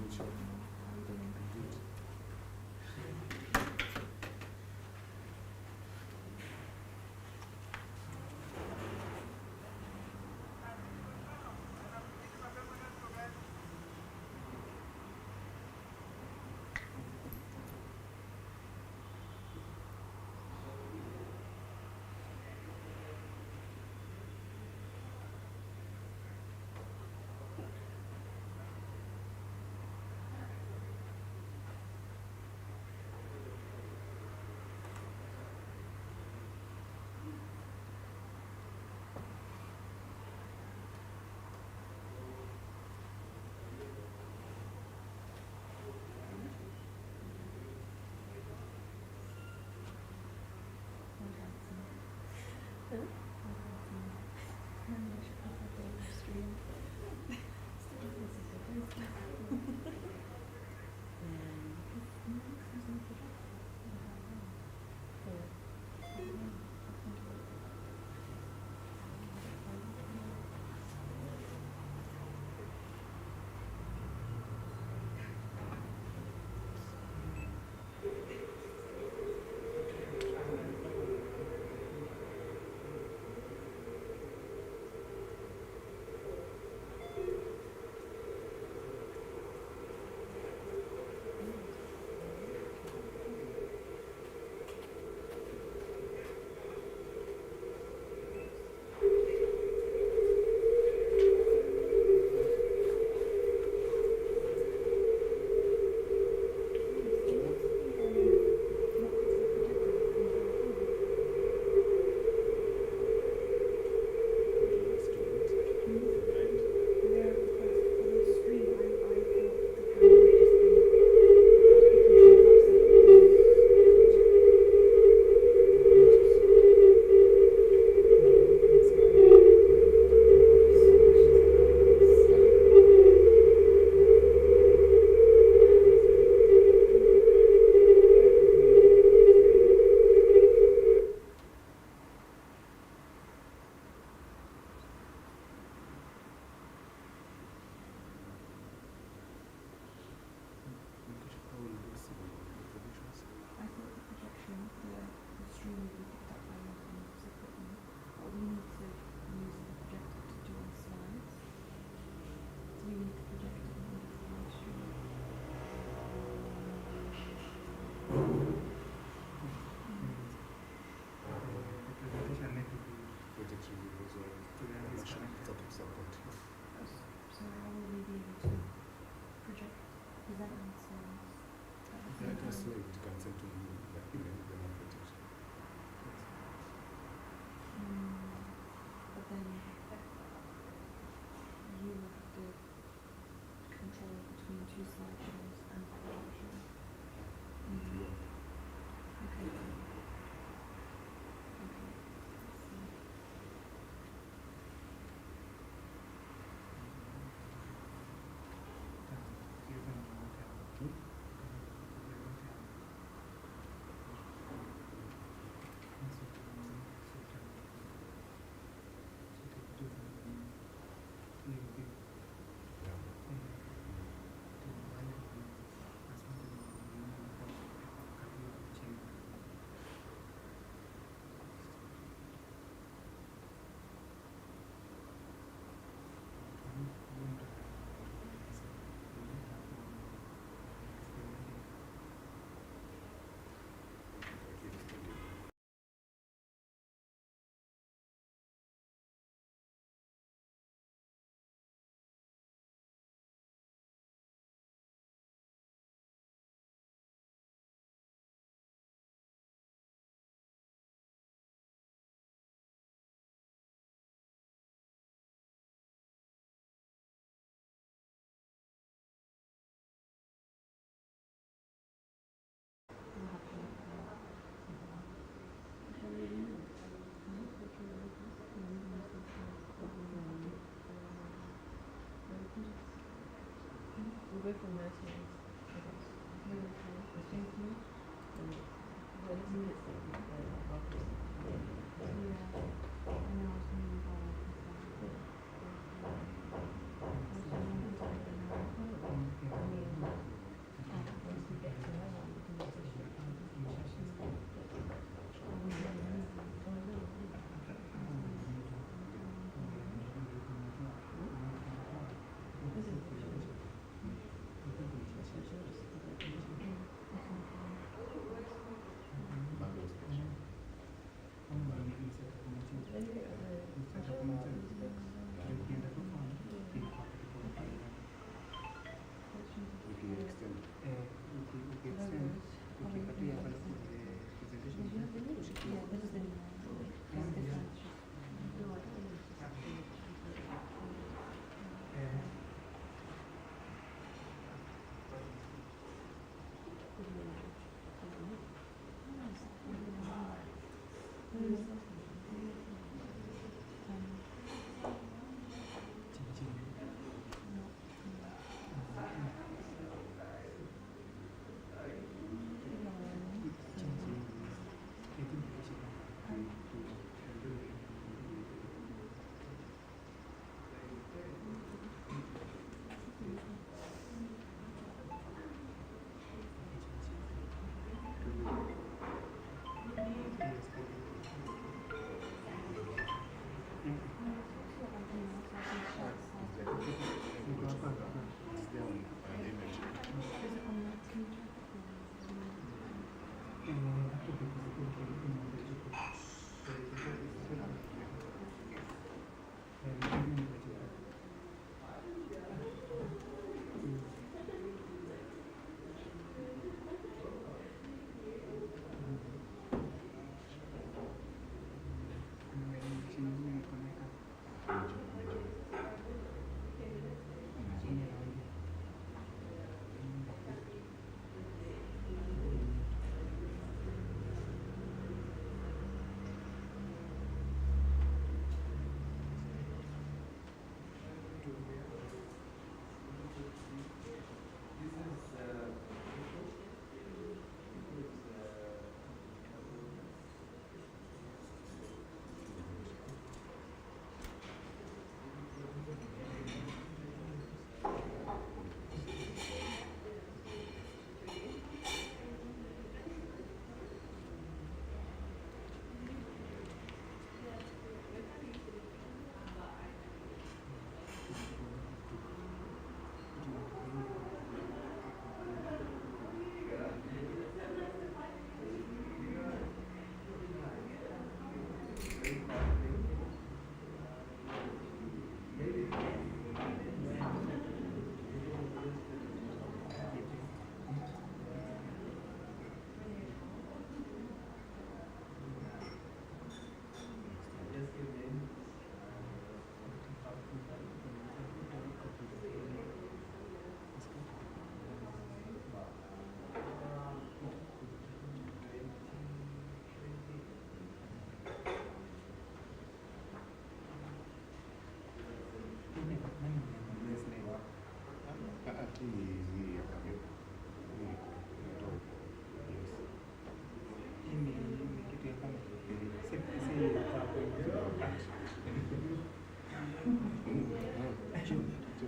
meet you. Indeed. We'll go from there to next. Thank you. What is it? Yeah. I know.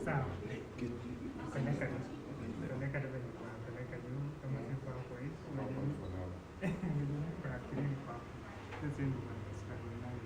Sawa. Conecta deve conecta juu kama si kwa kwa hiyo kwa akili kwa sisi ndio tunastahili nayo.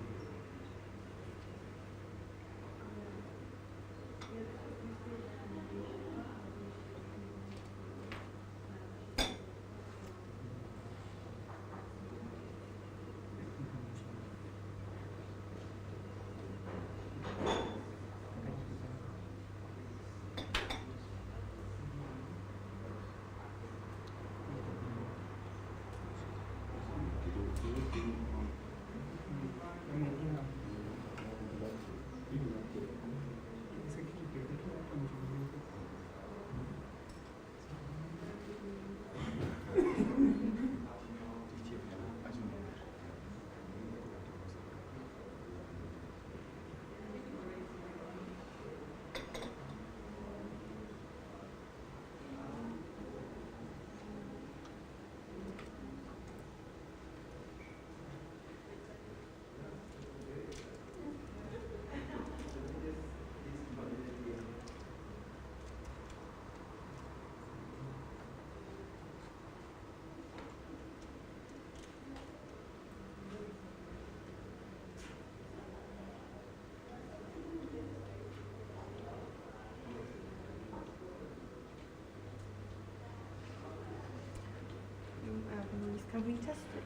Can we test it?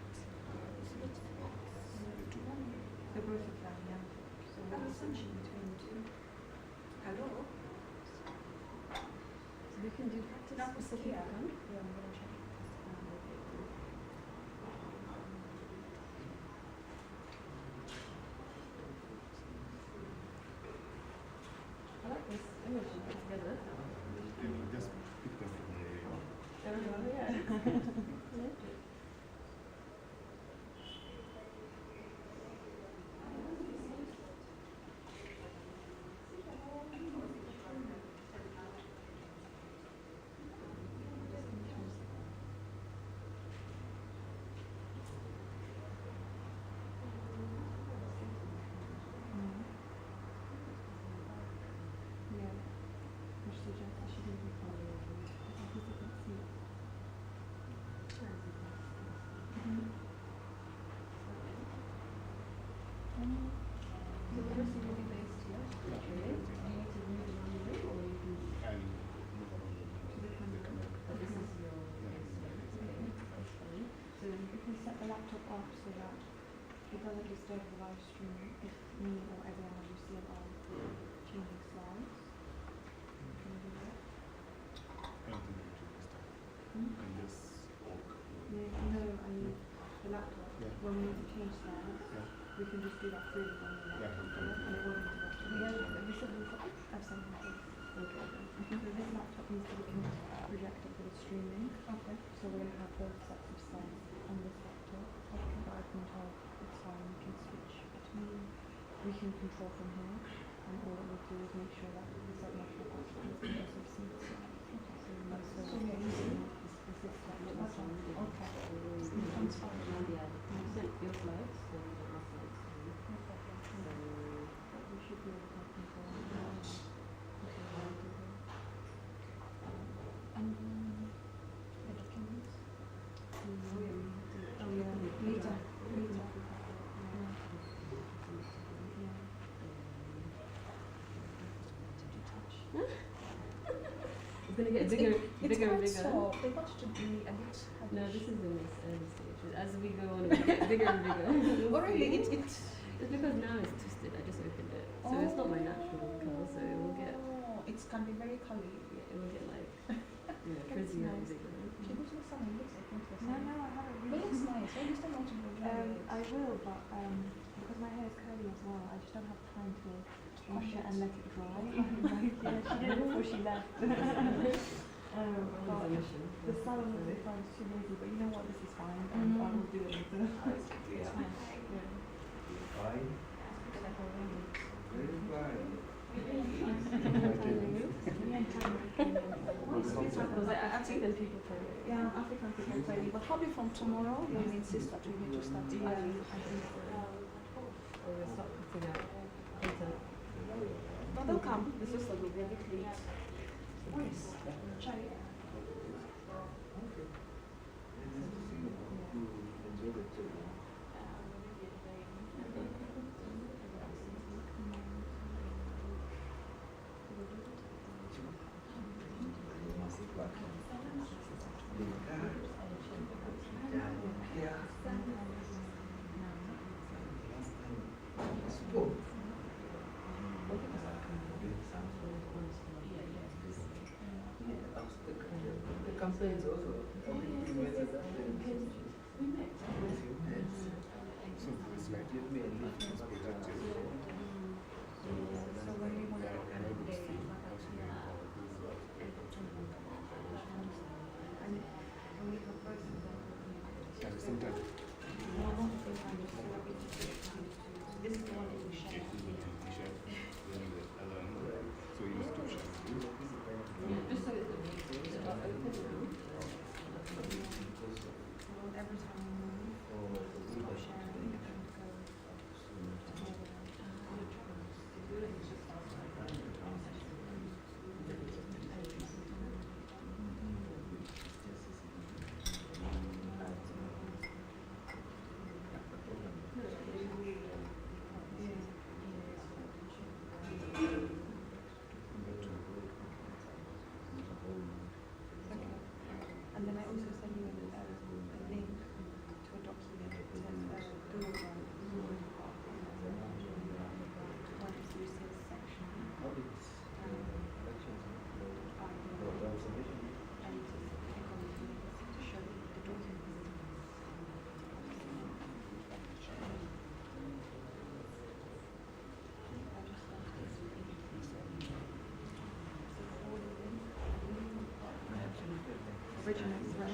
The both of them, yeah. So what assumption between the two? Hello? So we can do practice. That was here. Yeah, I'm gonna check. I like this image together. Just pick them from the Yeah. Set the laptop up so that it doesn't disturb the live stream if me or everyone on your CL are changing slides. Can you do that? I don't think we should this time. Hmm? And just walk. No, I mean the laptop. Yeah. When we need to change slides, we can just do that freely on the laptop. And it won't interrupt. We said we've got I've sent it. Okay. So this laptop needs to be projected for the streaming. Okay. So we're going to have both sets of slides on this laptop. Okay. But I can tell it's fine. We can switch between. We can control from here. And all it will do is make sure that the set laptop actually also sees the slides. Okay. So you're using this laptop. Okay. That's fine. Yeah. You sent your slides and our slides. No problem. So we should be able to control. It's going to get bigger and bigger. They want to be a bit. No, this is in this early stage. As we go on, it will get bigger and bigger. Oh, really? It's because now it's twisted. I just opened it, so it's not my natural color. So it will get. It can be very curly. Yeah, it will get like frizzy and bigger. She looks like someone looks like interesting. No, I haven't. It looks nice. Why do you still want to go dry it? I will, but because my hair is curly as well, I just don't have time to wash it and let it dry. Yeah, she did it before she left. But the salon was if I was too lazy, but you know what, this is fine, and I will do it later. It's fine. Yeah. African people play. Yeah, African people play. But probably from tomorrow, they will insist that we need to start early. I think so. Or we'll start putting out content. Don't they'll come. It's just that they'll be a bit late. Yes. Try. Complaints also. So it's like Give me a lift. it's projected. So when we want to I would see also the at the same time, this is the one that we share. so you use two shares. Just so it's open. Every time we move, stop sharing and go And then I also send you a link to a document that says Google Drive. One is through sales section. And to click on the link to show the document. Original right?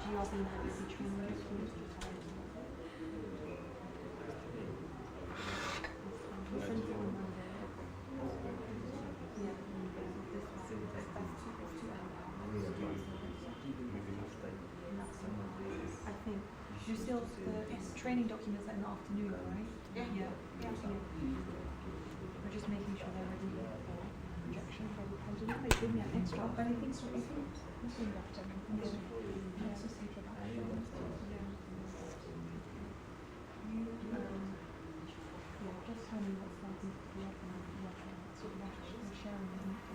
GRB Nairobi training schools to find we sent it on Monday. Yeah, this one. That's two hours. And that's on Monday. I think. You still the training documents are in the afternoon, right? Yeah. We're just making sure they're ready for projection. I don't know if they give me an extra, but I think so. I think this one got done. Yeah. It's just introduction. Yeah. Just tell me what's likely to be up and what sort of we're sharing and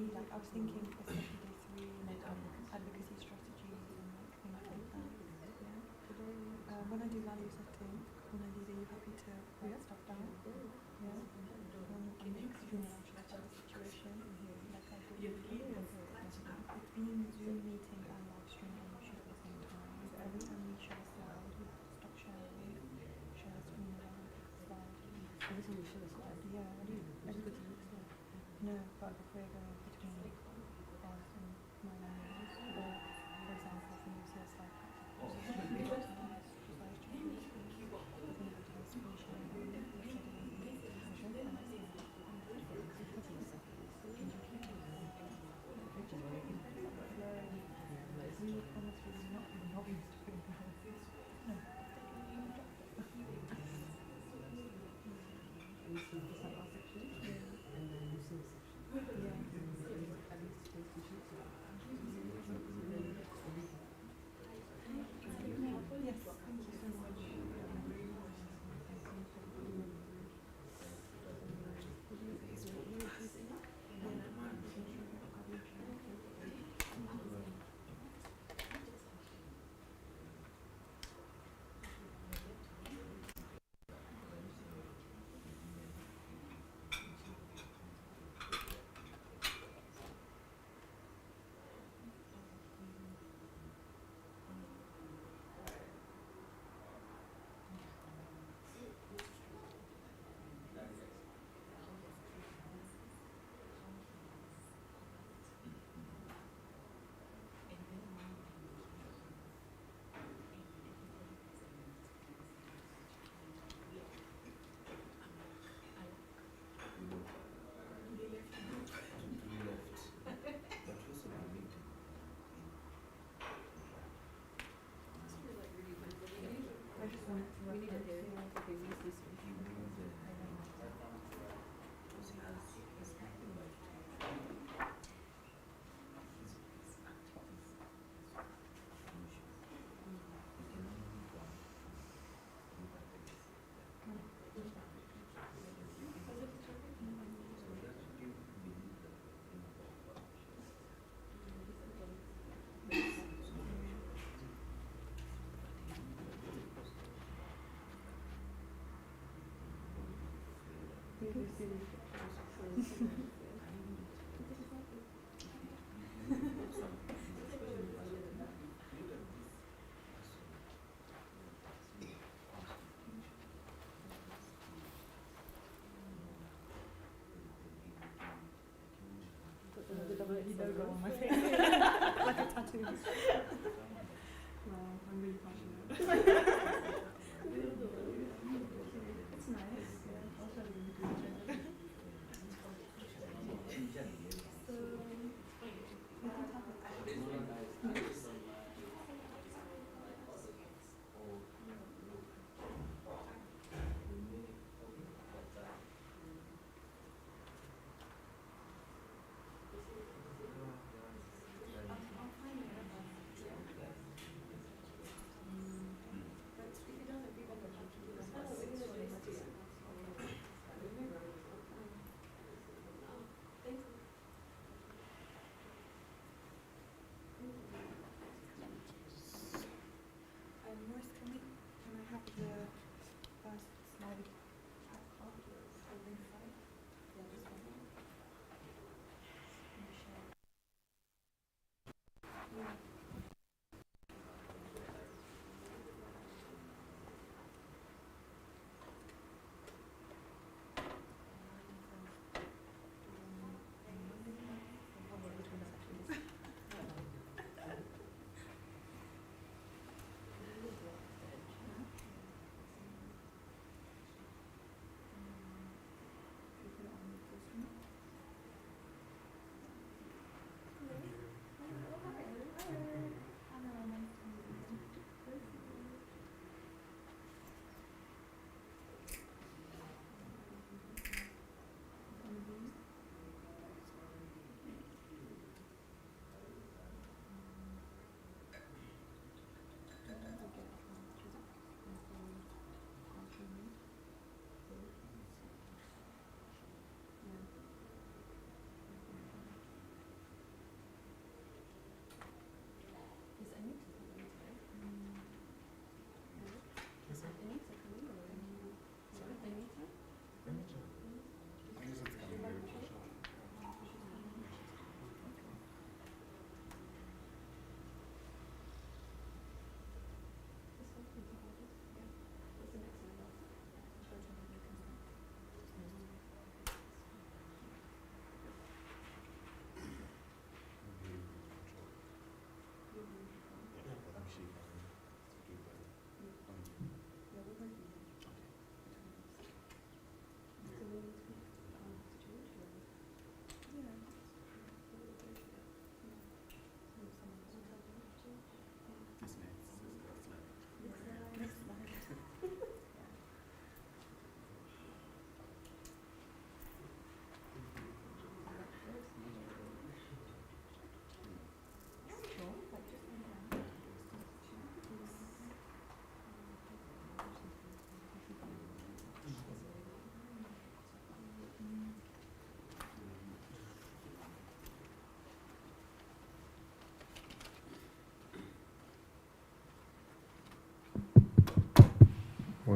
be like, I was thinking, especially day 3, like advocacy strategies and like things like that. Yeah. When I do value setting, when I do that, you happy to write stuff down? Yeah. I'm extremely anxious about the situation. Like I do. It's been Zoom meeting and live stream and shoot at the same time. So every time we share a slide, we have to stop sharing, share a screen around slide. Every time you show us what Yeah. every good thing is there. No, but if we're going between us and my languages, or for example, when you say a slide And you see this like our section, and then you see this section. yeah. At least those two sheets. Yes, thank you so much. I just wanted to reference the WE logo on my face. Like a tattoo. Wow, I'm really passionate. It's nice. Yeah, I'll show you in the group chat. So, we can have it.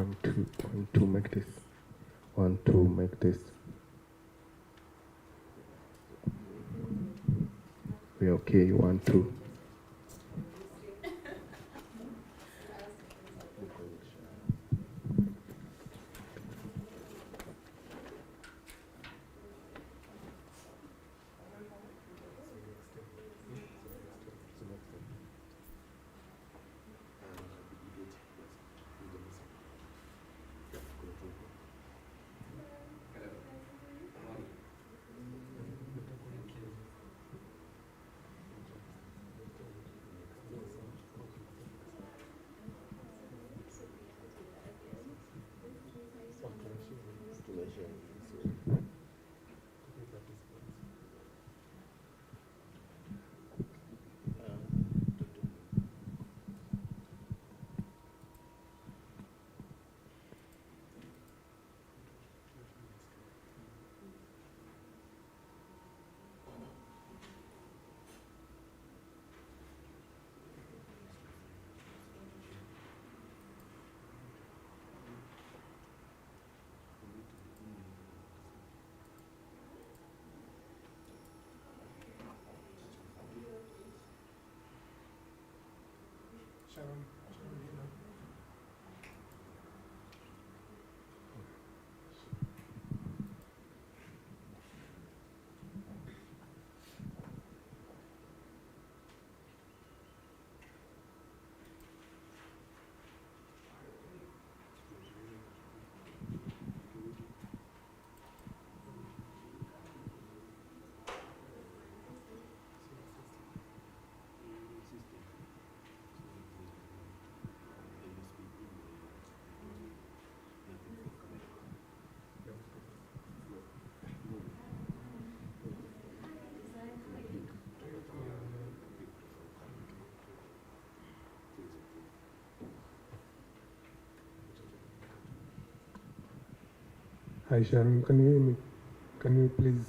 1, 2, 1, 2, make this. 1, 2, make this. We okay, 1, 2. Hi Sharon, can you hear me? Can you please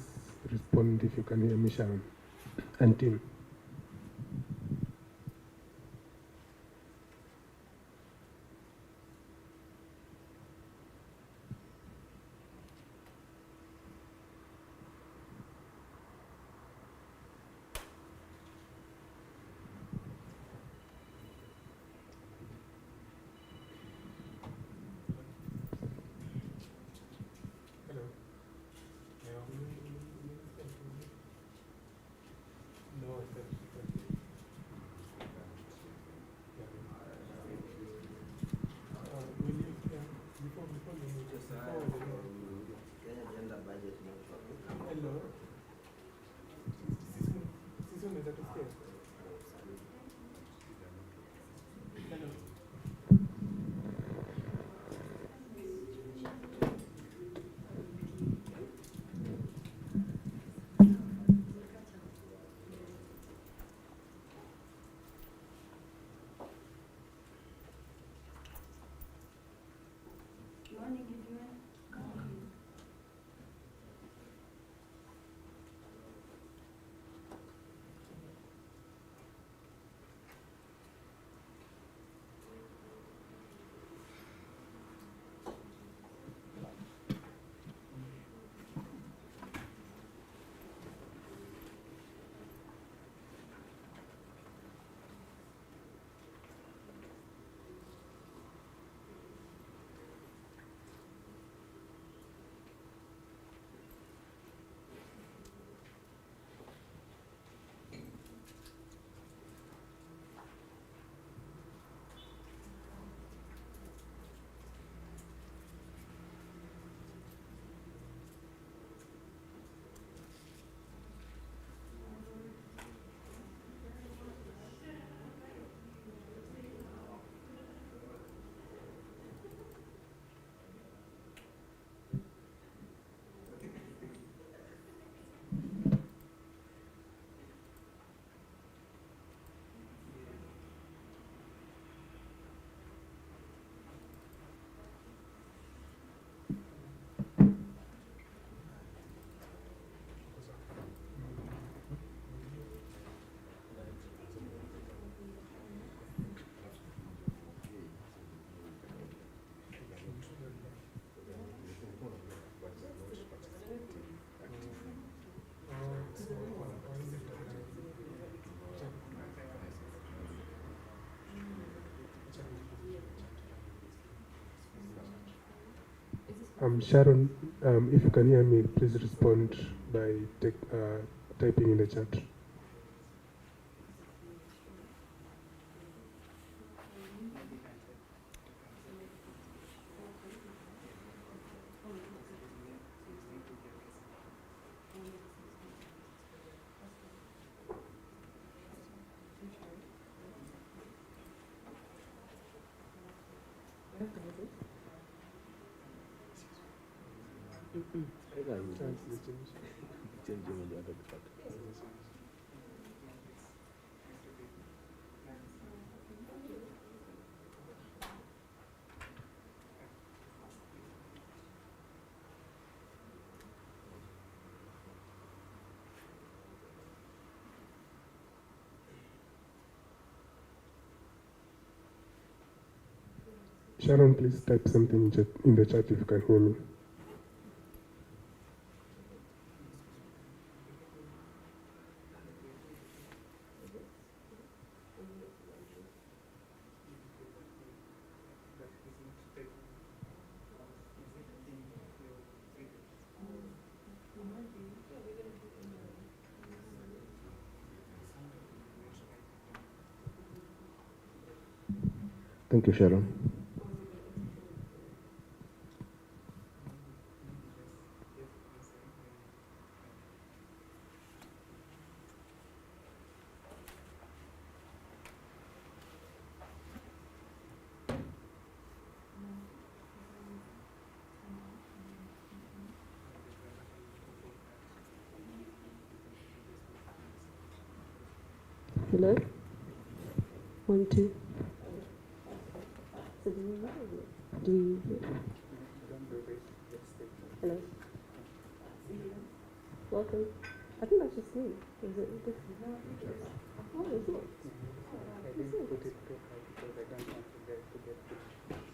respond if you can hear me, Sharon? And Tim. Sharon, if you can hear me, please respond by typing in the chat. Sharon, please type something in the chat if you can hear me. Thank you, Sharon. Hello? 1, 2. So do you hear? Do you hear? Hello? Welcome. I think that's just me. Is it different? Oh, it's not.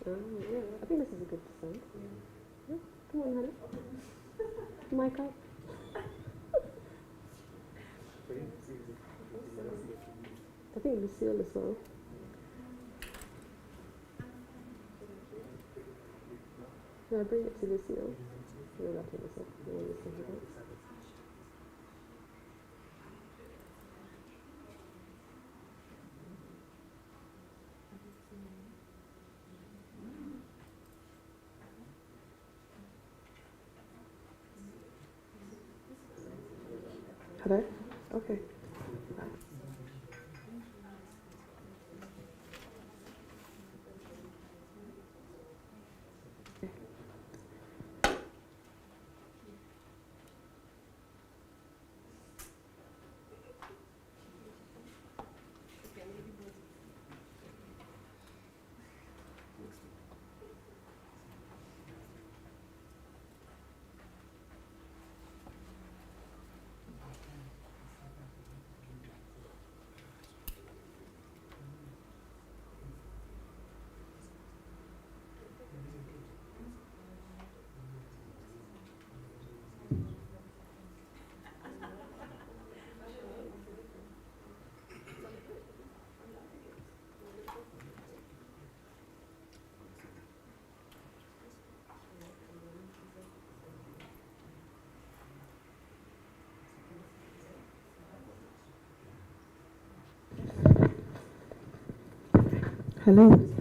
Yeah, I think this is a good sound. Yeah. Come on, Hannah. Mic up. I think Lucille as well. No, bring it to Lucille. You're wrapping this up. You want to see that? Hello? Okay. Hello.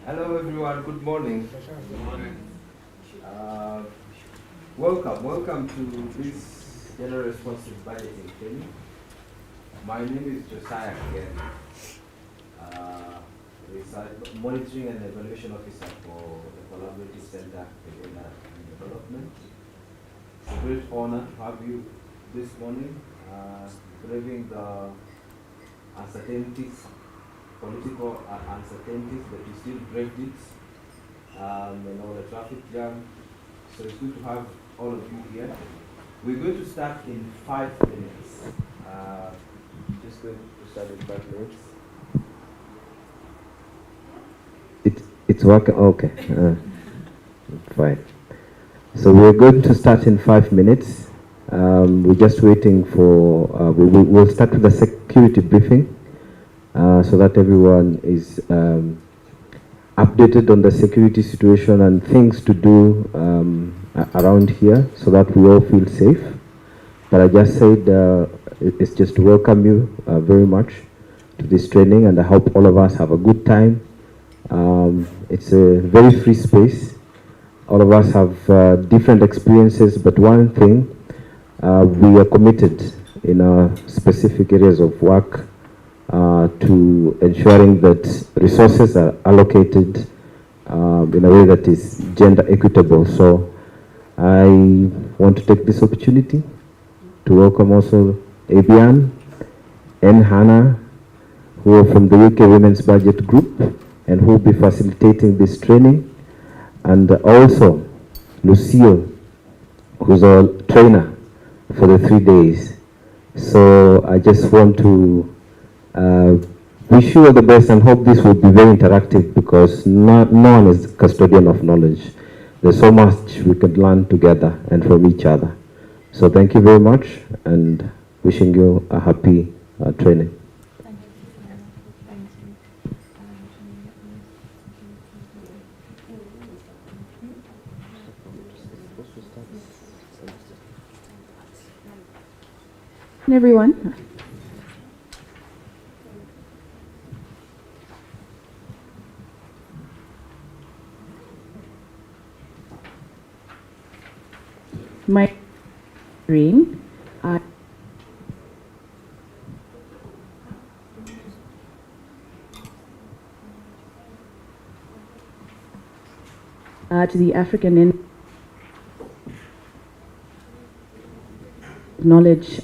Hello everyone, good morning. Welcome to this General Responsive Budgeting training. My name is Josiah again, Monitoring and Evaluation Officer for the Collaborative Center for Data and Development. It's a great honor to have you this morning, braving the uncertainties, political uncertainties, but you still braved it, the traffic jam. So it's good to have all of you here. We're going to start in 5 minutes. Just going to start in 5 minutes. It's working? Okay. Fine. So we're going to start in 5 minutes. We're just waiting for, we'll start with the security briefing so that everyone is updated on the security situation and things to do around here so that we all feel safe. But I just said it's just to welcome you very much to this training, and I hope all of us have a good time. It's a very free space. All of us have different experiences, but one thing, we are committed in our specific areas of work to ensuring that resources are allocated in a way that is gender equitable. So I want to take this opportunity to welcome also Abian and Hannah, who are from the UK Women's Budget Group and who will be facilitating this training, and also Lucille, who's our trainer for the 3 days. So I just want to wish you all the best and hope this will be very interactive, because no one is custodian of knowledge. There's so much we could learn together and from each other. So thank you very much, and wishing you a happy training. Everyone. My screen. to the African acknowledge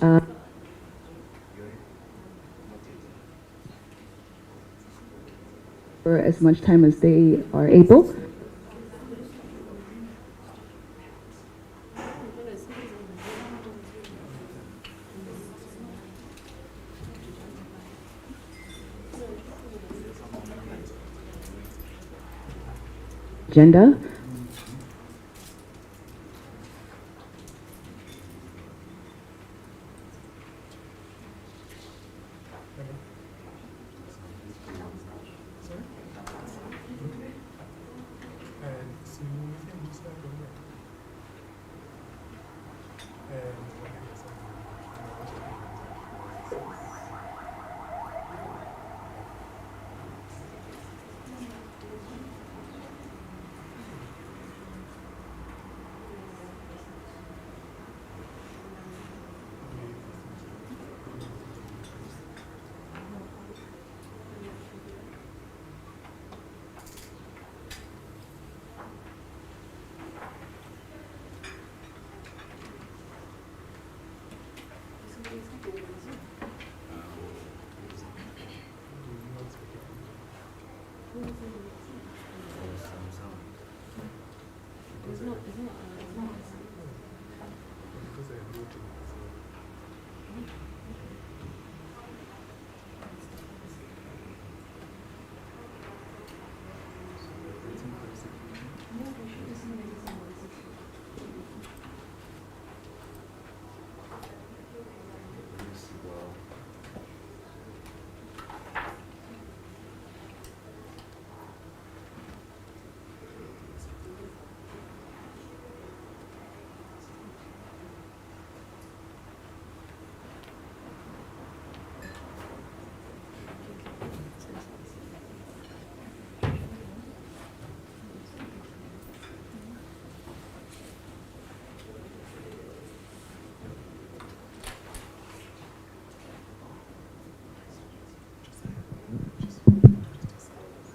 for as much time as they are able. Agenda.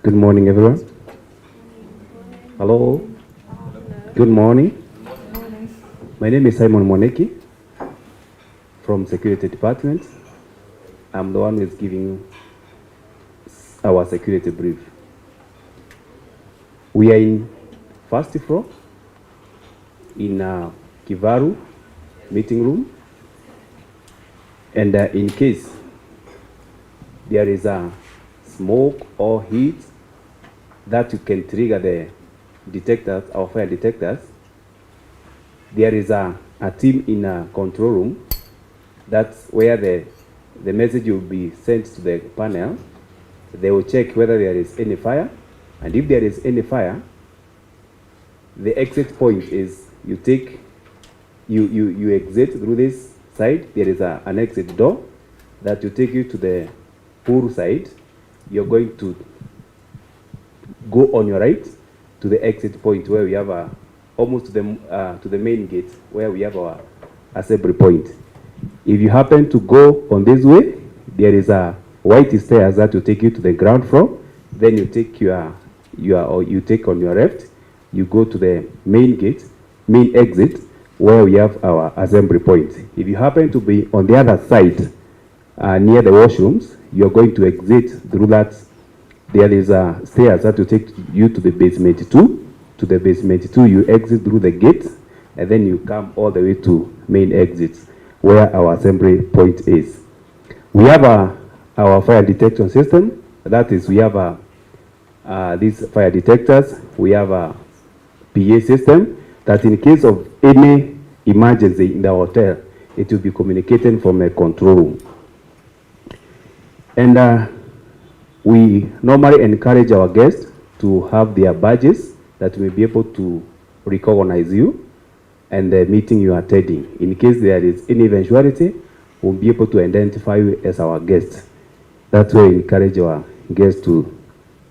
Good morning, everyone. Hello. Good morning. My name is Simon Moneki from Security Department. I'm the one who is giving you our security brief. We are in first floor in Kivaru meeting room, and in case there is a smoke or heat that you can trigger the detectors, our fire detectors, there is a team in a control room. That's where the message will be sent to the panel. They will check whether there is any fire, and if there is any fire, the exit point is you exit through this side. There is an exit door that will take you to the pool side. You're going to go on your right to the exit point where we have almost to the main gate where we have our assembly point. If you happen to go on this way, there is a white stairs that will take you to the ground floor. Then you take you take on your left, you go to the main gate, main exit, where we have our assembly point. If you happen to be on the other side, near the washrooms, you're going to exit through that. There is a stairs that will take you to the basement 2. To the basement 2, you exit through the gate, and then you come all the way to main exit, where our assembly point is. We have our fire detection system. That is, we have these fire detectors. We have a PA system that in case of any emergency in the hotel, it will be communicated from a control room. And we normally encourage our guests to have their badges that will be able to recognize you and the meeting you are attending. In case there is any eventuality, we'll be able to identify you as our guest. That's why we encourage our guests to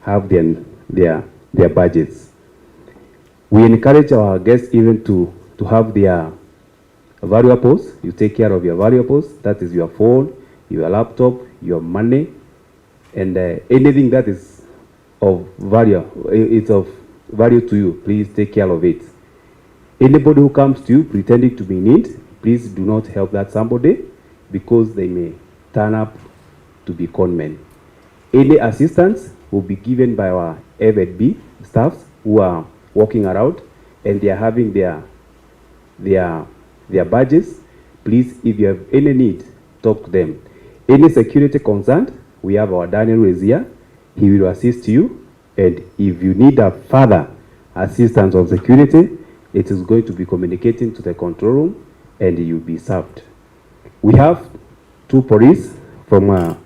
have their badges. We encourage our guests even to have their valuables. You take care of your valuables. That is your phone, your laptop, your money, and anything that is of value, it's of value to you, please take care of it. Anybody who comes to you pretending to be in need, please do not help that somebody because they may turn up to be conmen. Any assistance will be given by our FedB staffs who are walking around and they are having their badges. Please, if you have any need, talk to them. Any security concern, we have our Daniel who is here. He will assist you. And if you need a further assistance of security, it is going to be communicating to the control room and you'll be served. We have 2 police from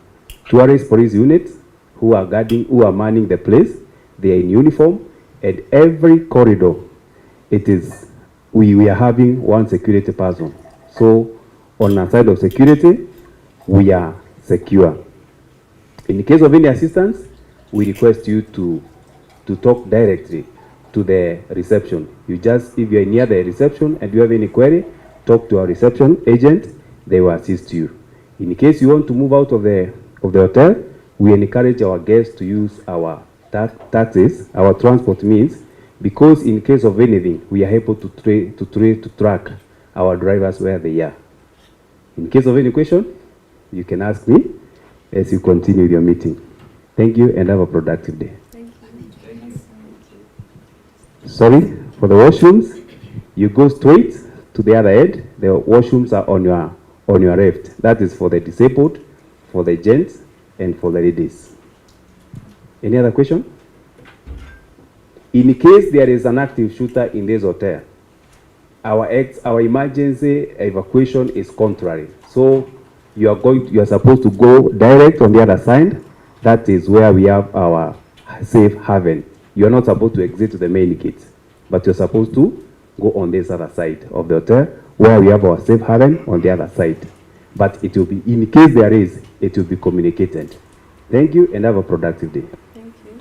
tourist police units who are manning the place. They are in uniform, and every corridor, we are having 1 security person. So on the side of security, we are secure. In the case of any assistance, we request you to talk directly to the reception. If you are near the reception and you have any query, talk to our reception agent. They will assist you. In case you want to move out of the hotel, we encourage our guests to use our taxis, our transport means, because in case of anything, we are able to track our drivers where they are. In case of any question, you can ask me as you continue your meeting. Thank you and have a productive day. Thank you. Sorry, for the washrooms, you go straight to the other end. The washrooms are on your left. That is for the disabled, for the gents, and for the ladies. Any other question? In case there is an active shooter in this hotel, our emergency evacuation is contrary. So you are supposed to go direct on the other side. That is where we have our safe haven. You are not supposed to exit the main gate, but you're supposed to go on this other side of the hotel where we have our safe haven on the other side. But it will be, in case there is, it will be communicated. Thank you and have a productive day. Thank you.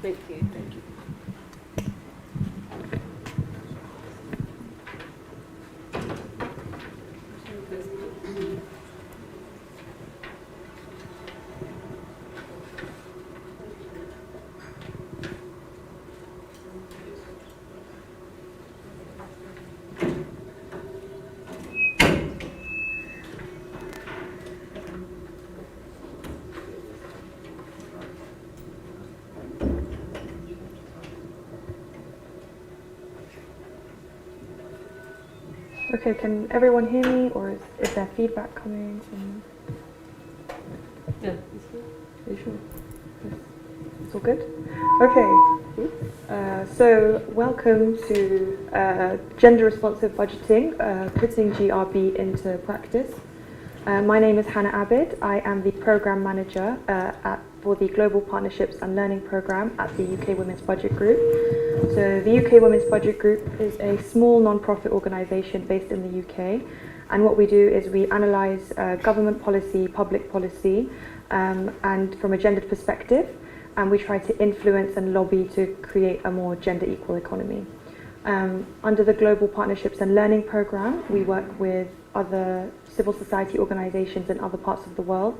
Thank you. Thank you. Okay, can everyone hear me, or is there feedback coming from? Yeah. Are you sure? Yes. It's all good? Okay. So welcome to Gender Responsive Budgeting, putting GRB into practice. My name is Hannah Abid. I am the Programme Manager for the Global Partnerships and Learning Programme at the UK Women's Budget Group. So the UK Women's Budget Group is a small non-profit organisation based in the UK, and what we do is we analyse government policy, public policy, and from a gendered perspective, and we try to influence and lobby to create a more gender equal economy. Under the Global Partnerships and Learning Programme, we work with other civil society organisations in other parts of the world,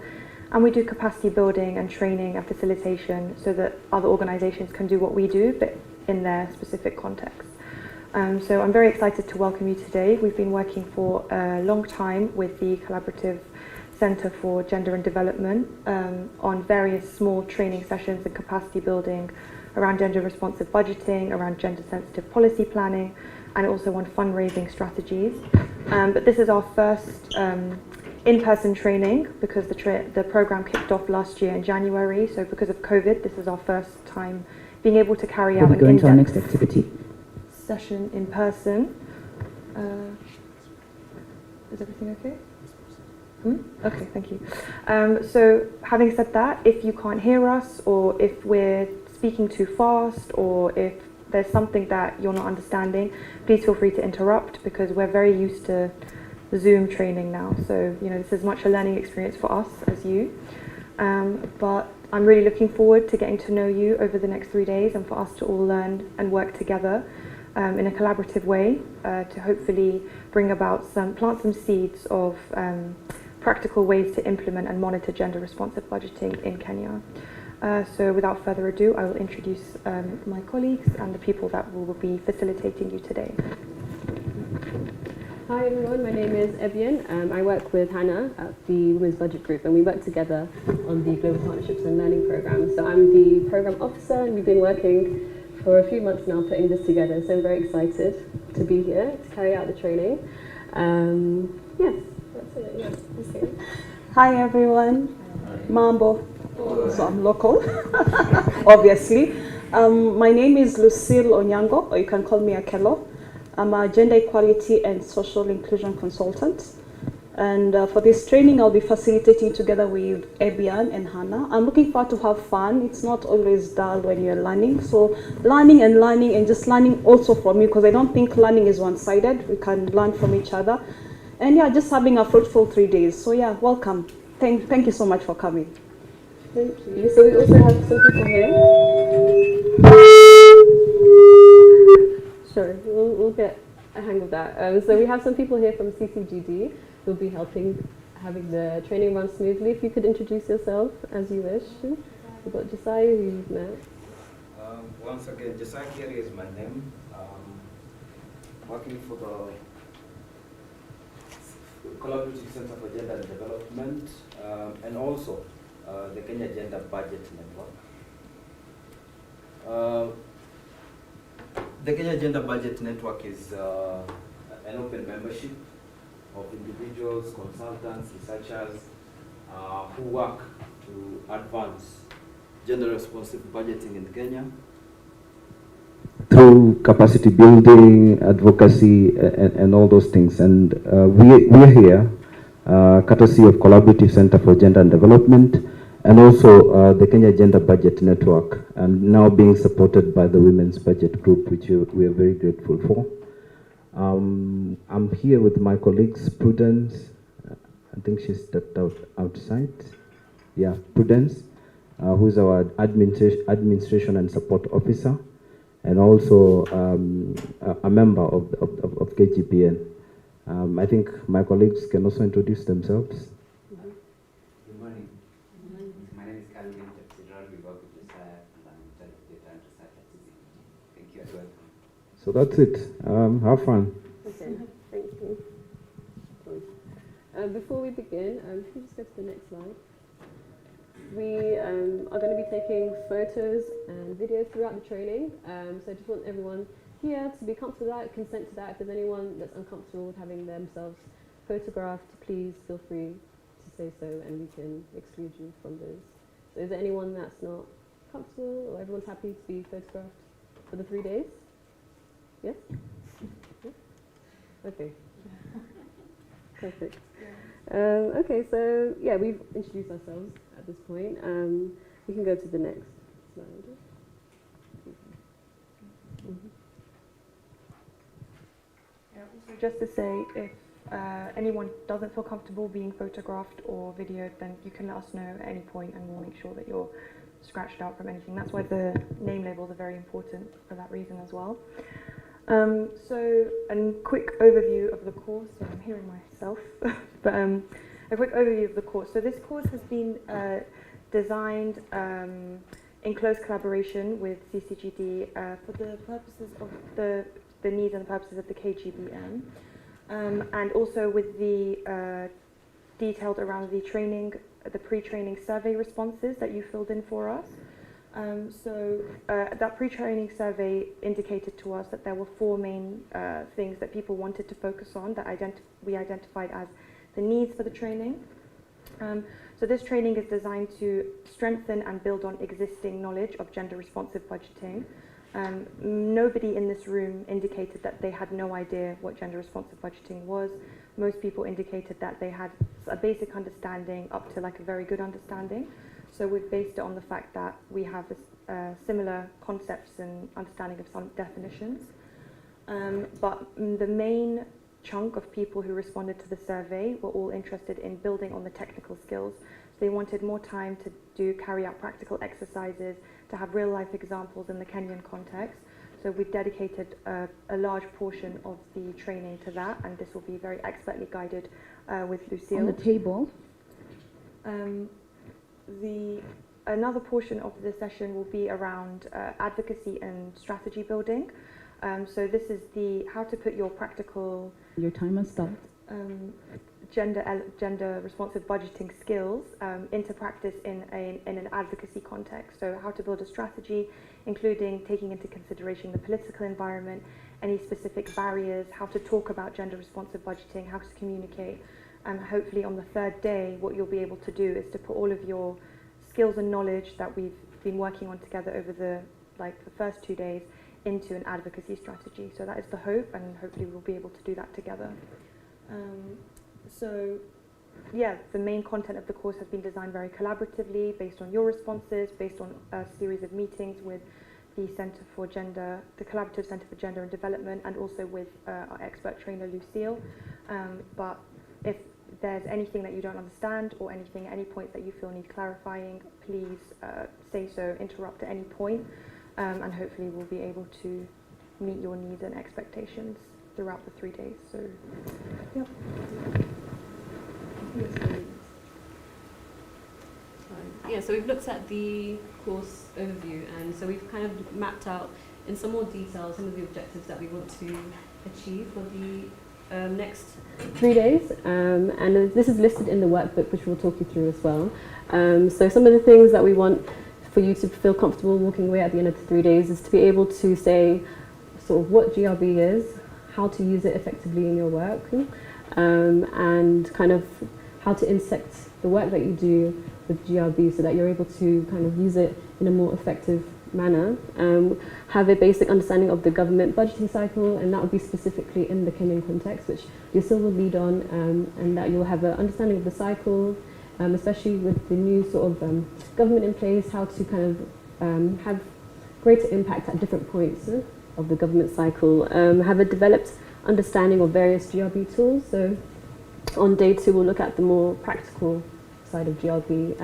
and we do capacity building and training and facilitation so that other organisations can do what we do, but in their specific context. So I'm very excited to welcome you today. We've been working for a long time with the Collaborative Centre for Gender and Development on various small training sessions and capacity building around gender responsive budgeting, around gender sensitive policy planning, and also on fundraising strategies. But this is our first in-person training because the program kicked off last year in January. So because of COVID, this is our first time being able to carry out We'll be going to our in-depth next activity. session in person. Is everything okay? Okay, thank you. So having said that, if you can't hear us, or if we're speaking too fast, or if there's something that you're not understanding, please feel free to interrupt, because we're very used to Zoom training now. So, you know, this is much a learning experience for us as you. But I'm really looking forward to getting to know you over the next 3 days, and for us to all learn and work together in a collaborative way to hopefully bring about plant some seeds of practical ways to implement and monitor gender responsive budgeting in Kenya. So without further ado, I will introduce my colleagues and the people that will be facilitating you today. Hi everyone, my name is Evian. I work with Hannah at the Women's Budget Group, and we work together on the Global Partnerships and Learning Programme. So I'm the Programme Officer, and we've been working for a few months now putting this together, so I'm very excited to be here to carry out the training. Yes, that's it. Yeah, that's it. Hi everyone, Mambo, so I'm local, obviously. My name is Lucille Onyango, or you can call me Akelo. I'm a gender equality and social inclusion consultant. And for this training, I'll be facilitating together with Ebian and Hannah. I'm looking forward to have fun. It's not always dull when you're learning. So learning and just learning also from you, because I don't think learning is one-sided. We can learn from each other. And yeah, just having a fruitful 3 days. So yeah, welcome. Thank you so much for coming. Thank you. So we also have some people here. Sure, we'll get a hang of that. So we have some people here from CCGD who'll be having the training run smoothly. If you could introduce yourself as you wish. We've got Josiah, who you've met. Once again, Josiah Kiri is my name. Working for the Collaborative Center for Gender and Development, and also the Kenya Gender Budget Network. The Kenya Gender Budget Network is an open membership of individuals, consultants, researchers who work to advance gender responsive budgeting in Kenya through capacity building, advocacy, and all those things. And we're here, courtesy of Collaborative Center for Gender and Development, and also the Kenya Gender Budget Network, and now being supported by the Women's Budget Group, which we are very grateful for. I'm here with my colleagues, Prudence. I think she stepped outside. Yeah, Prudence, who's our administration and support officer, and also a member of KGPN. I think my colleagues can also introduce themselves. Good morning. My name is Calvin. We work with Josiah, and I'm in charge of data and research at CCTV. Thank you and welcome. So that's it. Have fun. Okay, thank you. Before we begin, if you just go to the next slide. We are going to be taking photos and videos throughout the training. So I just want everyone here to be comfortable with that, consent to that. If there's anyone that's uncomfortable with having themselves photographed, please feel free to say so, and we can exclude you from those. So is there anyone that's not comfortable, or everyone's happy to be photographed for the 3 days? Yes? Yeah? Okay. Perfect. Okay, so yeah, we've introduced ourselves at this point. We can go to the next slide. Also, just to say, if anyone doesn't feel comfortable being photographed or videoed, then you can let us know at any point, and we'll make sure that you're scratched out from anything. That's why the name labels are very important for that reason as well. So a quick overview of the course. So I'm hearing myself, but a quick overview of the course. So this course has been designed in close collaboration with CCGD for the purposes of the needs and the purposes of the KGBM, and also with the detailed around the training, the pre-training survey responses that you filled in for us. So that pre-training survey indicated to us that there were 4 main things that people wanted to focus on that we identified as the needs for the training. So this training is designed to strengthen and build on existing knowledge of gender responsive budgeting. Nobody in this room indicated that they had no idea what gender responsive budgeting was. Most people indicated that they had a basic understanding up to like a very good understanding. So we've based it on the fact that we have similar concepts and understanding of some definitions. But the main chunk of people who responded to the survey were all interested in building on the technical skills. So they wanted more time to carry out practical exercises, to have real life examples in the Kenyan context. So we've dedicated a large portion of the training to that, and this will be very expertly guided with Lucille. On the table. another portion of the session will be around advocacy and strategy building. So this is the how to put your practical Your time has stopped. gender responsive budgeting skills into practice in an advocacy context. So how to build a strategy, including taking into consideration the political environment, any specific barriers, how to talk about gender responsive budgeting, how to communicate. And hopefully on the third day, what you'll be able to do is to put all of your skills and knowledge that we've been working on together over the first 2 days into an advocacy strategy. So that is the hope, and hopefully we'll be able to do that together. So yeah, the main content of the course has been designed very collaboratively, based on your responses, based on a series of meetings with the Collaborative Centre for Gender and Development, and also with our expert trainer Lucille. But if there's anything that you don't understand or any points that you feel need clarifying, please say so, interrupt at any point, and hopefully we'll be able to meet your needs and expectations throughout the 3 days. So, yep. Yeah, so we've looked at the course overview, and so we've kind of mapped out in some more detail some of the objectives that we want to achieve for the next 3 days, and this is listed in the workbook, which we'll talk you through as well. So some of the things that we want for you to feel comfortable walking away at the end of the 3 days is to be able to say sort of what GRB is, how to use it effectively in your work, and kind of how to intersect the work that you do with GRB so that you're able to kind of use it in a more effective manner. Have a basic understanding of the government budgeting cycle, and that would be specifically in the Kenyan context, which Lucille will lead on, and that you'll have an understanding of the cycle, especially with the new sort of government in place, how to kind of have greater impact at different points of the government cycle. Have a developed understanding of various GRB tools. So on day 2, we'll look at the more practical side of GRB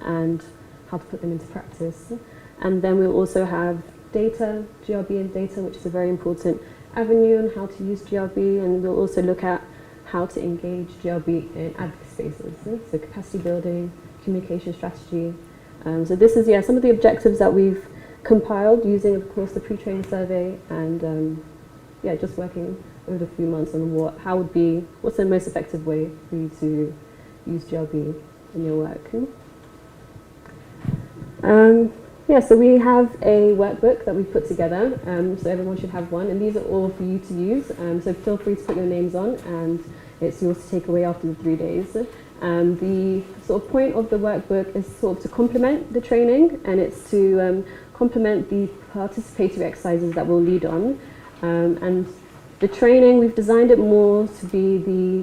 and how to put them into practice. And then we'll also have data, GRB and data, which is a very important avenue on how to use GRB, and we'll also look at how to engage GRB in advocacy spaces, so capacity building, communication strategy. So this is some of the objectives that we've compiled using, of course, the pre-training survey, and just working over a few months on what's the most effective way for you to use GRB in your work. So we have a workbook that we've put together, so everyone should have one, and these are all for you to use, so feel free to put your names on, and it's yours to take away after the 3 days. The sort of point of the workbook is sort of to complement the training, and it's to complement the participatory exercises that we'll lead on. And the training, we've designed it more to be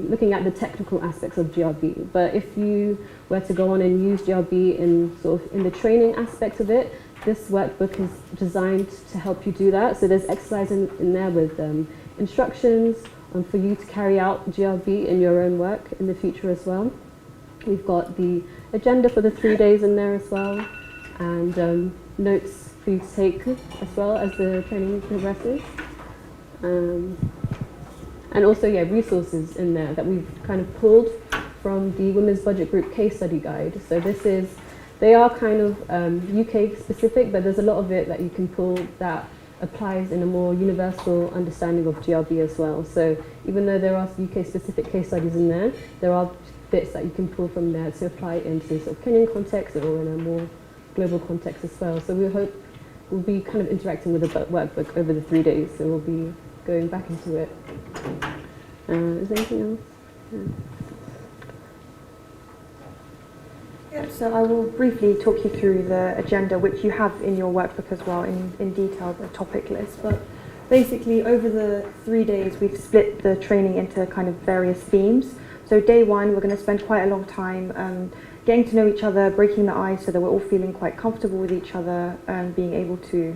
looking at the technical aspects of GRB. But if you were to go on and use GRB in the training aspect of it, this workbook is designed to help you do that. So there's exercises in there with instructions for you to carry out GRB in your own work in the future as well. We've got the agenda for the 3 days in there as well, and notes for you to take as well as the training progresses. And also, resources in there that we've kind of pulled from the Women's Budget Group case study guide. So they are kind of UK specific, but there's a lot of it that you can pull that applies in a more universal understanding of GRB as well. So even though there are UK specific case studies in there, there are bits that you can pull from there to apply into sort of Kenyan context or in a more global context as well. So we hope we'll be kind of interacting with the workbook over the 3 days, so we'll be going back into it. Is there anything else? Yep, so I will briefly talk you through the agenda, which you have in your workbook as well in detail, the topic list. But basically, over the 3 days, we've split the training into kind of various themes. So day 1, we're going to spend quite a long time getting to know each other, breaking the ice so that we're all feeling quite comfortable with each other, being able to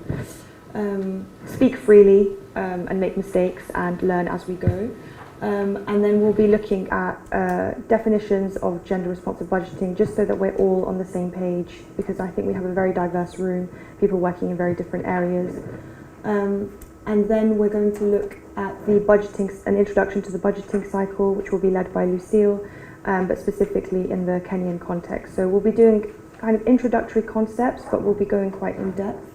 speak freely and make mistakes and learn as we go. And then we'll be looking at definitions of gender responsive budgeting, just so that we're all on the same page, because I think we have a very diverse room, people working in very different areas. And then we're going to look at an introduction to the budgeting cycle, which will be led by Lucille, but specifically in the Kenyan context. So we'll be doing kind of introductory concepts, but we'll be going quite in depth.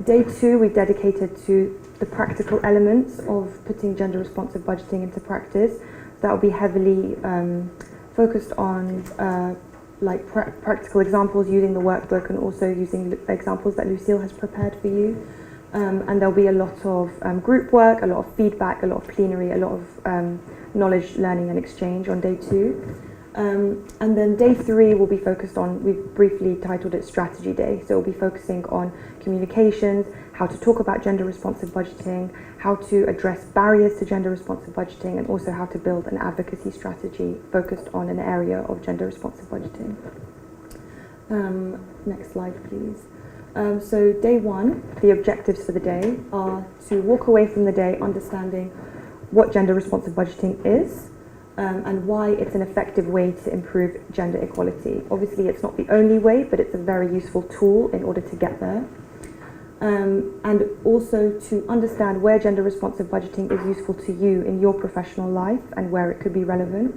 Day 2 we've dedicated to the practical elements of putting gender responsive budgeting into practice. That will be heavily focused on practical examples using the workbook, and also using examples that Lucille has prepared for you. And there'll be a lot of group work, a lot of feedback, a lot of plenary, a lot of knowledge, learning and exchange on day 2. And then day 3 will be focused on, we've briefly titled it Strategy Day. So we'll be focusing on communications, how to talk about gender responsive budgeting, how to address barriers to gender responsive budgeting, and also how to build an advocacy strategy focused on an area of gender responsive budgeting. Next slide, please. So day 1, the objectives for the day are to walk away from the day understanding what gender responsive budgeting is, and why it's an effective way to improve gender equality. Obviously, it's not the only way, but it's a very useful tool in order to get there. And also to understand where gender responsive budgeting is useful to you in your professional life and where it could be relevant.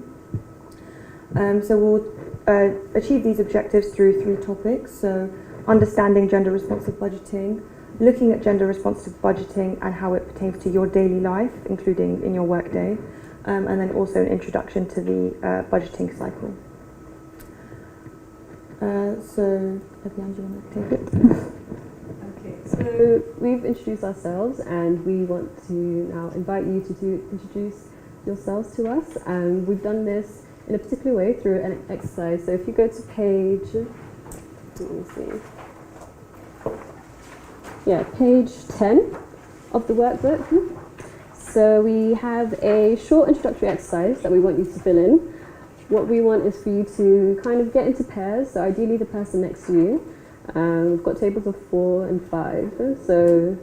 So we'll achieve these objectives through 3 topics. So understanding gender responsive budgeting, looking at gender responsive budgeting and how it pertains to your daily life, including in your workday, and then also an introduction to the budgeting cycle. So, Evian, do you want to take it? Okay, so we've introduced ourselves and we want to now invite you to introduce yourselves to us. And we've done this in a particular way through an exercise. So if you go to page, let me see. Yeah, page 10 of the workbook. So we have a short introductory exercise that we want you to fill in. What we want is for you to kind of get into pairs, so ideally the person next to you. We've got tables of 4 and 5, so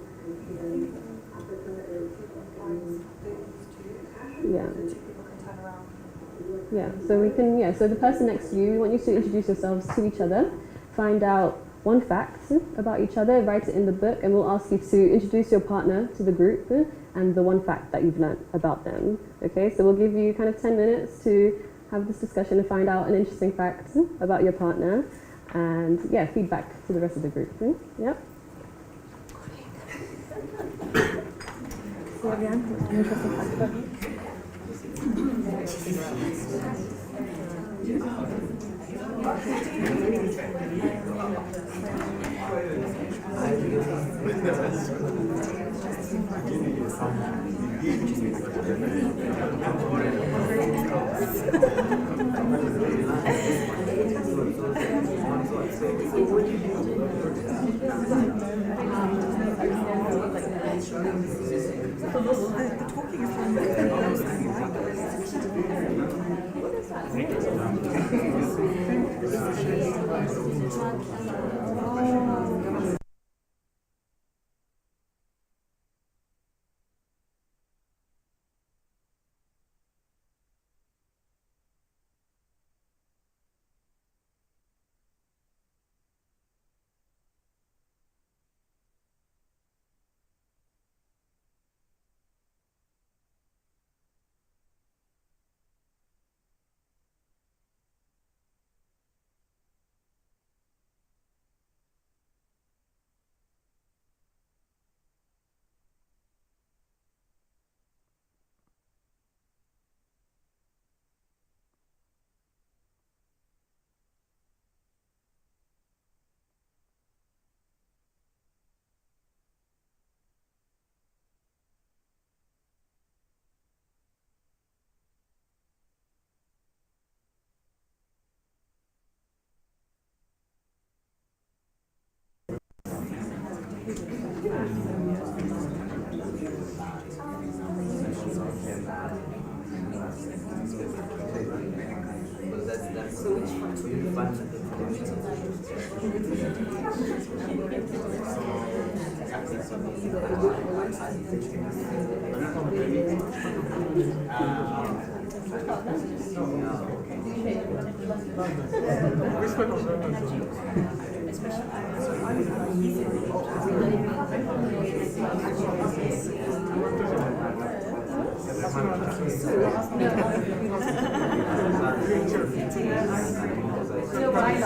so we can, so the person next to you, we want you to introduce yourselves to each other, find out one fact about each other, write it in the book, and we'll ask you to introduce your partner to the group and the one fact that you've learnt about them. Okay, so we'll give you kind of 10 minutes to have this discussion and find out an interesting fact about your partner, and feedback to the rest of the group. Yep. Thank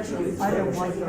you. I don't want to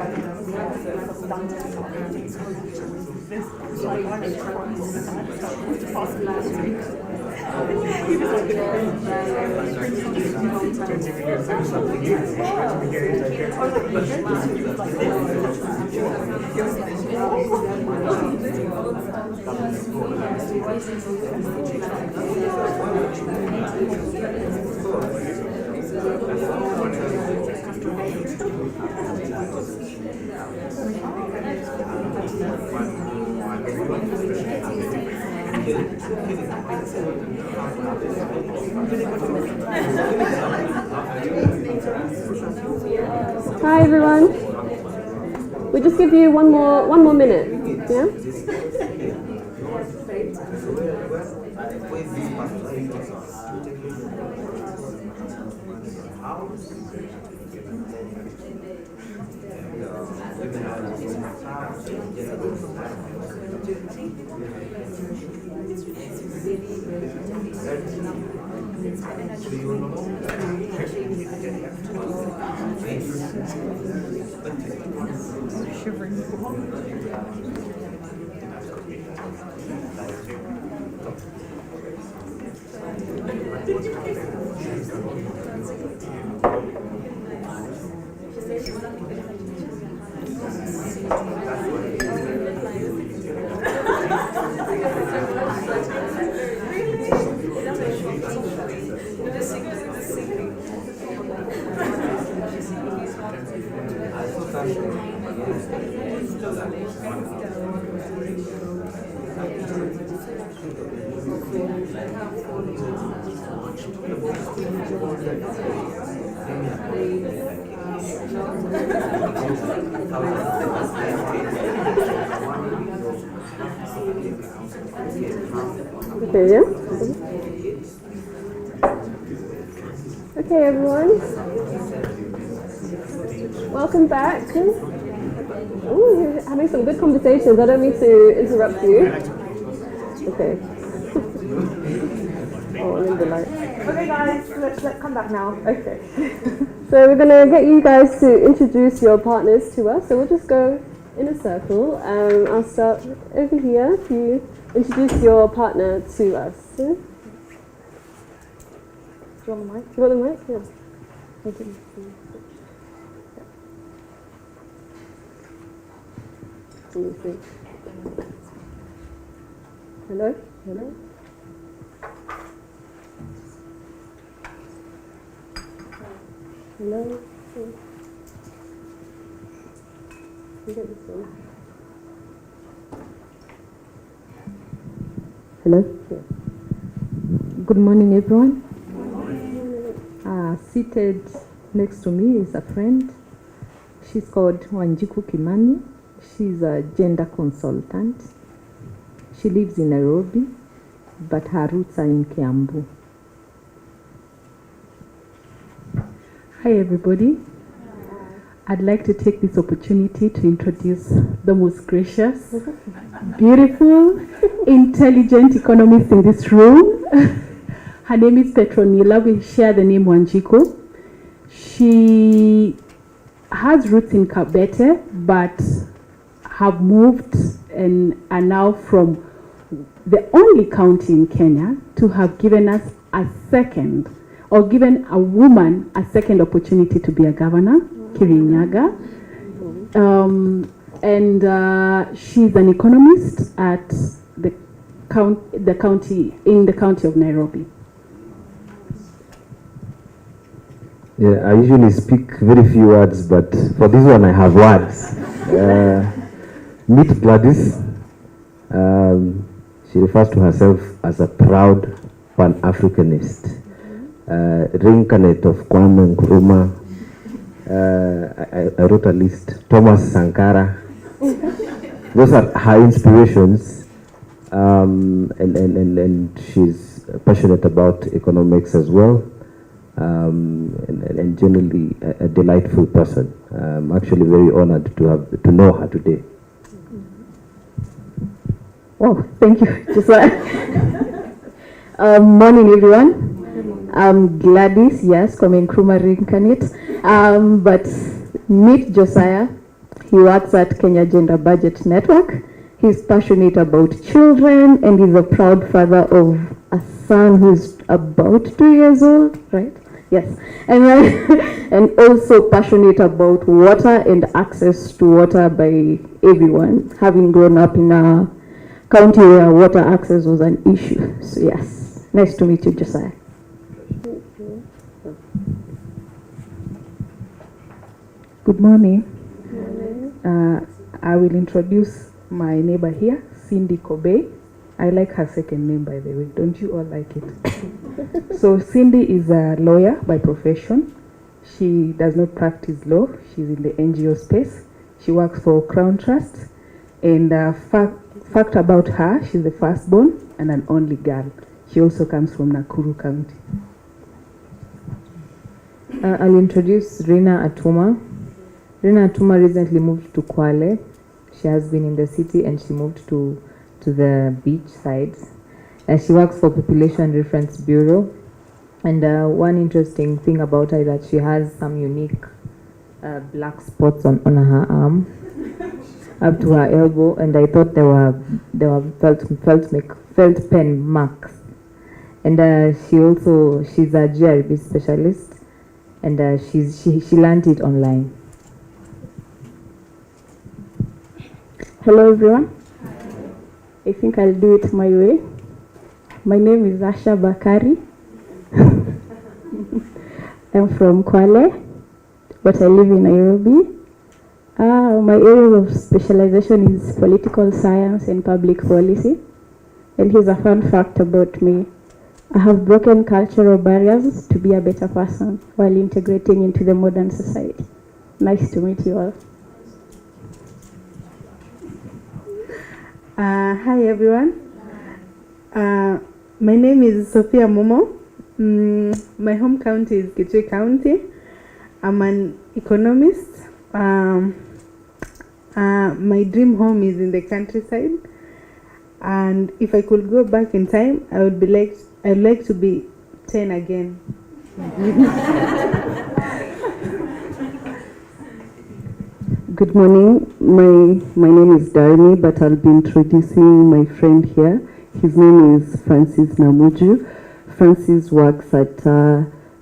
Hi everyone. We'll just give you one more minute. Yeah? Okay, yeah? Okay, everyone. Welcome back. Oh, you're having some good conversations. I don't mean to interrupt you. Okay. Oh, I'm in the light. Okay, guys, let's come back now. Okay. So we're going to get you guys to introduce your partners to us. So we'll just go in a circle. I'll start over here. If you introduce your partner to us. Yeah? Do you want the mic? Do you want the mic? Yeah. Thank you. Let me see. Hello? Hello? Hello? You get this one. Hello. Yeah. Good morning, everyone. Seated next to me is a friend. She's called Wanjiku Kimani. She's a gender consultant. She lives in Nairobi, but her roots are in Kiambu. Hi, everybody. I'd like to take this opportunity to introduce the most gracious, beautiful, intelligent economist in this room. Her name is Petronila. We share the name Wanjiku. She has roots in Kabete, but have moved and are now from the only county in Kenya to have given us a second, or given a woman a second opportunity to be a governor, Kirinyaga. And she's an economist at the county of Nairobi. Yeah, I usually speak very few words, but for this one I have words. Meet Gladys. She refers to herself as a proud Pan-Africanist, reincarnate of Kwame Nkrumah. I wrote a list. Thomas Sankara. Those are her inspirations, and she's passionate about economics as well. And generally a delightful person. I'm actually very honored to know her today. Oh, thank you. Just morning, everyone. I'm Gladys, yes, Kwame Nkrumah reincarnate. But Meet Josiah. He works at Kenya Gender Budget Network. He's passionate about children and he's a proud father of a son who's about 2 years old, right? Yes. And, and also passionate about water and access to water by everyone, having grown up in a county where water access was an issue. So yes, nice to meet you, Josiah. Good morning. I will introduce my neighbor here, Cindy Kobe. I like her second name, by the way. Don't you all like it? So Cindy is a lawyer by profession. She does not practice law. She's in the NGO space. She works for Crown Trust. And fact about her, she's the firstborn and an only girl. She also comes from Nakuru County. I'll introduce Rina Atuma. Rina Atuma recently moved to Kwale. She has been in the city and she moved to the beach sides. She works for Population Reference Bureau. And one interesting thing about her is that she has some unique black spots on her arm up to her elbow, and I thought they were felt pen marks. And she's a GRB specialist, and she learned it online. Hello everyone. I think I'll do it my way. My name is Asha Bakari. I'm from Kwale, but I live in Nairobi. My area of specialization is political science and public policy. And here's a fun fact about me. I have broken cultural barriers to be a better person while integrating into the modern society. Nice to meet you all. Hi everyone. My name is Sophia Momo. My home county is Kitui County. I'm an economist. My dream home is in the countryside. And if I could go back in time, I'd like to be 10 again. Good morning. My name is Darmi, but I'll be introducing my friend here. His name is Francis Namuju. Francis works at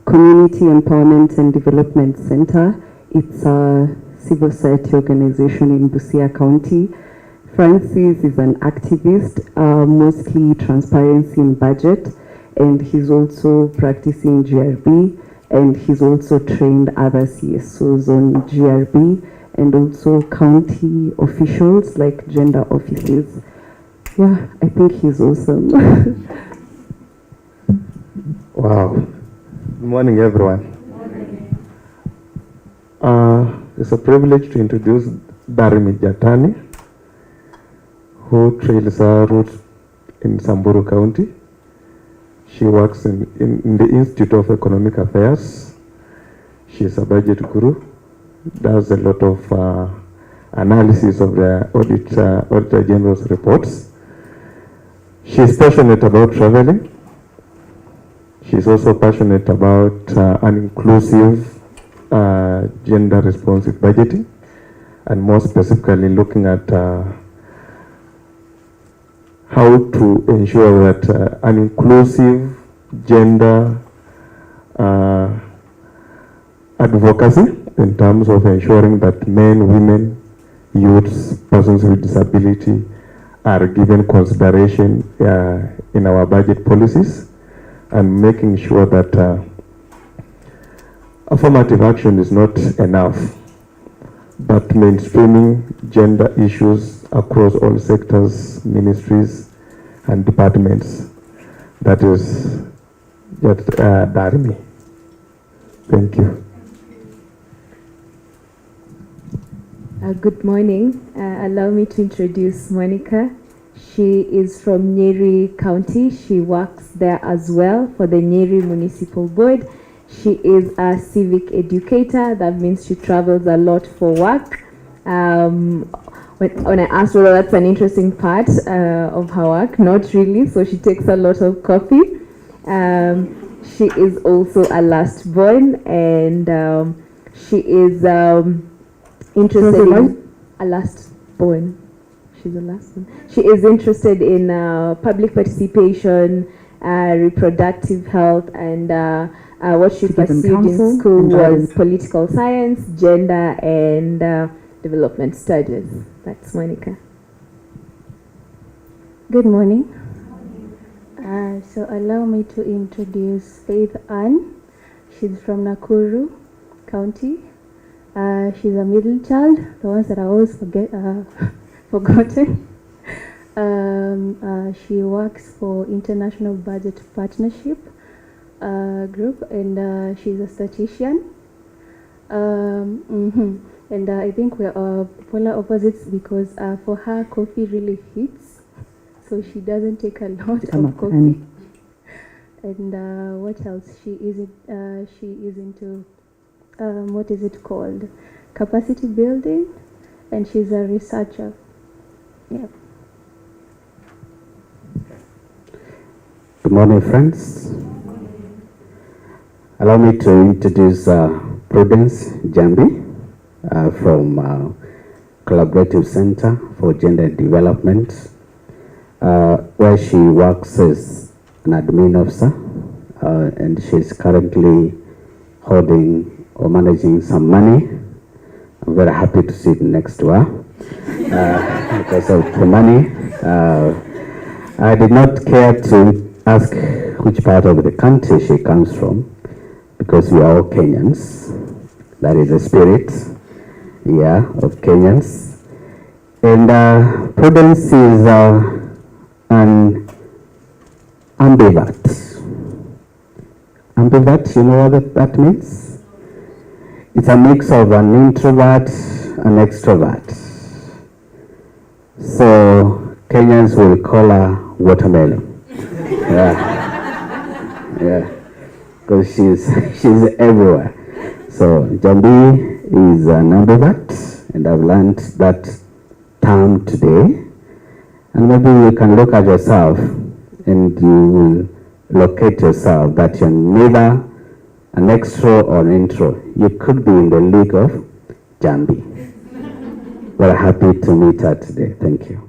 Community Empowerment and Development Center. It's a civil society organization in Busia County. Francis is an activist, mostly transparency in budget, and he's also practicing GRB, and he's also trained other CSOs on GRB, and also county officials like gender offices. Yeah, I think he's awesome. Wow. Good morning, everyone. It's a privilege to introduce Darimi Jatani, who trails her roots in Samburu County. She works in the Institute of Economic Affairs. She's a budget guru, does a lot of analysis of the Auditor General's reports. She's passionate about traveling. She's also passionate about an inclusive, gender-responsive budgeting, and more specifically looking at how to ensure that an inclusive gender advocacy in terms of ensuring that men, women, youths, persons with disability are given consideration in our budget policies, and making sure that affirmative action is not enough, but mainstreaming gender issues across all sectors, ministries, and departments. That is just Darmi. Thank you. Good morning. Allow me to introduce Monica. She is from Nyeri County. She works there as well for the Nyeri Municipal Board. She is a civic educator. That means she travels a lot for work. When I asked whether that's an interesting part of her work, not really. So she takes a lot of coffee. She is also a last born, and she is interested in a last born. She's the last one. She is interested in public participation, reproductive health, and what she pursued in school was political science, gender, and development studies. That's Monica. Good morning. So allow me to introduce Faith Ann. She's from Nakuru County. She's a middle child, the ones that I always forgotten. She works for International Budget Partnership Group, and she's a statistician. And I think we're polar opposites because for her, coffee really hits, so she doesn't take a lot of coffee. And what else? She is into what is it called? Capacity building, and she's a researcher. Yeah. Good morning, friends. Allow me to introduce Prudence Jambi from Collaborative Center for Gender Development, where she works as an admin officer, and she's currently holding or managing some money. I'm very happy to sit next to her because of the money. I did not care to ask which part of the country she comes from, because we are all Kenyans. That is the spirit, yeah, of Kenyans. And Prudence is an ambivert. Ambivert, you know what that means? It's a mix of an introvert and extrovert. So Kenyans will call her watermelon. Yeah, because she's everywhere. So Jambi is an ambivert, and I've learned that term today. And maybe you can look at yourself and you will locate yourself that you're neither an extro or an intro. You could be in the league of Jambi. We're happy to meet her today. Thank you.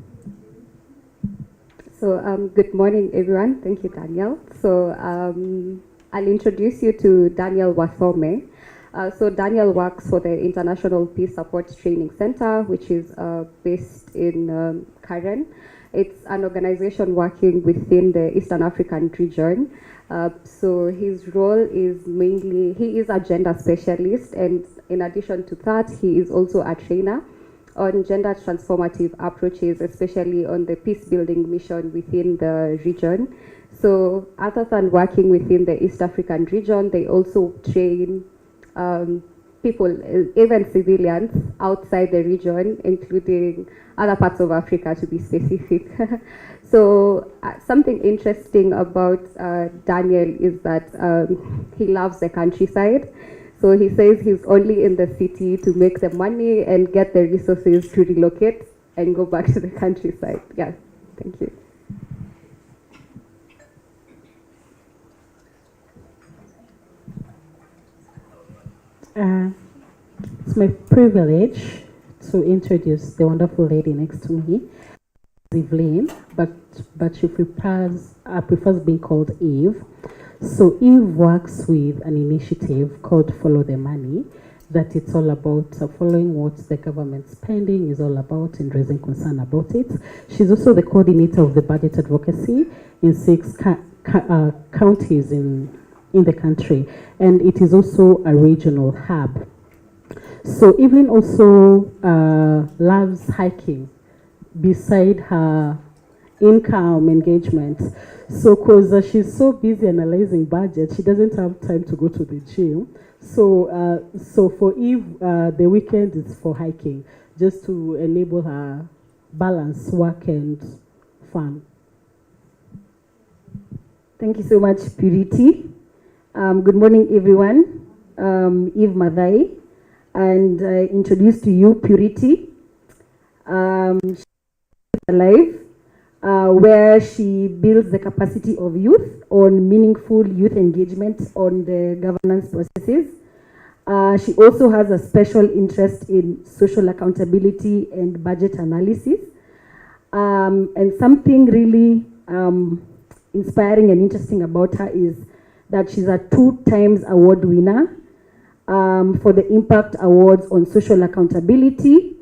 So good morning, everyone. Thank you, Daniel. So I'll introduce you to Daniel Wathome. So Daniel works for the International Peace Support Training Center, which is based in Karen. It's an organization working within the Eastern African region. So his role is mainly, he is a gender specialist, and in addition to that, he is also a trainer on gender transformative approaches, especially on the peace building mission within the region. So other than working within the East African region, they also train people, even civilians outside the region, including other parts of Africa, to be specific. So something interesting about Daniel is that he loves the countryside. So he says he's only in the city to make the money and get the resources to relocate and go back to the countryside. Yeah, thank you. It's my privilege to introduce the wonderful lady next to me, Evelyn, but she prefers being called Eve. So Eve works with an initiative called Follow the Money, that it's all about following what the government spending is all about and raising concern about it. She's also the coordinator of the budget advocacy in 6 counties in the country, and it is also a regional hub. So Evelyn also loves hiking beside her income engagement. So because she's so busy analyzing budget, she doesn't have time to go to the gym. So for Eve, the weekend is for hiking, just to enable her balance work and fun. Thank you so much, Purity. Good morning, everyone. Eve Madai, and I introduce to you Purity. She's alive. Where she builds the capacity of youth on meaningful youth engagement on the governance processes. She also has a special interest in social accountability and budget analysis. And something really inspiring and interesting about her is that she's a 2 times award winner for the Impact Awards on Social Accountability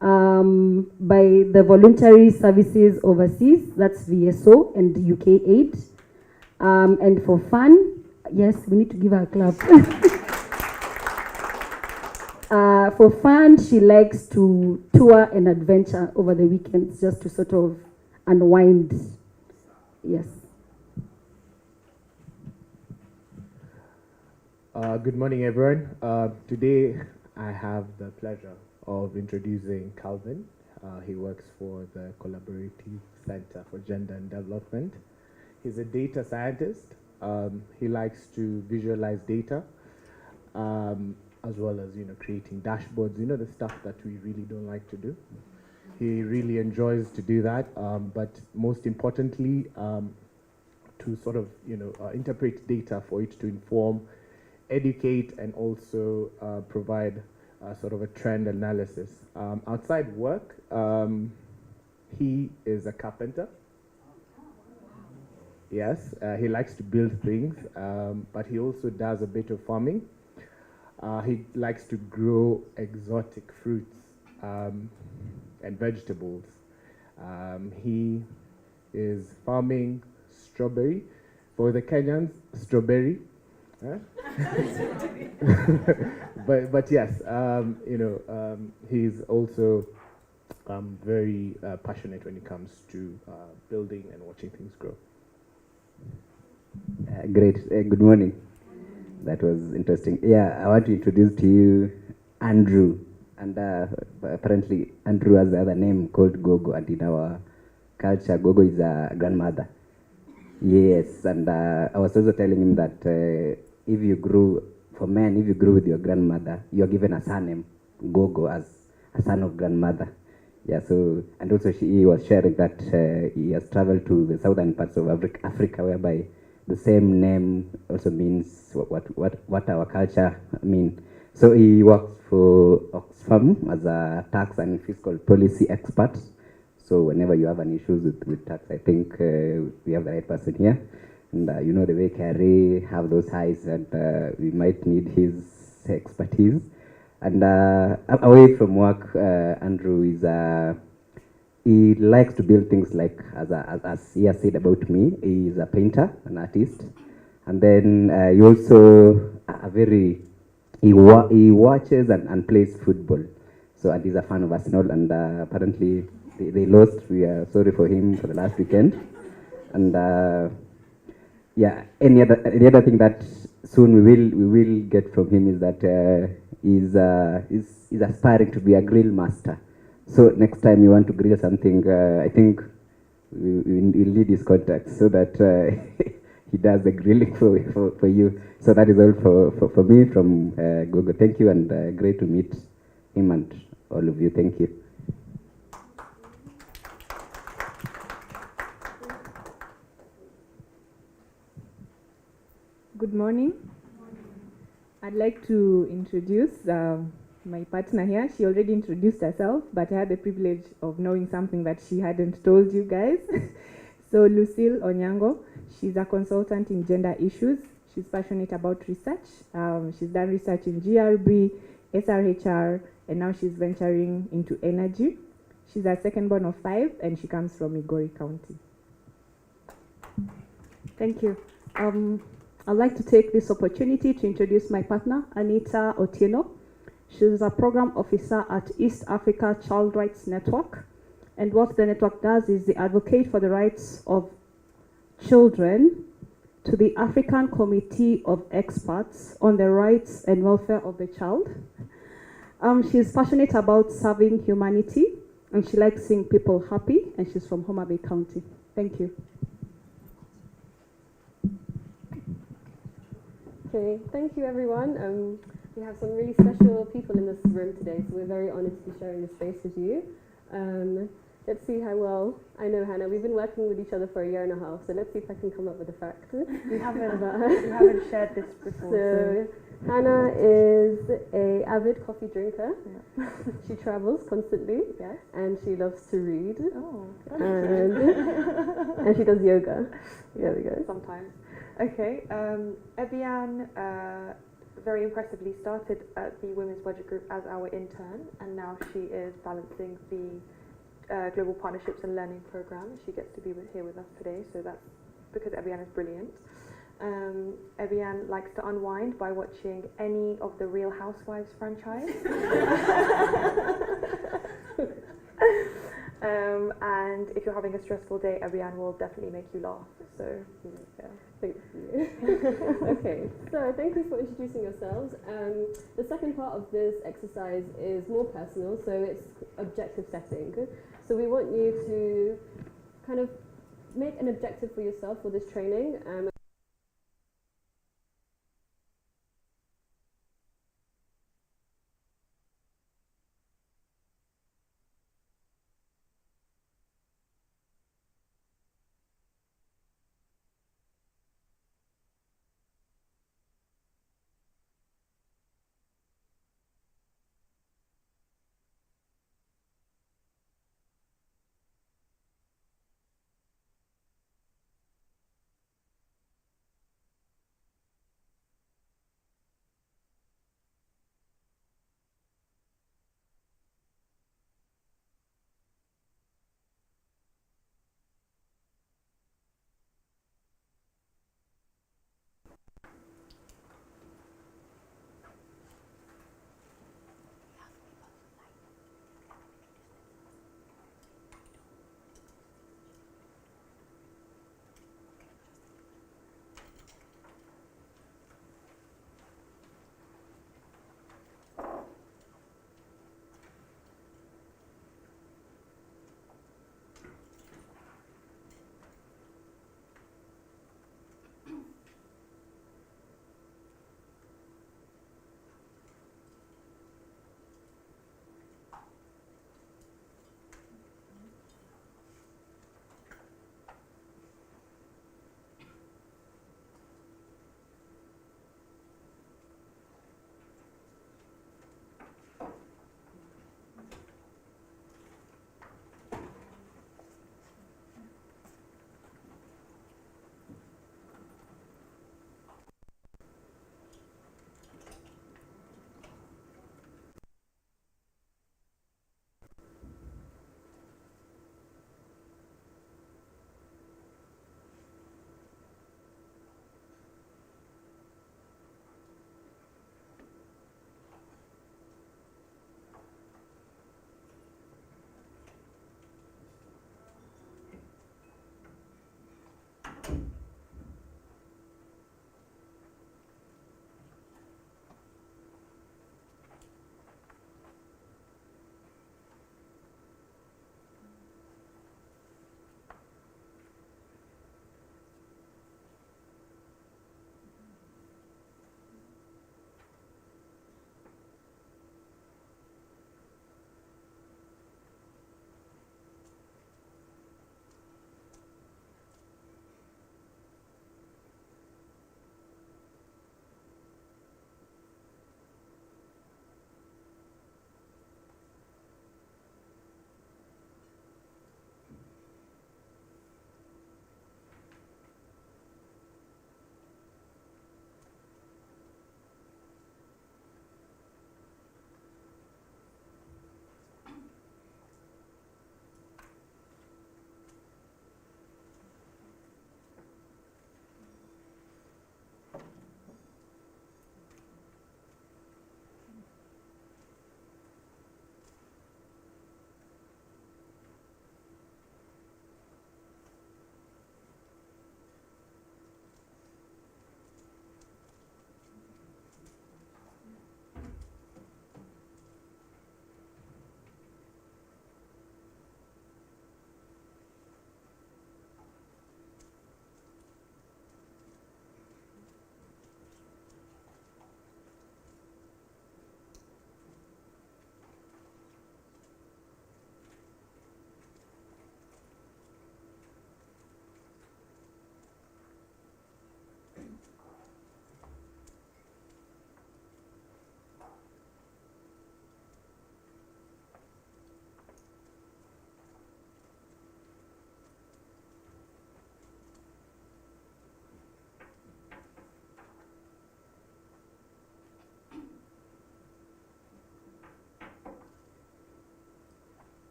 by the Voluntary Services Overseas, that's VSO, and UK Aid. And for fun, yes, we need to give her a clap. For fun, she likes to tour and adventure over the weekends just to sort of unwind. Yes. Good morning, everyone. Today, I have the pleasure of introducing Calvin. He works for the Collaborative Center for Gender and Development. He's a data scientist. He likes to visualize data, as well as creating dashboards. The stuff that we really don't like to do. He really enjoys to do that, but most importantly, to sort of interpret data for it to inform, educate, and also provide sort of a trend analysis. Outside work, he is a carpenter. Yes, he likes to build things, but he also does a bit of farming. He likes to grow exotic fruits and vegetables. He is farming strawberry. For the Kenyans, strawberry. Huh? but yes, he's also very passionate when it comes to building and watching things grow. Great. Good morning. That was interesting. Yeah, I want to introduce to you Andrew. And apparently Andrew has the other name called Gogo. And in our culture, Gogo is a grandmother. Yes, and I was also telling him that if you grew with your grandmother, you are given a surname, Gogo, as a son of grandmother. Yeah, so, and also he was sharing that he has traveled to the southern parts of Africa, whereby the same name also means what our culture mean. So he works for Oxfam as a tax and fiscal policy expert. So whenever you have an issue with tax, I think we have the right person here. And the way Carrie have those highs, and we might need his expertise. And away from work, Andrew is he likes to build things like, as he has said about me, he is a painter, an artist. And then he also he watches and plays football. So, and he's a fan of Arsenal, and apparently they lost. We are sorry for him for the last weekend. And yeah, any other thing that soon we will get from him is that he's aspiring to be a grill master. So next time you want to grill something, I think we'll need his contacts so that he does the grilling for you. So that is all for me from Google. Thank you, and great to meet him and all of you. Thank you. Good morning. I'd like to introduce my partner here. She already introduced herself, but I had the privilege of knowing something that she hadn't told you guys. So Lucille Onyango, she's a consultant in gender issues. She's passionate about research. She's done research in GRB, SRHR, and now she's venturing into energy. She's a second born of 5, and she comes from Migori County. Thank you. I'd like to take this opportunity to introduce my partner, Anita Otieno. She's a program officer at East Africa Child Rights Network. And what the network does is they advocate for the rights of children to the African Committee of Experts on the Rights and Welfare of the Child. She's passionate about serving humanity, and she likes seeing people happy, and she's from Homa Bay County. Thank you. Okay, thank you everyone. We have some really special people in this room today, so we're very honored to be sharing this space with you. Let's see how well I know Hannah. We've been working with each other for a year and a half, so let's see if I can come up with a fact. We haven't shared this before. So Hannah is a avid coffee drinker. Yeah. She travels constantly, yes, and she loves to read. Oh, and she does yoga. There we go. Sometimes. Okay. Ebian very impressively started at the Women's Budget Group as our intern, and now she is balancing the Global Partnerships and Learning Program. She gets to be here with us today, so that's because Ebian is brilliant. Ebian likes to unwind by watching any of the Real Housewives franchise. And if you're having a stressful day, Ebian will definitely make you laugh. So, yeah, thank you. Okay, so thank you for introducing yourselves. The second part of this exercise is more personal, so it's objective setting. So we want you to kind of make an objective for yourself for this training.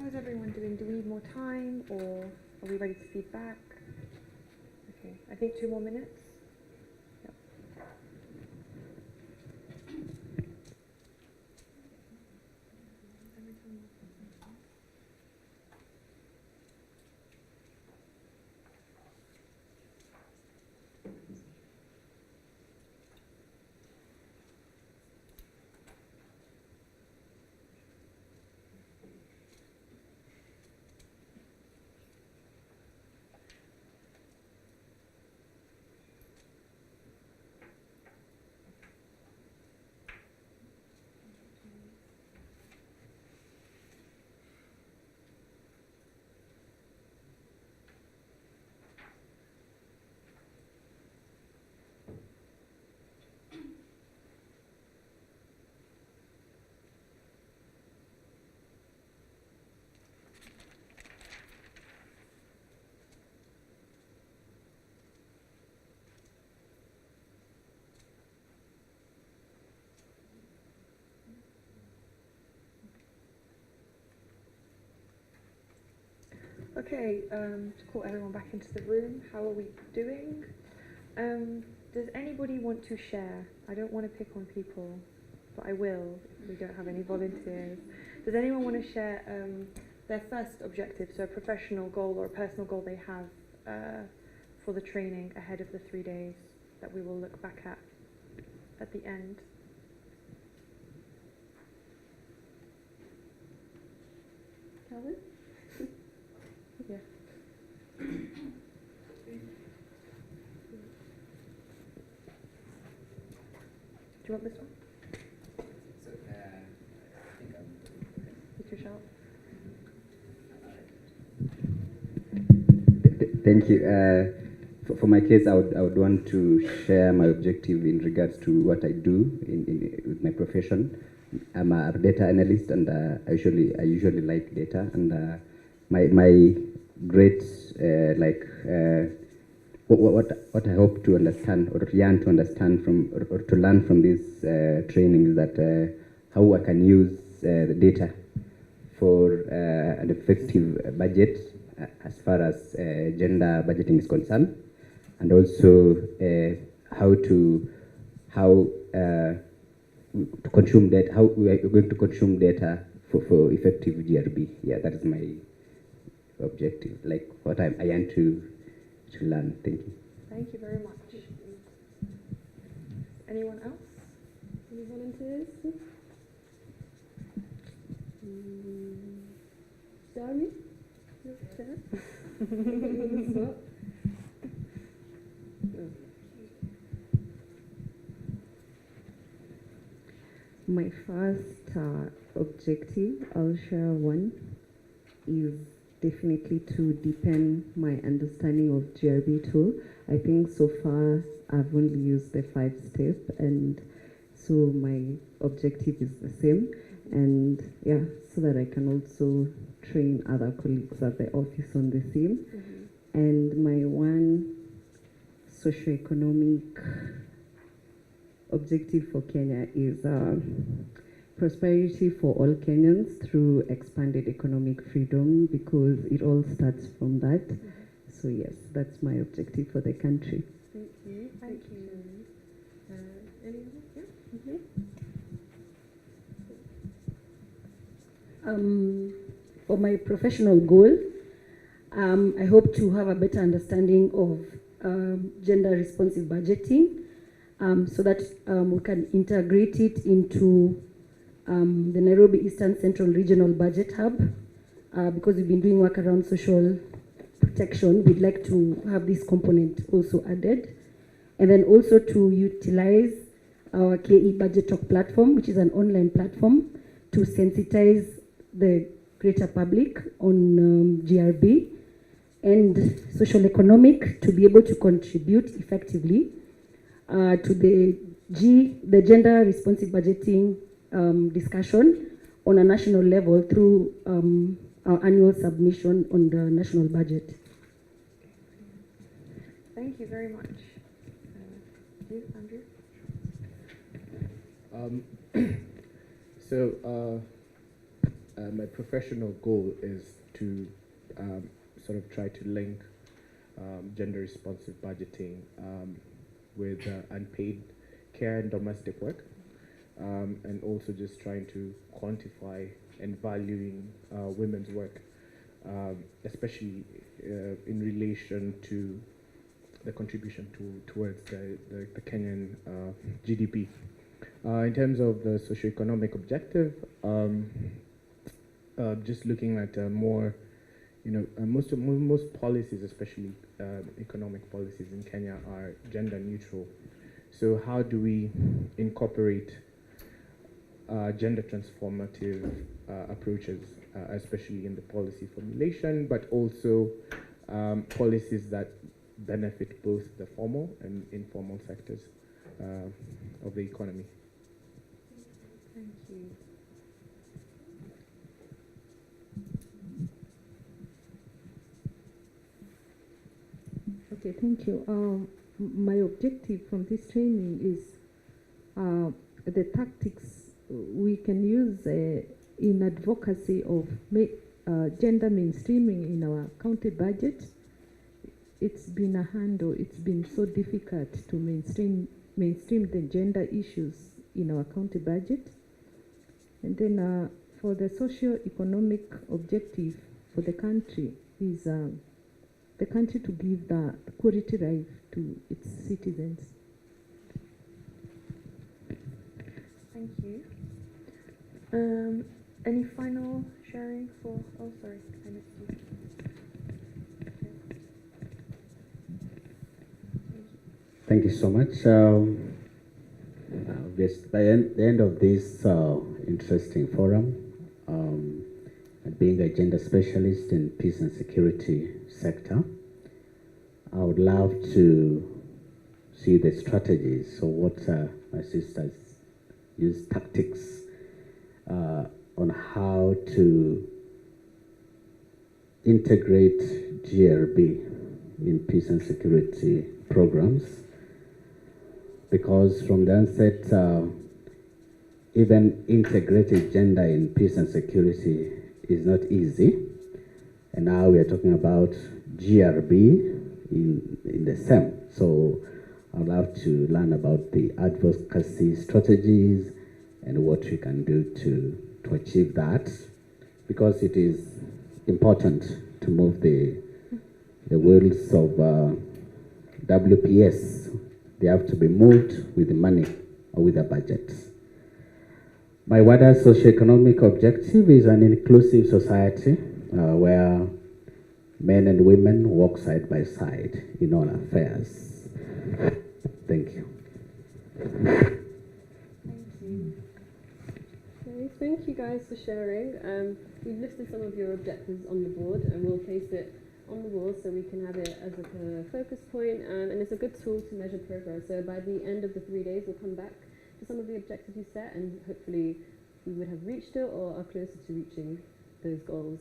How's everyone doing? Do we need more time, or are we ready to feed back? Okay, I think 2 more minutes. Yep. Okay, to call everyone back into the room, how are we doing? Does anybody want to share? I don't want to pick on people, but I will if we don't have any volunteers. Does anyone want to share their first objective, so a professional goal or a personal goal they have for the training ahead of the 3 days that we will look back at the end? Calvin? Yeah. Do you want this one? So, I think I'm... With your shout. Thank you. For my case, I would want to share my objective in regards to what I do with my profession. I'm a data analyst, and I usually like data. And my great what I hope to understand or yearn to understand from or to learn from this training is that how I can use the data for an effective budget as far as gender budgeting is concerned, and also how to consume data, how we are going to consume data for effective GRB. Yeah, that is my objective, like what I yearn to learn. Thank you. Thank you very much. Anyone else? Any volunteers? Sorry? My first objective, I'll share one, is definitely to deepen my understanding of GRB tool. I think so far I've only used the 5-step, and so my objective is the same. And yeah, so that I can also train other colleagues at the office on the same. Mm-hmm. And my one socioeconomic objective for Kenya is prosperity for all Kenyans through expanded economic freedom, because it all starts from that. Mm-hmm. So yes, that's my objective for the country. Thank you. Thank you. Anyone? Yeah? Mm-hmm. For my professional goal, I hope to have a better understanding of gender responsive budgeting, so that we can integrate it into the Nairobi Eastern Central Regional Budget Hub, because we've been doing work around social protection. We'd like to have this component also added. And then also to utilize our KE Budget Talk platform, which is an online platform, to sensitize the greater public on GRB and social economic, to be able to contribute effectively to the gender responsive budgeting discussion on a national level through our annual submission on the national budget. Thank you very much. You, Andrew? my professional goal is to sort of try to link gender responsive budgeting with unpaid care and domestic work, and also just trying to quantify and valuing women's work, especially in relation to the contribution towards the Kenyan GDP. In terms of the socioeconomic objective, just looking at more, most policies, especially economic policies in Kenya, are gender neutral. So how do we incorporate gender transformative approaches, especially in the policy formulation, but also policies that benefit both the formal and informal sectors of the economy? Thank you. Okay, thank you. My objective from this training is the tactics we can use in advocacy of gender mainstreaming in our county budget. It's been a handle, it's been so difficult to mainstream the gender issues in our county budget. And then for the socio-economic objective for the country is the country to give the quality life to its citizens. Thank you. Any final sharing for, oh sorry, I missed you. Thank you so much. By the end of this interesting forum, being a gender specialist in peace and security sector, I would love to see the strategies. So what my sisters use tactics on how to integrate GRB in peace and security programs. Because from the onset, even integrated gender in peace and security is not easy. And now we are talking about GRB in the SEM. So I'd love to learn about the advocacy strategies and what we can do to achieve that. Because it is important to move the wheels of WPS. They have to be moved with the money or with a budget. My wider socioeconomic objective is an inclusive society where men and women walk side by side in all affairs. Thank you. Thank you. Okay, thank you guys for sharing. We've listed some of your objectives on the board and we'll place it on the wall so we can have it as a focus point, and it's a good tool to measure progress. So by the end of the 3 days we'll come back to some of the objectives you set and hopefully we would have reached it or are closer to reaching those goals.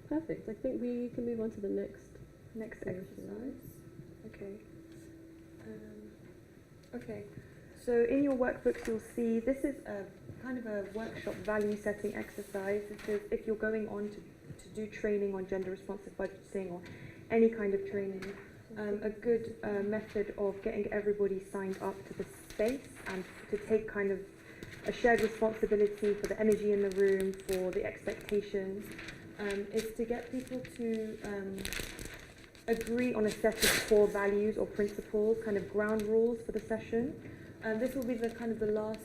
Perfect. I think we can move on to the next exercise. Okay. Okay. So in your workbooks you'll see this is a kind of a workshop value setting exercise. This is if you're going on to do training on gender responsive budgeting or any kind of training, a good method of getting everybody signed up to the space and to take kind of a shared responsibility for the energy in the room, for the expectations, is to get people to agree on a set of core values or principles, kind of ground rules for the session. This will be the kind of the last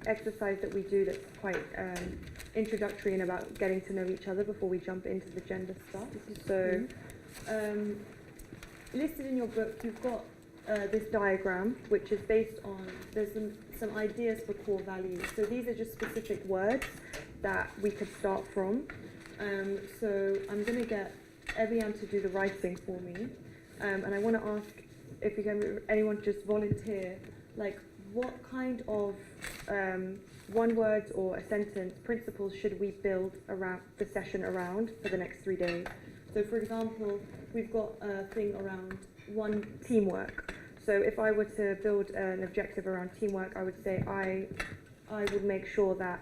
exercise that we do that's quite introductory and about getting to know each other before we jump into the gender stuff. So listed in your book you've got this diagram which is based on, there's some ideas for core values. So these are just specific words that we could start from. So I'm going to get Evian to do the writing for me, and I want to ask if you can, anyone just volunteer, like what kind of one word or a sentence principles should we build around the session around for the next 3 days. So for example, we've got a thing around teamwork. So if I were to build an objective around teamwork, I would say I would make sure that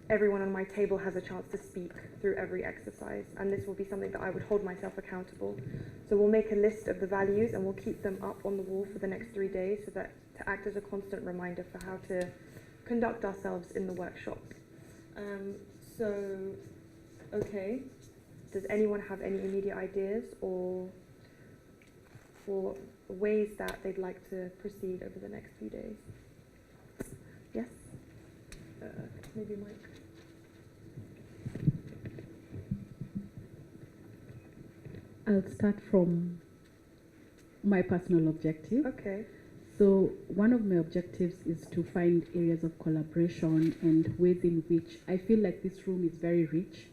everyone on my table has a chance to speak through every exercise, and this will be something that I would hold myself accountable. So we'll make a list of the values and we'll keep them up on the wall for the next 3 days, so that to act as a constant reminder for how to conduct ourselves in the workshops. Okay, does anyone have any immediate ideas or ways that they'd like to proceed over the next few days? Yes? Maybe Mike. I'll start from my personal objective. Okay. So one of my objectives is to find areas of collaboration and ways in which I feel like this room is very rich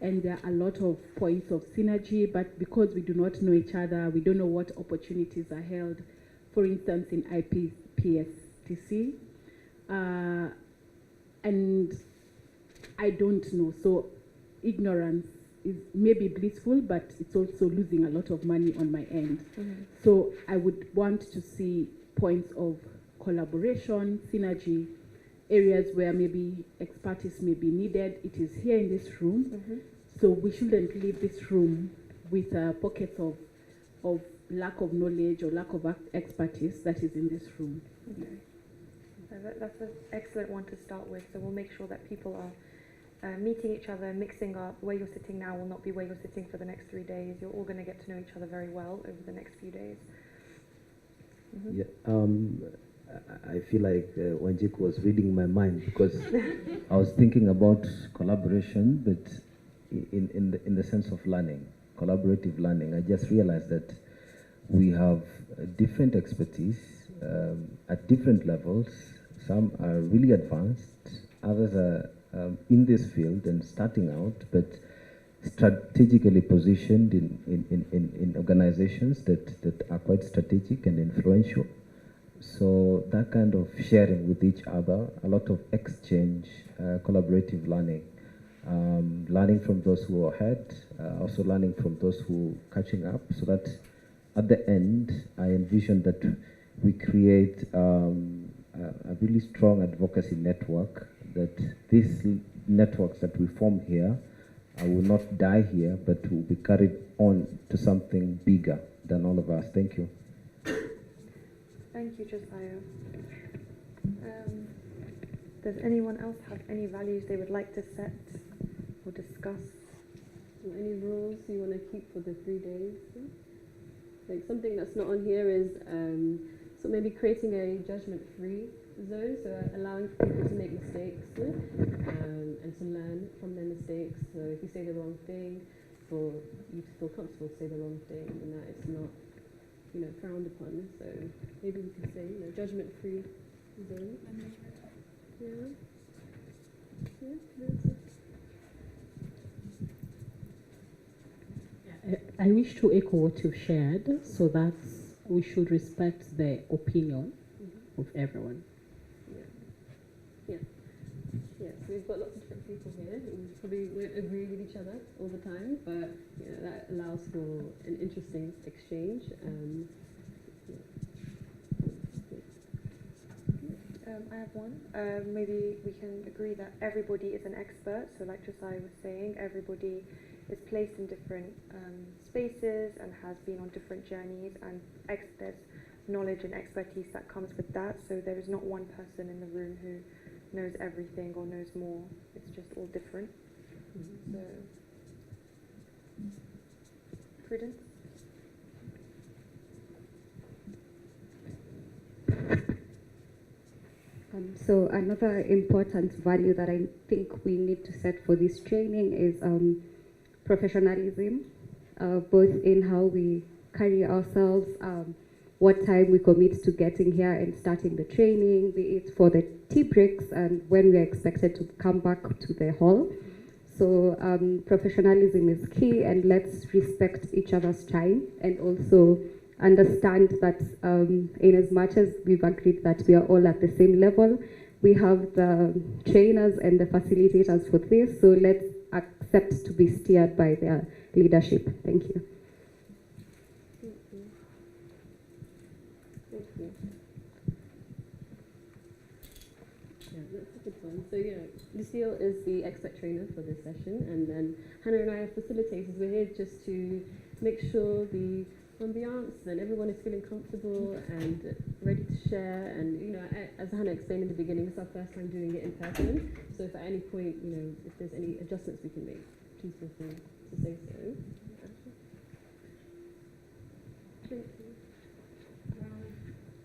and there are a lot of points of synergy, but because we do not know each other, we don't know what opportunities are held, for instance, in IPPSTC. And I don't know, so ignorance is maybe blissful, but it's also losing a lot of money on my end. Mm-hmm. So I would want to see points of collaboration, synergy, areas where maybe expertise may be needed. It is here in this room. Mm-hmm. So we shouldn't leave this room with pockets of lack of knowledge or lack of expertise that is in this room. Okay. That's an excellent one to start with. So we'll make sure that people are meeting each other, mixing up. Where you're sitting now will not be where you're sitting for the next 3 days. You're all going to get to know each other very well over the next few days. Mm-hmm. Yeah, I feel like Wanjiku was reading my mind because I was thinking about collaboration, but in the sense of learning, collaborative learning. I just realized that we have different expertise at different levels. Some are really advanced, others are in this field and starting out, but strategically positioned in organizations that are quite strategic and influential. So that kind of sharing with each other, a lot of exchange, collaborative learning, learning from those who are ahead, also learning from those who are catching up, so that at the end, I envision that we create a really strong advocacy network, that these networks that we form here will not die here, but will be carried on to something bigger than all of us. Thank you. Thank you, Josiah. Does anyone else have any values they would like to set or discuss? Or any rules you want to keep for the 3 days? Like something that's not on here is so maybe creating a judgment-free zone, so allowing people to make mistakes and to learn from their mistakes. So if you say the wrong thing, for you to feel comfortable to say the wrong thing, and that it's not, frowned upon. So maybe we could say, judgment-free zone. Yeah. I wish to echo what you've shared, so that we should respect the opinion of everyone. Yeah, so we've got lots of different people here who probably won't agree with each other all the time, but that allows for an interesting exchange. I have one. Maybe we can agree that everybody is an expert. So like Josiah was saying, everybody is placed in different spaces and has been on different journeys, and there's knowledge and expertise that comes with that. So there is not one person in the room who knows everything or knows more. It's just all different. So, Prudence? So another important value that I think we need to set for this training is professionalism, both in how we carry ourselves, what time we commit to getting here and starting the training, be it for the tea breaks and when we are expected to come back to the hall. So professionalism is key, and let's respect each other's time, and also understand that in as much as we've agreed that we are all at the same level, we have the trainers and the facilitators for this, so let's accept to be steered by their leadership. Thank you. Thank you. Yeah, that's a good one. So Lucille is the expert trainer for this session, and then Hannah and I are facilitators. We're here just to make sure the ambiance and everyone is feeling comfortable and ready to share. And you know, as Hannah explained in the beginning, it's our first time doing it in person. So if at any point, you know, if there's any adjustments we can make, please feel free to say so.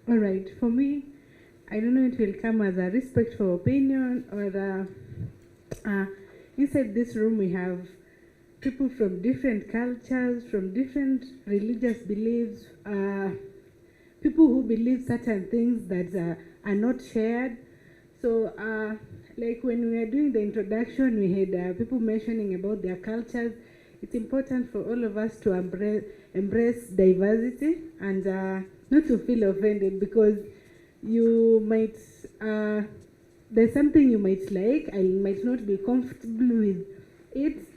All right, for me, I don't know, it will come as a respect for opinion or inside this room we have people from different cultures, from different religious beliefs, people who believe certain things that are not shared. So like when we were doing the introduction, we had people mentioning about their cultures. It's important for all of us to embrace diversity and not to feel offended, because you might, there's something you might like and might not be comfortable with it,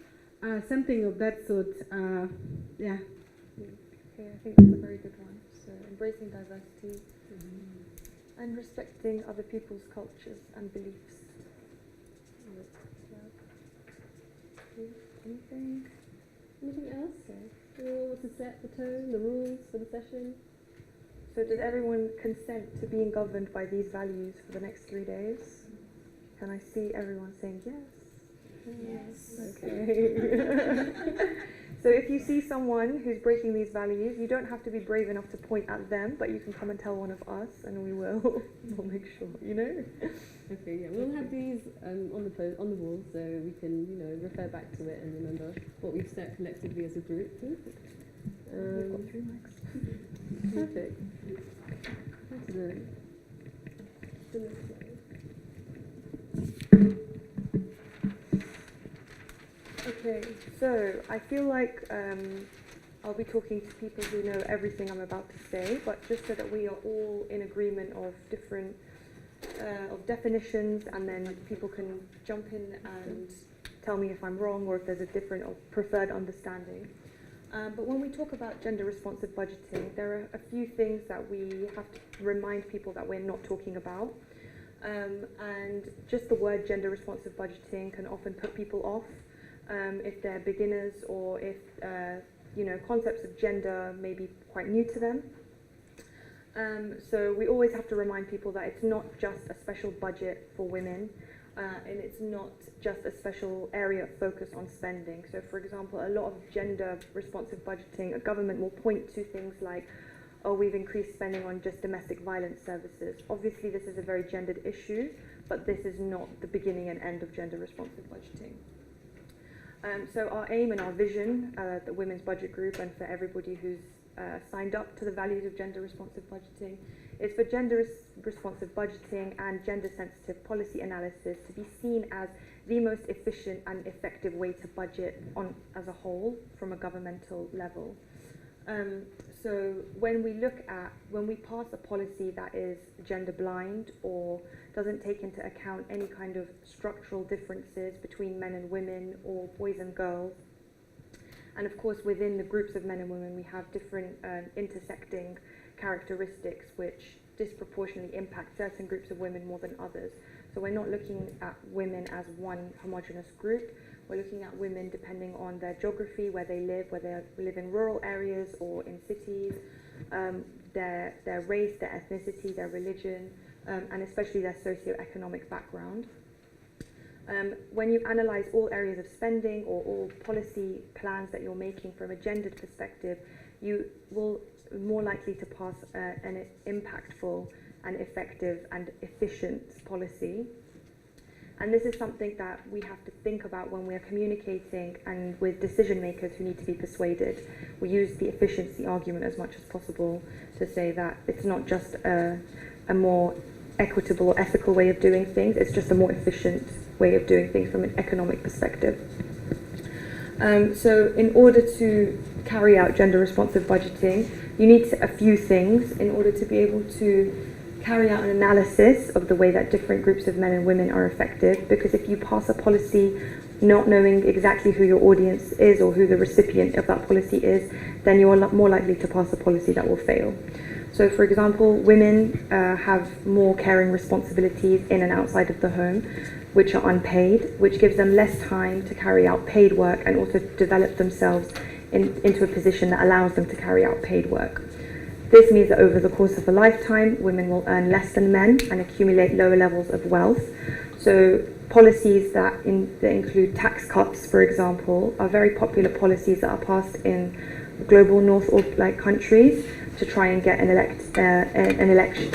something of that sort, yeah. Okay, I think that's a very good one. So embracing diversity and respecting other people's cultures and beliefs. Anything else? We all want to set the tone, the rules for the session. So does everyone consent to being governed by these values for the next 3 days? Can I see everyone saying yes? Yes. Okay. So if you see someone who's breaking these values, you don't have to be brave enough to point at them, but you can come and tell one of us, and we will. We'll make sure, you know. Okay, yeah, we'll have these on the wall, so we can, you know, refer back to it and remember what we've set collectively as a group. We've got 3 mics. Perfect. That's the next slide. Okay, so I feel like I'll be talking to people who know everything I'm about to say, but just so that we are all in agreement of different of definitions, and then people can jump in and tell me if I'm wrong or if there's a different or preferred understanding. But when we talk about gender-responsive budgeting, there are a few things that we have to remind people that we're not talking about. And just the word gender-responsive budgeting can often put people off if they're beginners, or if you know, concepts of gender may be quite new to them. So we always have to remind people that it's not just a special budget for women, and it's not just a special area of focus on spending. So for example, a lot of gender responsive budgeting, a government will point to things like, oh, we've increased spending on just domestic violence services. Obviously this is a very gendered issue, but this is not the beginning and end of gender responsive budgeting. So our aim and our vision, the Women's Budget Group, and for everybody who's signed up to the values of gender responsive budgeting, is for gender responsive budgeting and gender sensitive policy analysis to be seen as the most efficient and effective way to budget on as a whole from a governmental level. So when we pass a policy that is gender blind or doesn't take into account any kind of structural differences between men and women or boys and girls, and of course within the groups of men and women we have different intersecting characteristics which disproportionately impact certain groups of women more than others. So we're not looking at women as one homogeneous group. We're looking at women depending on their geography, where they live in rural areas or in cities, their race, their ethnicity, their religion, and especially their socio-economic background. When you analyse all areas of spending or all policy plans that you're making from a gendered perspective, you will be more likely to pass an impactful and effective and efficient policy. And this is something that we have to think about when we're communicating and with decision makers who need to be persuaded. We use the efficiency argument as much as possible to say that it's not just a more equitable or ethical way of doing things, it's just a more efficient way of doing things from an economic perspective. So in order to carry out gender responsive budgeting, you need a few things in order to be able to carry out an analysis of the way that different groups of men and women are affected, because if you pass a policy not knowing exactly who your audience is or who the recipient of that policy is, then you are more likely to pass a policy that will fail. So for example, women have more caring responsibilities in and outside of the home. which are unpaid, which gives them less time to carry out paid work and also develop themselves into a position that allows them to carry out paid work. This means that over the course of a lifetime, women will earn less than men and accumulate lower levels of wealth. So policies that include tax cuts, for example, are very popular policies that are passed in global north or like countries to try and get to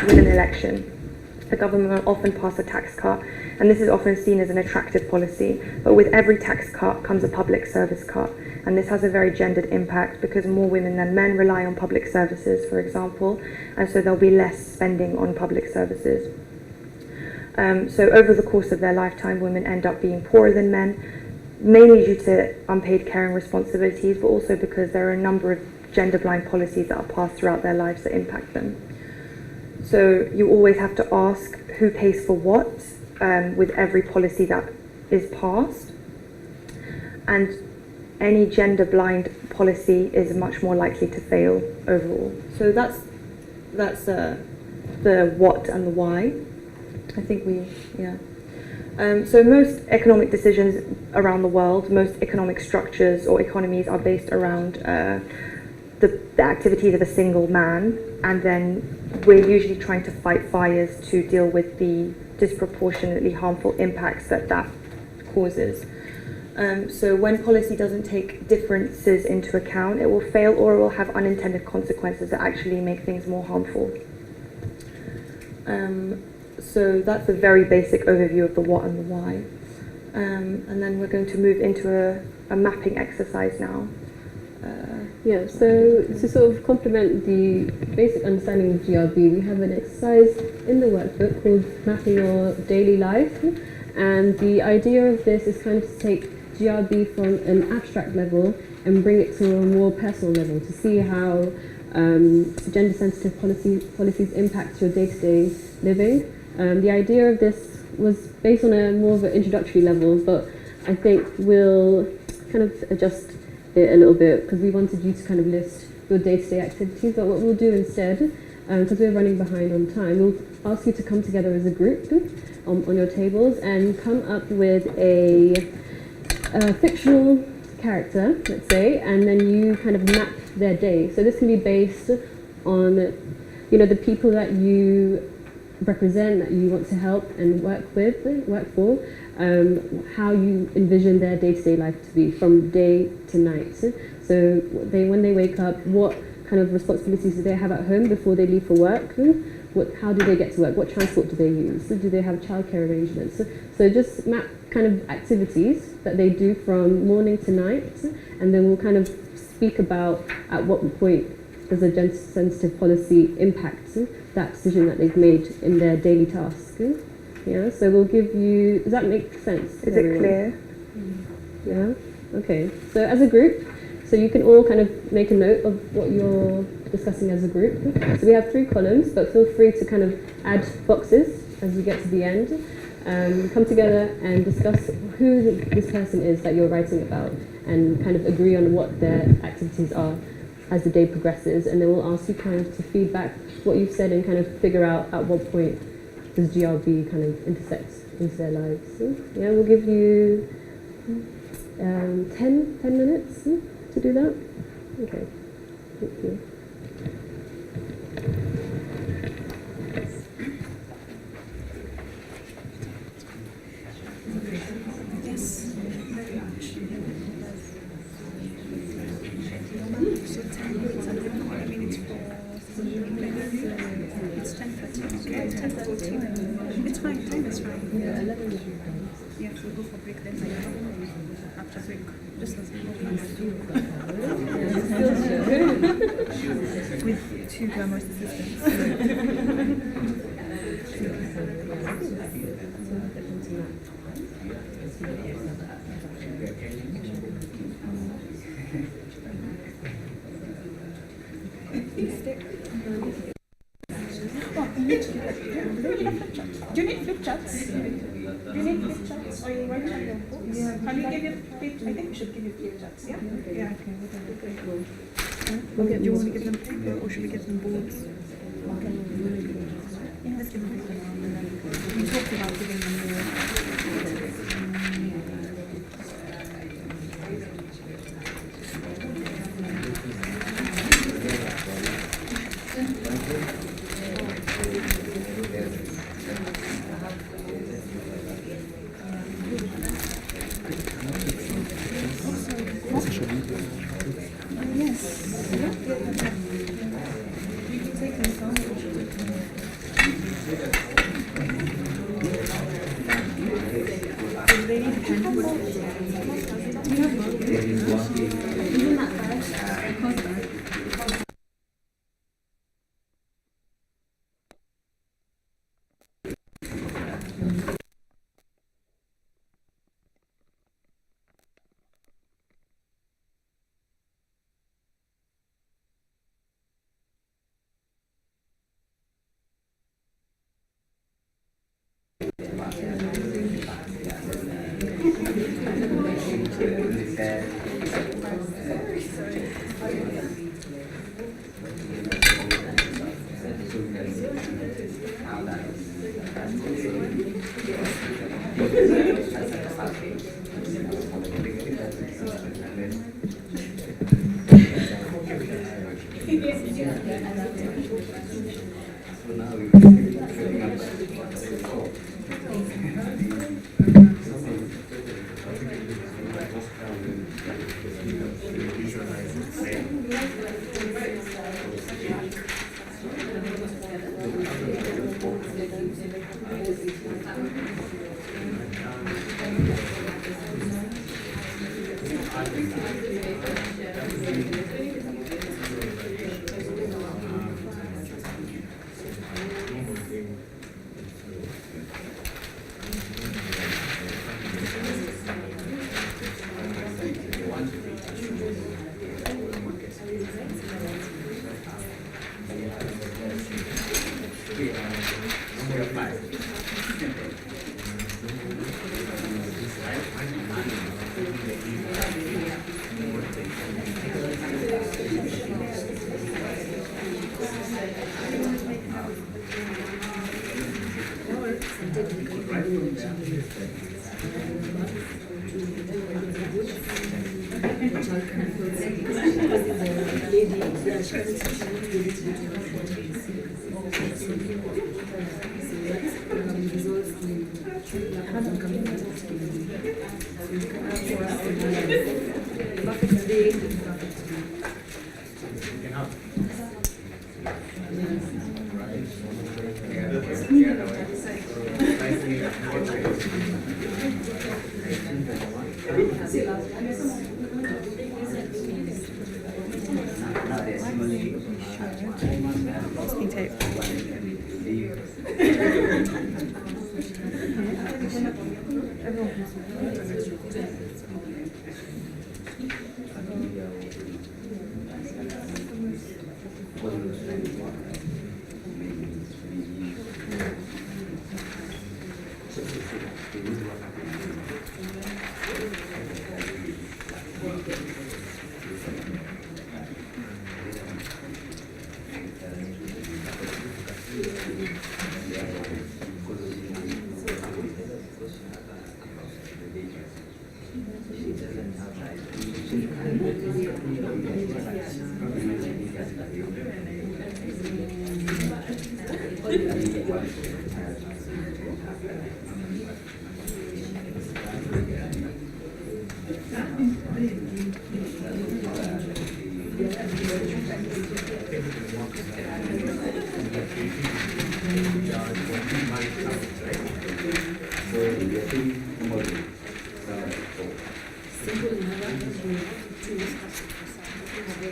win an election. The government will often pass a tax cut, and this is often seen as an attractive policy. But with every tax cut comes a public service cut, and this has a very gendered impact because more women than men rely on public services, for example, and so there'll be less spending on public services. So over the course of their lifetime, women end up being poorer than men, mainly due to unpaid caring responsibilities, but also because there are a number of gender-blind policies that are passed throughout their lives that impact them. So you always have to ask who pays for what with every policy that is passed, and any gender-blind policy is much more likely to fail overall. So that's the what and the why. I think so most economic decisions around the world, most economic structures or economies are based around the activities of a single man, and then we're usually trying to fight fires to deal with the disproportionately harmful impacts that causes. So when policy doesn't take differences into account, it will fail or it will have unintended consequences that actually make things more harmful. So that's a very basic overview of the what and the why. And then we're going to move into a mapping exercise now. So to sort of complement the basic understanding of GRB, we have an exercise in the workbook called Mapping Your Daily Life. And the idea of this is kind of to take GRB from an abstract level and bring it to a more personal level to see how gender-sensitive policies impact your day-to-day living. The idea of this was based on a more of an introductory level, but I think we'll kind of adjust it a little bit because we wanted you to kind of list your day-to-day activities. But what we'll do instead, because we're running behind on time, we'll ask you to come together as a group on your tables and come up with a fictional character, let's say, and then you kind of map their day. So this can be based on, the people that you represent, that you want to help and work for, how you envision their day-to-day life to be from day to night. So when they wake up, what kind of responsibilities do they have at home before they leave for work? How do they get to work? What transport do they use? Do they have childcare arrangements? So just map kind of activities that they do from morning to night, and then we'll kind of speak about at what point does a gender-sensitive policy impact that decision that they've made in their daily task. So we'll give you, does that make sense? Is it clear? Yeah? Okay. So as a group, so you can all kind of make a note of what you're discussing as a group. So we have 3 columns, but feel free to kind of add boxes as we get to the end. Come together and discuss who this person is that you're writing about and kind of agree on what their activities are as the day progresses, and then we'll ask you kind of to feedback what you've said and kind of figure out at what point does GRB kind of intersect into their lives. We'll give you 10 minutes to do that. Okay, thank you. It's 10:30. Okay, 10:14. It's fine. Time is fine. Yeah, 11. Yeah, we'll go for break then. After break, just as with 2 glamorous assistants. Do you need flip charts? Do you need flip charts? Or you write on your books? Yeah. Can you give your flip? I think we should give you flip charts, yeah? Yeah. Okay. Do you want to give them paper or should we give them boards? Okay. Yeah, let's give them paper now. We talked about giving them more.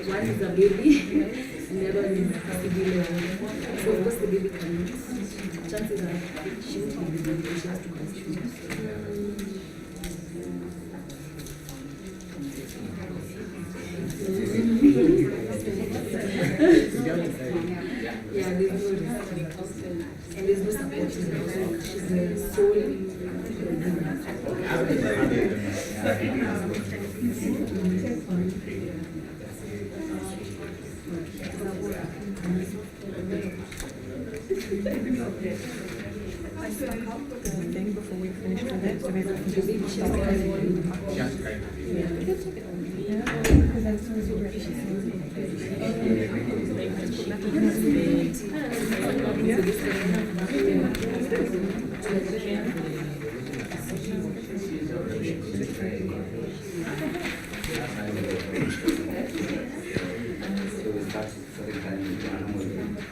One is a baby, and the other one is a civilian. So of course the baby can mix. Chances are she won't be the baby, she has to consume. Yeah, there's no risk. And there's no support. She's the sole. I feel like I'll put the thing before we finish with it, so maybe we can just stop it. Yeah, because as soon as you're ready, she says, start setting time in the animal and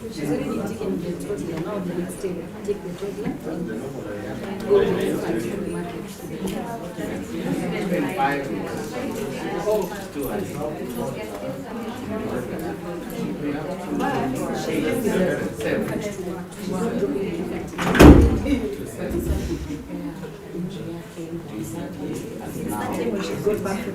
She's already taken the toddler, now the next day take the toddler and go to the market. She goes back to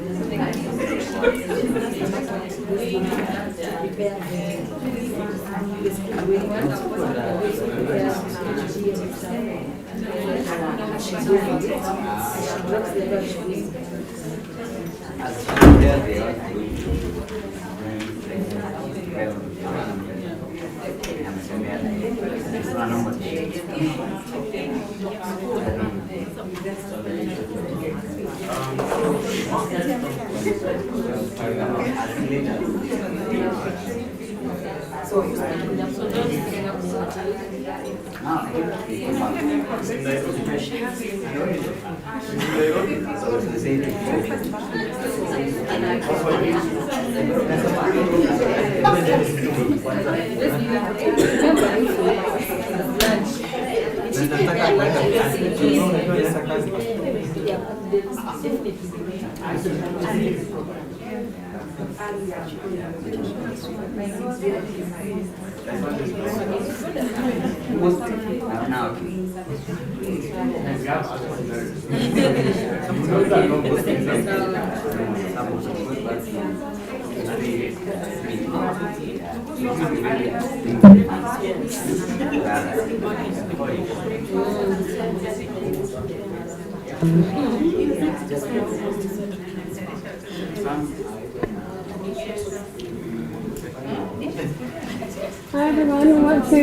Hi everyone, we want to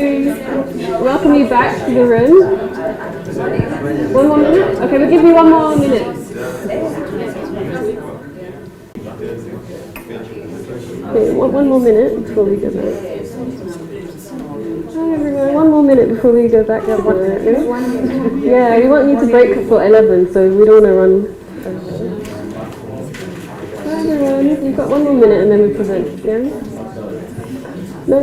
welcome you back to the room. 1 more minute? Okay, we'll give you 1 more minute. Okay, 1 more minute before we go back. Hi everyone, 1 more minute before we go back up there. Yeah, we want you to break for 11, so we don't want to run. Hi everyone, we've got 1 more minute and then we present, yeah? No.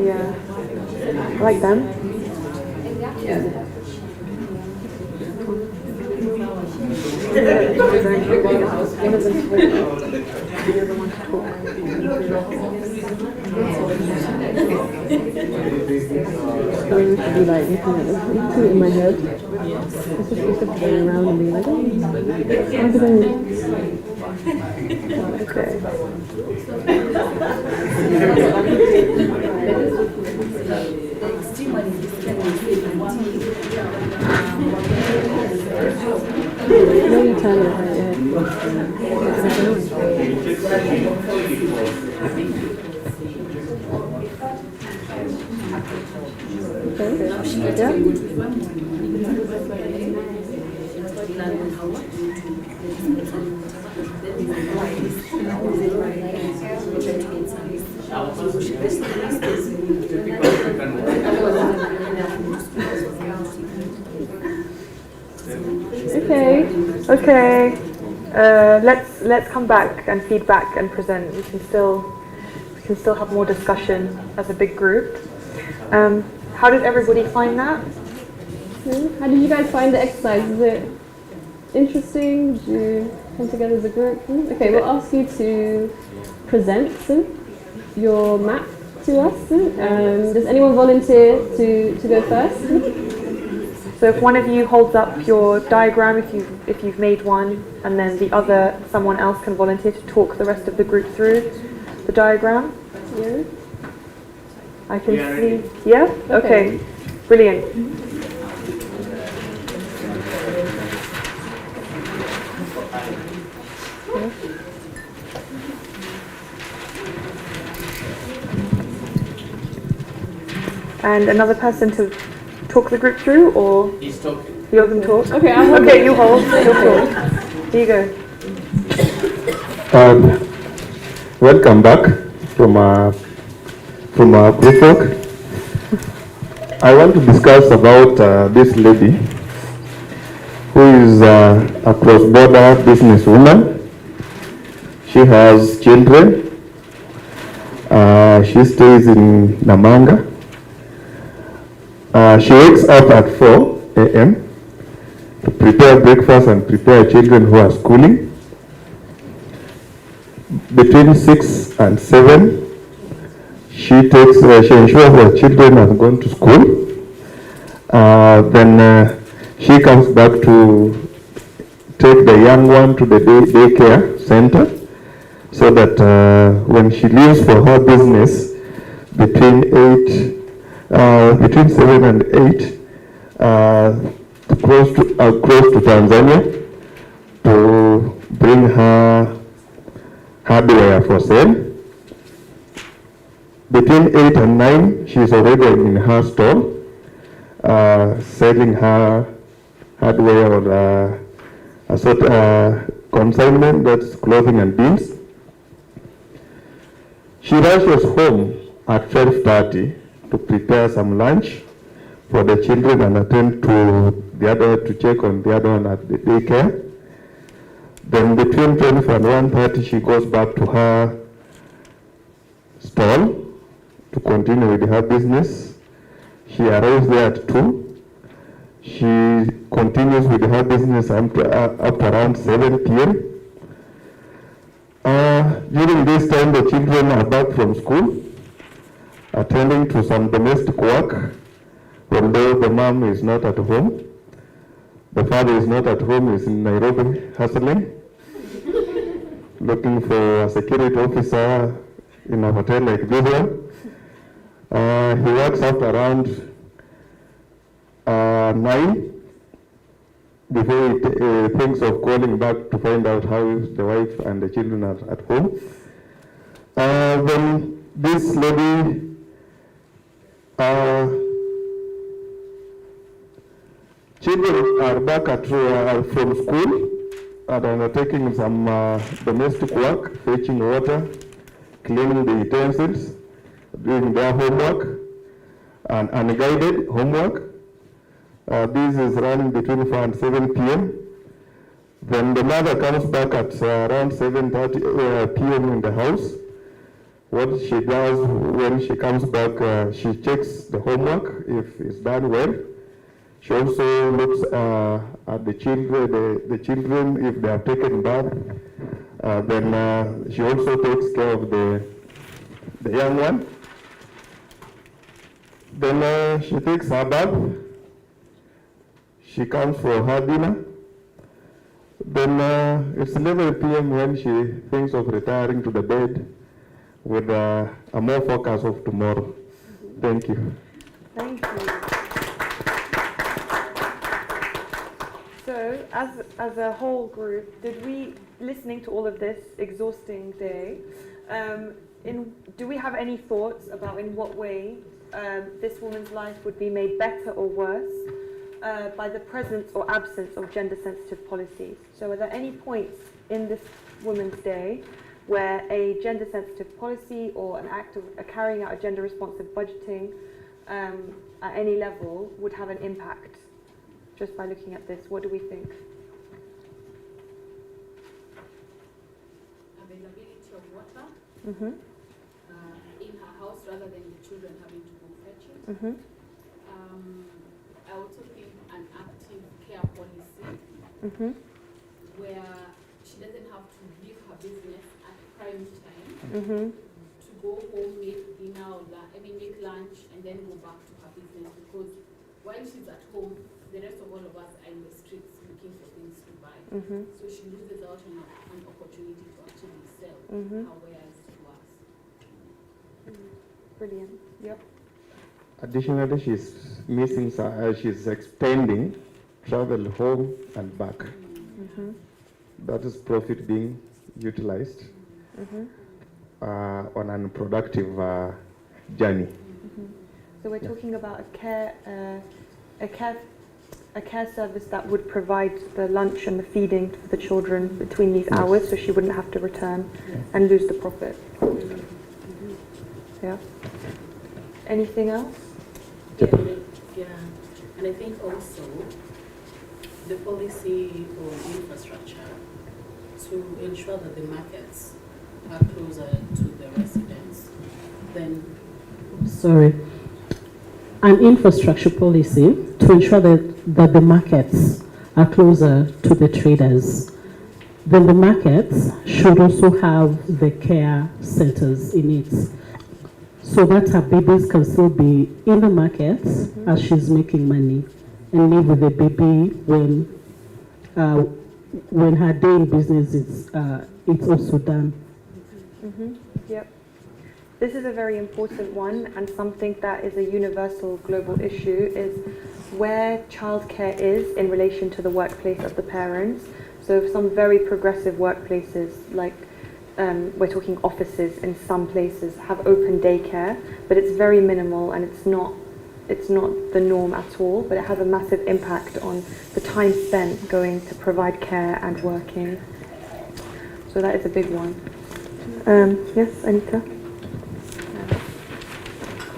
Yeah, I like them. We should be like looking at this. Two in my head. It's just going around and being like, oh, how's it going? Okay. No, when you turn it, Okay. Let's come back and feedback and present. We can still have more discussion as a big group. How did everybody find that? How did you guys find the exercise? Is it interesting? Did you come together as a group? Okay, we'll ask you to present your map to us. Does anyone volunteer to go first? So if one of you holds up your diagram, if you've made one, and then someone else can volunteer to talk the rest of the group through the diagram. Yeah. I can see. Yeah? Okay. Brilliant. And another person to talk the group through, or he's talking. You're going to talk? Okay, I'll hold okay, it. you hold. You'll talk. Here you go. Welcome back from our group work. I want to discuss about this lady who is a cross-border businesswoman. She has children. She stays in Namanga. She wakes up at 4 a.m. to prepare breakfast and prepare children who are schooling. Between 6 and 7, she ensures that children have gone to school. Then she comes back to take the young one to the daycare center, so that when she leaves for her business between 7 and 8, close to Tanzania, to bring her hardware for sale. Between 8 and 9, she is already in her store, selling her hardware or consignment, that's clothing and beans. She rushes home at 12:30 to prepare some lunch for the children and attend to check on the other one at the daycare. Then between 12 and 1:30, she goes back to her stall to continue with her business. She arrives there at 2. She continues with her business up around 7 p.m. During this time, the children are back from school, attending to some domestic work, although the mom is not at home. The father is not at home, he's in Nairobi hustling, looking for a security officer in a hotel like this one. He works up around 9 before he thinks of calling back to find out how the wife and the children are at home. Then this lady children are back from school and undertaking some domestic work, fetching water, cleaning the utensils, doing their homework, and unguided homework. This is running between 4 and 7 p.m. Then the mother comes back at around 7:30 p.m. in the house. What she does when she comes back, she checks the homework if it's done well. She also looks at the children if they have taken bath. Then she also takes care of the young one. Then she takes her bath. She comes for her dinner. Then it's 11 p.m. when she thinks of retiring to the bed with a more focus of tomorrow. Thank you. Thank you. So So, as a whole group, did we, listening to all of this exhausting day, do we have any thoughts about in what way this woman's life would be made better or worse by the presence or absence of gender-sensitive policies? So, are there any points in this Women's Day where a gender-sensitive policy or an act of carrying out a gender-responsive budgeting at any level would have an impact? Just by looking at this, what do we think? Availability of water in her house rather than the children having to go fetch it. I also think an active care policy where she doesn't have to leave her business at prime time to go home, make dinner, or make lunch, and then go back to her business, because while she's at home, the rest of all of us are in the streets looking for things to buy. So she loses out on an opportunity to actually sell her wares to us. Brilliant. Yep. Additionally, she's expanding travel home and back. That is profit being utilized on an productive journey. So we're talking about a care service that would provide the lunch and the feeding for the children between these hours, so she wouldn't have to return and lose the profit. Yeah. Anything else? Yeah, and I think also the policy or infrastructure to ensure that the markets are closer to the residents than. Sorry. An infrastructure policy to ensure that the markets are closer to the traders. Then the markets should also have the care centers in it, so that her babies can still be in the markets as she's making money and live with the baby when her day in business is it's also done. Yep. This is a very important one, and something that is a universal global issue is where childcare is in relation to the workplace of the parents. So some very progressive workplaces, like we're talking offices in some places, have open daycare, but it's very minimal and it's not the norm at all, but it has a massive impact on the time spent going to provide care and working. So that is a big one. Yes, Anita?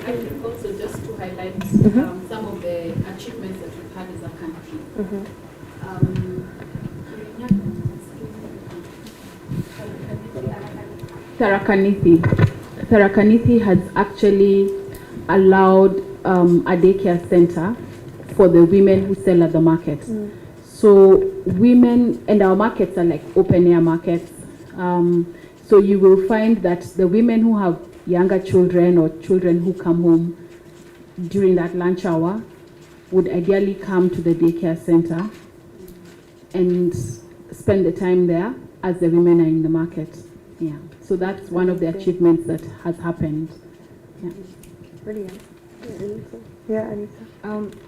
I think also just to highlight some of the achievements that we've had as a country. Tharaka Nithi has actually allowed a daycare center for the women who sell at the market. So women, and our markets are like open air markets. So you will find that the women who have younger children or children who come home during that lunch hour would ideally come to the daycare center and spend the time there as the women are in the market. Yeah. So that's one of the achievements that has happened. Yeah. Brilliant. Yeah, Anita.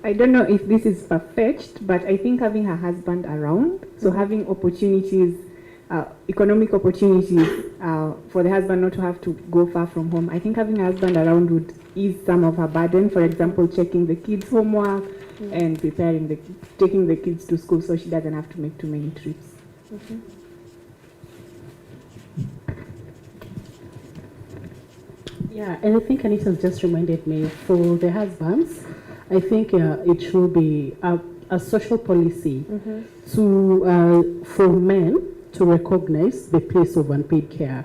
I don't know if this is far-fetched, but I think having her husband around, so having opportunities, economic opportunities for the husband not to have to go far from home. I think having a husband around would ease some of her burden. For example, checking the kids' homework and taking the kids to school, so she doesn't have to make too many trips. Yeah, and I think Anita's just reminded me, for the husbands, I think it should be a social policy for men to recognize the place of unpaid care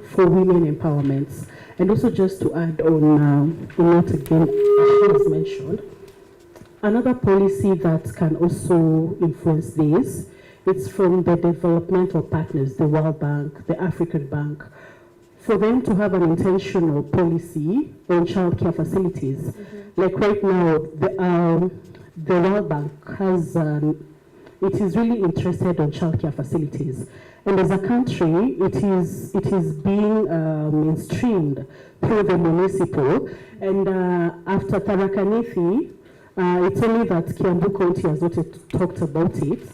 for women empowerment. And also just to add on what again she has mentioned, another policy that can also influence this, it's from the developmental partners, the World Bank, the African Bank, for them to have an intentional policy on childcare facilities. Like right now, the World Bank has it is really interested on childcare facilities, and as a country, it is being mainstreamed through the municipal. And after Tharaka Nithi, it's only that Kiambu County has not talked about it.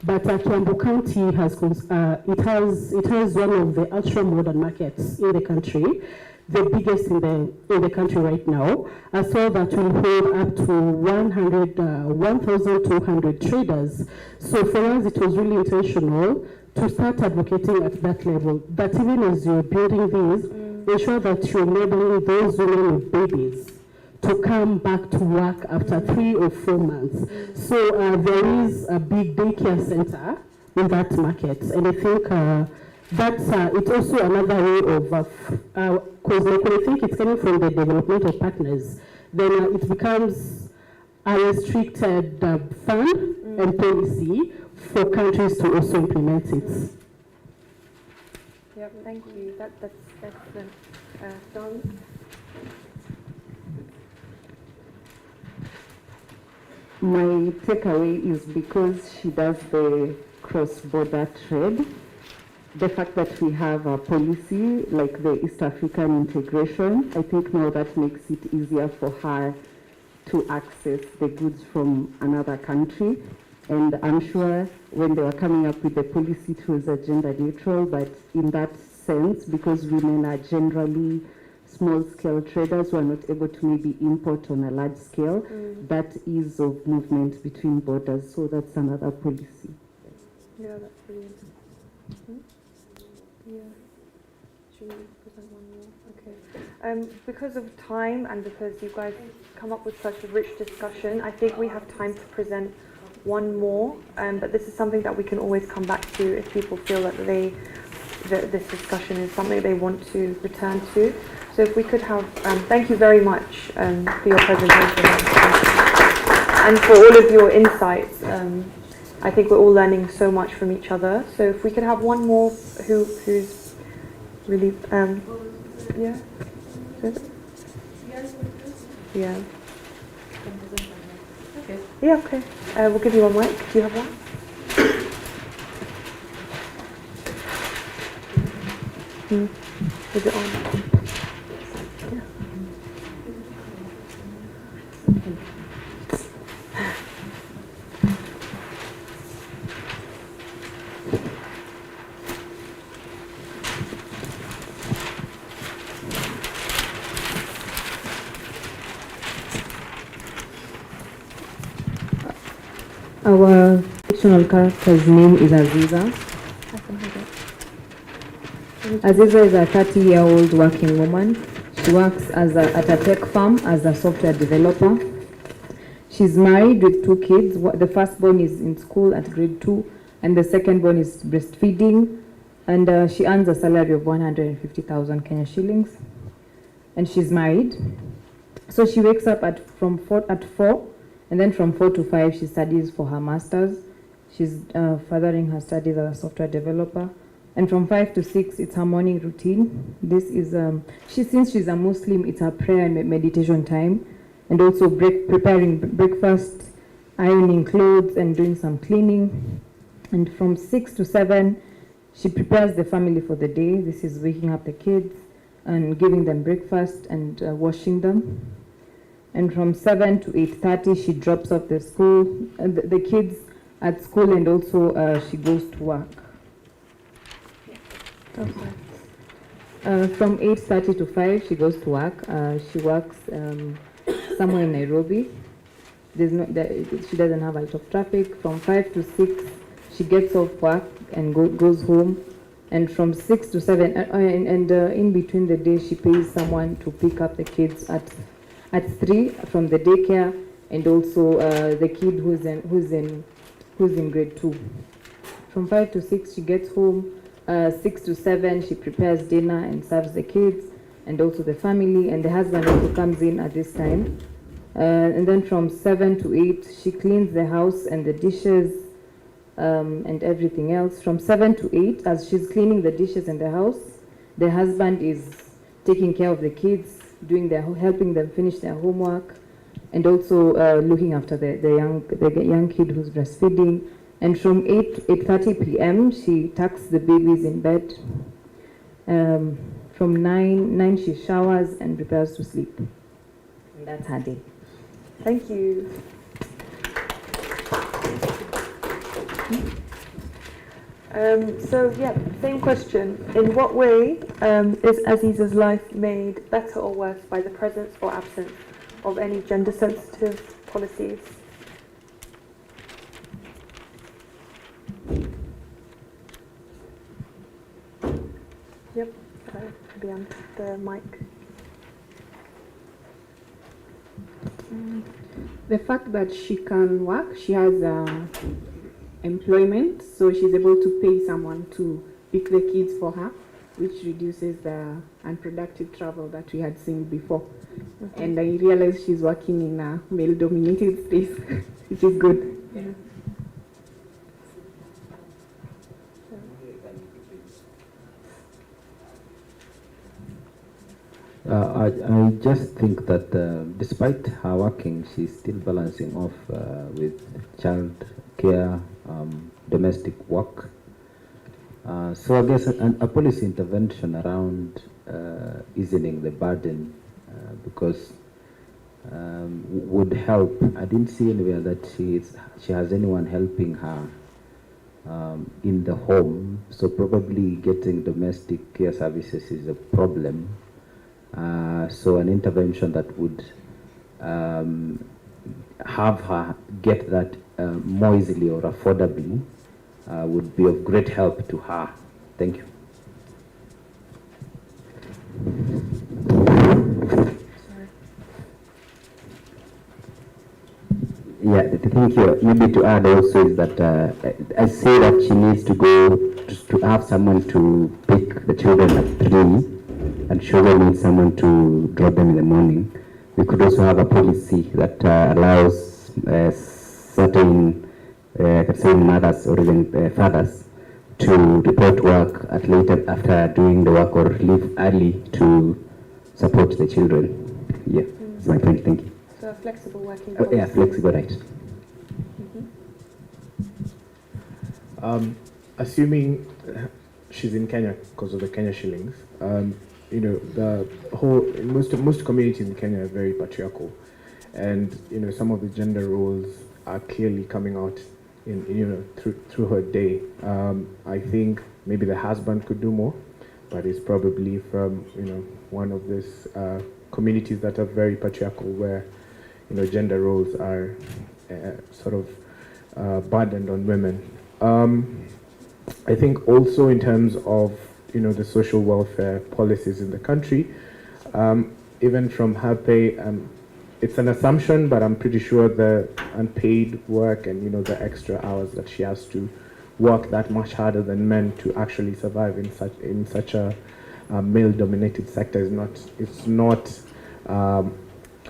But Kiambu County has it has one of the ultra modern markets in the country, the biggest in the country right now. I saw that we hold up to 1,200 traders. So for us, it was really intentional to start advocating at that level. That even as you're building these, ensure that you're enabling those women with babies to come back to work after 3 or 4 months. So there is a big daycare center in that market, and I think that's it's also another way of, because like when I think it's coming from the developmental partners, then it becomes a restricted fund and policy for countries to also implement it. Yep, thank you. That's excellent. Don? My takeaway is because she does the cross-border trade, the fact that we have a policy like the East African integration, I think now that makes it easier for her to access the goods from another country. And I'm sure when they were coming up with the policy, it was gender neutral, but in that sense, because women are generally small-scale traders who are not able to maybe import on a large scale, that ease of movement between borders, so that's another policy. Yeah, that's brilliant. Yeah. Should we present one more? Okay. Because of time and because you guys come up with such a rich discussion, I think we have time to present one more, but this is something that we can always come back to if people feel that this discussion is something they want to return to. So if we could have, thank you very much for your presentation and for all of your insights. I think we're all learning so much from each other. So if we could have one more who's really, yeah. Yeah. Okay. Yeah, okay. We'll give you one mic. Do you have one? Is it on? Yeah. Our fictional character's name is Aziza. Aziza is a 30-year-old working woman. She works at a tech firm as a software developer. She's married with 2 kids. The firstborn is in school at grade 2, and the secondborn is breastfeeding. And she earns a salary of 150,000 Kenya shillings. And she's married. So she wakes up at 4, and then from 4 to 5 she studies for her master's. She's furthering her studies as a software developer. And from 5 to 6, it's her morning routine. This is, since she's a Muslim, it's her prayer and meditation time. And also preparing breakfast, ironing clothes, and doing some cleaning. And from 6 to 7, she prepares the family for the day. This is waking up the kids and giving them breakfast and washing them. And from 7 to 8:30, she drops off the kids at school, and also she goes to work. From 8:30 to 5, she goes to work. She works somewhere in Nairobi. She doesn't have a lot of traffic. From 5 to 6, she gets off work and goes home. And from 6 to 7, in between the day, she pays someone to pick up the kids at 3 from the daycare, and also the kid who's in grade 2. From 5 to 6, she gets home. 6 to 7, she prepares dinner and serves the kids and also the family, and the husband also comes in at this time. And then from 7 to 8, she cleans the house and the dishes and everything else. From 7 to 8, as she's cleaning the dishes in the house, the husband is taking care of the kids, helping them finish their homework, and also looking after the young kid who's breastfeeding. And from 8:30 p.m. she tucks the babies in bed. From 9 she showers and prepares to sleep. And that's her day. Thank you. So yeah, same question. In what way is Aziza's life made better or worse by the presence or absence of any gender-sensitive policies? Yep, beyond the mic. The fact that she can work, she has employment, so she's able to pay someone to pick the kids for her, which reduces the unproductive travel that we had seen before. And I realized she's working in a male-dominated space, which is good. I just think that despite her working, she's still balancing off with child care, domestic work. So I guess a policy intervention around easing the burden because would help. I didn't see anywhere that she has anyone helping her in the home, so probably getting domestic care services is a problem. So an intervention that would have her get that more easily or affordably would be of great help to her. Thank you. Yeah, thank you. Maybe to add also is that I say that she needs to go to have someone to pick the children at 3 and children need someone to drop them in the morning. We could also have a policy that allows certain mothers or even fathers to report work at later after doing the work or leave early to support the children. Yeah, that's my point. Thank you. So a flexible working policy. Yeah, flexible, right. Assuming she's in Kenya because of the Kenya shillings, you know, the whole most communities in Kenya are very patriarchal, and you know some of the gender roles are clearly coming out in through her day. I think maybe the husband could do more, but it's probably from one of these communities that are very patriarchal where gender roles are sort of burdened on women. I think also in terms of the social welfare policies in the country, even from her pay, it's an assumption, but I'm pretty sure the unpaid work and the extra hours that she has to work that much harder than men to actually survive in such a male-dominated sector is not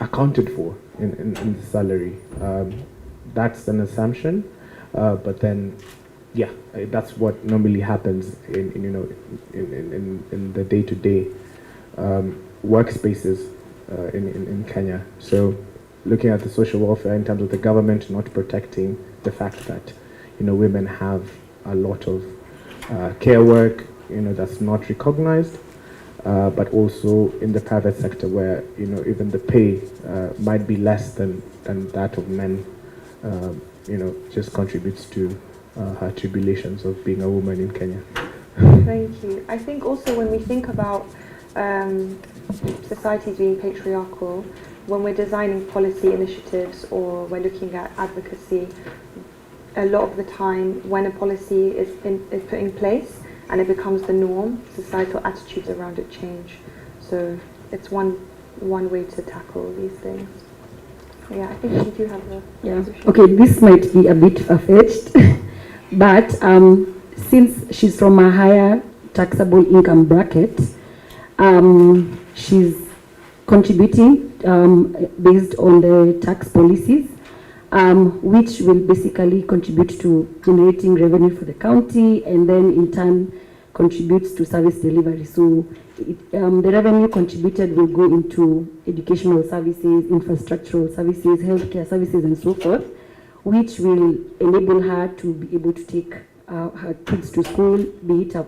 accounted for in the salary. That's an assumption, but then yeah, that's what normally happens in the day-to-day workspaces in Kenya. So looking at the social welfare in terms of the government not protecting the fact that women have a lot of care work that's not recognized, but also in the private sector where even the pay might be less than that of men, just contributes to her tribulations of being a woman in Kenya. Thank you. I think also when we think about societies being patriarchal, when we're designing policy initiatives or we're looking at advocacy, a lot of the time when a policy is put in place and it becomes the norm, societal attitudes around it change. So it's one way to tackle these things. Yeah, I think you do have a position. Okay, this might be a bit far-fetched, but since she's from a higher taxable income bracket, she's contributing based on the tax policies, which will basically contribute to generating revenue for the county and then in turn contributes to service delivery. So the revenue contributed will go into educational services, infrastructural services, healthcare services and so forth, which will enable her to be able to take her kids to school, be it a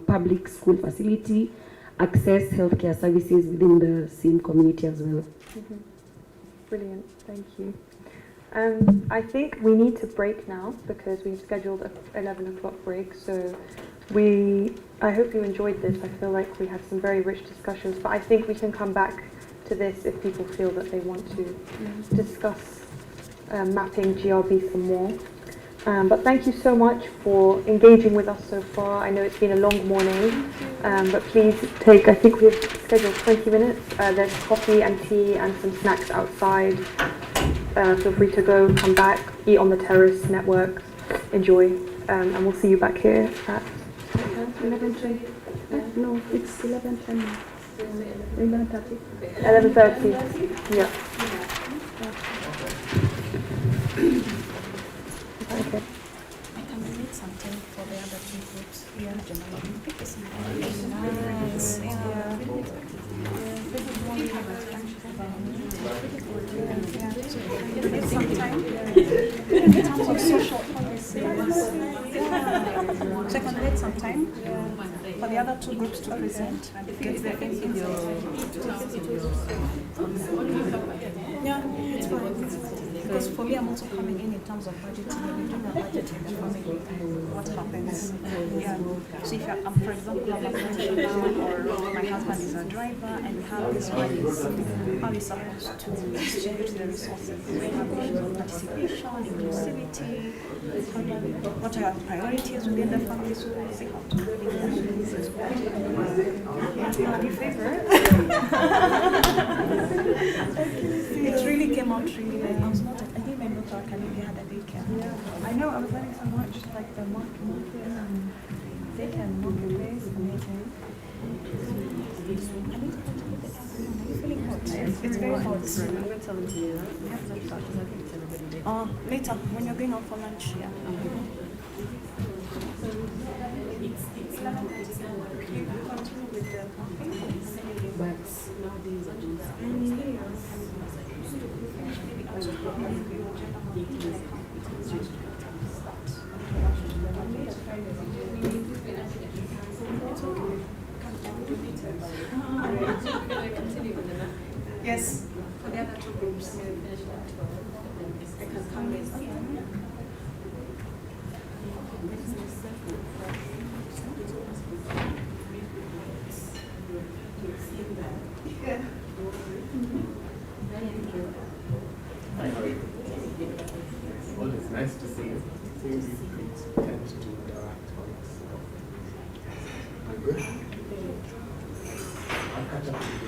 public school facility, access healthcare services within the same community as well. Brilliant, thank you. I think we need to break now because we've scheduled an 11 o'clock break. So I hope you enjoyed this. I feel like we had some very rich discussions, but I think we can come back to this if people feel that they want to discuss mapping GRB some more. But thank you so much for engaging with us so far. I know it's been a long morning, but please take, I think we've scheduled 20 minutes. There's coffee and tea and some snacks outside. Feel free to go, come back, eat on the terrace, network, enjoy, and we'll see you back here at 11:20. No, it's 11:10. 11:30. 11:30. Yeah. Okay. I can read something for the other two groups. Yeah. Nice. Sometime in terms of social policy. So I can wait some time for the other two groups to present and get their input. Yeah, it's fine. Because for me, I'm also coming in terms of budgeting. When we do the budget in the family, what happens? Yeah. So if I'm, for example, I'm a pensioner or my husband is a driver and we have these monies, how are we supposed to distribute the resources? We have issues of participation, inclusivity, what are our priorities within the family? So we'll see how to bring that in favor. It really came out really well. I was not, I think my daughter Kalili had a daycare. Yeah, I know, I was learning so much, like the market and daycare and marketplace, amazing. It's very hot. I'm going to tell them to do that. Later, when you're going out for lunch. Yeah. Yes, for the other two groups. I can come with. Yeah. Well, it's nice to see you. Things you tend to interact on us. I'm good. I'll catch up with you.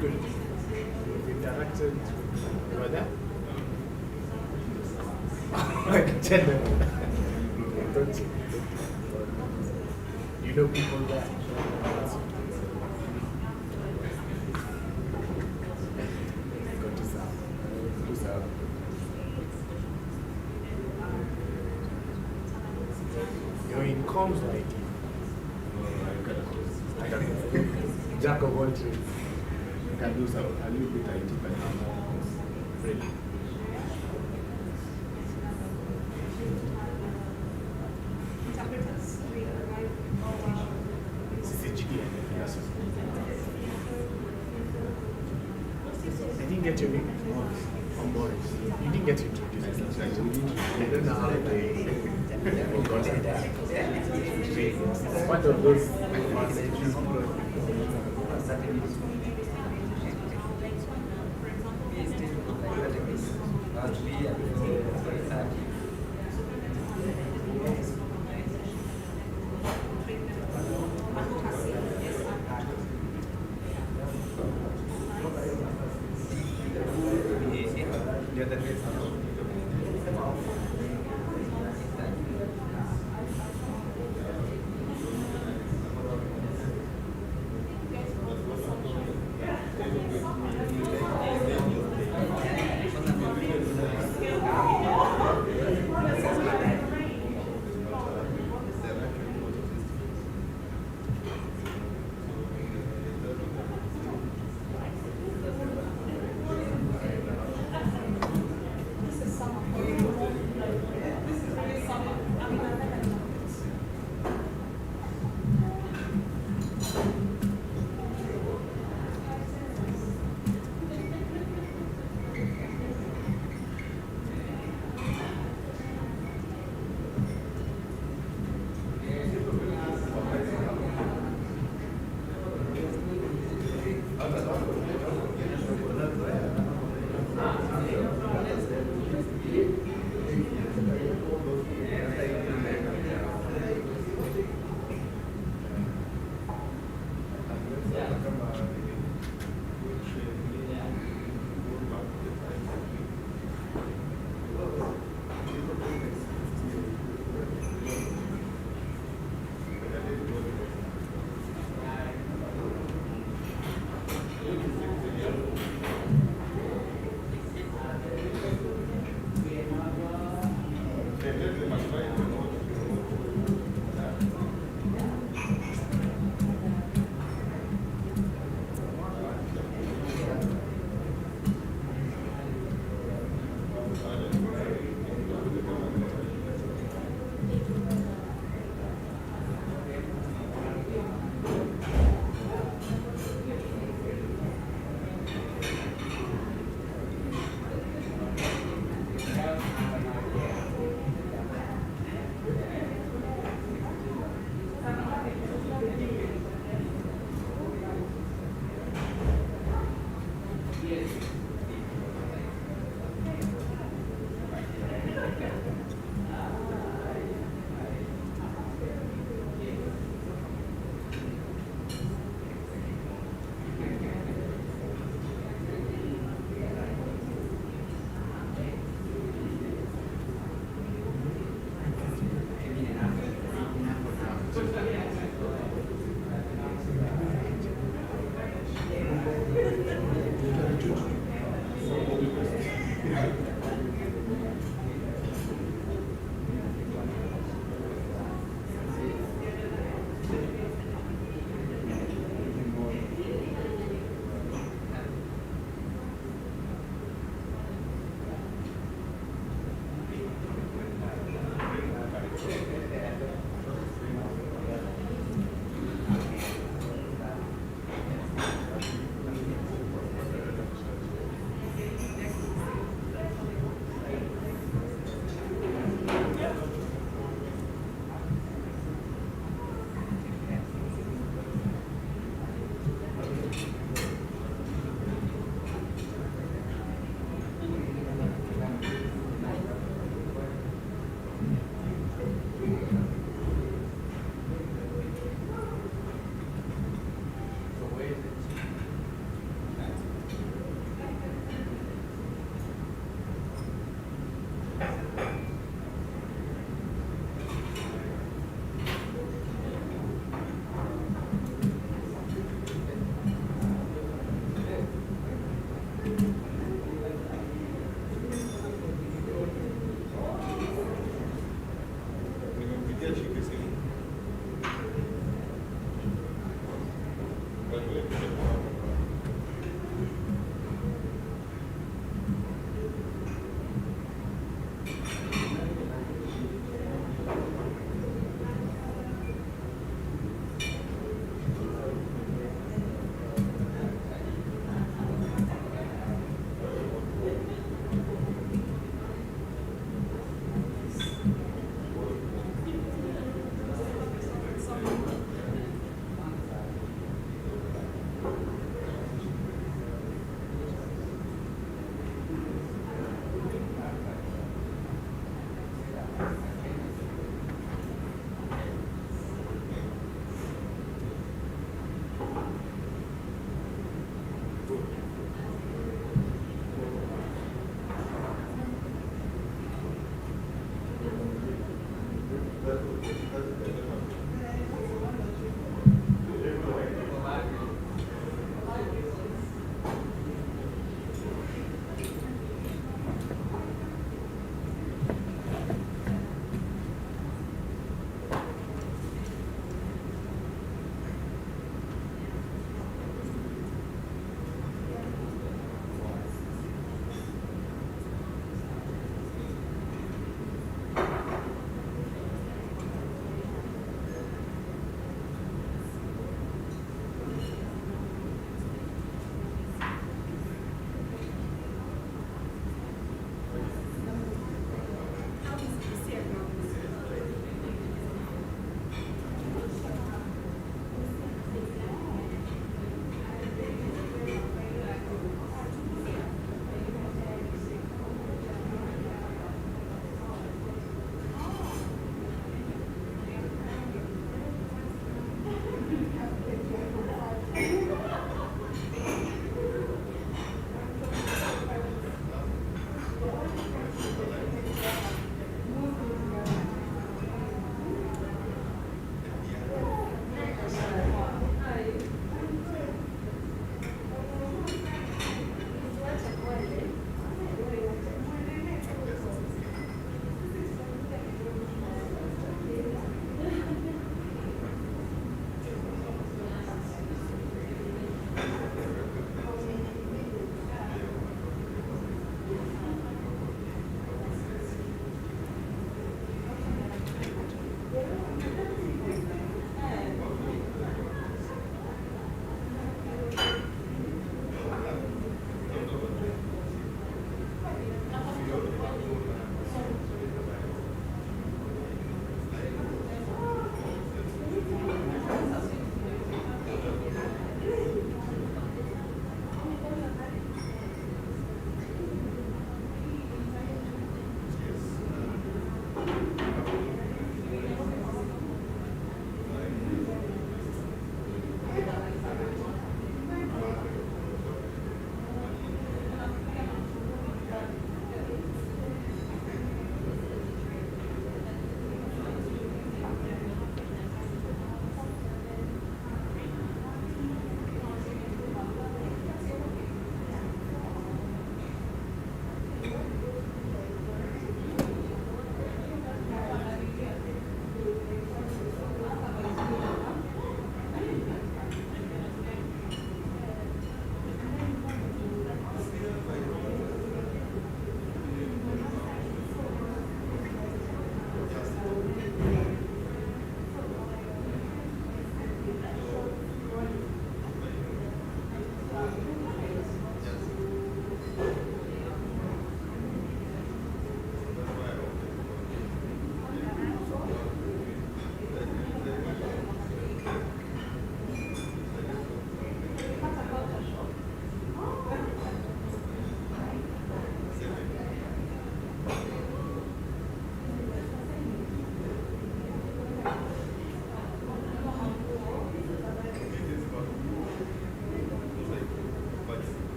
Good. We've interacted. You were there? I can tell them. You know people there? Go to South. You're in comms like Jack of all trades. Can do so a little bit IT, but not really. Yes. I didn't get your name on Boris. You didn't get to introduce yourself. I don't know how they forgot that. One of those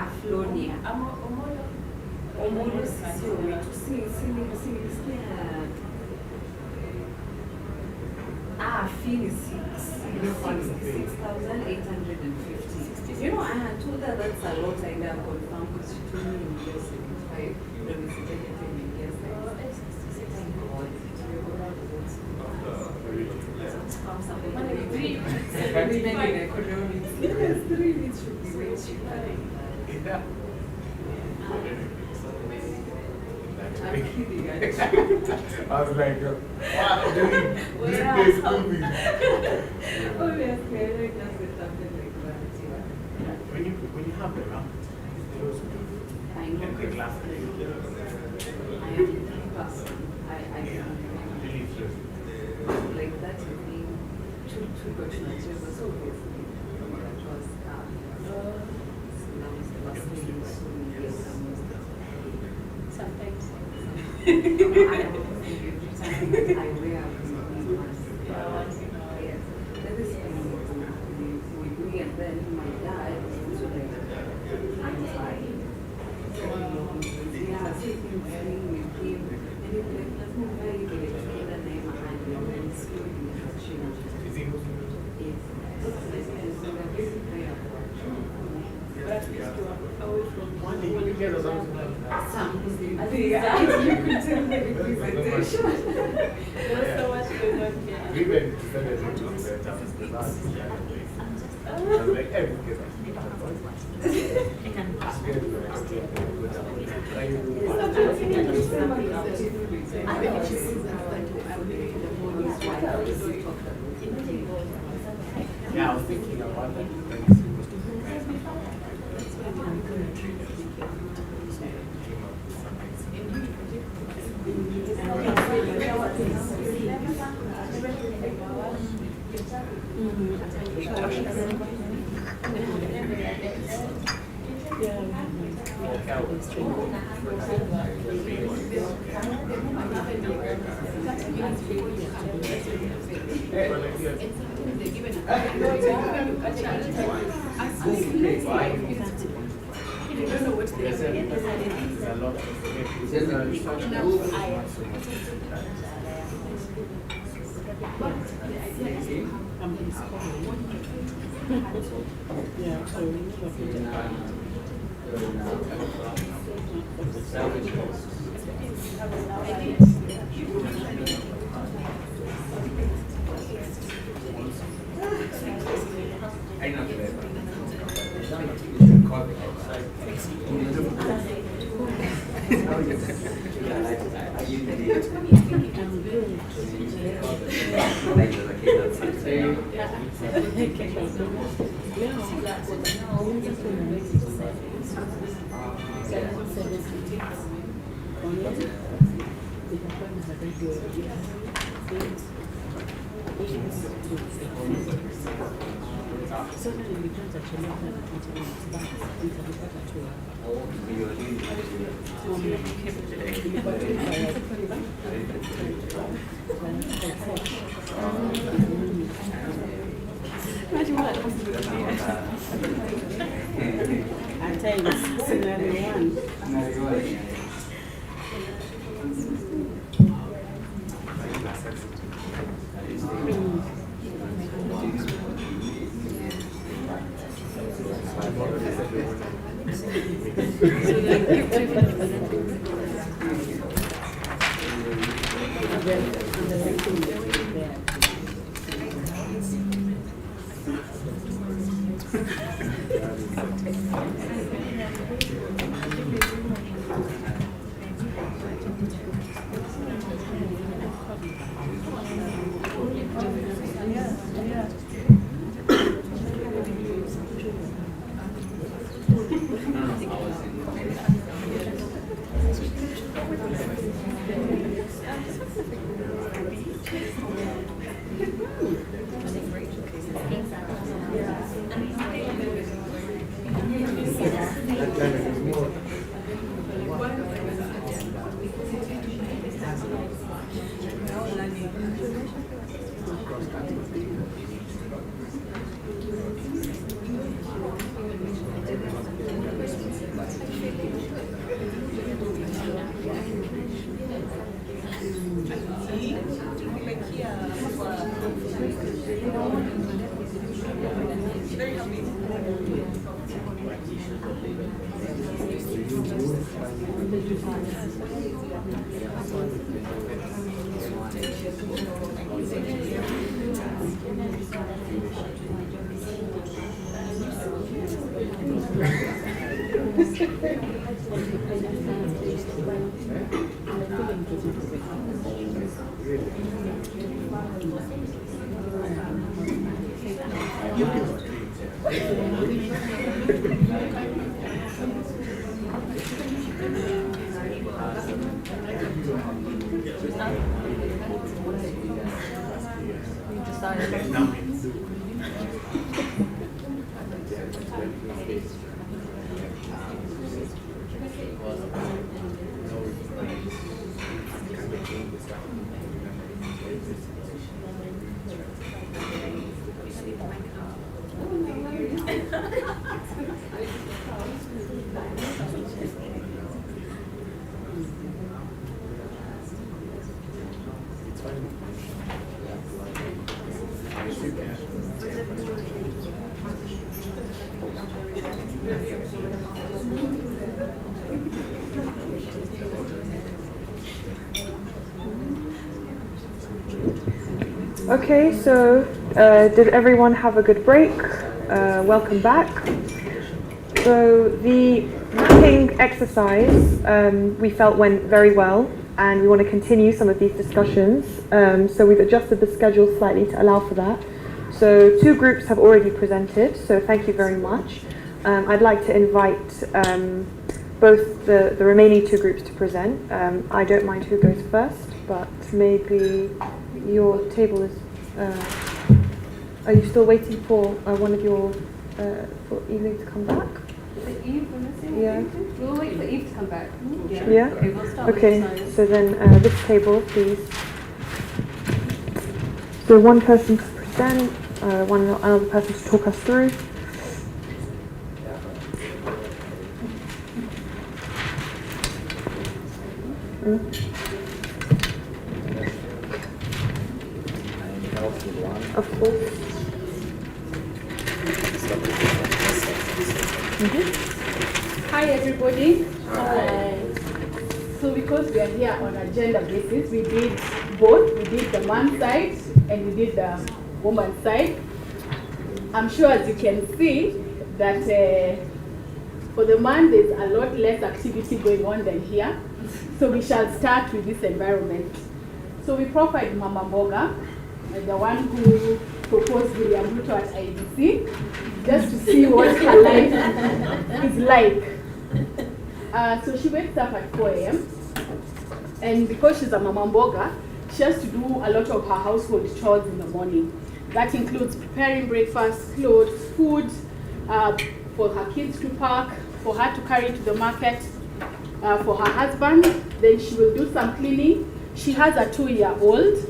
Aflonia. Omolo sio wetu. Fee 66,850. You know, I had told her that's a lot. I confirmed because she told me in year 75. When we said anything in year 3 weeks should be way cheaper. I'm kidding. I was like, wow, doing this place movie. Obviously, I know it does with something like that. When you have the ramp, those I know. the glass. I am a person. I really true. Like that would be too much natural. So obviously, that was sometimes. Every time I wear yes. That is we and then my dad also like I'm fine. So yeah, sitting with him and he's like, let's move very good together name and then slowly it has changed. Is he Muslim? Yes. So they're very prayer. But at least you are away from one day you get a something like that. Some Muslim things. You could tell the representation. There's so much going on here. We went to celebrate to the town the last year. I was like, every kid has been yeah, I was thinking about that. At times, scenario one. Okay, so did everyone have a good break? Welcome back. So the mapping exercise we felt went very well, and we want to continue some of these discussions. So we've adjusted the schedule slightly to allow for that. So 2 groups have already presented, so thank you very much. I'd like to invite both the remaining 2 groups to present. I don't mind who goes first, but maybe your table is... are you still waiting for one of your... for Elu to come back? Eve, yeah. We'll wait for Eve to come back. Yeah? Okay, we'll start Okay, with so then this table, please. So one person to present, another person to talk us through. Of course. Hi everybody. So because we are here on a gender basis, we did both. We did the man side and we did the woman side. I'm sure as you can see that For the man, there's a lot less activity going on than here. So we shall start with this environment. So we profiled Mama Mboga, the one who proposed William Ruto at IBC, just to see what her life is like. So she wakes up at 4 a.m. and because she's a Mama Mboga, she has to do a lot of her household chores in the morning. That includes preparing breakfast, clothes, food, for her kids to pack, for her to carry to the market, for her husband. Then she will do some cleaning. She has a 2-year-old,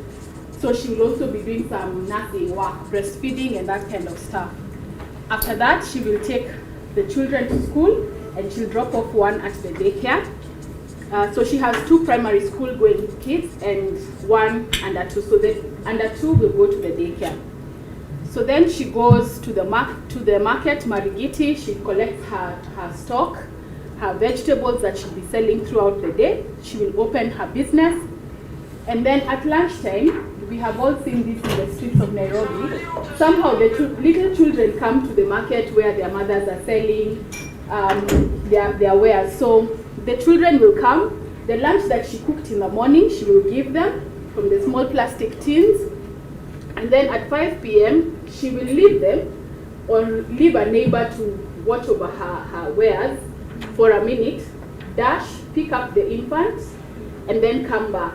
so she will also be doing some nursing work, breastfeeding and that kind of stuff. After that, she will take the children to school and she'll drop off one at the daycare. So she has 2 primary school going kids and 1 under 2. So the under 2 will go to the daycare. So then she goes to the market, Marigiti. She collects her stock, her vegetables that she'll be selling throughout the day. She will open her business. And then at lunchtime, we have all seen this in the streets of Nairobi. Somehow the little children come to the market where their mothers are selling their wares. So the children will come. The lunch that she cooked in the morning, she will give them from the small plastic tins. And then at 5 p.m., she will leave them or leave a neighbor to watch over her wares for a minute, dash, pick up the infant, and then come back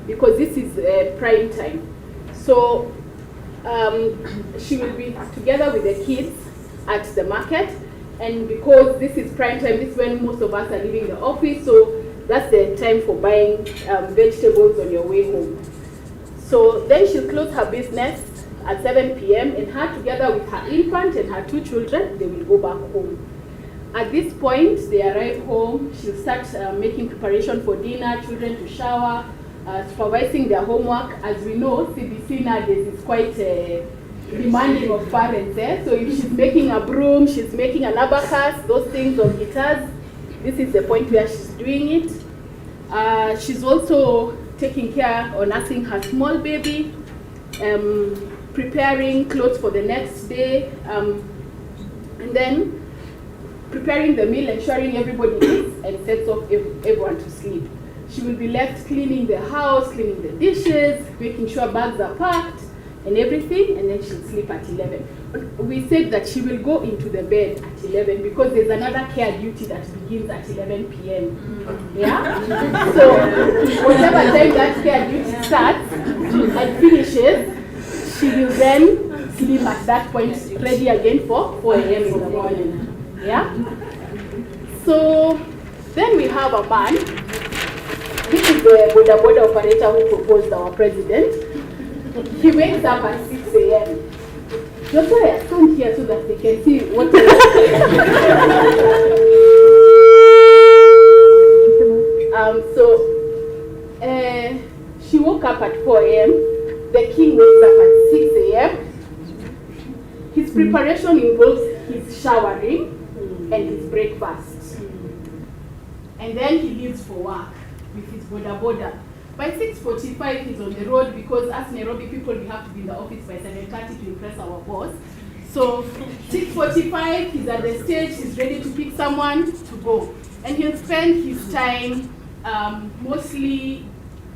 because this is prime time. So she will be together with the kids at the market. And because this is prime time, this is when most of us are leaving the office, so that's the time for buying vegetables on your way home. So then she'll close her business at 7 p.m. and her together with her infant and her 2 children, they will go back home. At this point, they arrive home, she'll start making preparation for dinner, children to shower, supervising their homework. As we know, CBC nowadays is quite demanding of parents. So if she's making a broom, she's making an abacus, those things on guitars, this is the point where she's doing it. She's also taking care or nursing her small baby, preparing clothes for the next day, and then preparing the meal, ensuring everybody eats and sets off everyone to sleep. She will be left cleaning the house, cleaning the dishes, making sure bags are packed and everything, and then she'll sleep at 11. We said that she will go into the bed at 11 because there's another care duty that begins at 11 p.m. Yeah? So whatever time that care duty starts and finishes, she will then sleep at that point, ready again for 4 a.m. in the morning. Yeah? So then we have a man. This is the boda operator who proposed our president. He wakes up at 6 a.m. That's why I stand here so that they can see what she woke up at 4 a.m. The king wakes up at 6 a.m. His preparation involves his showering and his breakfast. And then he leaves for work with his boda. By 6:45, he's on the road because as Nairobi people, we have to be in the office by 7:30 to impress our boss. So 6:45, he's at the stage, he's ready to pick someone to go. And he'll spend his time mostly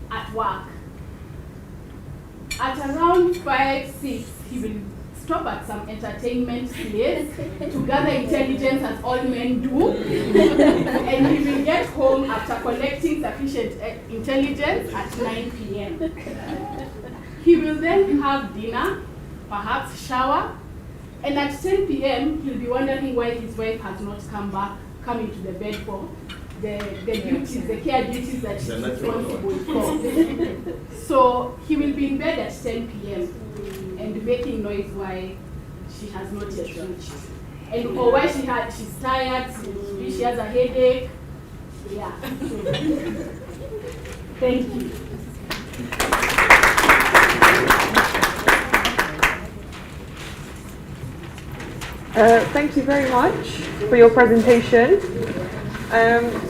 at work. At around 5, 6, he will stop at some entertainment place to gather intelligence as all men do. And he will get home after collecting sufficient intelligence at 9 p.m. He will then have dinner, perhaps shower, and at 10 p.m. he'll be wondering why his wife has not come into the bed for the duties, the care duties that she's responsible for. So he will be in bed at 10 p.m. and making noise why she has not yet reached. And or why she's tired, she has a headache. Yeah. Thank you. Thank you very much for your presentation.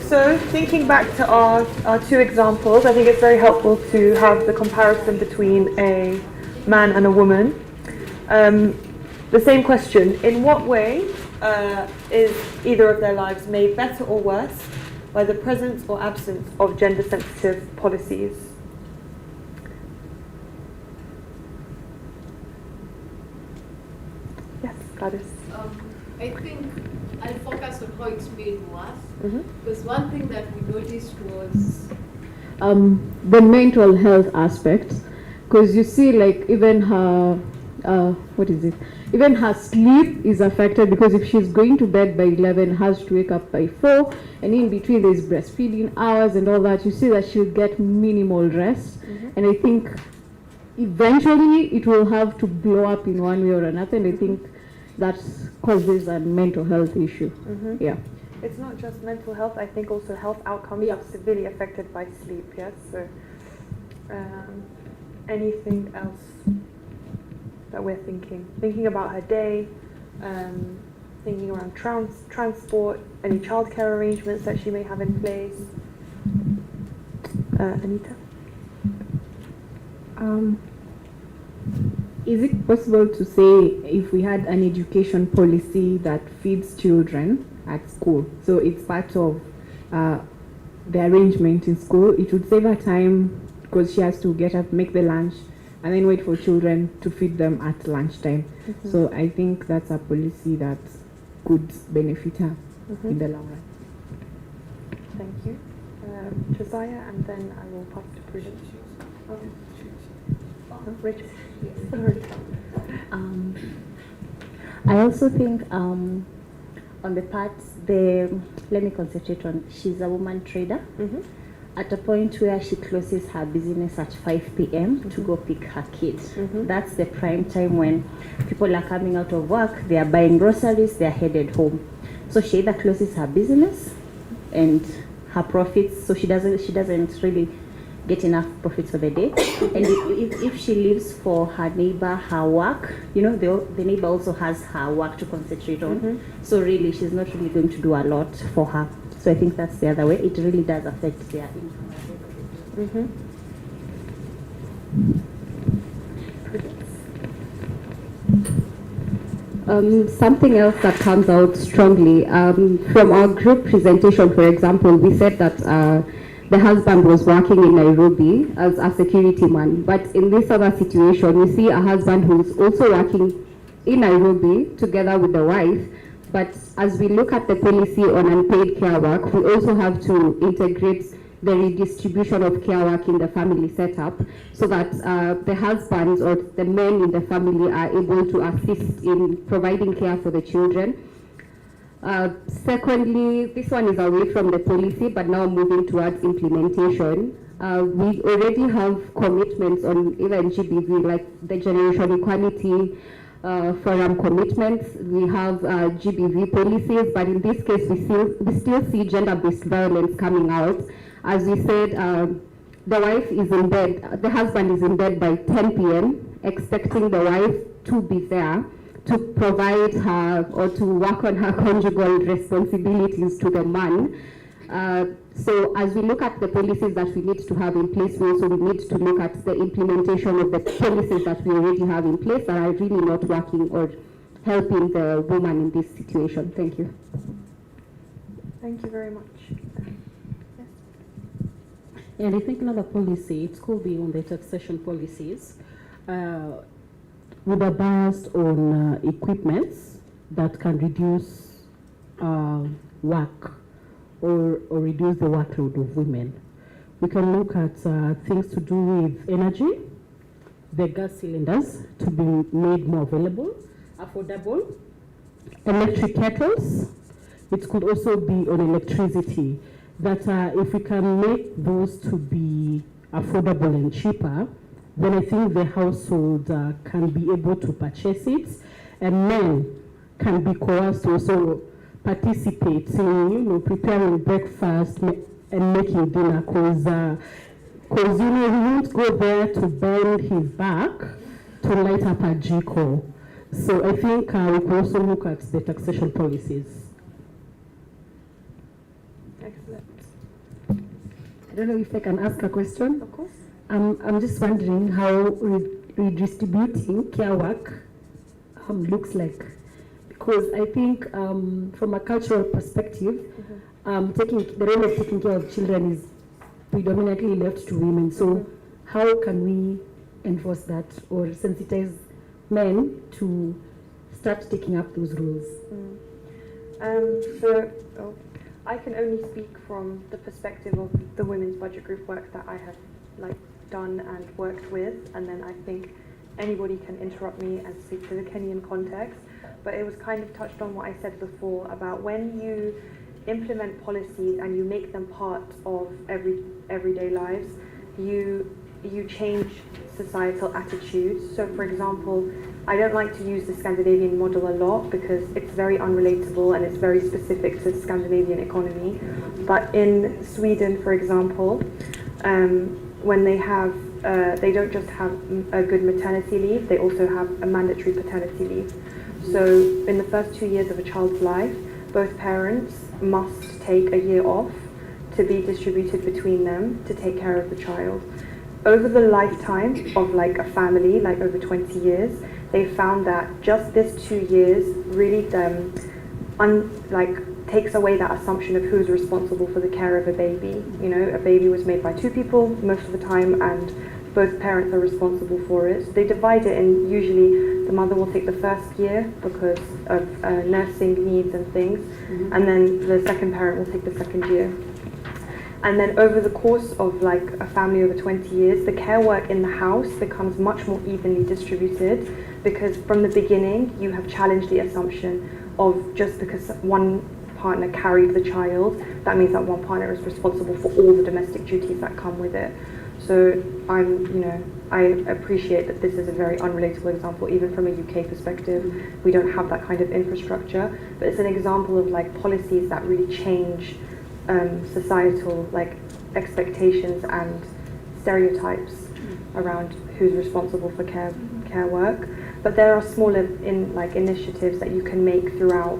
So thinking back to our 2 examples, I think it's very helpful to have the comparison between a man and a woman. The same question, in what way is either of their lives made better or worse by the presence or absence of gender-sensitive policies? Yes, Gladys. I think I'll focus on how it's made worse. Because one thing that we noticed was the mental health aspect, because you see, like, even her even her sleep is affected, because if she's going to bed by 11, has to wake up by 4, and in between there's breastfeeding hours and all that, you see that she'll get minimal rest. And I think eventually it will have to blow up in one way or another, and I think that causes a mental health issue. Yeah. It's not just mental health, I think also health outcomes are severely affected by sleep, yes? So, anything else that we're thinking? Thinking about her day, thinking around transport, any childcare arrangements that she may have in place. Anita? Is it possible to say if we had an education policy that feeds children at school, so it's part of the arrangement in school, it would save her time because she has to get up, make the lunch, and then wait for children to feed them at lunchtime. So I think that's a policy that could benefit her in the long run. Thank you. Josiah, and then I will pass to Prudence. Rachel. I also think on the parts, let me concentrate on, she's a woman trader. At a point where she closes her business at 5 p.m. to go pick her kids. That's the prime time when people are coming out of work, they are buying groceries, they are headed home. So she either closes her business and her profits, so she doesn't really get enough profits for the day. And if she leaves for her neighbor, her work, you know, the neighbor also has her work to concentrate on. So really, she's not really going to do a lot for her. So I think that's the other way. It really does affect their income. Something else that comes out strongly from our group presentation, for example, we said that the husband was working in Nairobi as a security man, but in this other situation, we see a husband who's also working in Nairobi together with the wife. But as we look at the policy on unpaid care work, we also have to integrate the redistribution of care work in the family setup so that the husbands or the men in the family are able to assist in providing care for the children. Secondly, this one is away from the policy, but now moving towards implementation. We already have commitments on even GBV, like the Generation Equality Forum commitments. We have GBV policies, but in this case, we still see gender-based violence coming out. As we said, the wife is in bed, the husband is in bed by 10 p.m., expecting the wife to be there to provide her or to work on her conjugal responsibilities to the man. So as we look at the policies that we need to have in place, we also need to look at the implementation of the policies that we already have in place that are really not working or helping the woman in this situation. Thank you. Thank you very much. And I think another policy, it could be on the taxation policies, with a bias on equipments that can reduce work or reduce the workload of women. We can look at things to do with energy, the gas cylinders to be made more available, affordable, electric kettles. It could also be on electricity, that if we can make those to be affordable and cheaper, then I think the household can be able to purchase it, and men can be coerced to also participate in, preparing breakfast and making dinner, because he won't go there to bend his back to light up a jiko. So I think we can also look at the taxation policies. Excellent. I don't know if I can ask a question. Of course. I'm just wondering how redistributing care work looks like. because I think from a cultural perspective, the role of taking care of children is predominantly left to women. So how can we enforce that or sensitize men to start taking up those roles? I can only speak from the perspective of the women's budget group work that I have done and worked with, and then I think anybody can interrupt me and speak to the Kenyan context. But it was kind of touched on what I said before about when you implement policies and you make them part of everyday lives, you change societal attitudes. So for example, I don't like to use the Scandinavian model a lot because it's very unrelatable and it's very specific to the Scandinavian economy. But in Sweden, for example, when they don't just have a good maternity leave, they also have a mandatory paternity leave. So in the first 2 years of a child's life, both parents must take a year off to be distributed between them to take care of the child. Over the lifetime of a family, over 20 years, they found that just this 2 years really takes away that assumption of who's responsible for the care of a baby. You know, a baby was made by two people most of the time, and both parents are responsible for it. So they divide it, and usually the mother will take the first year because of nursing needs and things, and then the second parent will take the second year. And then over the course of a family over 20 years, the care work in the house becomes much more evenly distributed, because from the beginning you have challenged the assumption of just because one partner carried the child, that means that one partner is responsible for all the domestic duties that come with it. So I appreciate that this is a very unrelatable example, even from a UK perspective. We don't have that kind of infrastructure, but it's an example of policies that really change societal expectations and stereotypes around who's responsible for care work. But there are smaller initiatives that you can make throughout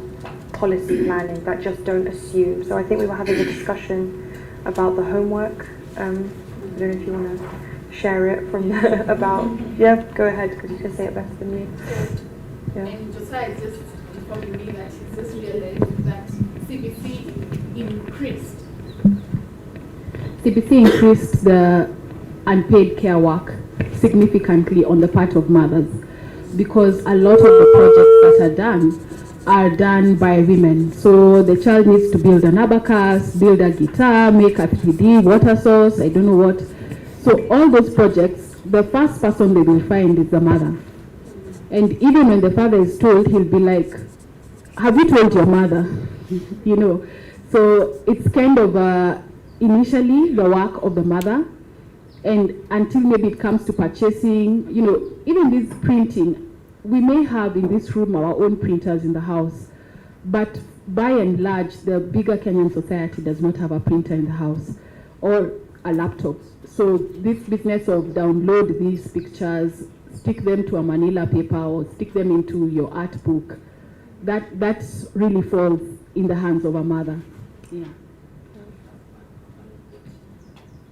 policy planning that just don't assume. So I think we were having a discussion about the homework. I don't know if you want to share it from about. Yeah, go ahead, because you can say it better than me. Yeah. And Josiah is just informing me that he's just realized that CBC increased the unpaid care work significantly on the part of mothers, because a lot of the projects that are done by women. So the child needs to build an abacus, build a guitar, make a 3D water source, I don't know what. So all those projects, the first person they will find is the mother. And even when the father is told, he'll be like, have you told your mother? You know. So it's kind of initially the work of the mother, and until maybe it comes to purchasing, even this printing, we may have in this room our own printers in the house, but by and large, the bigger Kenyan society does not have a printer in the house or a laptop. So this business of download these pictures, stick them to a manila paper or stick them into your art book, that really falls in the hands of a mother. Yeah.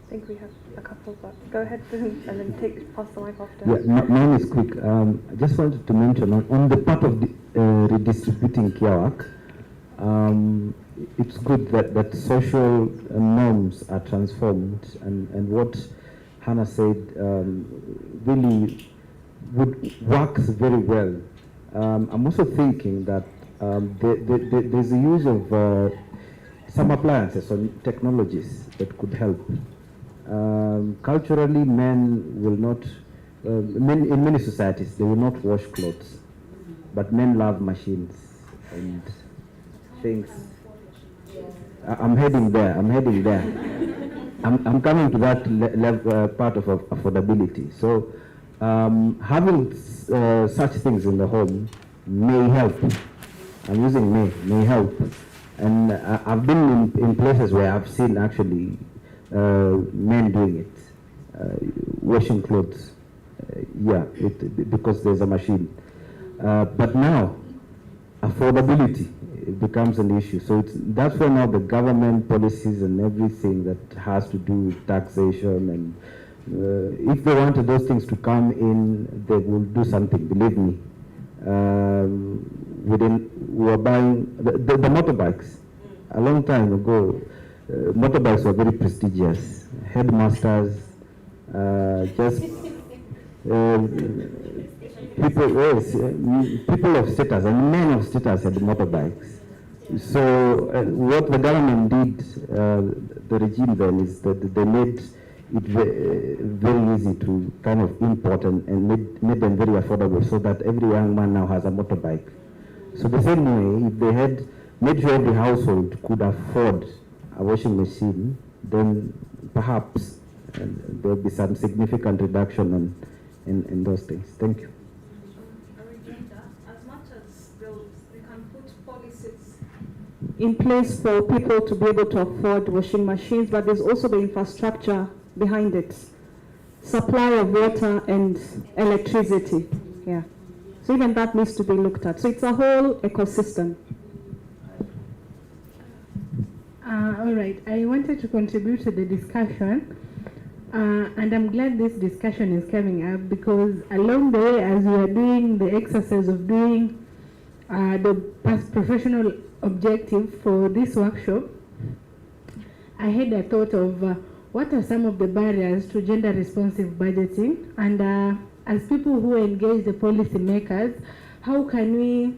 I think we have a couple, but go ahead and then pass the mic after. Yeah, mine is quick. I just wanted to mention on the part of the redistributing care work, it's good that social norms are transformed, and what Hannah said really works very well. I'm also thinking that there's a use of some appliances or technologies that could help. Culturally, men will not, in many societies, they will not wash clothes, but men love machines and things. I'm heading there. I'm coming to that part of affordability. So having such things in the home may help. I'm using may help. And I've been in places where I've seen actually men doing it, washing clothes, because there's a machine. But now, affordability becomes an issue. So that's where now the government policies and everything that has to do with taxation, and if they wanted those things to come in, they will do something, believe me. we were buying the motorbikes. A long time ago, motorbikes were very prestigious. Headmasters, just people, yes, people of status and men of status had motorbikes. So what the government did, the regime then, is that they made it very easy to kind of import and made them very affordable, so that every young man now has a motorbike. So the same way, if they had made sure every household could afford a washing machine, then perhaps there will be some significant reduction in those things. Thank you. As much as we can put policies in place for people to be able to afford washing machines, but there's also the infrastructure behind it. Supply of water and electricity. Yeah. So even that needs to be looked at. So it's a whole ecosystem. All right, I wanted to contribute to the discussion, and I'm glad this discussion is coming up, because along the way, as we are doing the exercise of doing the professional objective for this workshop, I had a thought of what are some of the barriers to gender responsive budgeting, and as people who engage the policy makers, how can we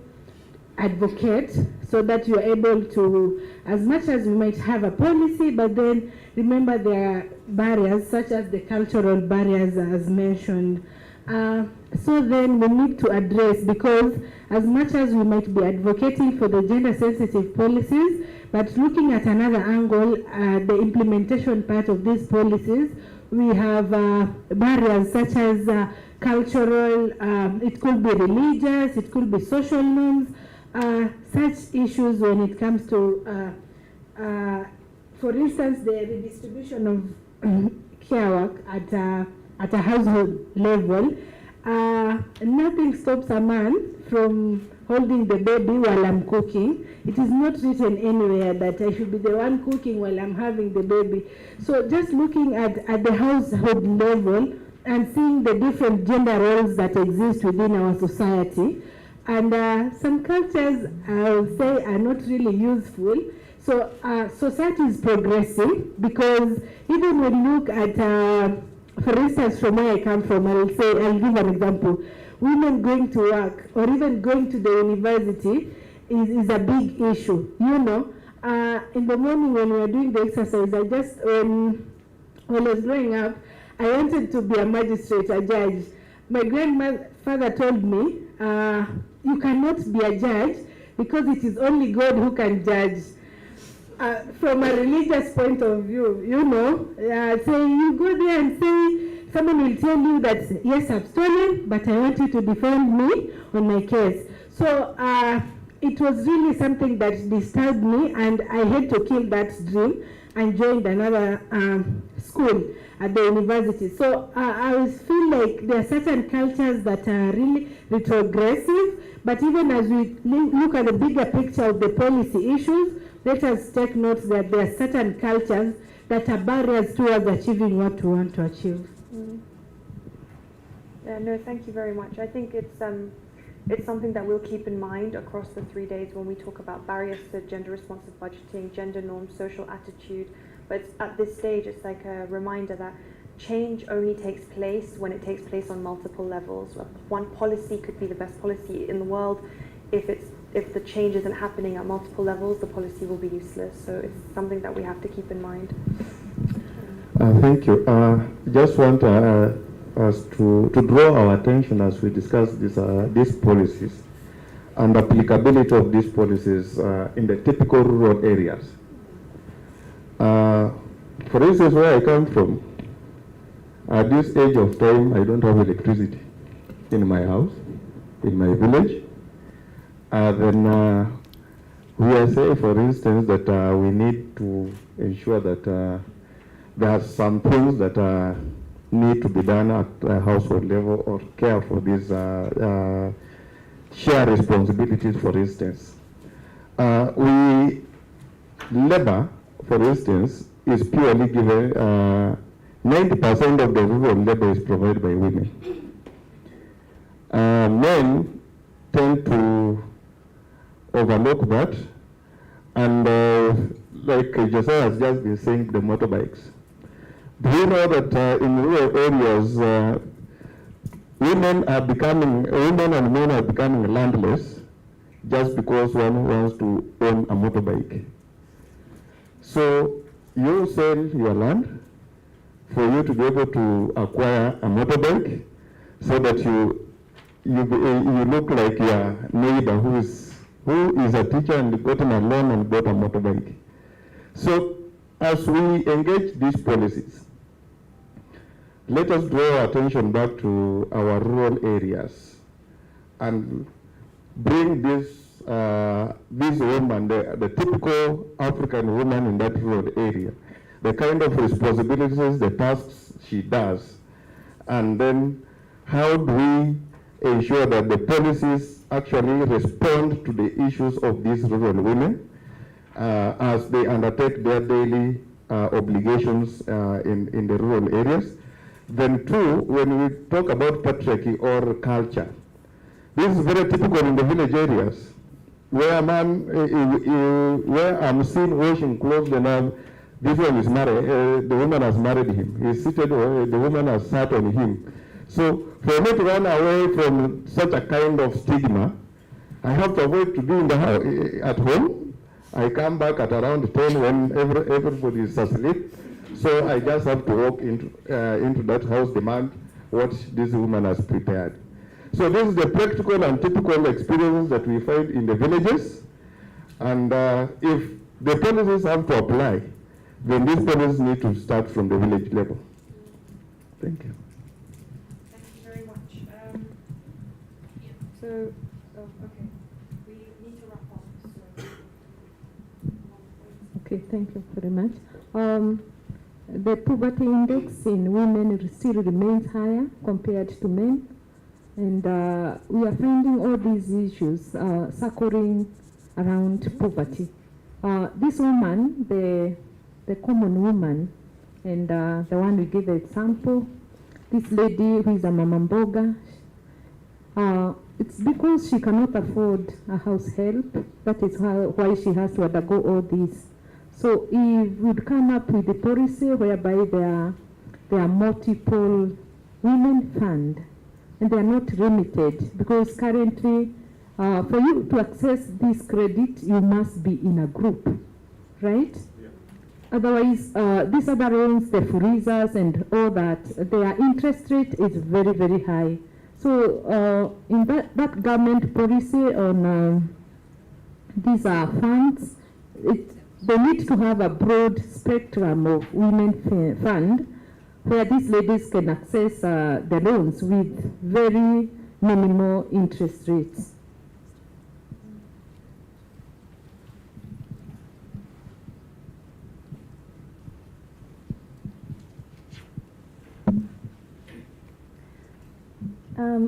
advocate so that you're able to, as much as we might have a policy, but then remember there are barriers such as the cultural barriers as mentioned. So then we need to address, because as much as we might be advocating for the gender sensitive policies, but looking at another angle, the implementation part of these policies, we have barriers such as cultural, it could be religious, it could be social norms, such issues when it comes to, for instance, the redistribution of care work at a household level. Nothing stops a man from holding the baby while I'm cooking. It is not written anywhere that I should be the one cooking while I'm having the baby. So just looking at the household level and seeing the different gender roles that exist within our society. And some cultures, I would say, are not really useful. So society is progressing, because even when you look at, for instance, from where I come from, I'll give an example. Women going to work or even going to the university is a big issue. You know, in the morning when we were doing the exercise, when I was growing up, I wanted to be a magistrate, a judge. My grandfather told me, you cannot be a judge because it is only God who can judge. From a religious point of view, you know, say you go there and say, someone will tell you that, yes, I've stolen, but I want you to defend me on my case. So it was really something that disturbed me, and I had to kill that dream and joined another school at the university. So I feel like there are certain cultures that are really retrogressive, but even as we look at the bigger picture of the policy issues, let us take note that there are certain cultures that are barriers towards achieving what we want to achieve. Yeah, no, thank you very much. I think it's something that we'll keep in mind across the 3 days when we talk about barriers to gender responsive budgeting, gender norms, social attitude. But at this stage, it's like a reminder that change only takes place when it takes place on multiple levels. One policy could be the best policy in the world. If the change isn't happening at multiple levels, the policy will be useless. So it's something that we have to keep in mind. Thank you. Just want us to draw our attention as we discuss these policies and applicability of these policies in the typical rural areas. For instance, where I come from, at this age of time, I don't have electricity in my house, in my village. Then we are saying, for instance, that we need to ensure that there are some things that need to be done at a household level, or care for these share responsibilities, for instance. Labor, for instance, is purely given, 90% of the rural labor is provided by women. Men tend to overlook that. And like Josiah has just been saying, the motorbikes. Do you know that in rural areas, women and men are becoming landless just because one wants to own a motorbike? So you sell your land for you to be able to acquire a motorbike, so that you look like your neighbor who is a teacher and gotten a loan and bought a motorbike. So as we engage these policies, let us draw attention back to our rural areas and bring this woman, the typical African woman in that rural area, the kind of responsibilities, the tasks she does, and then how do we ensure that the policies actually respond to the issues of these rural women as they undertake their daily obligations in the rural areas. Then two, when we talk about patriarchy or culture, this is very typical in the village areas, where where I'm seen washing clothes, then this one is married, the woman has married him. He's seated, the woman has sat on him. So for me to run away from such a kind of stigma, I have to avoid to be in the house, at home. I come back at around 10 when everybody is asleep. So I just have to walk into that house, demand what this woman has prepared. So this is the practical and typical experiences that we find in the villages. And if the policies have to apply, then these policies need to start from the village level. Thank you. Thank you very much. Okay, we need to wrap up. Okay, thank you very much. The poverty index in women still remains higher compared to men, and we are finding all these issues circling around poverty. This woman, the common woman, and the one we give the example, this lady who is a mama mboga, it's because she cannot afford a house help. That is why she has to undergo all this. So if we would come up with a policy whereby there are multiple women fund, and they are not limited, because currently for you to access this credit, you must be in a group, right? Yeah. Otherwise, these other loans, the freezers and all that, their interest rate is very, very high. So in that government policy on these funds, they need to have a broad spectrum of women fund where these ladies can access the loans with very minimal interest rates.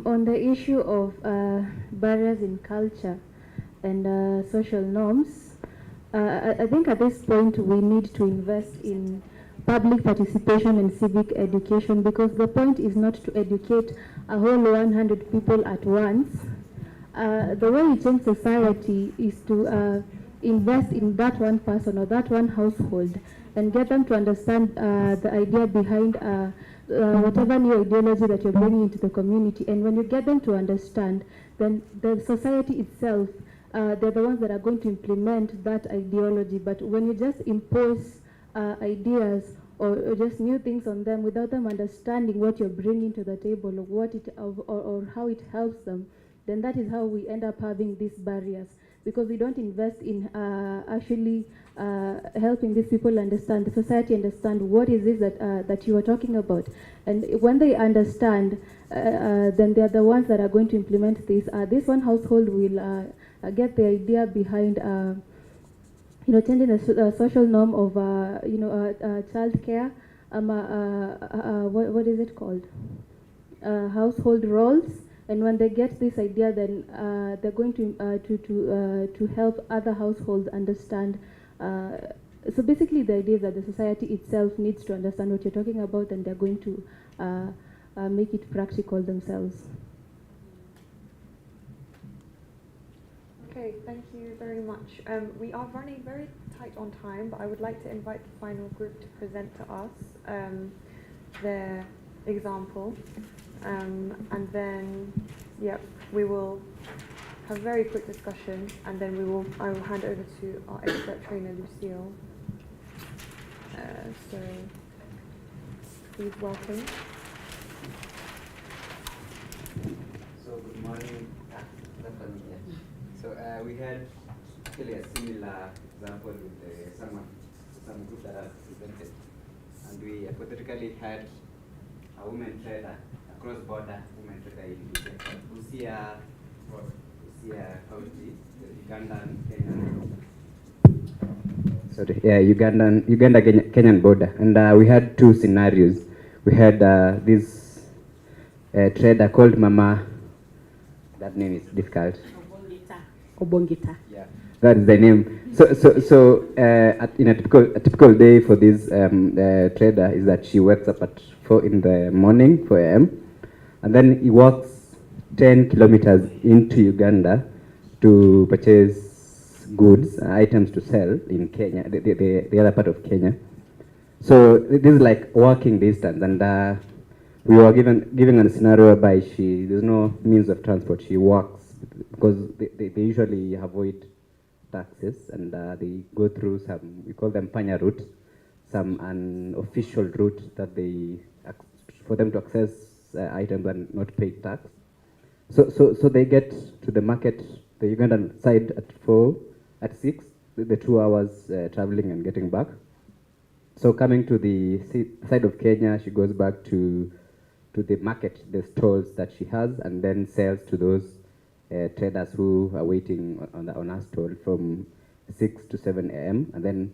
On the issue of barriers in culture and social norms, I think at this point we need to invest in public participation and civic education, because the point is not to educate a whole 100 people at once. The way we change society is to invest in that one person or that one household and get them to understand the idea behind whatever new ideology that you're bringing into the community. And when you get them to understand, then the society itself, they're the ones that are going to implement that ideology. But when you just impose ideas or just new things on them without them understanding what you're bringing to the table or what or how it helps them, then that is how we end up having these barriers, because we don't invest in actually helping these people understand, the society understand what is this that you are talking about. And when they understand, then they are the ones that are going to implement this. This one household will get the idea behind changing the social norm of child care, what is it called, household roles. And when they get this idea, then they're going to help other households understand. So basically the idea is that the society itself needs to understand what you're talking about, and they're going to make it practical themselves. Okay. Okay, thank you very much. We are running very tight on time, but I would like to invite the final group to present to us their example. And then, we will have a very quick discussion, and then I will hand over to our expert trainer, Lucille. So, please welcome. So good morning. So we had actually a similar example with some group that has presented, and we hypothetically had a women trader, a cross-border women trader in Busia County, the Ugandan, Kenyan. Sorry, yeah, Uganda-Kenyan border, and we had two scenarios. We had this trader called Mama. That name is difficult. Obongita. Yeah, that is the name. So in a typical day for this trader is that she wakes up at 4 in the morning, 4 a.m., and then he walks 10 kilometers into Uganda to purchase goods, items to sell in Kenya, the other part of Kenya. So this is like walking distance, and we were given a scenario whereby there's no means of transport. She walks because they usually avoid taxes, and they go through some, we call them panya route, some unofficial route that for them to access items and not pay tax. So they get to the market, the Ugandan side at 6, the 2 hours traveling and getting back. So coming to the side of Kenya, she goes back to the market, the stalls that she has, and then sells to those traders who are waiting on her stall from 6 to 7 a.m. and then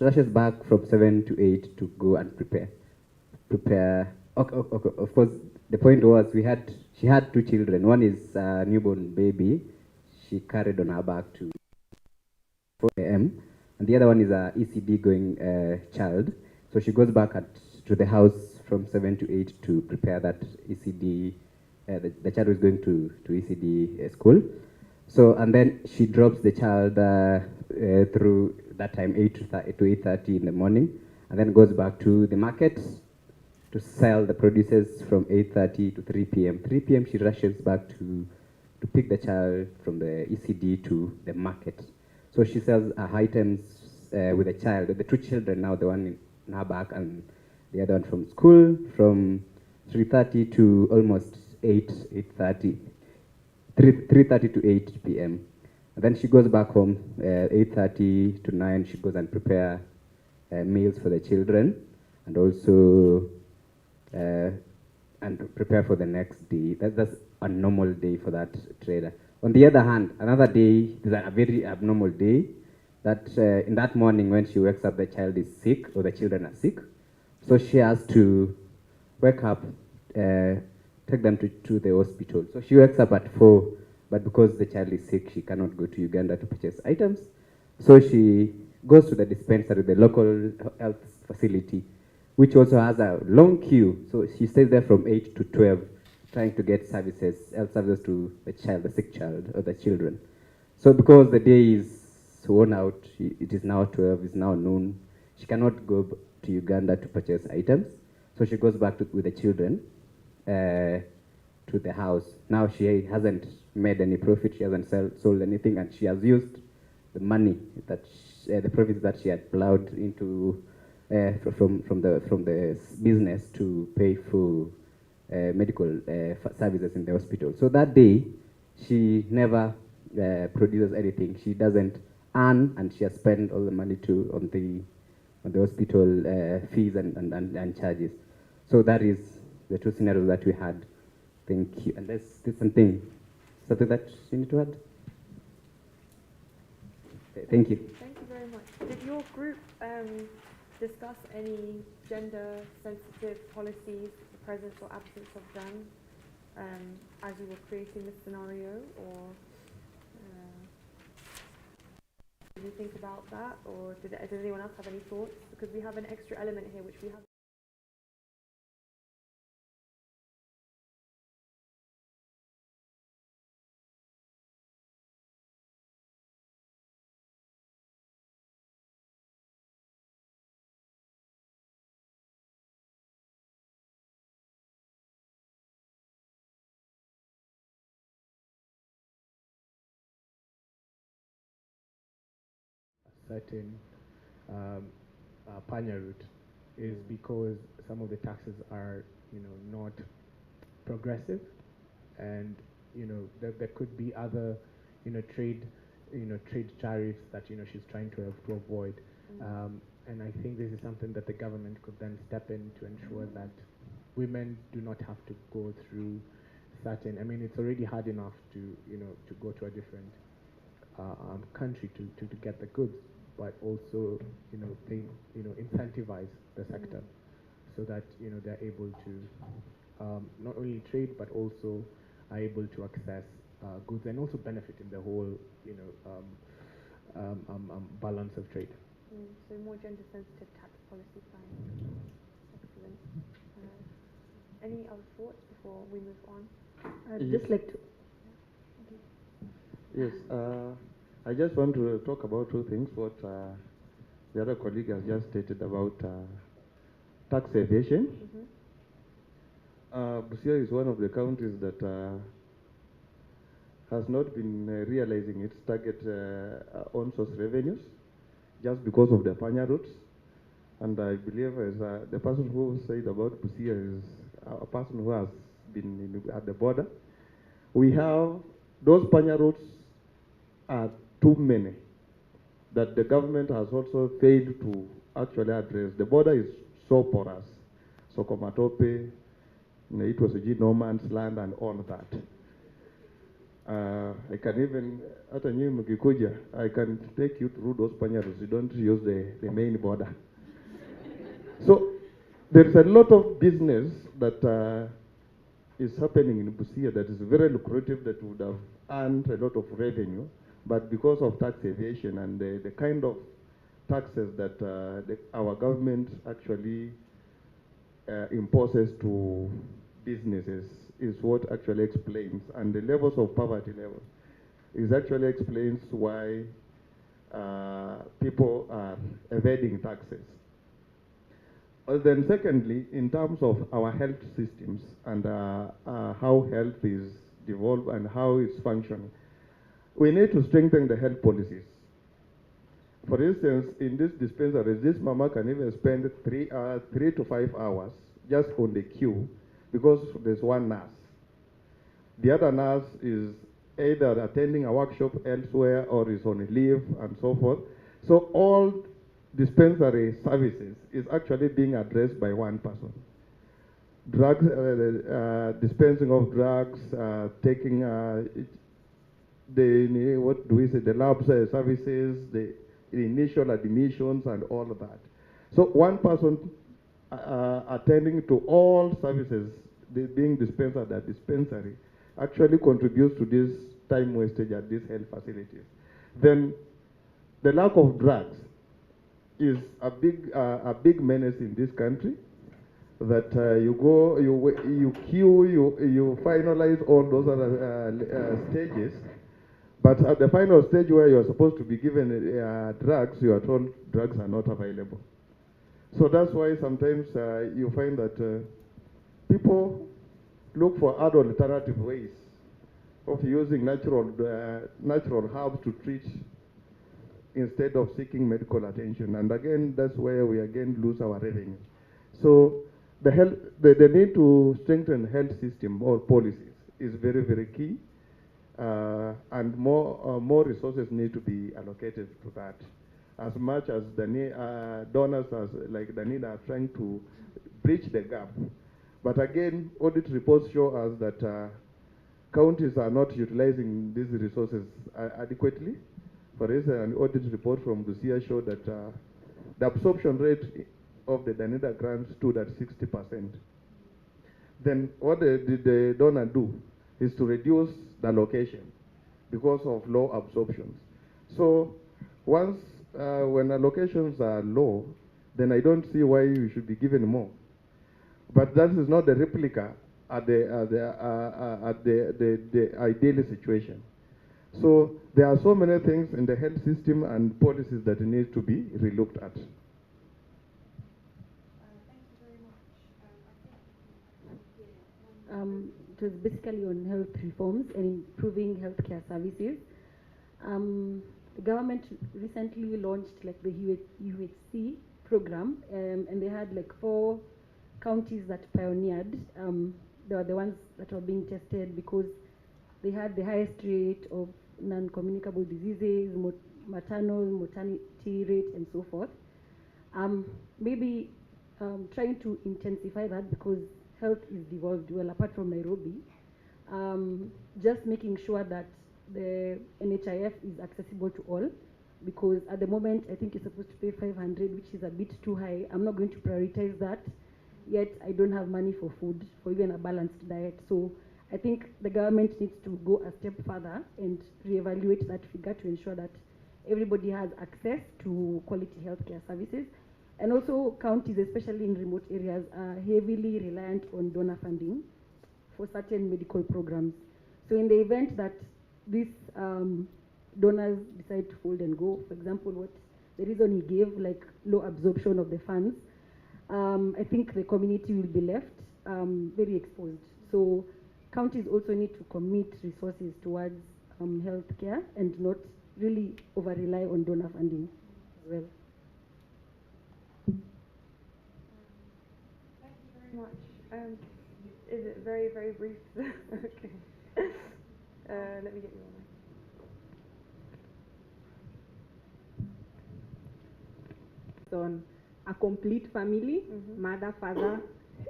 rushes back from 7 to 8 to go and prepare. Okay, of course, the point was she had 2 children. One is a newborn baby. She carried on her back to 4 a.m. and the other one is a ECD going child. So she goes back to the house from 7 to 8 to prepare that ECD. The child is going to ECD school. So, and then she drops the child through that time, 8 to 8:30 in the morning, and then goes back to the market to sell the produces from 8:30 to 3 p.m. 3 p.m. she rushes back to pick the child from the ECD to the market. So she sells items with the child, the 2 children now, the one in her back and the other one from school, from 3:30 to almost 3:30 to 8 p.m. And then she goes back home, 8:30 to 9, she goes and prepare meals for the children, and also and prepare for the next day. That's a normal day for that trader. On the other hand, another day is a very abnormal day, that in that morning when she wakes up, the child is sick, or the children are sick. So she has to wake up, take them to the hospital. So she wakes up at 4, but because the child is sick, she cannot go to Uganda to purchase items. So she goes to the dispensary, the local health facility, which also has a long queue. So she stays there from 8 to 12, trying to get health services to the child, the sick child, or the children. So because the day is worn out, it is now 12, it's now noon, she cannot go to Uganda to purchase items. So she goes back with the children to the house. Now she hasn't made any profit, she hasn't sold anything, and she has used the money, the profits that she had plowed into from the business to pay for medical services in the hospital. So that day, she never produces anything. She doesn't earn, and she has spent all the money on the hospital fees and charges. So that is the 2 scenarios that we had. Thank you. And there's something that you need to add? Thank you. Thank you very much. Did your group discuss any gender-sensitive policies, the presence or absence of them, as you were creating this scenario, or did you think about that, or does anyone else have any thoughts? Because we have an extra element here which we have certain panya route is because some of the taxes are, not progressive, and there could be other, trade tariffs that she's trying to avoid, and I think this is something that the government could then step in to ensure that women do not have to go through certain. I mean, it's already hard enough to to go to a different country to get the goods, but also they incentivize the sector so that they're able to not only trade but also are able to access goods and also benefit in the whole balance of trade. So more gender-sensitive tax policy plan. Excellent. Any other thoughts before we move on? I'd just like to. Yeah. Yes, I just want to talk about two things. What the other colleague has just stated about tax evasion. Busia is one of the counties that has not been realizing its target on source revenues just because of the panya routes. And I believe as the person who said about Busia is a person who has been at the border. We have those panya routes are too many that the government has also failed to actually address. The border is so porous. So Komatope, it was a no man's land and all that. I can even, hata nyinyi mkikuja, I can take you through those panya routes. You don't use the main border. So there's a lot of business that is happening in Busia that is very lucrative, that would have earned a lot of revenue, but because of tax evasion and the kind of taxes that our government actually imposes to businesses is what actually explains, and the levels of poverty level is actually explains why people are evading taxes. Then secondly, in terms of our health systems and how health is devolved and how it's functioning, we need to strengthen the health policies. For instance, in this dispensary, this mama can even spend 3 to 5 hours just on the queue because there's one nurse. The other nurse is either attending a workshop elsewhere or is on leave and so forth. So all dispensary services is actually being addressed by one person. Drugs, dispensing of drugs, taking the lab services, the initial admissions and all of that. So one person attending to all services being dispensed at that dispensary actually contributes to this time wastage at these health facilities. Then the lack of drugs is a big menace in this country. That you go, you queue, you finalize all those other stages, but at the final stage where you are supposed to be given drugs, you are told drugs are not available. So that's why sometimes you find that people look for other alternative ways of using natural herbs to treat instead of seeking medical attention. And again, that's where we again lose our revenue. So the need to strengthen health system or policies is very, very key. And more resources need to be allocated to that. As much as the donors like Danida are trying to bridge the gap. But again, audit reports show us that counties are not utilizing these resources adequately. For instance, an audit report from Busia showed that the absorption rate of the Danida grant stood at 60%. Then what did the donor do is to reduce the allocation because of low absorptions. So once when allocations are low, then I don't see why you should be given more. But that is not the replica at the ideal situation. So there are so many things in the health system and policies that need to be relooked at. It was basically on health reforms and improving healthcare services. the government recently launched like the UHC program, and they had like 4 counties that pioneered. They were the ones that were being tested because they had the highest rate of non-communicable diseases, maternal mortality rate, and so forth. Maybe trying to intensify that because health is devolved well apart from Nairobi. Just making sure that the NHIF is accessible to all, because at the moment I think you're supposed to pay 500, which is a bit too high. I'm not going to prioritize that, yet I don't have money for food, for even a balanced diet. So I think the government needs to go a step further and reevaluate that figure to ensure that everybody has access to quality healthcare services. And also counties, especially in remote areas, are heavily reliant on donor funding for certain medical programs. So in the event that these donors decide to fold and go, for example, what the reason he gave, like low absorption of the funds, I think the community will be left very exposed. So counties also need to commit resources towards healthcare and not really over-rely on donor funding as well. Thank you very much. Is it very, very brief? Okay. Let me get you on. On a complete family, mother, father,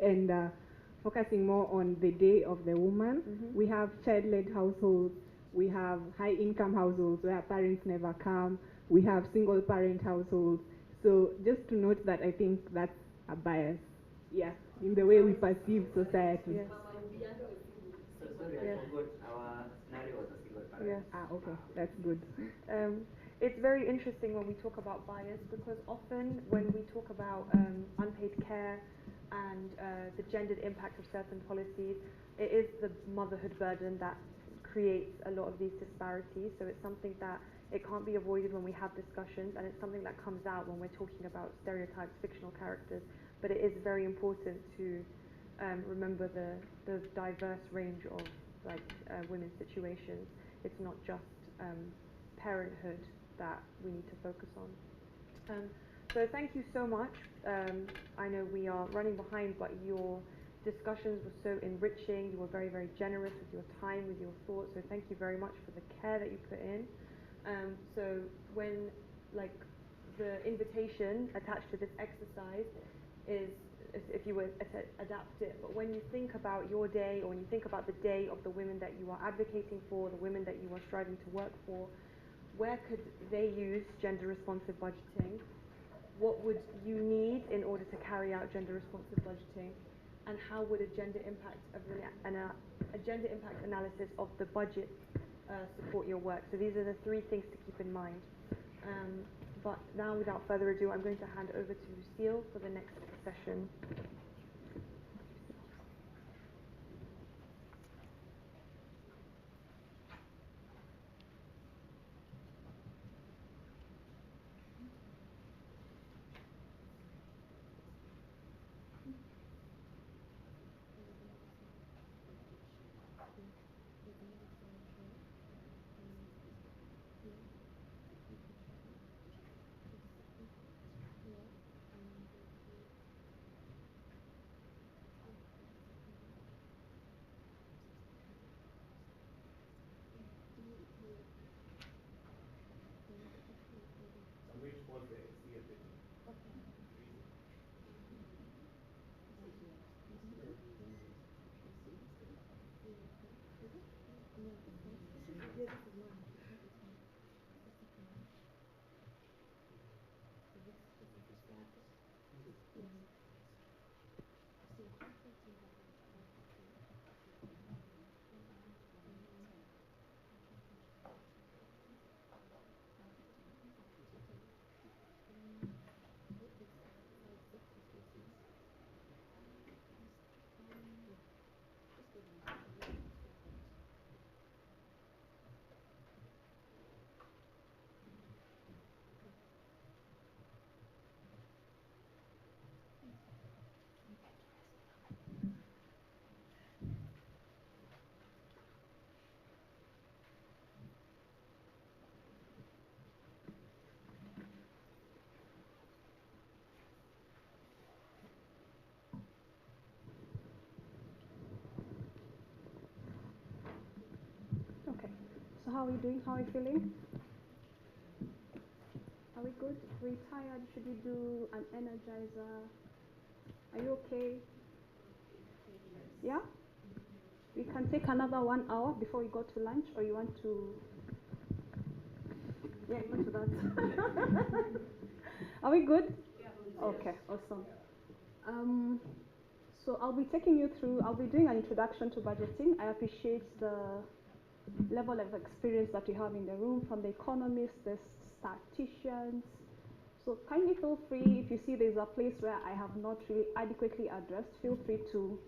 and focusing more on the day of the woman. We have child-led households, we have high-income households where parents never come, we have single-parent households. So just to note that I think that's a bias, in the way we perceive society. Yes. So sorry, I forgot. Our scenario was a single parent. Yes. Okay, that's good. It's very interesting when we talk about bias, because often when we talk about unpaid care and the gendered impact of certain policies, it is the motherhood burden that creates a lot of these disparities. So it's something that it can't be avoided when we have discussions, and it's something that comes out when we're talking about stereotypes, fictional characters. But it is very important to remember the diverse range of women's situations. It's not just parenthood that we need to focus on. So thank you so much. I know we are running behind, but your discussions were so enriching. You were very, very generous with your time, with your thoughts. So thank you very much for the care that you put in. So when the invitation attached to this exercise is, if you were to adapt it, but when you think about your day, or when you think about the day of the women that you are advocating for, the women that you are striving to work for, where could they use gender responsive budgeting? What would you need in order to carry out gender responsive budgeting? And how would a gender impact analysis of the budget support your work? So these are the 3 things to keep in mind. But now, without further ado, I'm going to hand over to Lucille for the next session. how are we doing? How are we feeling? Are we good? Are we tired? Should we do an energizer? Are you okay? Yeah? We can take another 1 hour before we go to lunch, or you want to... Yeah, go to that. Are we good? Yeah. Okay, awesome. So I'll be taking you through, I'll be doing an introduction to budgeting. I appreciate the level of experience that we have in the room, from the economists, the statisticians. So kindly feel free, if you see there's a place where I have not really adequately addressed, feel free to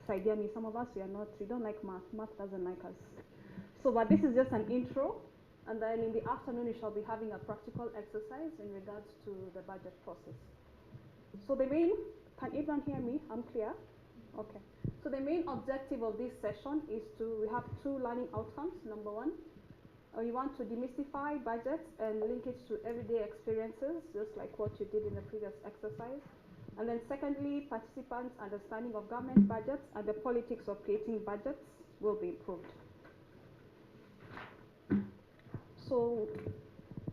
side me. Some of us, we don't like math. Math doesn't like us. So, but this is just an intro. And then in the afternoon, we shall be having a practical exercise in regards to the budget process. So the main, can everyone hear me? I'm clear? Okay. So the main objective of this session is we have 2 learning outcomes. Number 1, we want to demystify budgets and link it to everyday experiences, just like what you did in the previous exercise. And then secondly, participants' understanding of government budgets and the politics of creating budgets will be improved. So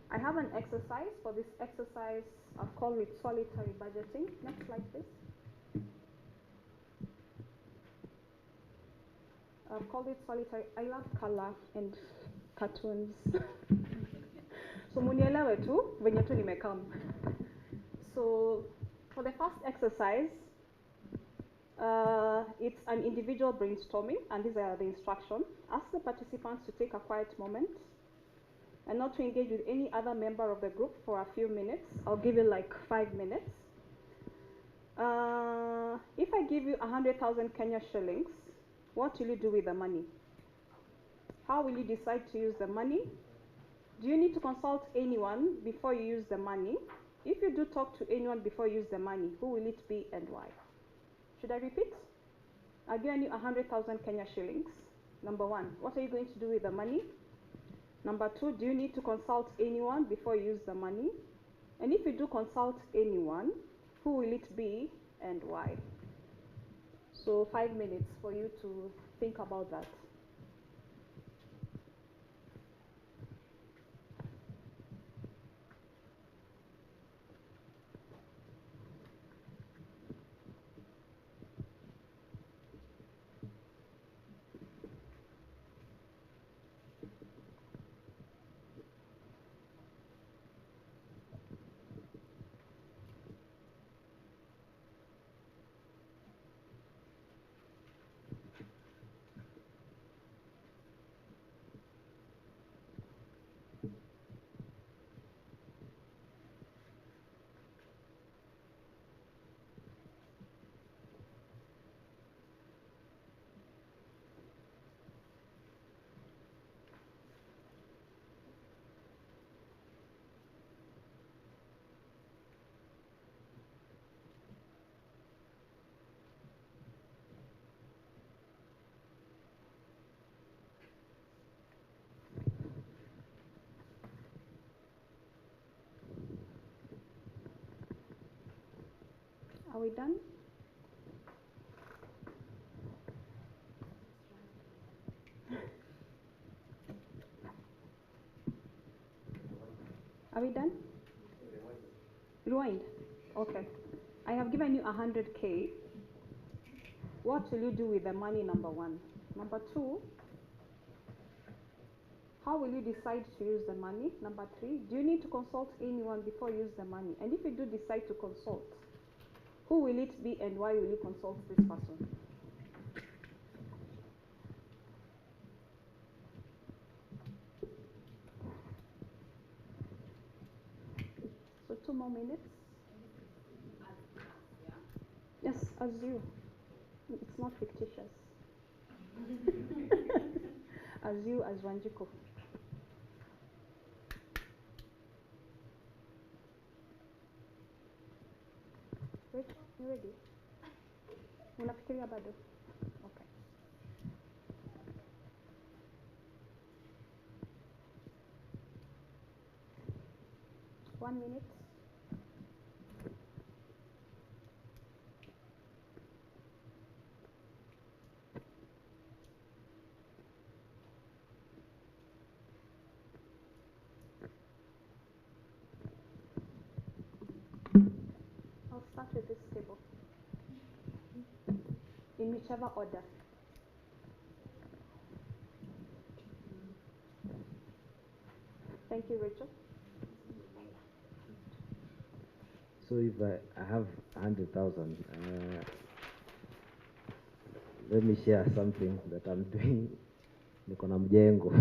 I have an exercise. For this exercise, I've called it solitary budgeting. Next slide, please. I've called it solitary. I love color and cartoons. So munielewe tu venye tu nimekam. So for the first exercise, it's an individual brainstorming, and these are the instructions. Ask the participants to take a quiet moment and not to engage with any other member of the group for a few minutes. I'll give you like 5 minutes. If I give you 100,000 Kenya shillings, what will you do with the money? How will you decide to use the money? Do you need to consult anyone before you use the money? If you do talk to anyone before you use the money, who will it be and why? Should I repeat? I've given you 100,000 Kenya shillings. Number 1, what are you going to do with the money? Number 2, do you need to consult anyone before you use the money? And if you do consult anyone, who will it be and why? So 5 minutes for you to think about that. Are we done? Are we done? Rewind. Okay. I have given you 100K. What will you do with the money, number 1? Number 2, how will you decide to use the money? Number 3, do you need to consult anyone before you use the money? And if you do decide to consult, who will it be and why will you consult this person? So 2 more minutes. Yes, as you. It's not fictitious. As you, as Wanjiko. Wait, you ready? Unafikiria bado? Okay. One minute. with this table, in whichever order. Thank you, Rachel. So if I have 100,000, let me share something that I'm doing. Niko na mjengo.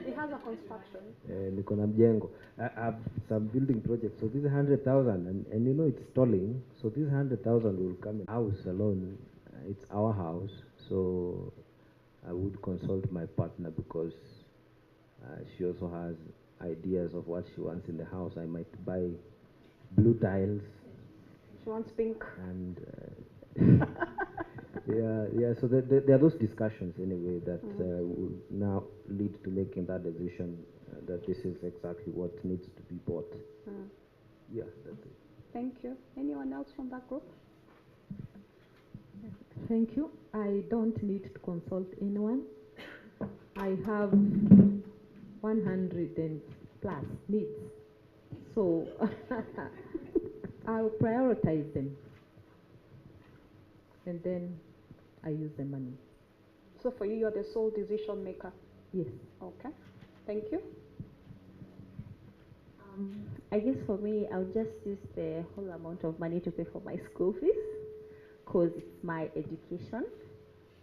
He has a construction. Niko na mjengo. I have some building projects. So this 100,000, and you know it's stalling. So this 100,000 will come in house alone. It's our house. So I would consult my partner because she also has ideas of what she wants in the house. I might buy blue tiles. She wants pink. And yeah. So there are those discussions anyway that will now lead to making that decision that this is exactly what needs to be bought. Yeah, that's it. Thank you. Anyone else from that group? Thank you. I don't need to consult anyone. I have 100 and plus needs. So I'll prioritize them. And then I use the money. So for you, you're the sole decision maker? Yes. Okay. Thank you. I guess for me, I'll just use the whole amount of money to pay for my school fees because it's my education,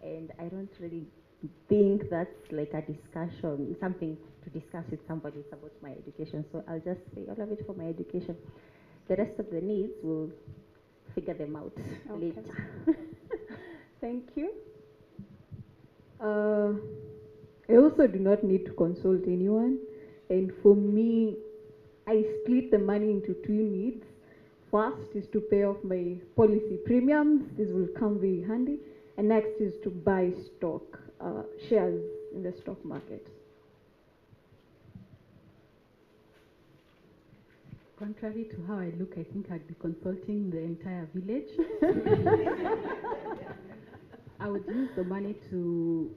and I don't really think that's like a discussion, something to discuss with somebody. It's about my education, so I'll just pay all of it for my education. The rest of the needs, we'll figure them out later. Thank you. I also do not need to consult anyone, and for me, I split the money into two needs. First is to pay off my policy premiums. This will come very handy. And next is to buy stock, shares in the stock market. Contrary to how I look, I think I'd be consulting the entire village. I would use the money to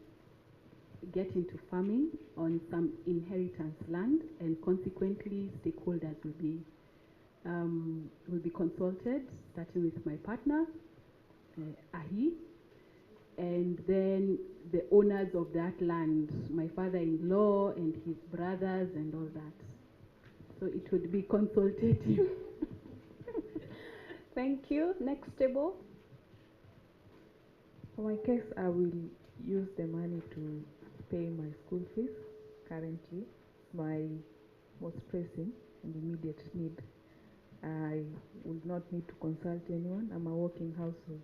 get into farming on some inheritance land, and consequently stakeholders will be consulted, starting with my partner, Ahi, and then the owners of that land, my father-in-law and his brothers and all that. So it would be consultative. Thank you. Next table. For my case, I will use the money to pay my school fees currently. My most pressing and immediate need. I will not need to consult anyone. I'm a working household.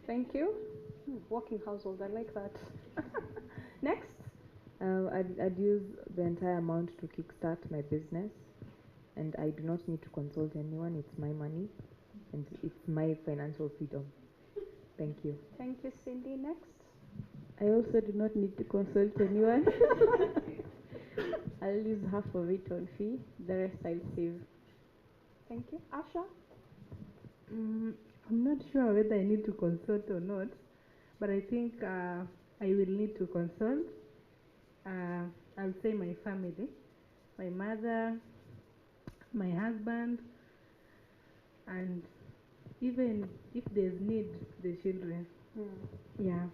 Thank you. Working household, I like that. Next. I'd use the entire amount to kickstart my business, and I do not need to consult anyone. It's my money, and it's my financial freedom. Thank you. Thank you, Cindy. Next. I also do not need to consult anyone. I'll use half of it on fee. The rest I'll save. Thank you. Asha? I'm not sure whether I need to consult or not, but I think I will need to consult. I'll say my family, my mother, my husband, and even if there's need, the children. Yeah.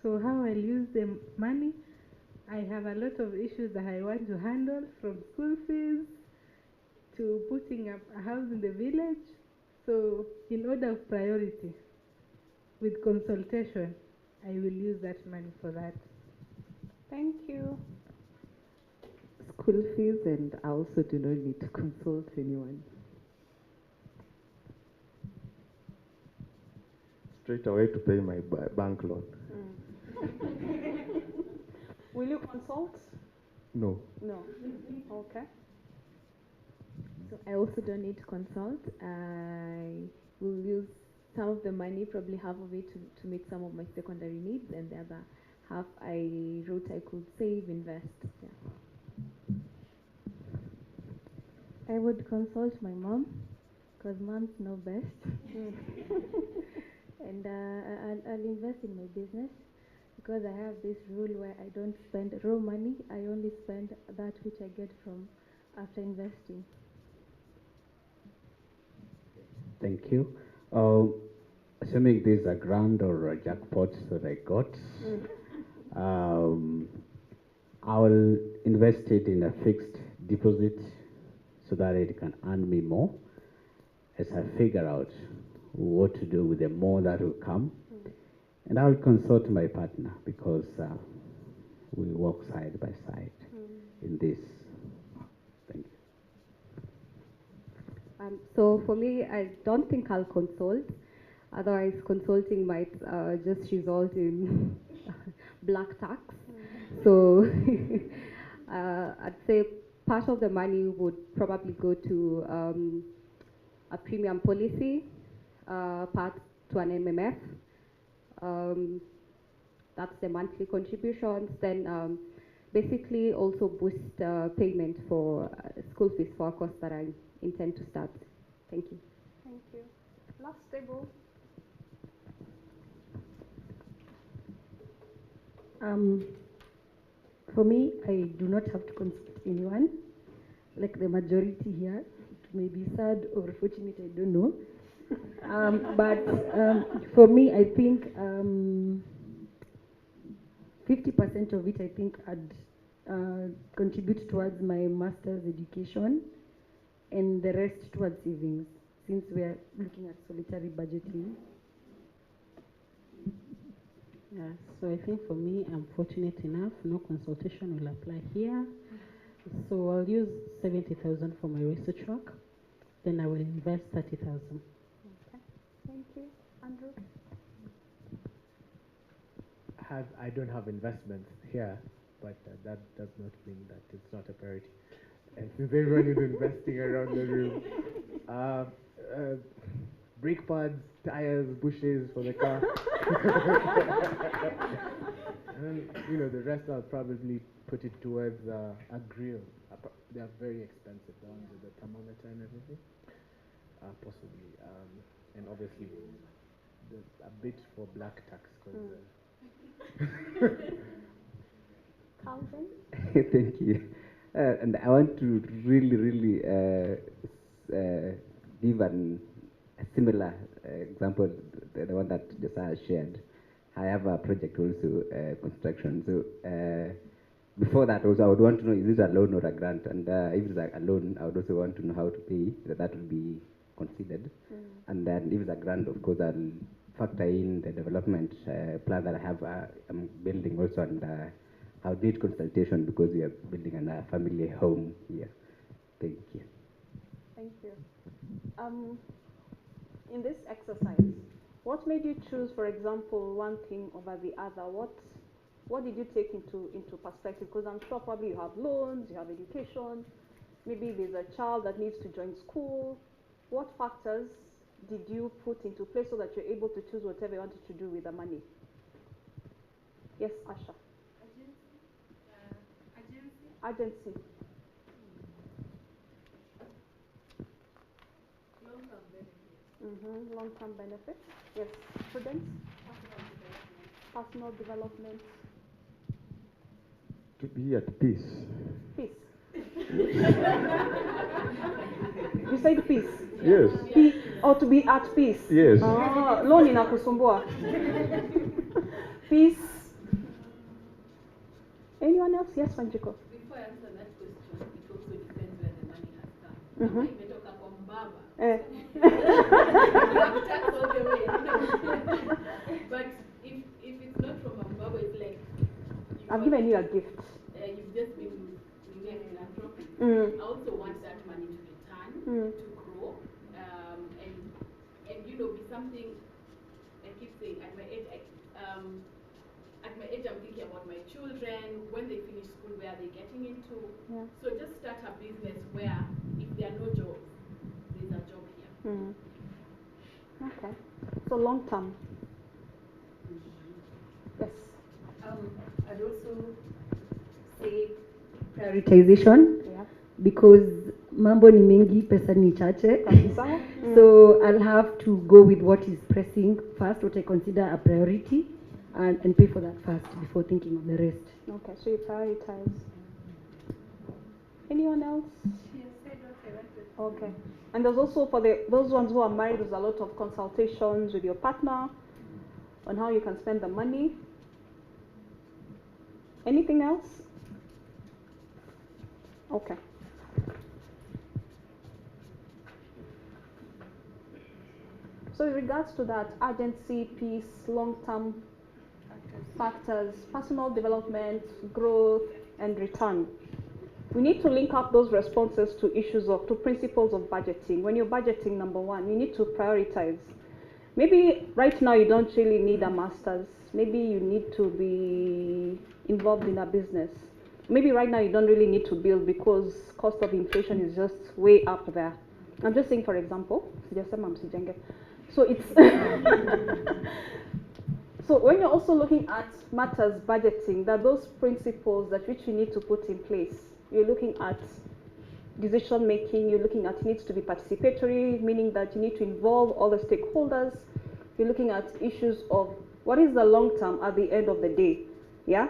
So how I'll use the money, I have a lot of issues that I want to handle, from school fees to putting up a house in the village. So in order of priority, with consultation, I will use that money for that. Thank you. School fees, and I also do not need to consult anyone. Straight away to pay my bank loan. Will you consult? No. No. Okay. So I also don't need to consult. I will use some of the money, probably half of it, to meet some of my secondary needs, and the other half I wrote I could save, invest. Yeah. I would consult my mom, because moms know best. And I'll invest in my business, because I have this rule where I don't spend raw money. I only spend that which I get from after investing. Thank you. Assuming there's a grand or a jackpot that I got, I will invest it in a fixed deposit so that it can earn me more as I figure out what to do with the more that will come. And I will consult my partner because we work side by side in this. Thank you. So for me, I don't think I'll consult. Otherwise, consulting might just result in black tax. So I'd say part of the money would probably go to a premium policy, part to an MMF. That's the monthly contributions. Then basically also boost payment for school fees for a course that I intend to start. Thank you. Thank you. Last table. For me, I do not have to consult anyone, like the majority here. It may be sad or fortunate, I don't know. But for me, I think 50% of it, I think, I'd contribute towards my master's education, and the rest towards savings, since we are looking at solitary budgeting. Yeah, so I think for me, I'm fortunate enough, no consultation will apply here. So I'll use 70,000 for my research work, then I will invest 30,000. Okay, thank you. Andrew? I don't have investments here, but that does not mean that it's not a priority. And since everyone is investing around the room, brake pads, tires, bushes for the car. And the rest I'll probably put it towards a grill. They are very expensive, the ones with the thermometer and everything. Possibly. And obviously, a bit for black tax. Calvin? Thank you. And I want to really give a similar example, the one that Josiah shared. I have a project also, construction. So before that also, I would want to know, is this a loan or a grant? And if it's a loan, I would also want to know how to pay, that will be considered. And then if it's a grant, of course, I'll factor in the development plan that I have. I'm building also, and I would need consultation because we are building a family home here. Thank you. Thank you. In this exercise, what made you choose, for example, one thing over the other? What did you take into perspective? Because I'm sure probably you have loans, you have education, maybe there's a child that needs to join school. What factors did you put into place so that you're able to choose whatever you wanted to do with the money? Yes, Asha. Agency. Long-term benefits. Yes. Prudence. Personal development. To be at peace. Peace. You said peace. Yes. Or to be at peace. Yes. Loan inakusumbua. Peace. Anyone else? Yes, Wanjiko. Before I answer that question, it also depends where the money has come. Imetoka kwa mbaba. Tax all the way. But if it's not from a mbaba, it's like I've given you a gift. You've just been philanthropic. I also want that money to return, to grow, and be something. I keep saying at my age, I'm thinking about my children, when they finish school, where are they getting into? Yeah. So just start a business where if there are no jobs, there's a job here. Okay. So long term. Yes. I'd also say prioritization, because mambo ni mengi, pesa ni chache. So I'll have to go with what is pressing first, what I consider a priority, and pay for that first before thinking of the rest. Okay, so you prioritize. Anyone else? She has said what I wanted. Okay. And there's also for those ones who are married, there's a lot of consultations with your partner on how you can spend the money. Anything else? Okay. So in regards to that, urgency, peace, long-term factors, personal development, growth, and return. We need to link up those responses to to principles of budgeting. When you're budgeting, number one, you need to prioritize. Maybe right now you don't really need a master's. Maybe you need to be involved in a business. Maybe right now you don't really need to build because cost of inflation is just way up there. I'm just saying, for example, so it's so when you're also looking at matters budgeting, there are those principles that which you need to put in place. You're looking at decision making, you're looking at it needs to be participatory, meaning that you need to involve all the stakeholders. You're looking at issues of what is the long term at the end of the day. Yeah?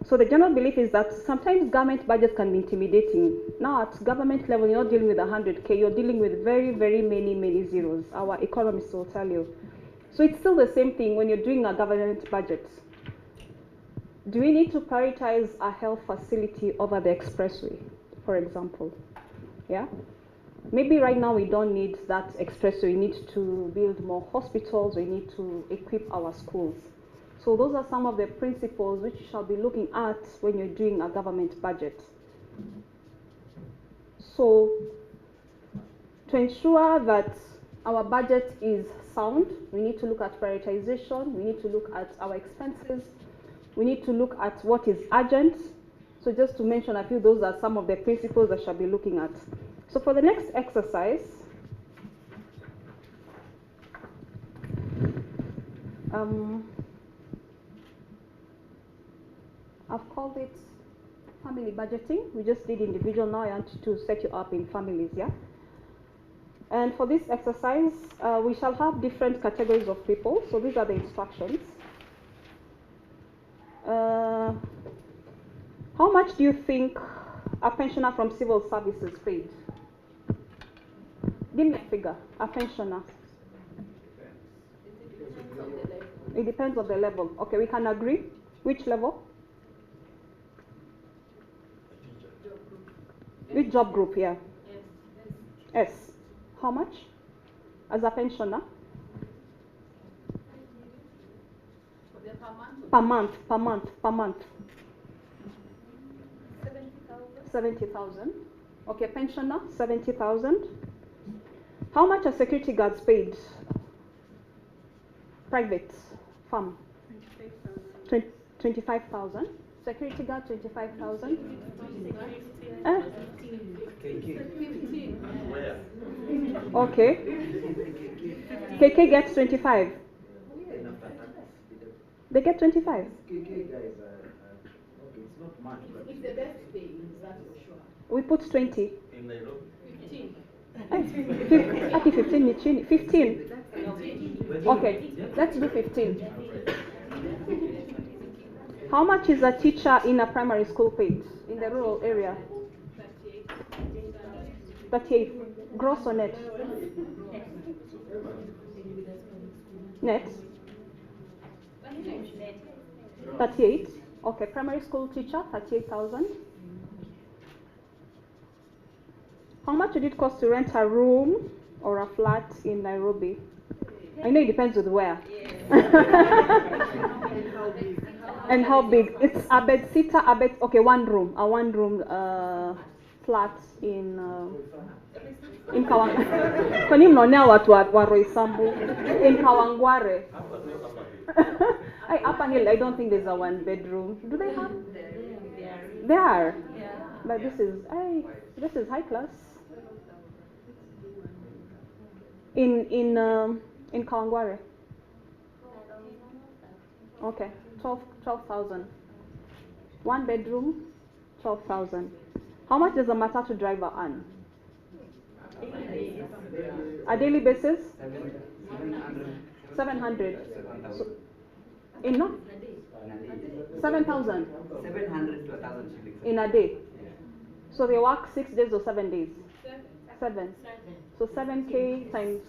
So the general belief is that sometimes government budgets can be intimidating. Now at government level, you're not dealing with 100K, you're dealing with very, very many zeros. Our economists will tell you. So it's still the same thing when you're doing a government budget. Do we need to prioritize a health facility over the expressway, for example? Yeah? Maybe right now we don't need that expressway. We need to build more hospitals. We need to equip our schools. So those are some of the principles which you shall be looking at when you're doing a government budget. So to ensure that our budget is sound, we need to look at prioritization. We need to look at our expenses. We need to look at what is urgent. So just to mention a few, those are some of the principles I shall be looking at. So for the next exercise, I've called it family budgeting. We just did individual, now I want to set you up in families, yeah? And for this exercise, we shall have different categories of people. So these are the instructions. How much do you think a pensioner from civil services paid? Give me a figure, a pensioner. It depends on the level. Okay, we can agree. Which level? Which job group here? S. How much? As a pensioner? Per month. 70,000. Okay, pensioner, 70,000. How much are security guards paid? Private firm. 25,000. Security guard, 25,000. Okay. KK gets 25. They get 25. KK guys okay, it's not much, but it's the best paying, that's for sure. We put 20. In Nairobi? 15. 15. 15. Okay, let's do 15. How much is a teacher in a primary school paid in the rural area? 38. Gross or net? Net? 38. Okay, primary school teacher, 38,000. How much would it cost to rent a room or a flat in Nairobi? I know it depends with where. And how big? It's a bed sitter, okay, one room flat in Kawangware. Kwani mnaonea watu wa Roysambu in Kawangware. Upper Hill, I don't think there's a one bedroom. Do they have? They are. But this is high class. In Kawangware. Okay, 12,000. One bedroom, 12,000. How much does a matatu driver earn? A daily basis? 700. So, in no? 7,000. 700 to 1,000 shillings. In a day. So they work 6 days or 7 days? 7. So 7K times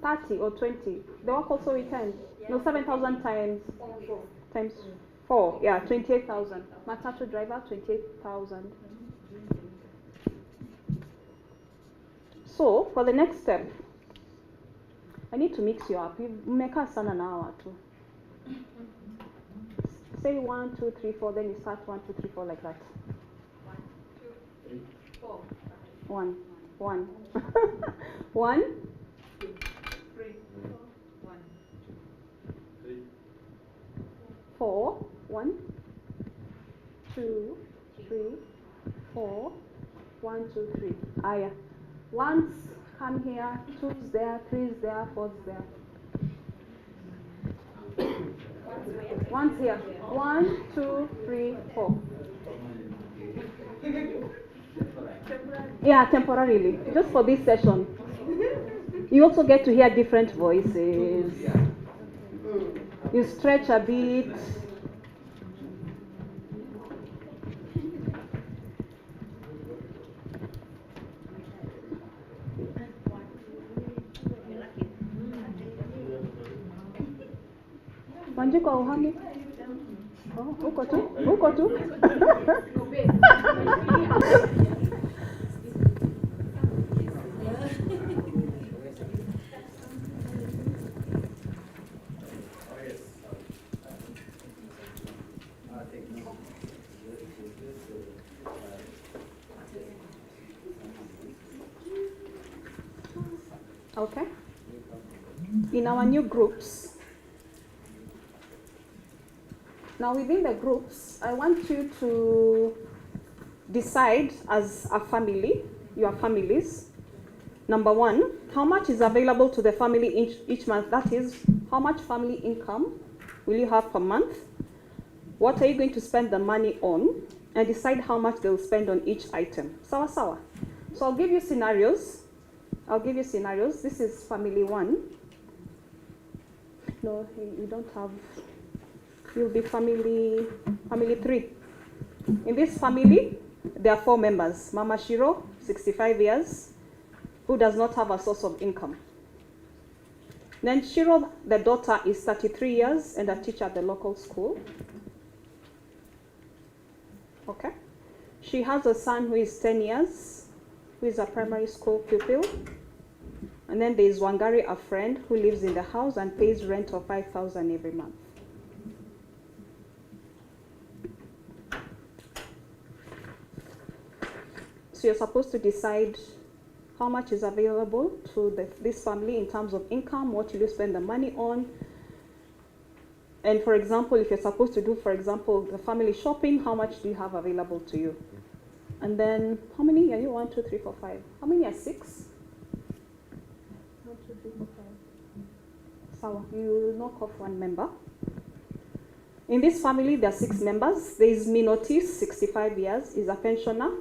30 or 20. They work also weekends. No, 7,000 times 4. Yeah, 28,000. Matatu driver, 28,000. So for the next step, I need to mix you up. You make us an hour too. Say 1, 2, 3, 4. Then you start 1, 2, 3, 4 like that. 1, 2, 3, 4. 1. 1. 1. 2, 3, 4. 1. 4. 1. 2, 3, 4. 1, 2, 3. Ah, yeah. One's come here, 2's there, 3's there, 4's there. One's here. 1, 2, 3, 4. Yeah, temporarily. Just for this session. You also get to hear different voices. You stretch a bit. Wanjiko auhami? Oh, uko tu? Uko tu? Okay. In our new groups, now within the groups, I want you to decide as a family, your families. Number 1, how much is available to the family each month? That is, how much family income will you have per month? What are you going to spend the money on? And decide how much they'll spend on each item. Sawa sawa. So I'll give you scenarios. This is family 1. No, you don't have. You'll be family 3. In this family, there are 4 members. Mama Shiro, 65 years, who does not have a source of income. Then Shiro, the daughter, is 33 years and a teacher at the local school. Okay. She has a son who is 10 years, who is a primary school pupil. And then there is Wangari, a friend who lives in the house and pays rent of 5,000 every month. So you're supposed to decide how much is available to this family in terms of income, what will you spend the money on. And for example, if you're supposed to do, for example, the family shopping, how much do you have available to you? And then, how many are you? 1, 2, 3, 4, 5. How many are 6? 1, 2, 3, 4, 5. Sawa, you knock off 1 member. In this family, there are 6 members. There is Minotis, 65 years, is a pensioner.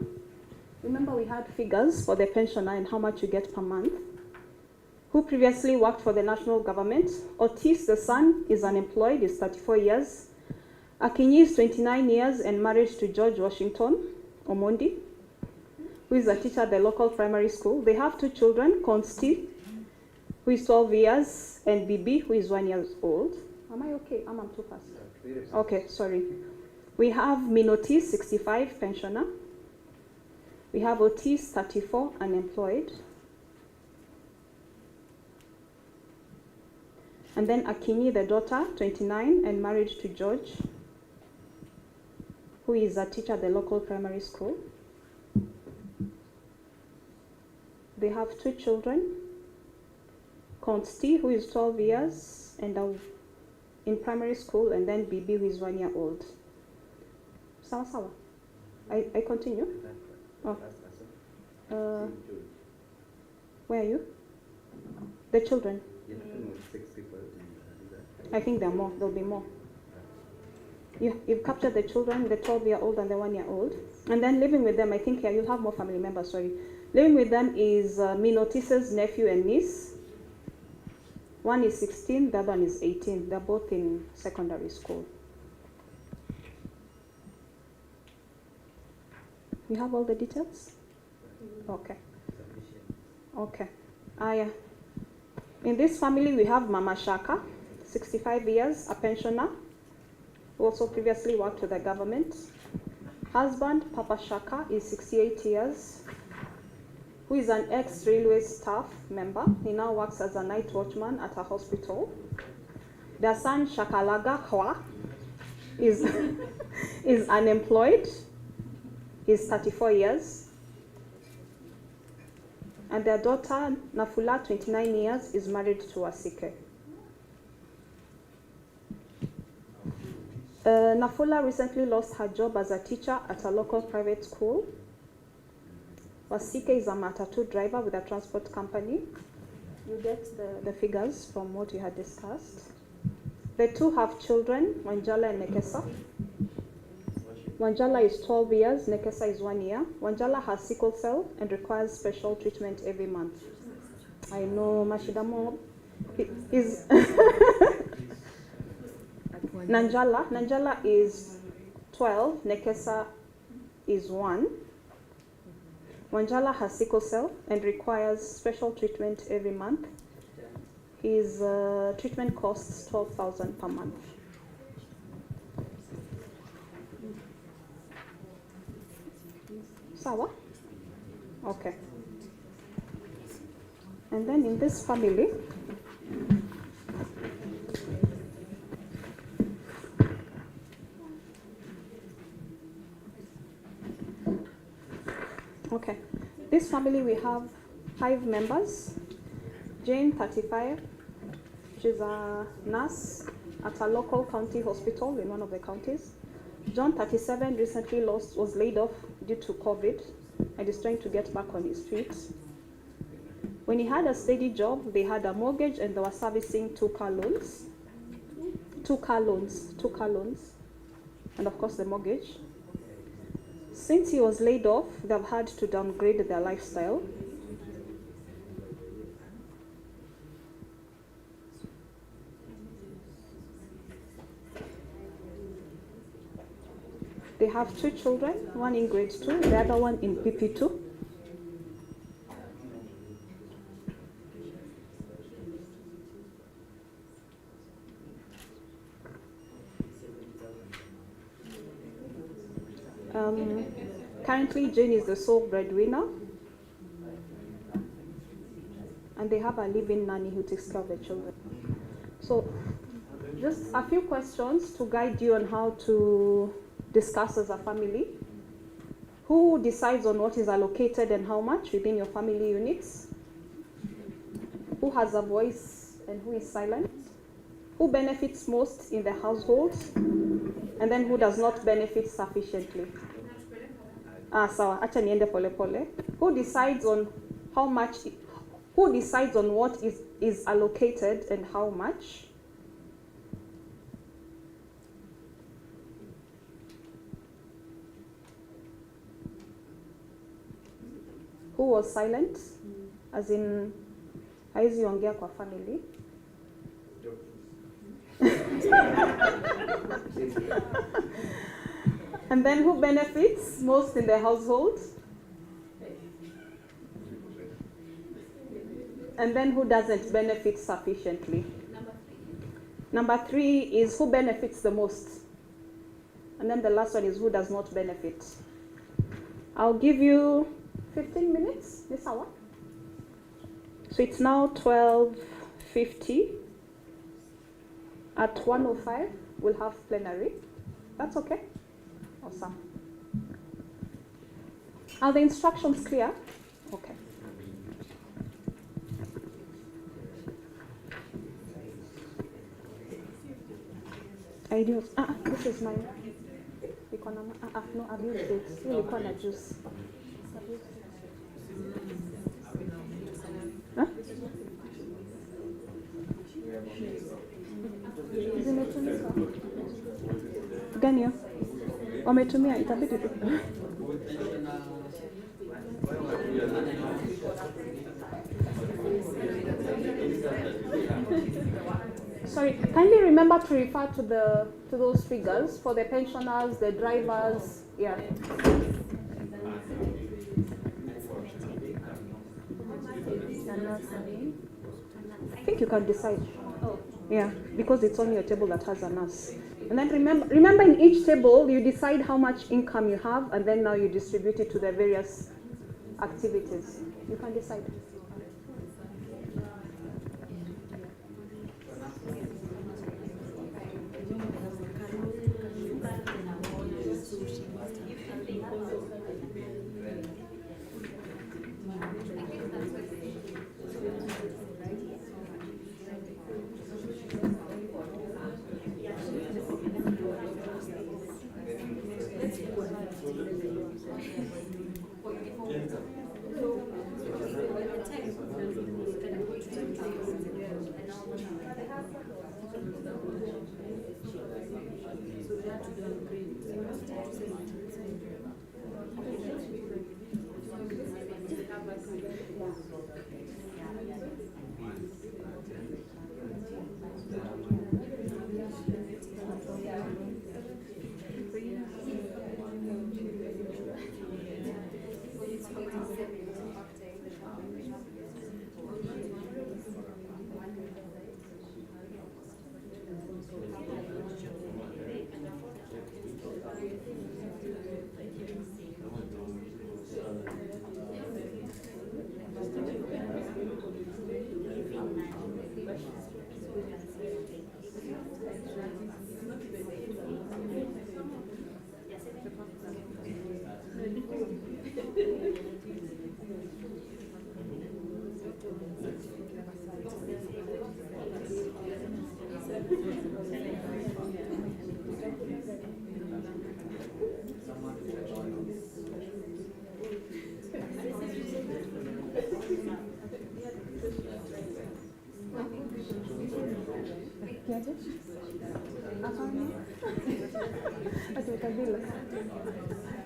Remember we had figures for the pensioner and how much you get per month. Who previously worked for the national government. Otis, the son, is unemployed, is 34 years. Akinyi is 29 years and married to George Washington Omondi, who is a teacher at the local primary school. They have 2 children, Consti, who is 12 years, and Bibi, who is 1 year old. Am I okay? I'm too fast. Okay, sorry. We have Minotis, 65, pensioner. We have Otis, 34, unemployed. And then Akinyi, the daughter, 29, and married to George, who is a teacher at the local primary school. They have 2 children, Consti, who is 12 years and in primary school, and then Bibi, who is 1 year old. Sawa sawa. I continue? Oh. Where are you? The children. I think there are more. There'll be more. You've captured the children, the 12-year-old and the 1 year old. And then living with them, I think here you'll have more family members, sorry. Living with them is Minotis's nephew and niece. One is 16, the other one is 18. They're both in secondary school. You have all the details? Okay. Okay. In this family, we have Mama Shaka, 65 years, a pensioner, who also previously worked with the government. Husband, Papa Shaka, is 68 years, who is an ex-railway staff member. He now works as a night watchman at a hospital. Their son, Shakalaga Hwa, is unemployed. He's 34 years. And their daughter, Nafula, 29 years, is married to Wasike. Nafula recently lost her job as a teacher at a local private school. Wasike is a matatu driver with a transport company. You get the figures from what you had discussed. The two have children, Wanjala and Nekesa. Wanjala is 12 years, Nekesa is 1 year. Wanjala has sickle cell and requires special treatment every month. I know Mashidamo is Nanjala is 12, Nekesa is 1. Wanjala has sickle cell and requires special treatment every month. His treatment costs 12,000 per month. Sawa? Okay. And then in this family, okay, this family we have 5 members. Jane, 35, she's a nurse at a local county hospital in one of the counties. John, 37, recently was laid off due to COVID and is trying to get back on his feet. When he had a steady job, they had a mortgage and they were servicing 2 car loans. 2 car loans, and of course the mortgage. Since he was laid off, they've had to downgrade their lifestyle. They have 2 children, one in grade 2, the other one in PP2. Currently, Jane is the sole breadwinner, and they have a live-in nanny who takes care of the children. So, just a few questions to guide you on how to discuss as a family. Who decides on what is allocated and how much within your family units? Who has a voice and who is silent? Who benefits most in the household? And then who does not benefit sufficiently? Sawa, acha niende pole pole. Who decides on how much, who decides on what is allocated and how much? Who was silent? As in, haizi ongea kwa family. And then who benefits most in the household? And then who doesn't benefit sufficiently? Number 3 is who benefits the most. And then the last one is who does not benefit. I'll give you 15 minutes this hour. So it's now 12:50. At 1:05, we'll have plenary. That's okay? Awesome. Are the instructions clear? Okay. Ideas. This is my. No, I've used it. Ilikuwa na juice. Huh? Zimetumika. Gani hiyo? Wametumia, itabidi tu. Sorry, kindly remember to refer to those figures for the pensioners, the drivers, yeah. I think you can decide. Yeah, because it's on your table that has a nurse. And then remember in each table, you decide how much income you have, and then now you distribute it to the various activities. You can decide.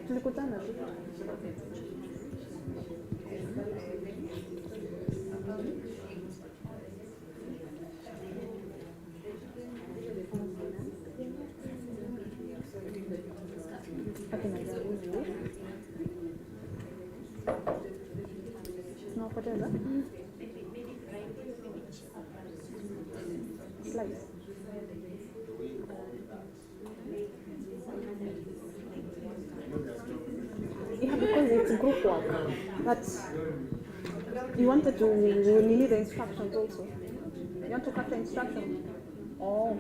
Tulikutana tu. Tunawapoteza slice. Yeah, because it's group work. But you wanted to need the instructions also. You want to cut the instructions? Oh.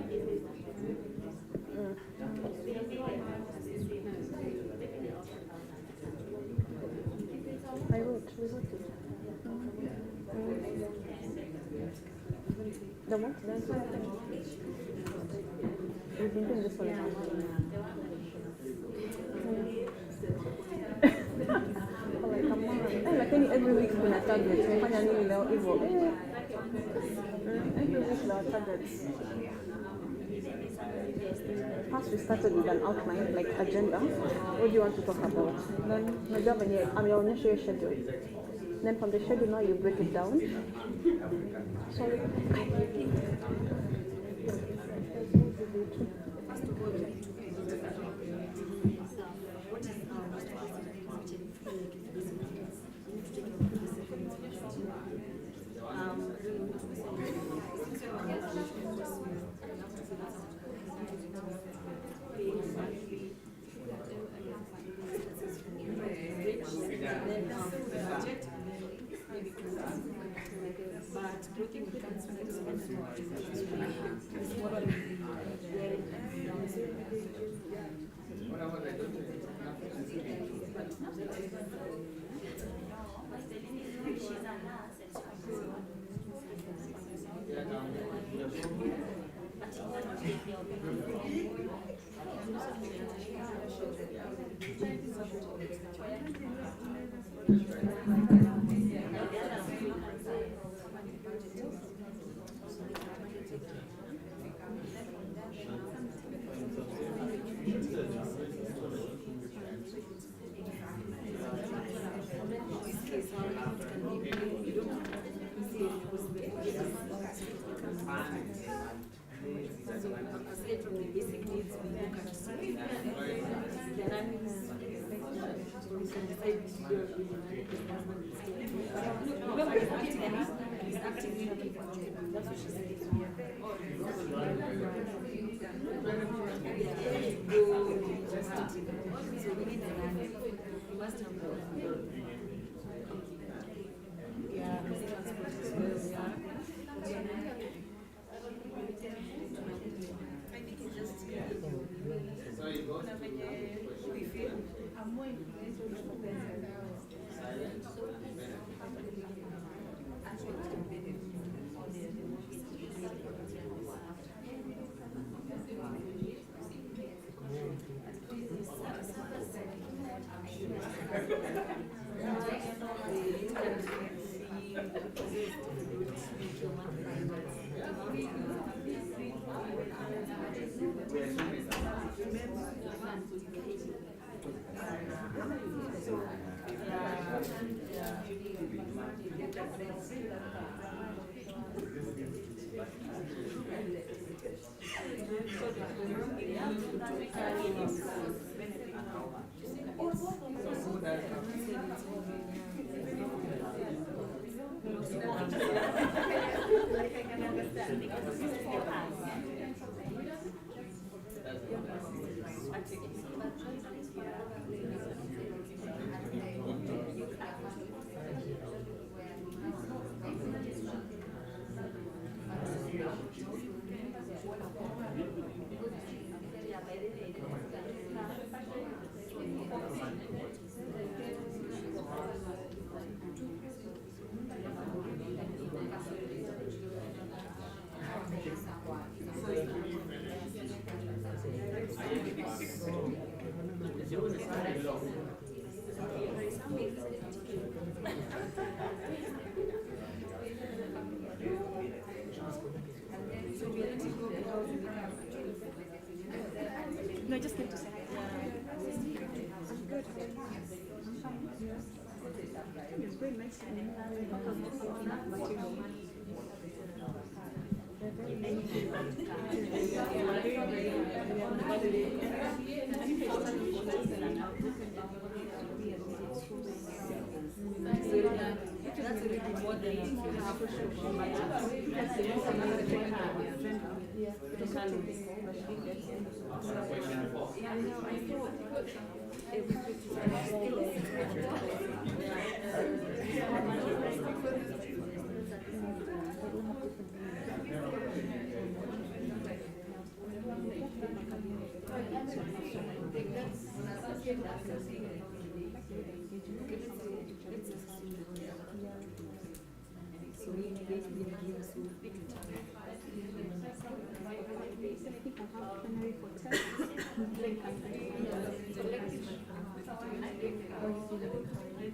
We wrote it. The what? We've been doing this for a while. Lakini every week kuna targets. Tumefanya nini leo hivyo? Every week there are targets. First we started with an outline, like agenda. What do you want to talk about? Then najua venye ameonyesha your schedule. Then from the schedule now you break it down. Sorry. No, I just came to say hi. I'm good. It's very nice to meet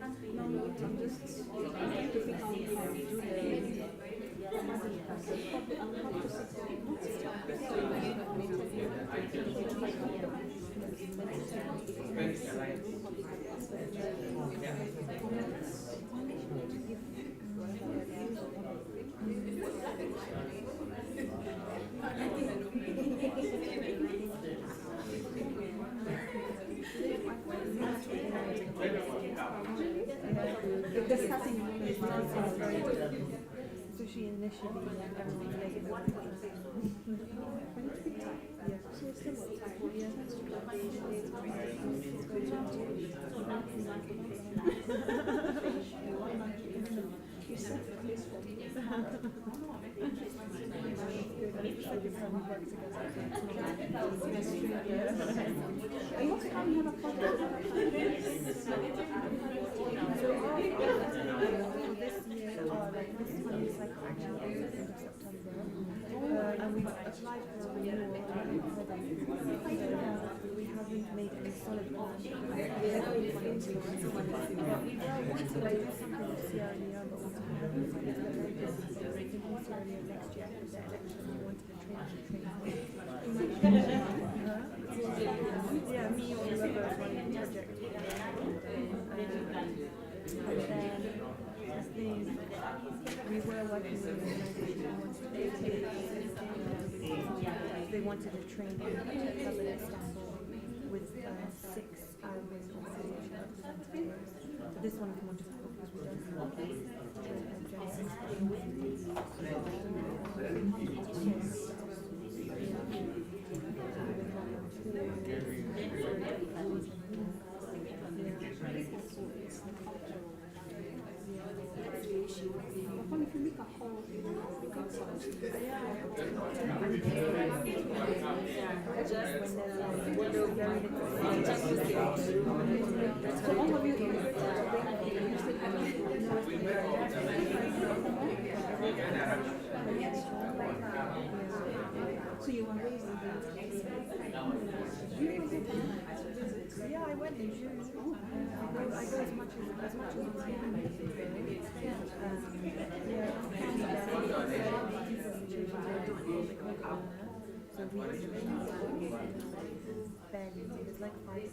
That's really more than so she initially everyone like and we've applied for a renewal we haven't made any solid plans. We want to do something this year and the year, but we haven't decided to very busy. So we're thinking this year and next year after the election we wanted to train. Yeah, me or whoever is running the project. And then we were working with an organization they wanted to train in Istanbul with 6 Arabic representatives. So this one we wanted to focus with us. So you were raised in yeah, I went in June. I go as much as I can. So we it's like 5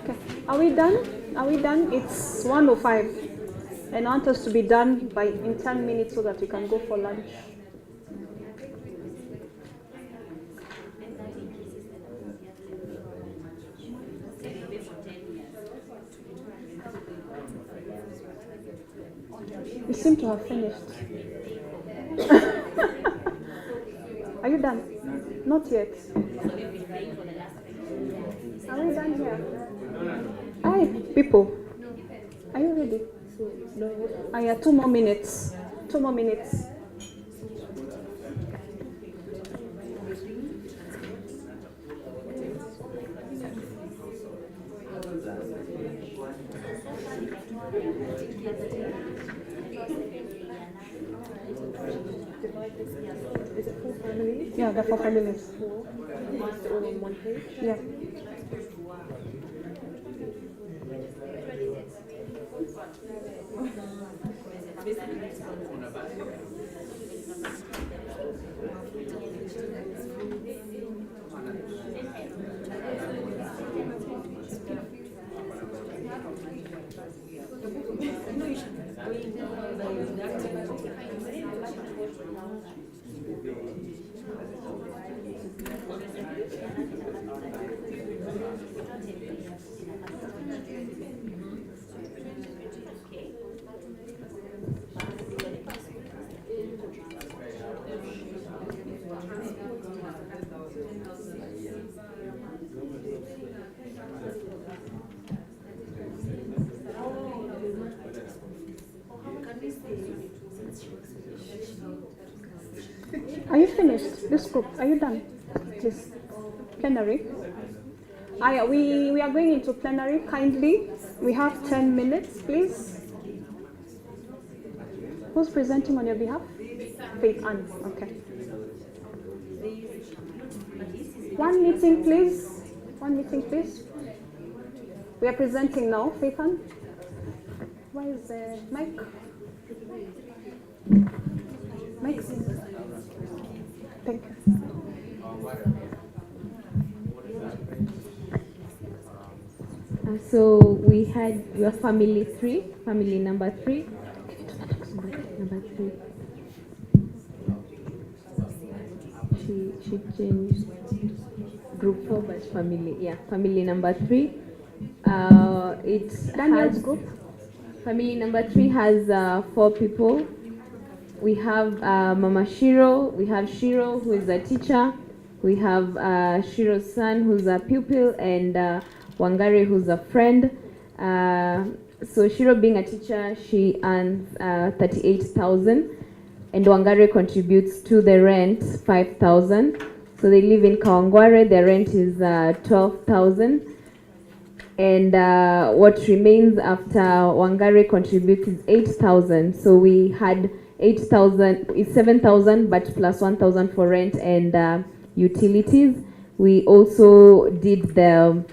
Okay. Are we done? Are we done? It's 1:05. And I want us to be done by in 10 minutes so that we can go for lunch. You seem to have finished. Are you done? Not yet. Are we done here? Hi, people. Are you ready? Ah, yeah, 2 more minutes. 2 more minutes. Is it 4 families? Yeah, the 4 families. All on one page? Yeah. Are you finished? This group, are you done? This plenary. We are going into plenary. Kindly, we have 10 minutes, please. Who's presenting on your behalf? Faith Ann. Okay. One meeting, please. One meeting, please. We are presenting now. Faith Ann. Where is the mic? Mic. Thank you. So we were family number 3. Number 3. She changed group 4, but family number 3. It's Daniel's group. Family number 3 has 4 people. We have Mama Shiro, we have Shiro who is a teacher, we have Shiro's son who's a pupil, and Wangari who's a friend. So Shiro being a teacher, she earns 38,000. and Wangare contributes to the rent 5,000. So they live in Kawangware, their rent is 12,000. And what remains after Wangare contributes is 8,000. So we had 8,000, is 7,000, but plus 1,000 for rent and utilities. We also did the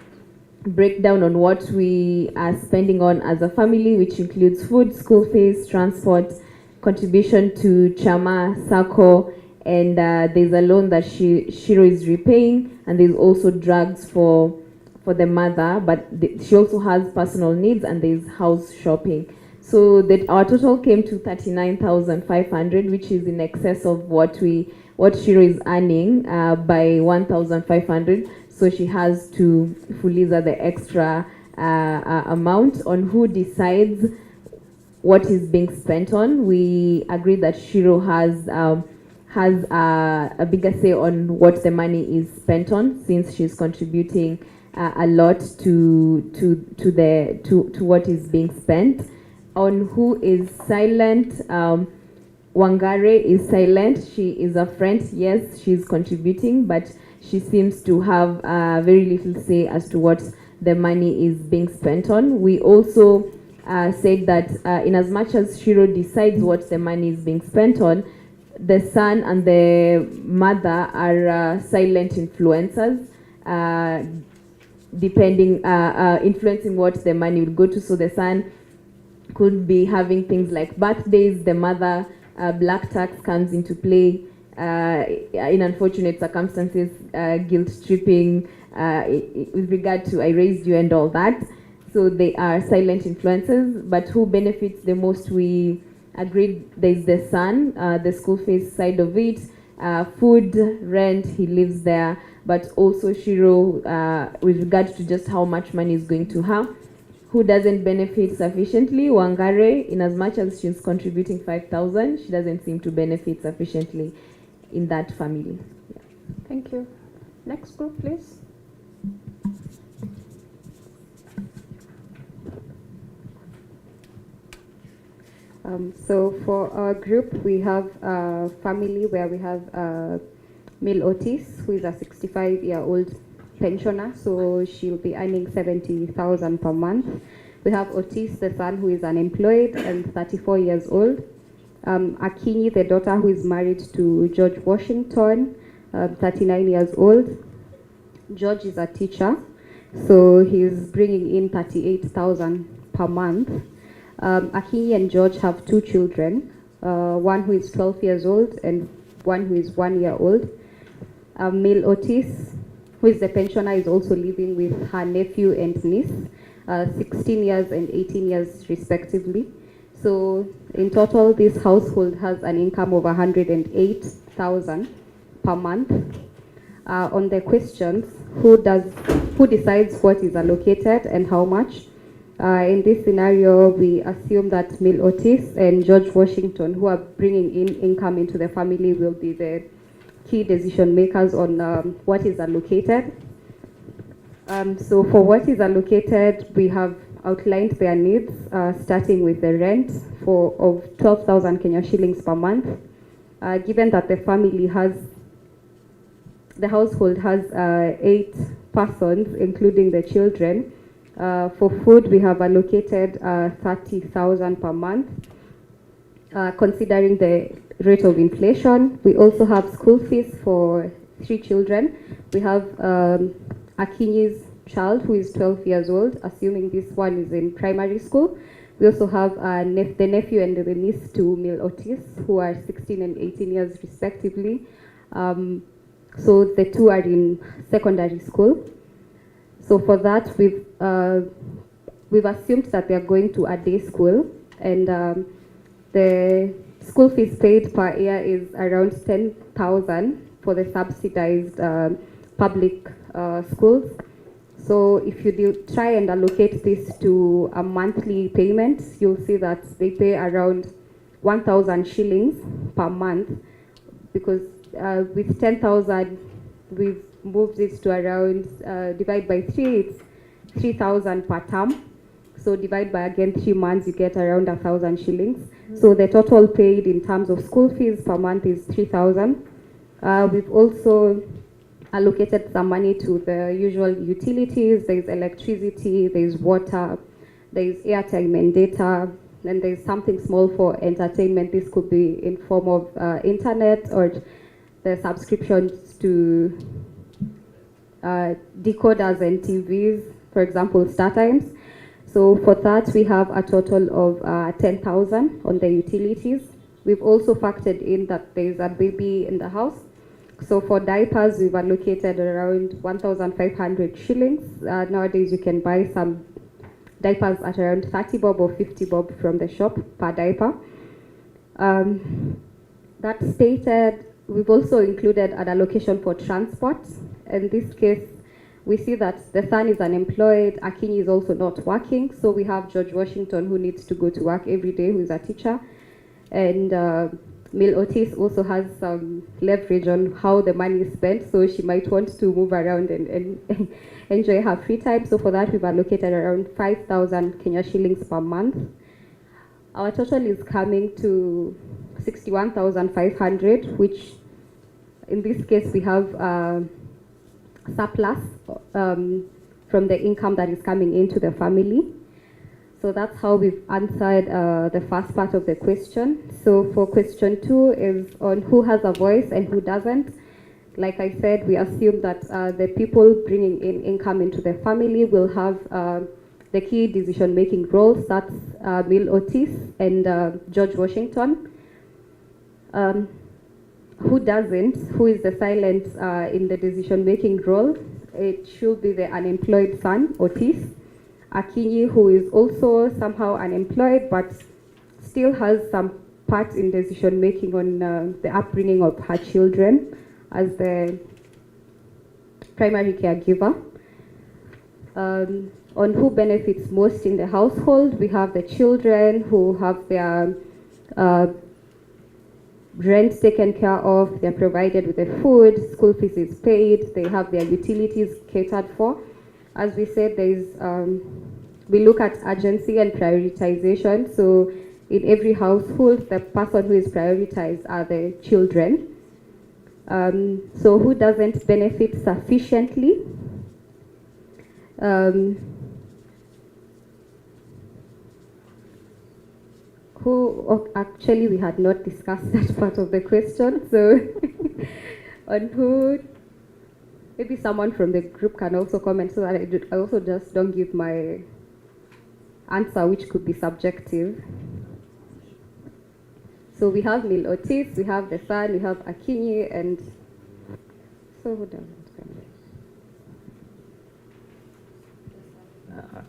breakdown on what we are spending on as a family, which includes food, school fees, transport, contribution to Chama, Sako, and there's a loan that Shiro is repaying, and there's also drugs for the mother, but she also has personal needs, and there's house shopping. So that our total came to 39,500, which is in excess of what Shiro is earning by 1,500. So she has to fuliza the extra amount. On who decides what is being spent on, we agree that Shiro has a bigger say on what the money is spent on, since she's contributing a lot to what is being spent. On who is silent, Wangare is silent. She is a friend. Yes, she's contributing, but she seems to have very little say as to what the money is being spent on. We also said that in as much as Shiro decides what the money is being spent on, the son and the mother are silent influencers, influencing what the money will go to. So the son could be having things like birthdays, the mother, black tax comes into play, in unfortunate circumstances, guilt tripping, with regard to I raised you and all that. So they are silent influences, but who benefits the most? We agreed there's the son, the school fees side of it, food, rent, he lives there, but also Shiro, with regard to just how much money is going to her. Who doesn't benefit sufficiently? Wangare, in as much as she's contributing 5,000, she doesn't seem to benefit sufficiently in that family. Yeah. Thank you. Next group, please. So for our group, we have a family where we have Mil Otis, who is a 65-year-old pensioner, so she'll be earning 70,000 per month. We have Otis, the son, who is unemployed and 34 years old. Akinyi, the daughter, who is married to George Washington, 39 years old. George is a teacher, so he's bringing in 38,000 per month. Akinyi and George have two children, one who is 12 years old and one who is 1 year old. Mil Otis, who is the pensioner, is also living with her nephew and niece, 16 years and 18 years respectively. So in total, this household has an income of 108,000 per month. On the questions, who decides what is allocated and how much? In this scenario, we assume that Mil Otis and George Washington, who are bringing in income into the family, will be the key decision makers on what is allocated. So for what is allocated, we have outlined their needs, starting with the rent of 12,000 Kenya shillings per month. Given that the household has 8 persons, including the children, for food, we have allocated 30,000 per month. Considering the rate of inflation, we also have school fees for 3 children. We have Akinyi's child, who is 12 years old, assuming this one is in primary school. We also have the nephew and the niece to Mil Otis, who are 16 and 18 years respectively. So the two are in secondary school. So for that, we've assumed that they are going to a day school, and the school fees paid per year is around 10,000 for the subsidized public schools. So if you try and allocate this to a monthly payment, you'll see that they pay around 1,000 shillings per month, because with 10,000, we've moved this to around, divide by 3, it's 3,000 per term. So divide by again 3 months, you get around 1,000 shillings. So the total paid in terms of school fees per month is 3,000. We've also allocated some money to the usual utilities. There's electricity, there's water, there's airtime and data, then there's something small for entertainment. This could be in form of internet or the subscriptions to decoders and TVs, for example, StarTimes. So for that, we have a total of 10,000 on the utilities. We've also factored in that there's a baby in the house. So for diapers, we've allocated around 1,500 shillings. Nowadays, you can buy some diapers at around 30 bob or 50 bob from the shop per diaper. That stated, we've also included an allocation for transport. In this case, we see that the son is unemployed, Akinyi is also not working, so we have George Washington who needs to go to work every day, who is a teacher. And Mil Otis also has some leverage on how the money is spent, so she might want to move around and enjoy her free time. So for that, we've allocated around 5,000 Kenya shillings per month. Our total is coming to 61,500, which in this case we have surplus from the income that is coming into the family. So that's how we've answered the first part of the question. So for question 2 is on who has a voice and who doesn't. Like I said, we assume that the people bringing in income into the family will have the key decision-making roles. That's Mil Otis and George Washington. Who doesn't? Who is the silent in the decision-making role? It should be the unemployed son, Otis. Akinyi, who is also somehow unemployed, but still has some part in decision-making on the upbringing of her children as the primary caregiver. On who benefits most in the household, we have the children who have their rent taken care of, they're provided with the food, school fees is paid, they have their utilities catered for. As we said, we look at urgency and prioritization. So in every household, the person who is prioritized are the children. So who doesn't benefit sufficiently? Actually, we had not discussed that part of the question. So on who, maybe someone from the group can also comment so that I also just don't give my answer, which could be subjective. So we have Mil Otis, we have the son, we have Akinyi, and so who doesn't?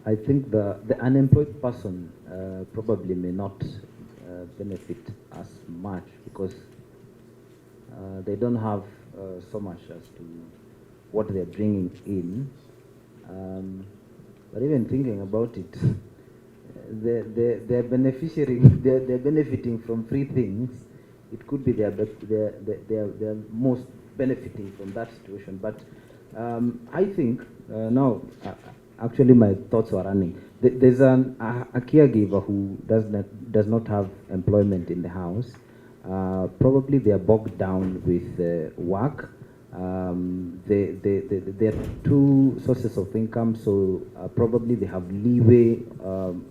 I think the unemployed person probably may not benefit as much because they don't have so much as to what they're bringing in. But even thinking about it, they're benefiting from three things. It could be they're most benefiting from that situation. But I think now. Actually, my thoughts were running. There's a caregiver who does not have employment in the house. Probably they are bogged down with work. There are two sources of income, so probably they have leeway.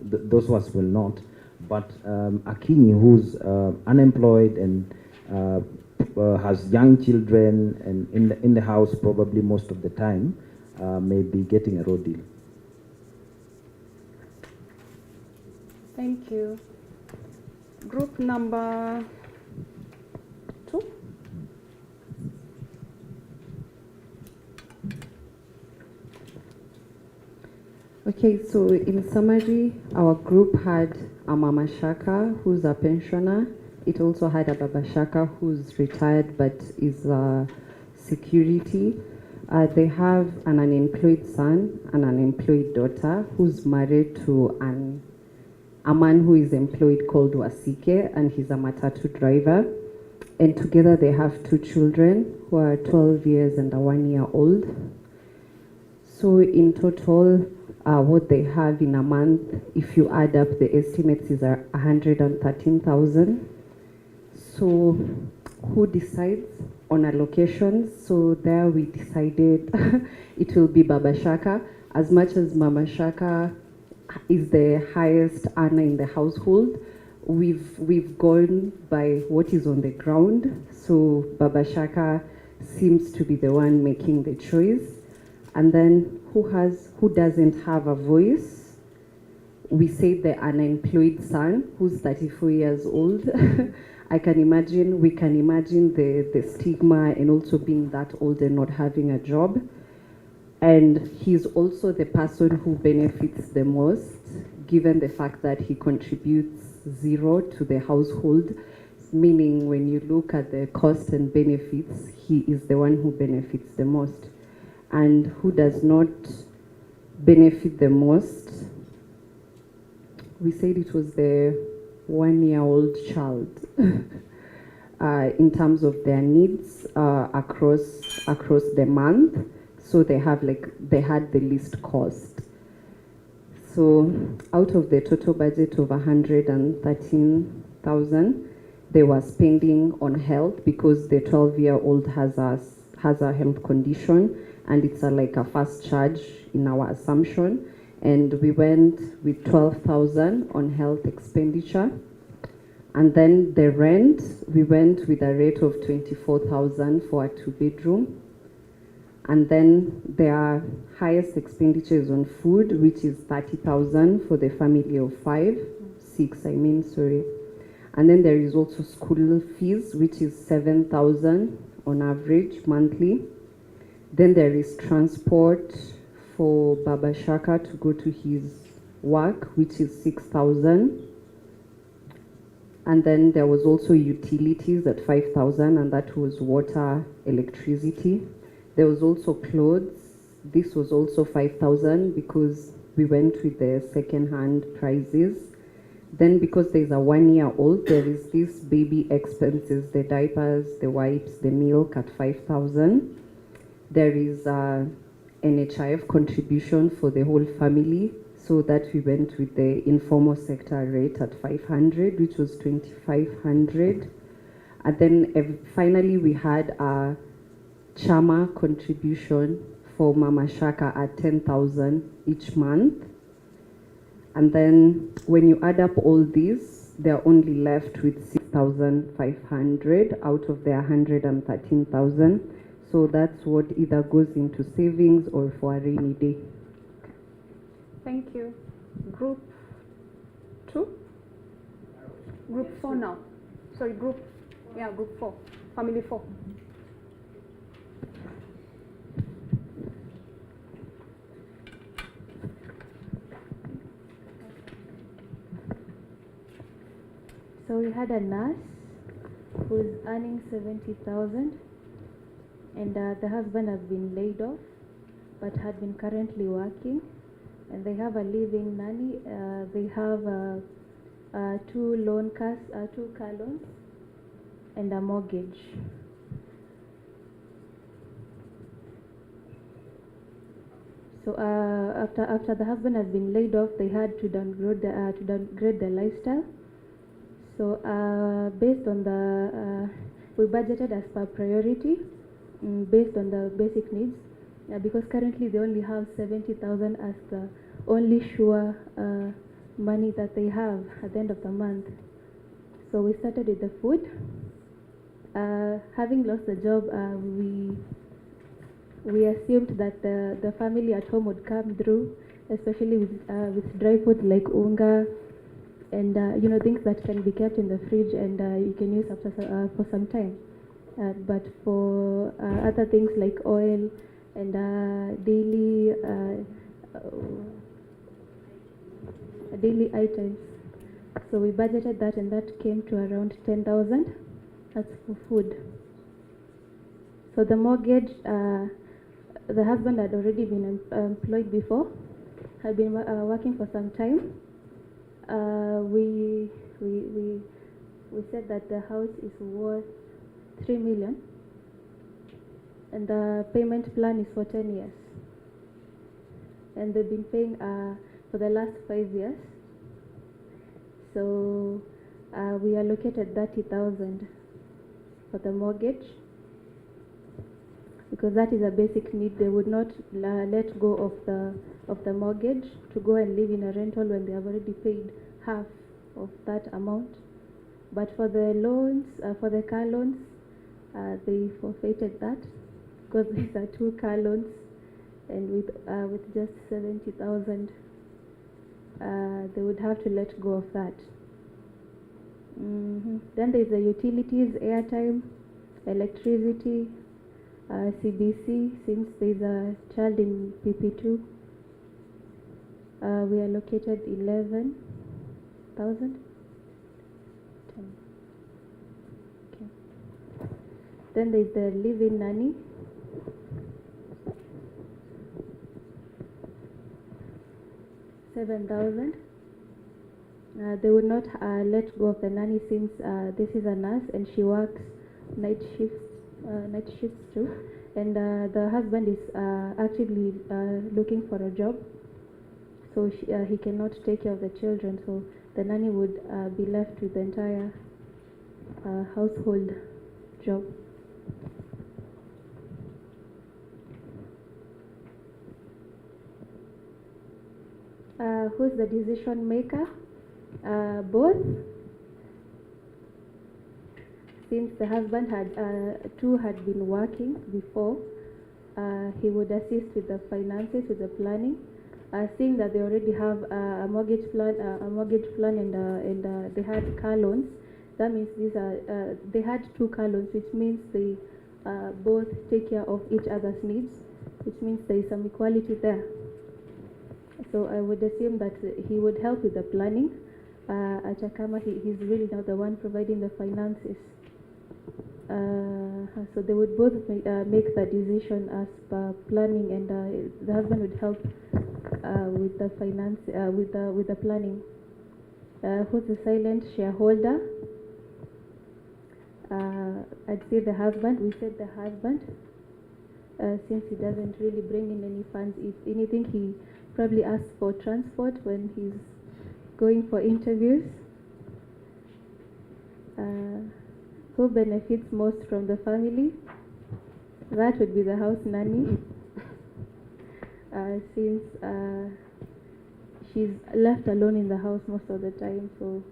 Those ones will not. But Akinyi, who's unemployed and has young children and in the house probably most of the time, may be getting a raw deal. Thank you. Group number 2. Okay, so in summary, our group had a Mama Shaka who's a pensioner. It also had a Baba Shaka who's retired but is security. They have an unemployed son, an unemployed daughter who's married to a man who is employed called Wasike, and he's a matatu driver. And together they have 2 children who are 12 years and a 1-year-old. So in total, what they have in a month, if you add up the estimates, is 113,000. So who decides on allocations? So there we decided it will be Baba Shaka. As much as Mama Shaka is the highest earner in the household, we've gone by what is on the ground. So Baba Shaka seems to be the one making the choice. And then who doesn't have a voice? We say the unemployed son who's 34 years old. We can imagine the stigma and also being that old and not having a job. And he's also the person who benefits the most, given the fact that he contributes 0 to the household, meaning when you look at the cost and benefits, he is the one who benefits the most. And who does not benefit the most? We said it was the 1-year-old child in terms of their needs across the month. So they had the least cost. So out of the total budget of 113,000, they were spending on health because the 12-year-old has a health condition, and it's like a fast charge in our assumption. And we went with 12,000 on health expenditure. And then the rent, we went with a rate of 24,000 for a 2-bedroom. And then their highest expenditure is on food, which is 30,000 for the family of 6. And then there is also school fees, which is 7,000 on average monthly. Then there is transport for Baba Shaka to go to his work, which is 6,000. And then there was also utilities at 5,000, and that was water, electricity. There was also clothes. This was also 5,000 because we went with the second-hand prices. Then because there's a 1-year-old, there is this baby expenses, the diapers, the wipes, the milk at 5,000. There is NHIF contribution for the whole family, so that we went with the informal sector rate at 500, which was 2,500. And then finally we had a Chama contribution for Mama Shaka at 10,000 each month. And then when you add up all these, they're only left with 6,500 out of their 113,000. So that's what either goes into savings or for a rainy day. Thank you. Group 2? Group 4 now. Sorry, group 4. Family 4. So we had a nurse who's earning 70,000, and the husband has been laid off, but had been currently working, and they have a living nanny. They have 2 car loans, and a mortgage. So after the husband has been laid off, they had to downgrade their lifestyle. So based on we budgeted as per priority, based on the basic needs, because currently they only have 70,000 as the only sure money that they have at the end of the month. So we started with the food. Having lost the job, we assumed that the family at home would come through, especially with dry food like unga, and things that can be kept in the fridge and you can use after for some time. But for other things like oil and daily items, so we budgeted that, and that came to around 10,000. That's for food. So the mortgage, the husband had already been employed before, had been working for some time. We said that the house is worth 3 million, and the payment plan is for 10 years. and they've been paying for the last 5 years. So we allocated 30,000 for the mortgage, because that is a basic need. They would not let go of the mortgage to go and live in a rental when they have already paid half of that amount. But for the loans, for the car loans, they forfeited that, because these are 2 car loans, and with just 70,000, they would have to let go of that. Then there's the utilities, airtime, electricity, CBC, since there's a child in PP2. We allocated 11,000. Okay. Then there's the live-in nanny. $7,000. They would not let go of the nanny, since this is a nurse and she works night shifts too, and the husband is actively looking for a job, so he cannot take care of the children, so the nanny would be left with the entire household job. Who's the decision maker? Both. Since the husband had been working before, he would assist with the finances, with the planning. Seeing that they already have a mortgage plan, and they had car loans. That means they had 2 car loans, which means they both take care of each other's needs, which means there is some equality there. So I would assume that he would help with the planning. Achakama, he's really not the one providing the finances. So they would both make the decision as per planning, and the husband would help with the finance, with the planning. Who's the silent shareholder? I'd say the husband. We said the husband, since he doesn't really bring in any funds. If anything, he probably asks for transport when he's going for interviews. Who benefits most from the family? That would be the house nanny, since she's left alone in the house most of the time. So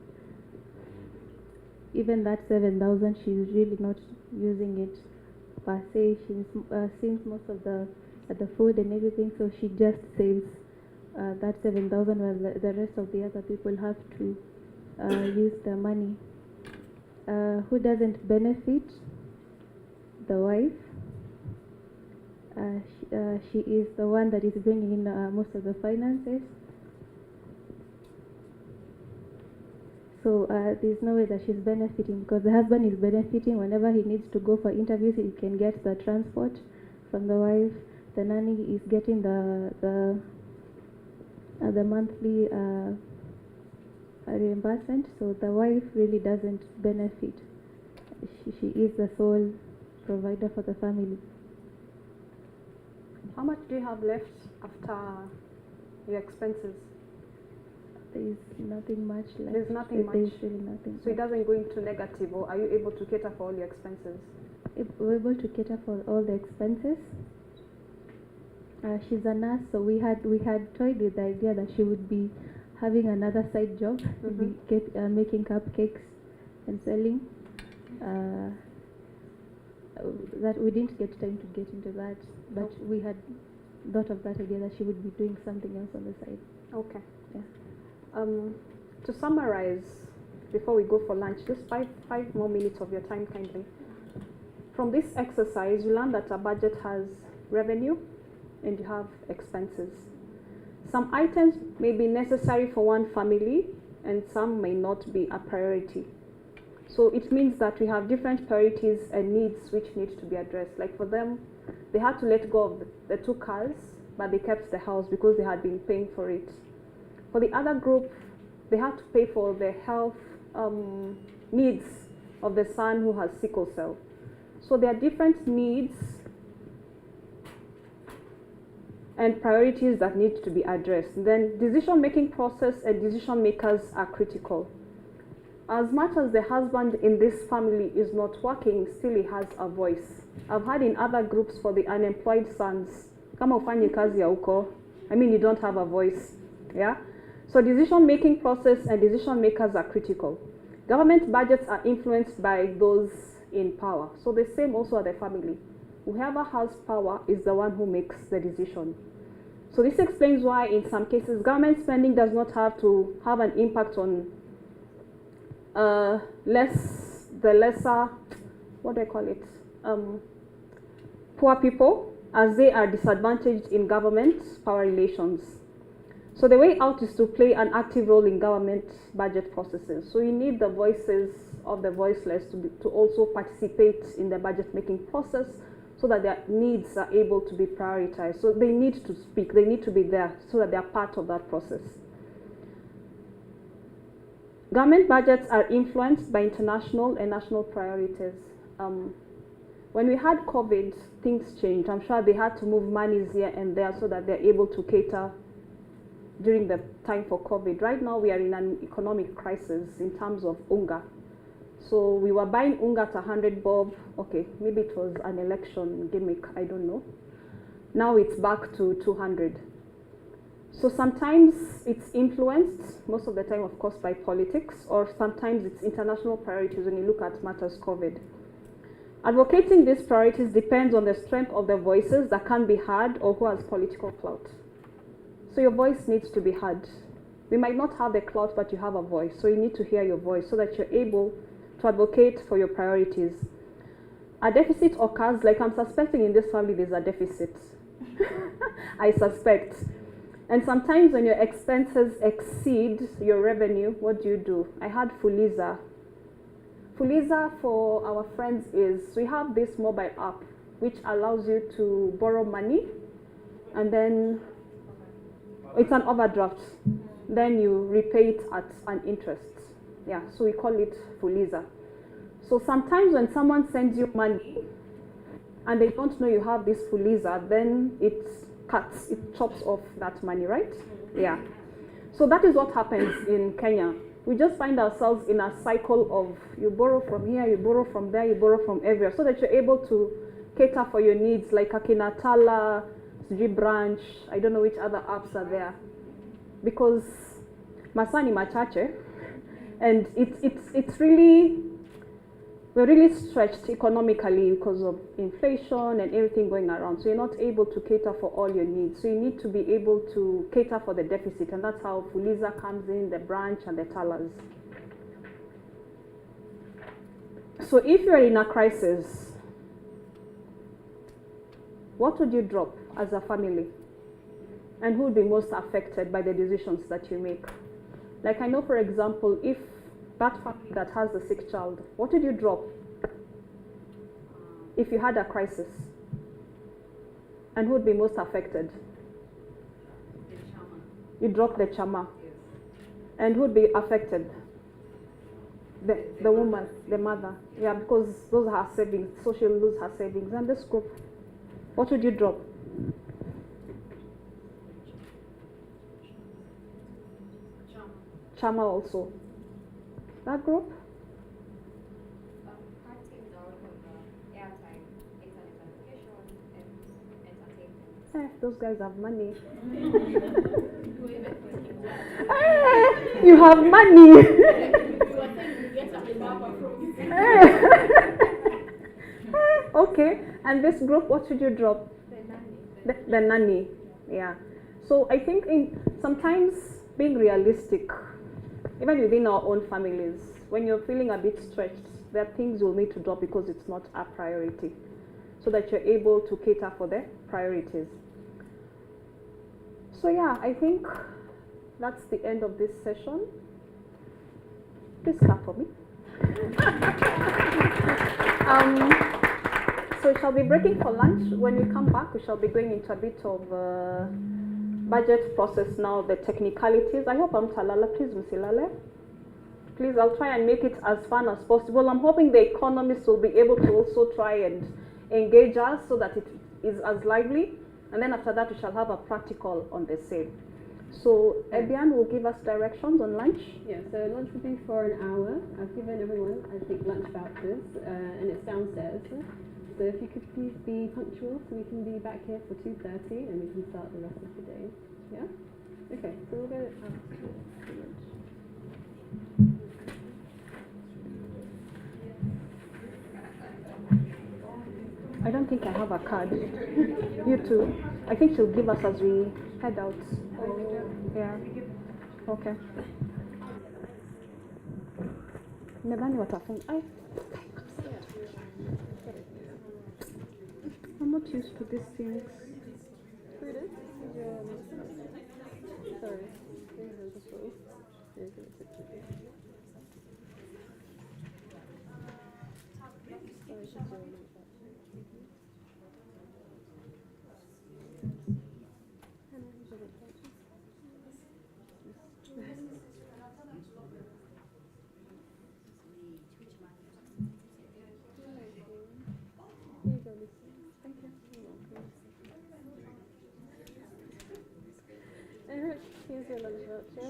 even that 7,000, she's really not using it per se. Since most of the food and everything, so she just saves that 7,000, while the rest of the other people have to use the money. Who doesn't benefit? The wife. She is the one that is bringing in most of the finances. So there's no way that she's benefiting, because the husband is benefiting. Whenever he needs to go for interviews, he can get the transport from the wife. The nanny is getting the monthly reimbursement. So the wife really doesn't benefit. She is the sole provider for the family. How much do you have left after your expenses? There is nothing much left. There's nothing much. There's really nothing. So it doesn't go into negative, or are you able to cater for all your expenses? We're able to cater for all the expenses. She's a nurse, so we had toyed with the idea that she would be having another side job, making cupcakes and selling. That we didn't get time to get into that, but we had thought of that idea that she would be doing something else on the side. Okay. Yeah. To summarize, before we go for lunch, just five more minutes of your time, kindly. From this exercise, you learn that a budget has revenue and you have expenses. Some items may be necessary for one family and some may not be a priority. So it means that we have different priorities and needs which need to be addressed. Like for them, they had to let go of the 2 cars, but they kept the house because they had been paying for it. For the other group, they had to pay for the health needs of the son who has sickle cell. So there are different needs and priorities that need to be addressed. Then decision-making process and decision makers are critical. As much as the husband in this family is not working, still he has a voice. I've had in other groups for the unemployed sons, kama ufanyi kazi ya huko, I mean you don't have a voice, yeah? So decision-making process and decision makers are critical. Government budgets are influenced by those in power. So the same also at the family. Whoever has power is the one who makes the decision. So this explains why in some cases government spending does not have to have an impact on the lesser, what do I call it? Poor people, as they are disadvantaged in government power relations. So the way out is to play an active role in government budget processes. So you need the voices of the voiceless to also participate in the budget making process so that their needs are able to be prioritized. So they need to speak, they need to be there so that they are part of that process. Government budgets are influenced by international and national priorities. When we had COVID, things changed. I'm sure they had to move monies here and there so that they're able to cater during the time for COVID. Right now we are in an economic crisis in terms of unga. So we were buying unga at 100 bob. Okay, maybe it was an election gimmick, I don't know. Now it's back to 200. So sometimes it's influenced, most of the time of course by politics, or sometimes it's international priorities when you look at matters COVID. Advocating these priorities depends on the strength of the voices that can be heard or who has political clout. So your voice needs to be heard. We might not have the clout, but you have a voice. So you need to hear your voice so that you're able to advocate for your priorities. A deficit occurs, like I'm suspecting in this family there's a deficit. I suspect. And sometimes when your expenses exceed your revenue, what do? I had Fuliza. Fuliza for our friends is, we have this mobile app which allows you to borrow money and then it's an overdraft. Then you repay it at an interest. Yeah, so we call it Fuliza. So sometimes when someone sends you money and they don't know you have this Fuliza, then it chops off that money, right? Yeah. So that is what happens in Kenya. We just find ourselves in a cycle of you borrow from here, you borrow from there, you borrow from everywhere, so that you're able to cater for your needs, like Akinatala, Branch, I don't know which other apps are there. Because Masani Machache, and it's really, we're really stretched economically because of inflation and everything going around. So you're not able to cater for all your needs. So you need to be able to cater for the deficit, and that's how Fuliza comes in, the branch and the tellers. So if you're in a crisis, what would you drop as a family? And who would be most affected by the decisions that you make? Like I know, for example, if that family that has a sick child, what would you drop if you had a crisis? And who would be most affected? The chama. You drop the chama. Yes. And who would be affected? The woman, the mother. Yeah, because those are her savings, so she'll lose her savings. And this group, what would you drop? Chama also. That group? Those guys have money. You have money. Okay, and this group, what should you drop? The nanny. Yeah. So I think sometimes being realistic, even within our own families, when you're feeling a bit stretched, there are things you'll need to drop because it's not a priority, so that you're able to cater for the priorities. So yeah, I think that's the end of this session. Please clap for me. So we shall be breaking for lunch. When we come back, we shall be going into a bit of budget process now, the technicalities. I hope I'm talala, please Musilale. Please, I'll try and make it as fun as possible. I'm hoping the economists will be able to also try and engage us so that it is as lively. And then after that, we shall have a practical on the same. So Ebian will give us directions on lunch. Yeah, so lunch will be for an hour. I've given everyone, I think, lunch vouchers, and it's downstairs. So if you could please be punctual, so we can be back here for 2:30, and we can start the rest of the day. Yeah? Okay, so we'll go out to lunch. I don't think I have a card. You too. I think she'll give us as we head out. Yeah. Okay. Nadhani watafunga. I'm not used to these things. Here it is. Sorry. Here's the phone. Here's the picture. Sorry, she's doing it. Here's your lunch voucher.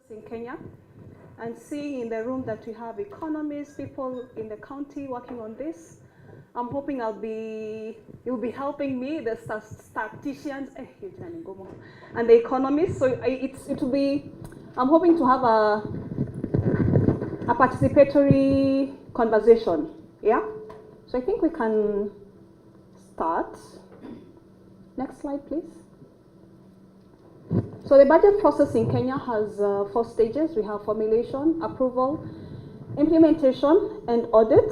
in Kenya, and seeing in the room that we have economists, people in the county working on this. I'm hoping you'll be helping me, the statisticians, and the economists. So I'm hoping to have a participatory conversation. Yeah? So I think we can start. Next slide, please. So the budget process in Kenya has 4 stages. We have formulation, approval, implementation, and audit.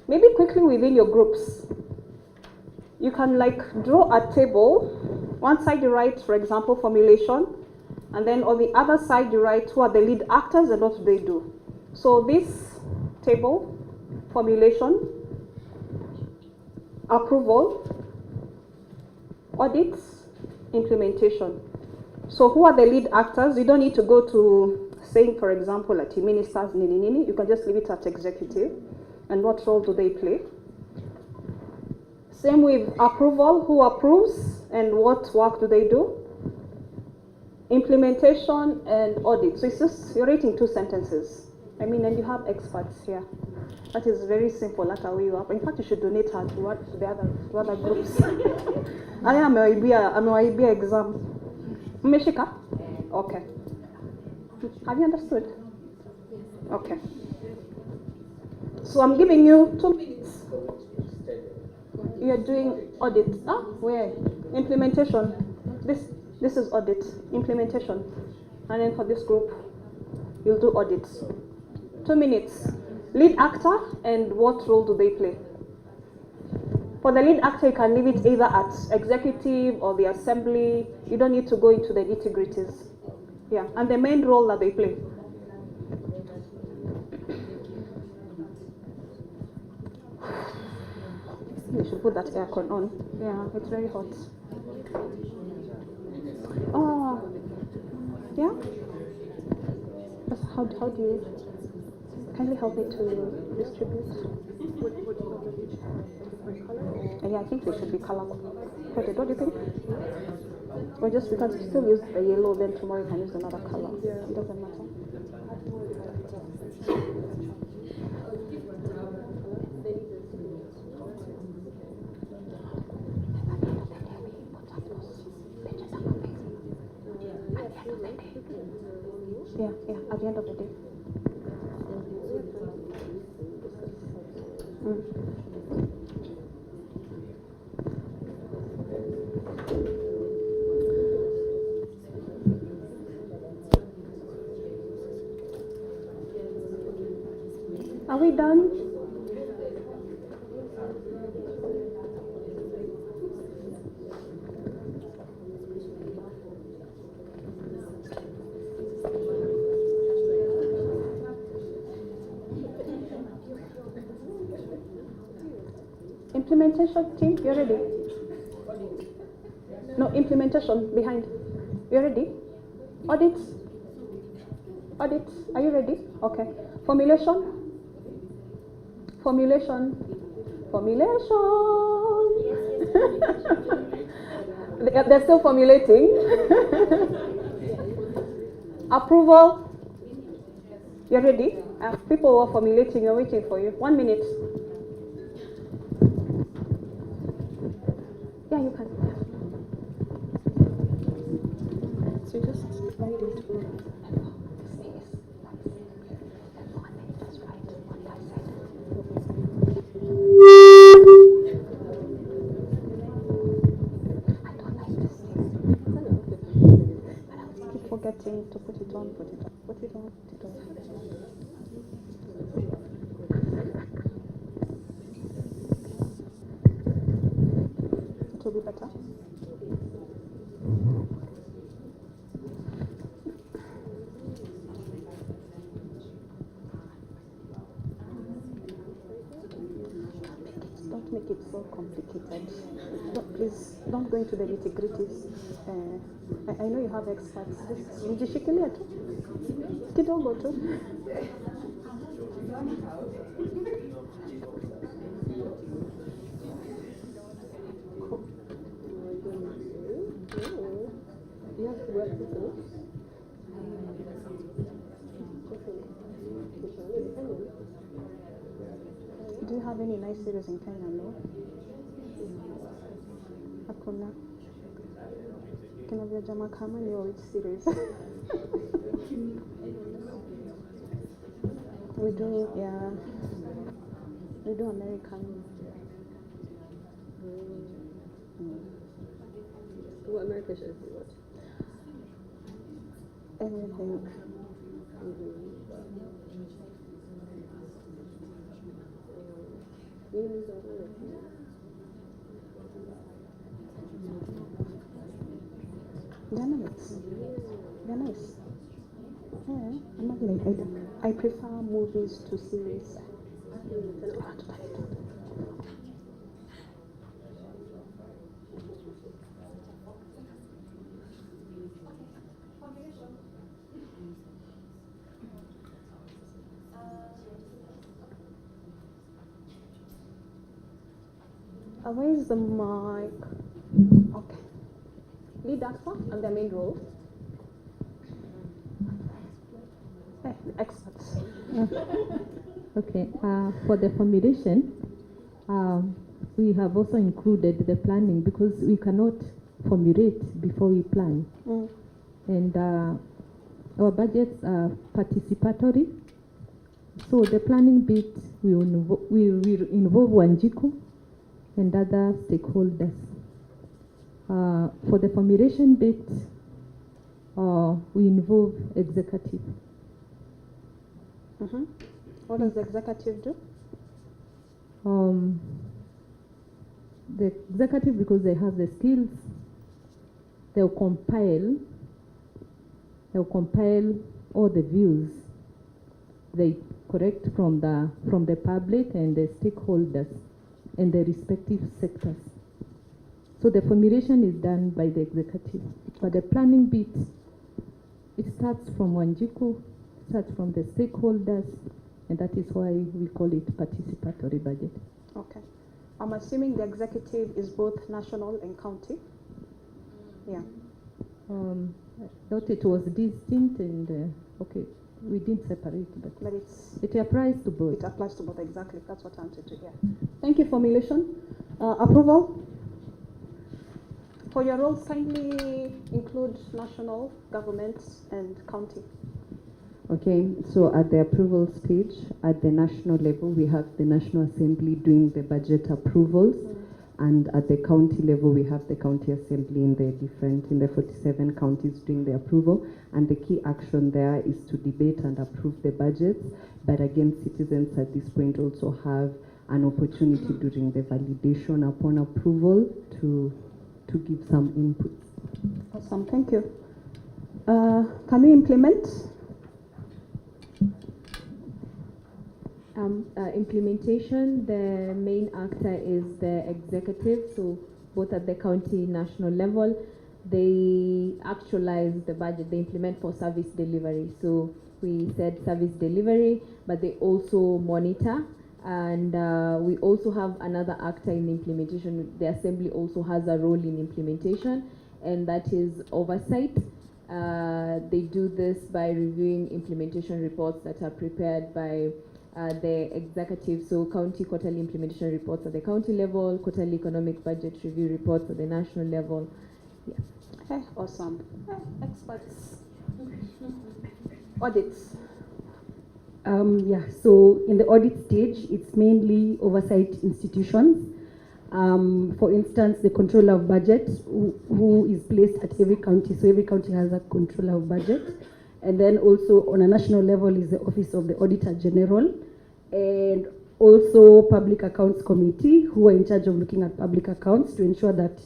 Maybe quickly within your groups, you can draw a table. One side you write, for example, formulation, and then on the other side you write who are the lead actors and what do they do. So this table, formulation, approval, audit, implementation. So who are the lead actors? You don't need to go to saying, for example, at ministers, nini. You can just leave it at executive. And what role do they play? Same with approval, who approves and what work do they do? Implementation and audit. So it's just, you're writing 2 sentences. And you have experts here. That is very simple. That's how you up. In fact, you should donate her to the other groups. I am a exam. Umeshika? Okay. Have you understood? Okay. So I'm giving you 2 minutes. You're doing audit. Where? Implementation. This is audit. Implementation. And then for this group, you'll do audits. 2 minutes. Lead actor and what role do they play? For the lead actor, you can leave it either at executive or the assembly. You don't need to go into the nitty-gritties. Yeah, and the main role that they play. You should put that aircon on. Yeah, it's very hot. Oh, yeah? How do you... Kindly help me to distribute. Yeah, I think they should be color coded. What do you think? Or just because you still use the yellow, then tomorrow you can use another color. It doesn't matter. Yeah, at the end of the day. Are we done? Implementation team, you ready? No, implementation behind. You ready? Audit. Audit. Are you ready? Okay. Formulation. Formulation. They're still formulating. Approval. You're ready? People are formulating. You're waiting for you. 1 minute. Yeah, you can. So just write it. Forgetting to put it on. It will be better. Don't make it so complicated. Please don't go into the nitty-gritties. I know you have experts. Nijishikilia tu. Kidogo tu. Yeah. Do you have any nice series in Kenya, no? Hakuna. Kina vya jamaa kama ni which series? We do, yeah. We do American. What American shows do you watch? Everything. They're nice. They're nice. Yeah, I'm not like I prefer movies to series. Where is the mic? Okay. Lead actor and the main role. Experts. Okay, for the formulation, we have also included the planning because we cannot formulate before we plan. And our budgets are participatory. So the planning bit will involve Wanjiku and other stakeholders. For the formulation bit, we involve executive. What does the executive do? The executive, because they have the skills, they'll compile all the views they collect from the public and the stakeholders in the respective sectors. So the formulation is done by the executive, but the planning bit, it starts from Wanjiku, starts from the stakeholders, and that is why we call it participatory budget. Okay. I'm assuming the executive is both national and county? Yeah. I thought it was distinct and, okay, we didn't separate, but it applies to both. It applies to both, exactly. That's what I wanted to hear. Thank you, formulation. Approval? For your roles, kindly include national, governments, and county. Okay, so at the approval stage, at the national level, we have the National Assembly doing the budget approvals, and at the county level, we have the County Assembly in the 47 counties doing the approval, and the key action there is to debate and approve the budgets, but again, citizens at this point also have an opportunity during the validation upon approval to give some inputs. Awesome, thank you. Can we implement? Implementation, the main actor is the executive, so both at the county, national level, they actualize the budget, they implement for service delivery. So we said service delivery, but they also monitor, and we also have another actor in implementation. The assembly also has a role in implementation, and that is oversight. They do this by reviewing implementation reports that are prepared by the executive, so county quarterly implementation reports at the county level, quarterly economic budget review reports at the national level. Yeah. Okay, awesome. Experts. Audits. Yeah, so in the audit stage, it's mainly oversight institutions. For instance, the controller of budget, who is placed at every county, so every county has a controller of budget. And then also on a national level is the Office of the Auditor General, and also Public Accounts Committee, who are in charge of looking at public accounts to ensure that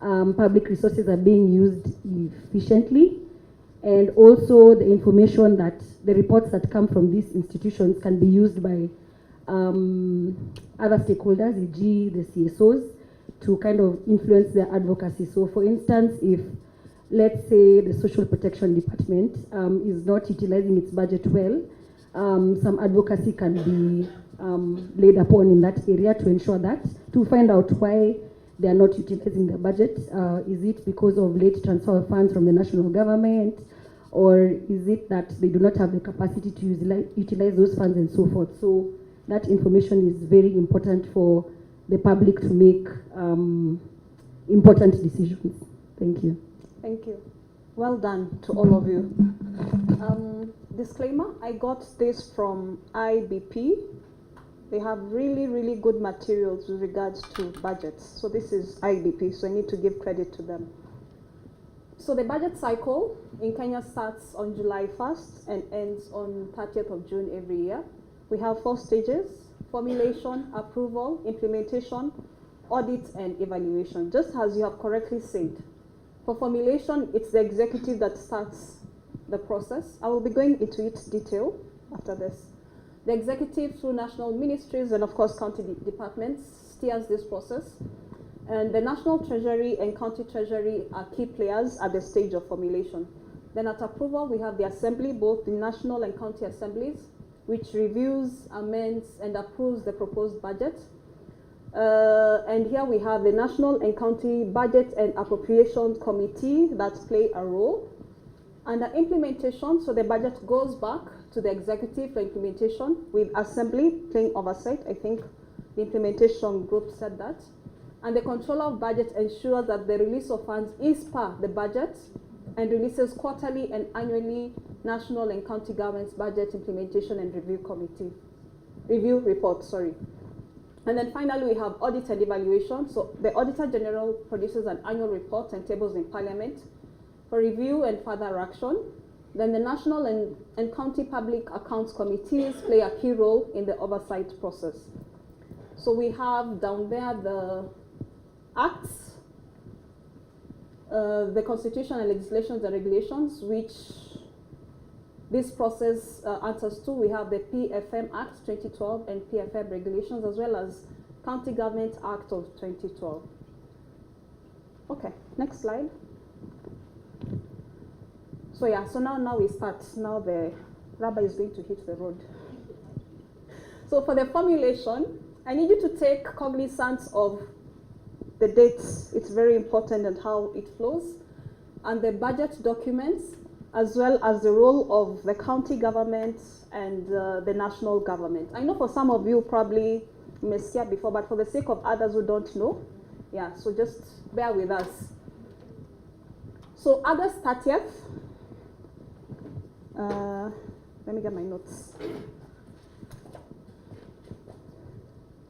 public resources are being used efficiently, and also the information that the reports that come from these institutions can be used by other stakeholders, e.g. the CSOs, to kind of influence their advocacy. So for instance, if let's say the Social Protection Department is not utilizing its budget well, some advocacy can be laid upon in that area to ensure that, to find out why they are not utilizing the budget? Is it because of late transfer of funds from the national government? Or is it that they do not have the capacity to utilize those funds and so forth? So that information is very important for the public to make important decisions. Thank you. Thank you. Well done to all of you. Disclaimer, I got this from IBP. They have really, really good materials with regards to budgets. So this is IBP, so I need to give credit to them. So the budget cycle in Kenya starts on July 1st and ends on 30th of June every year. We have 4 stages: formulation, approval, implementation, audit, and evaluation, just as you have correctly said. For formulation, it's the executive that starts the process. I will be going into its detail after this. The executive, through national ministries and of course county departments, steers this process. And the national treasury and county treasury are key players at the stage of formulation. Then at approval, we have the assembly, both the national and county assemblies, which reviews, amends, and approves the proposed budget. And here we have the National and County Budget and Appropriations Committee that play a role. Under implementation, so the budget goes back to the executive for implementation, with assembly playing oversight. I think the implementation group said that. And the controller of budget ensures that the release of funds is per the budget and releases quarterly and annually national and county governments budget implementation and review report, sorry. And then finally, we have audit and evaluation. So the Auditor General produces an annual report and tables in Parliament for review and further action. Then the National and County Public Accounts Committees play a key role in the oversight process. So we have down there the acts, the constitution and legislations and regulations, which this process answers to. We have the PFM Act 2012 and PFM regulations, as well as County Government Act of 2012. Okay, next slide. So yeah, so now we start. Now the rubber is going to hit the road. So for the formulation, I need you to take cognizance of the dates. It's very important and how it flows, and the budget documents, as well as the role of the county government and the national government. I know for some of you probably may see it before, but for the sake of others who don't know, yeah, so just bear with us. So August 30th, let me get my notes.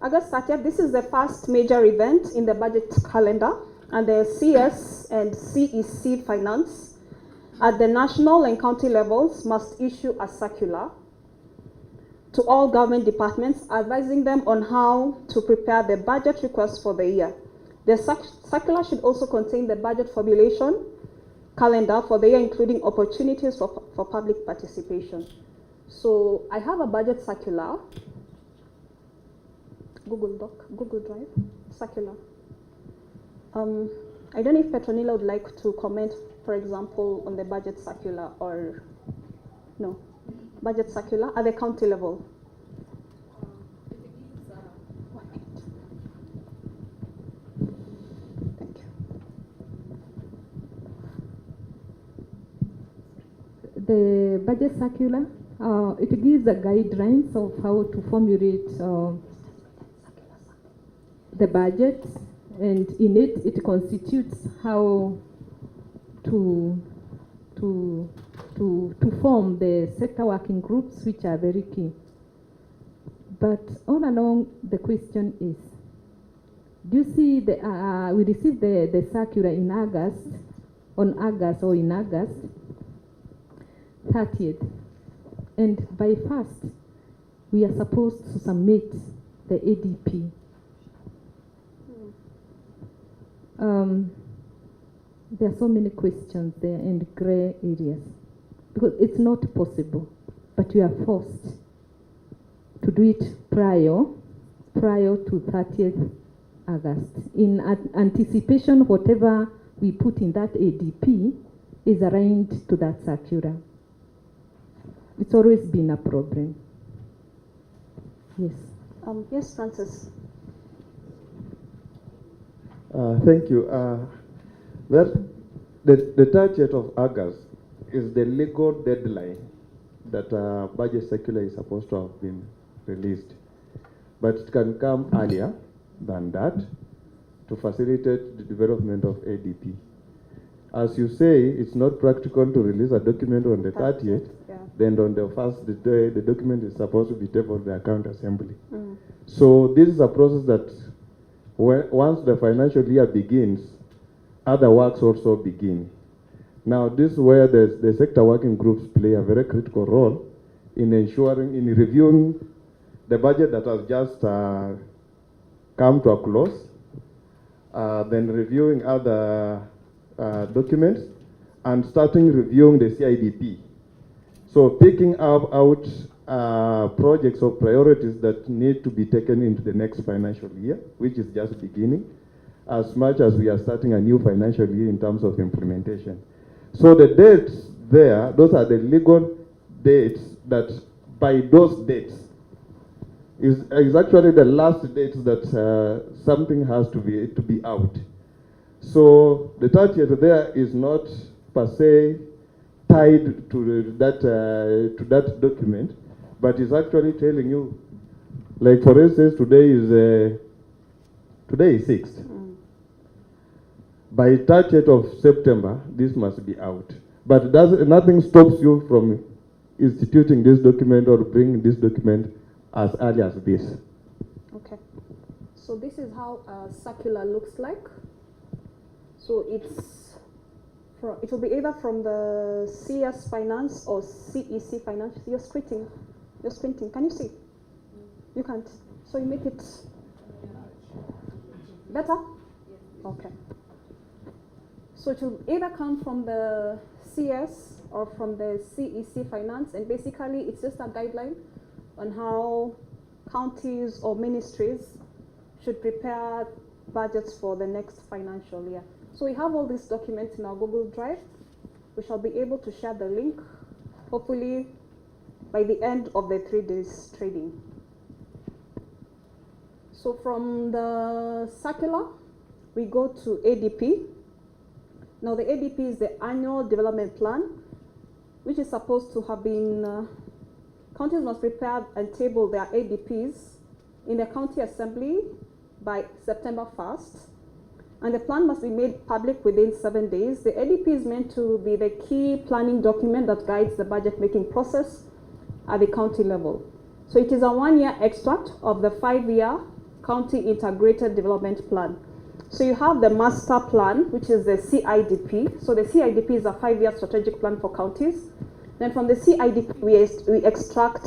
August 30th, this is the first major event in the budget calendar, and the CS and CEC Finance at the national and county levels must issue a circular to all government departments advising them on how to prepare the budget request for the year. The circular should also contain the budget formulation calendar for the year, including opportunities for public participation. So I have a budget circular, Google Drive, circular. I don't know if Petronila would like to comment, for example, on the budget circular, or no? Budget circular at the county level. Thank you. The budget circular, it gives the guidelines of how to formulate the budget, and in it, it constitutes how to form the sector working groups, which are very key. But all along, the question is, do you see we received the circular in August 30th, and by 1st, we are supposed to submit the ADP. There are so many questions there and gray areas, because it's not possible, but we are forced to do it prior to 30th August. In anticipation, whatever we put in that ADP is aligned to that circular. It's always been a problem. Yes. Yes, Francis. Thank you. The 30th of August is the legal deadline that budget circular is supposed to have been released. But it can come earlier than that to facilitate the development of ADP. As you say, it's not practical to release a document on the 30th, then on the first day, the document is supposed to be tabled to the account assembly. So this is a process that once the financial year begins, other works also begin. Now, this is where the sector working groups play a very critical role in ensuring, in reviewing the budget that has just come to a close, then reviewing other documents, and starting reviewing the CIDP. So picking up out projects or priorities that need to be taken into the next financial year, which is just beginning, as much as we are starting a new financial year in terms of implementation. So the dates there, those are the legal dates that by those dates is actually the last dates that something has to be out. So the 30th there is not per se tied to that document, but is actually telling you, like for instance, today is 6th. By 30th of September, this must be out. But nothing stops you from instituting this document or bringing this document as early as this. Okay. So this is how a circular looks like. So it will be either from the CS Finance or CEC Finance. You're squinting. Can you see? You can't. So you make it better? Okay. So it will either come from the CS or from the CEC Finance, and basically it's just a guideline on how counties or ministries should prepare budgets for the next financial year. So we have all these documents in our Google Drive. We shall be able to share the link, hopefully by the end of the 3 days trading. So from the circular, we go to ADP. Now the ADP is the Annual Development Plan, which is supposed to have been, counties must prepare and table their ADPs in the county assembly by September 1st. And the plan must be made public within 7 days. The ADP is meant to be the key planning document that guides the budget making process at the county level. So it is a 1-year extract of the 5-year county integrated development plan. So you have the master plan, which is the CIDP. So the CIDP is a 5-year strategic plan for counties. Then from the CIDP, we extract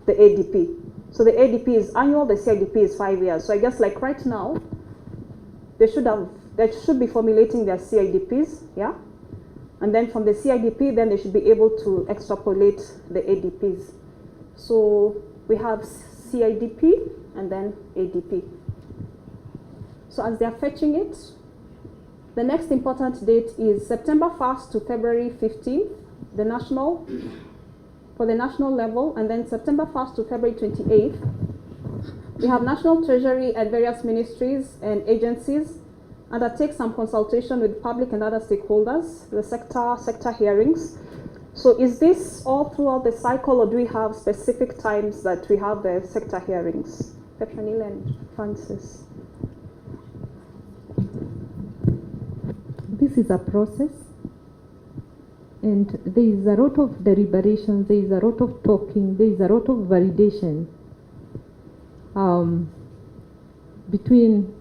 the ADP. So the ADP is annual, the CIDP is 5 years. So I guess like right now, they should be formulating their CIDPs, yeah? And then from the CIDP, then they should be able to extrapolate the ADPs. So we have CIDP and then ADP. So as they're fetching it, the next important date is September 1st to February 15th, for the national level, and then September 1st to February 28th. We have National Treasury and various ministries and agencies undertake some consultation with public and other stakeholders, the sector hearings. So is this all throughout the cycle, or do we have specific times that we have the sector hearings? Petronile and Francis. This is a process, and there is a lot of deliberation, there is a lot of talking, there is a lot of validation between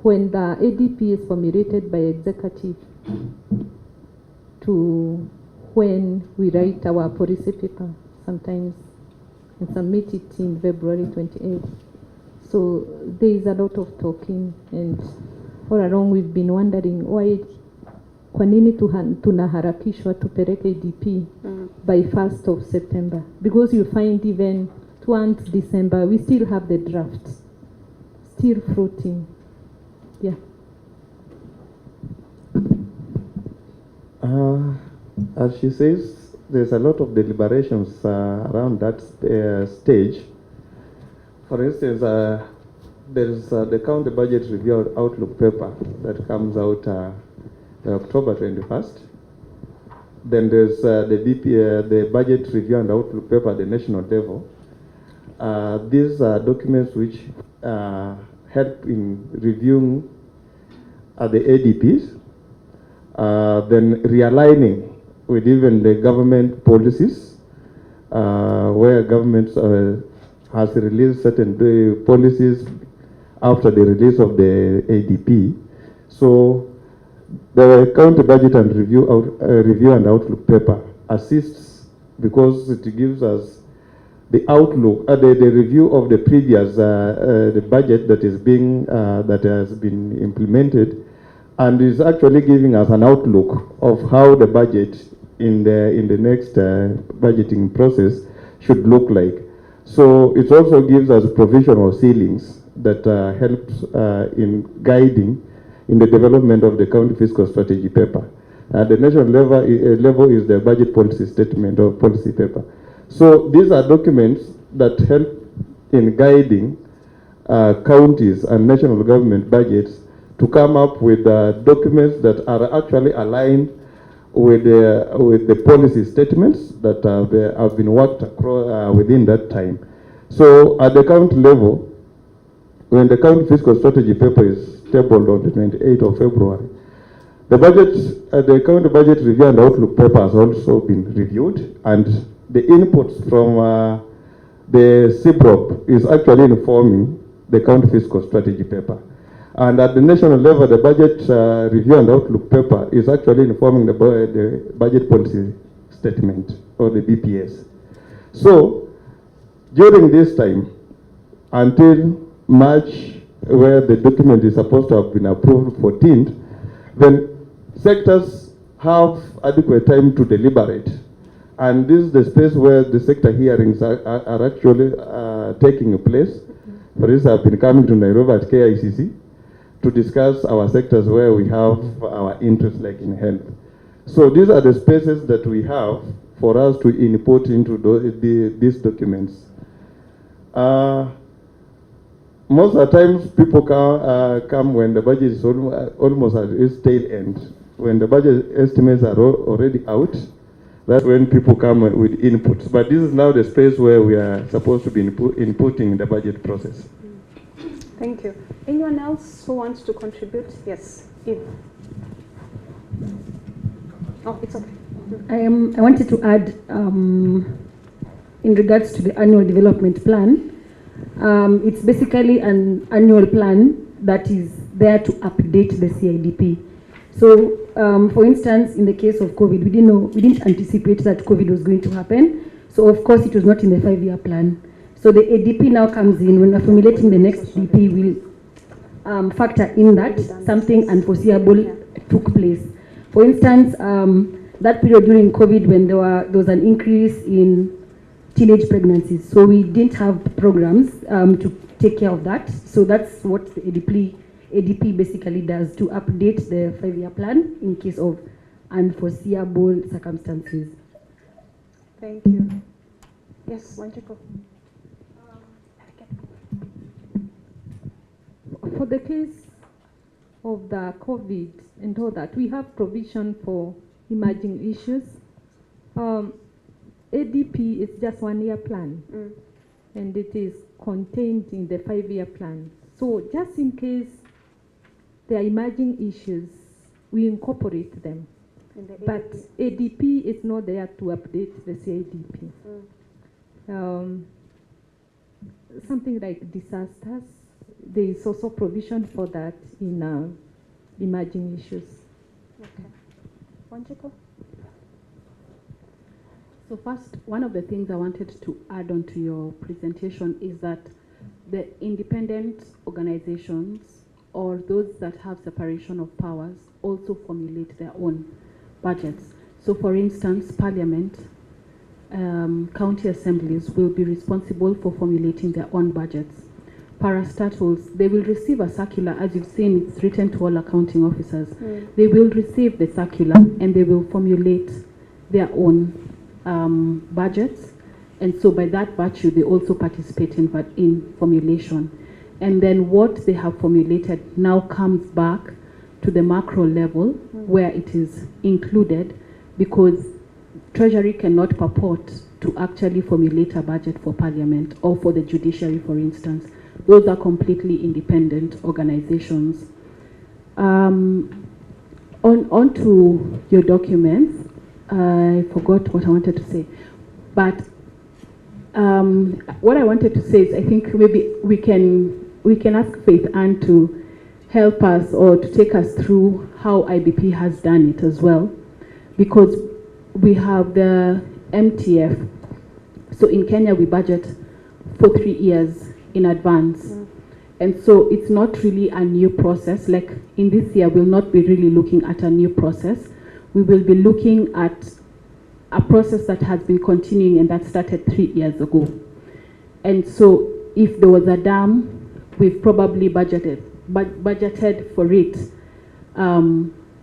when the ADP is formulated by executive to when we write our policy paper sometimes and submit it in February 28th. So there is a lot of talking, and all along we've been wondering why, kwa nini tunaharakishwa tupeleke ADP by 1st of September? Because you find even towards December, we still have the draft, still floating. Yeah. As she says, there's a lot of deliberations around that stage. For instance, there is the county budget review outlook paper that comes out October 21st. Then there's the budget review and outlook paper at the national level. These are documents which help in reviewing the ADPs, then realigning with even the government policies, where government has released certain policies after the release of the ADP. So the county budget and review and outlook paper assists because it gives us the outlook, the review of the previous the budget that is being that has been implemented, and is actually giving us an outlook of how the budget in the next budgeting process should look like. So it also gives us provisional ceilings that helps in guiding in the development of the county fiscal strategy paper. At the national level is the budget policy statement or policy paper. So these are documents that help in guiding counties and national government budgets to come up with documents that are actually aligned with the policy statements that have been worked across, within that time. So at the county level, when the county fiscal strategy paper is tabled on the 28th of February, the county budget review and outlook paper has also been reviewed, and the inputs from the CBROP is actually informing the county fiscal strategy paper. And at the national level, the budget review and outlook paper is actually informing the budget policy statement, or the BPS. So during this time, until March, where the document is supposed to have been approved 14th, then sectors have adequate time to deliberate. And this is the space where the sector hearings are actually taking place. For instance, I've been coming to Nairobi at KICC to discuss our sectors where we have our interests, like in health. So these are the spaces that we have for us to input into these documents. Most of the times people come when the budget is almost at its tail end. When the budget estimates are already out, that's when people come with inputs. But this is now the space where we are supposed to be inputting the budget process. Thank you. Anyone else who wants to contribute? Yes, Eve. Oh, it's okay. I wanted to add, in regards to the annual development plan, it's basically an annual plan that is there to update the CIDP. So, for instance, in the case of COVID, we didn't anticipate that COVID was going to happen. So, of course, it was not in the 5-year plan. So the ADP now comes in. When we're formulating the next DP, we'll factor in that something unforeseeable took place. For instance, that period during COVID when there was an increase in teenage pregnancies. So we didn't have programs to take care of that. So that's what the ADP basically does, to update the 5-year plan in case of unforeseeable circumstances. Thank you. Yes, Wanjiko. For the case of the COVID and all that, we have provision for emerging issues. ADP is just 1-year plan, and it is contained in the 5-year plan. So just in case there are emerging issues, we incorporate them. But ADP is not there to update the CIDP. Something like disasters, there is also provision for that in emerging issues. Okay. Wanjiko? So first, one of the things I wanted to add on to your presentation is that the independent organizations or those that have separation of powers also formulate their own budgets. So for instance, Parliament, county assemblies will be responsible for formulating their own budgets. Parastatals, they will receive a circular. As you've seen, it's written to all accounting officers. They will receive the circular and they will formulate their own budgets. And so by that virtue, they also participate in formulation. and then what they have formulated now comes back to the macro level where it is included, because Treasury cannot purport to actually formulate a budget for Parliament or for the judiciary, for instance. Those are completely independent organizations. On to your documents. I forgot what I wanted to say, but what I wanted to say is I think maybe we can ask Faith Ann to help us or to take us through how IBP has done it as well, because we have the MTF. So in Kenya we budget for 3 years in advance. And so it's not really a new process. Like in this year, we'll not be really looking at a new process. We will be looking at a process that has been continuing and that started 3 years ago. And so if there was a dam, we've probably budgeted for it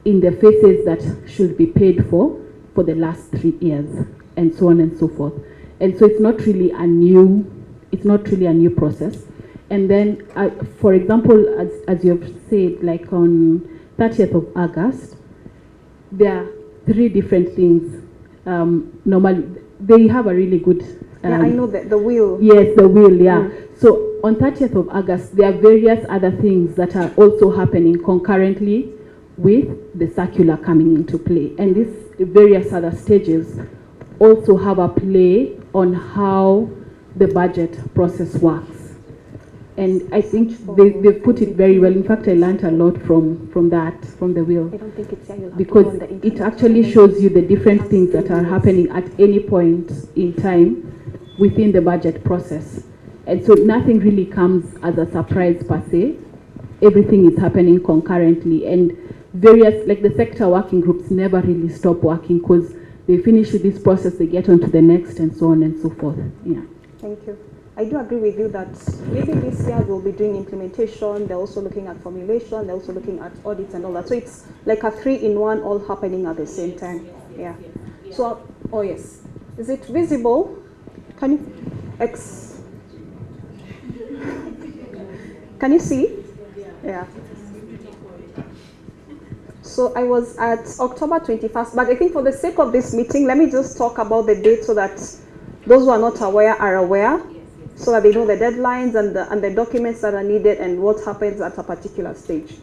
in the phases that should be paid for the last 3 years, and so on and so forth. And so it's not really a new process. And then, for example, as you have said, like on 30th of August, there are 3 different things. Normally, they have a really good... yeah, I know that, the wheel. Yes, the wheel, yeah. So on 30th of August, there are various other things that are also happening concurrently with the circular coming into play. And these various other stages also have a play on how the budget process works. And I think they put it very well. In fact, I learned a lot from the wheel. I don't think it's here. Because it actually shows you the different things that are happening at any point in time within the budget process. And so nothing really comes as a surprise per se. Everything is happening concurrently. And various, like the sector working groups never really stop working, because they finish with this process, they get on to the next, and so on and so forth. Yeah. Thank you. I do agree with you that maybe this year we'll be doing implementation, they're also looking at formulation, they're also looking at audits and all that. So it's like a 3-in-1 all happening at the same time. Yeah. So, oh yes. Is it visible? Can you, can you see? Yeah. So I was at October 21st, but I think for the sake of this meeting, let me just talk about the date so that those who are not aware are aware, so that they know the deadlines and the documents that are needed and what happens at a particular stage.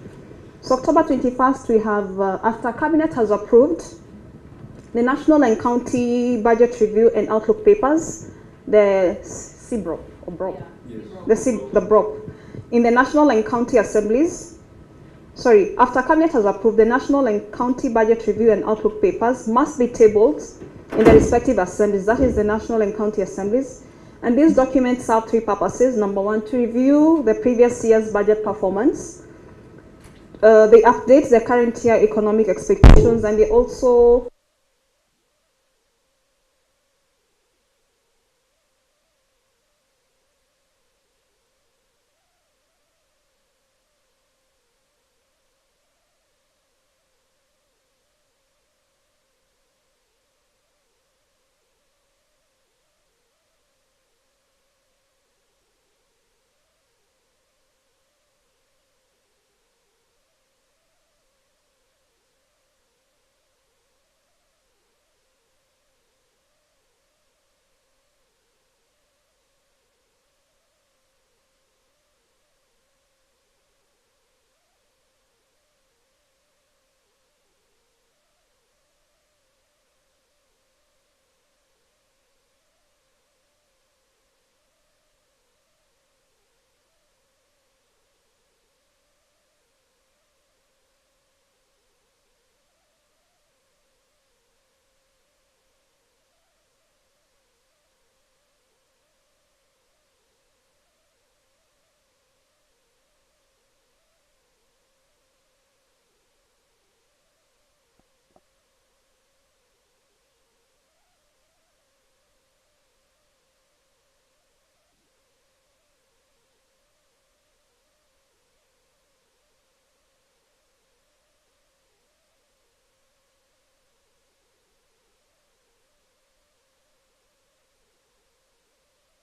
So October 21st, we have, after Cabinet has approved the National and County Budget Review and Outlook Papers, the CBROP, or BROP, the BROP, in the National and County Assemblies. Sorry, after Cabinet has approved, the National and County Budget Review and Outlook Papers must be tabled in the respective assemblies, that is the National and County Assemblies. And these documents serve 3 purposes. Number 1, to review the previous year's budget performance. They update the current year economic expectations, and they also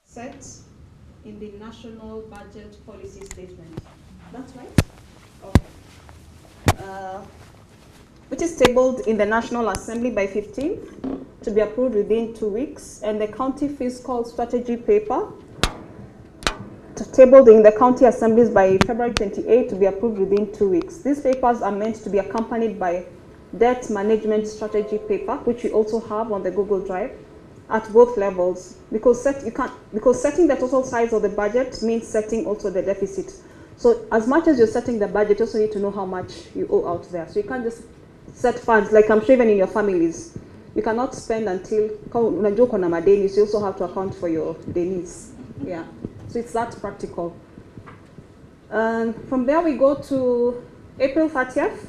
set in the National Budget Policy Statement. That's right? Okay. Which is tabled in the National Assembly by 15th to be approved within 2 weeks, and the County Fiscal Strategy paper tabled in the County Assemblies by February 28 to be approved within 2 weeks. These papers are meant to be accompanied by Debt Management Strategy paper, which we also have on the Google Drive at both levels, because setting the total size of the budget means setting also the deficit. So as much as you're setting the budget, you also need to know how much you owe out there. So you can't just set funds, like I'm sure even in your families. You cannot spend until, unajua kuna madeni, so you also have to account for your denis. Yeah, so it's that practical. From there we go to April 30th.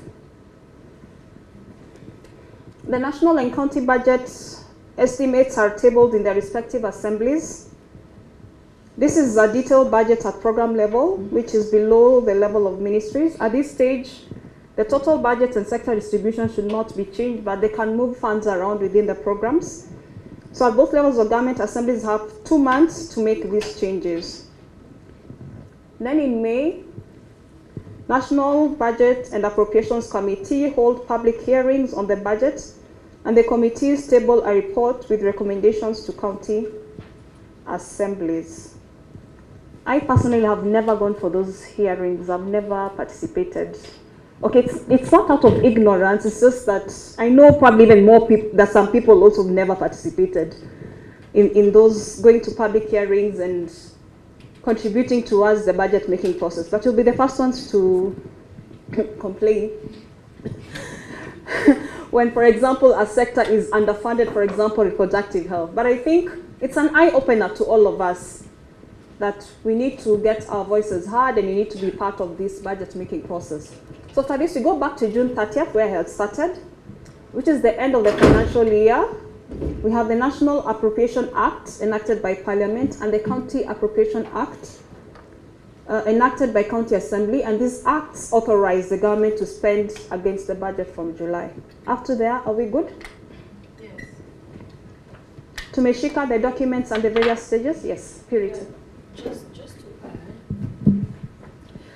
The national and county budget estimates are tabled in their respective assemblies. This is a detailed budget at program level, which is below the level of ministries. At this stage, the total budget and sector distribution should not be changed, but they can move funds around within the programs. So at both levels of government, assemblies have 2 months to make these changes. Then in May, National Budget and Appropriations Committee hold public hearings on the budget, and the committees table a report with recommendations to county assemblies. I personally have never gone for those hearings. I've never participated. Okay, it's not out of ignorance, it's just that I know probably even more people, that some people also have never participated in those going to public hearings and contributing towards the budget making process. But you'll be the first ones to complain when, for example, a sector is underfunded, for example, reproductive health. But I think it's an eye-opener to all of us that we need to get our voices heard and you need to be part of this budget making process. So for this, we go back to June 30th, where I had started, which is the end of the financial year. We have the National Appropriation Act enacted by Parliament and the County Appropriation Act enacted by County Assembly, and these acts authorize the government to spend against the budget from July. After there, are we good? Yes. Tumeshika the documents and the various stages? Yes, Purity.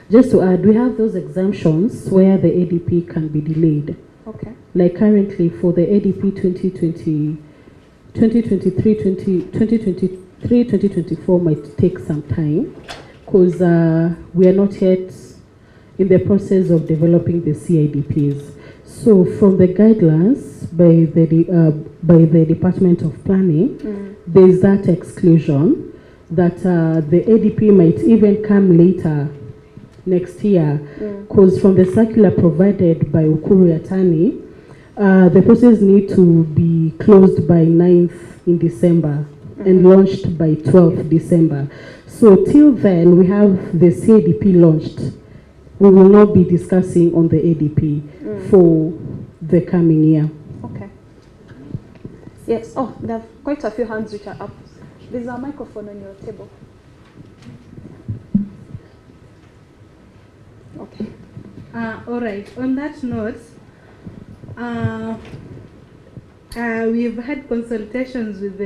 Just to add, we have those exemptions where the ADP can be delayed. Okay. Like currently for the ADP 2023-2024 might take some time because we are not yet in the process of developing the CIDPs. So from the guidelines by the Department of Planning, there is that exclusion that the ADP might even come later next year, because from the circular provided by Ukuru Yatani, the process need to be closed by 9th in December and launched by 12th December. So till then, we have the CADP launched. We will not be discussing on the ADP for the coming year. Okay. Yes. Oh, there are quite a few hands which are up. There's a microphone on your table. Okay. All right. On that note, we've had consultations with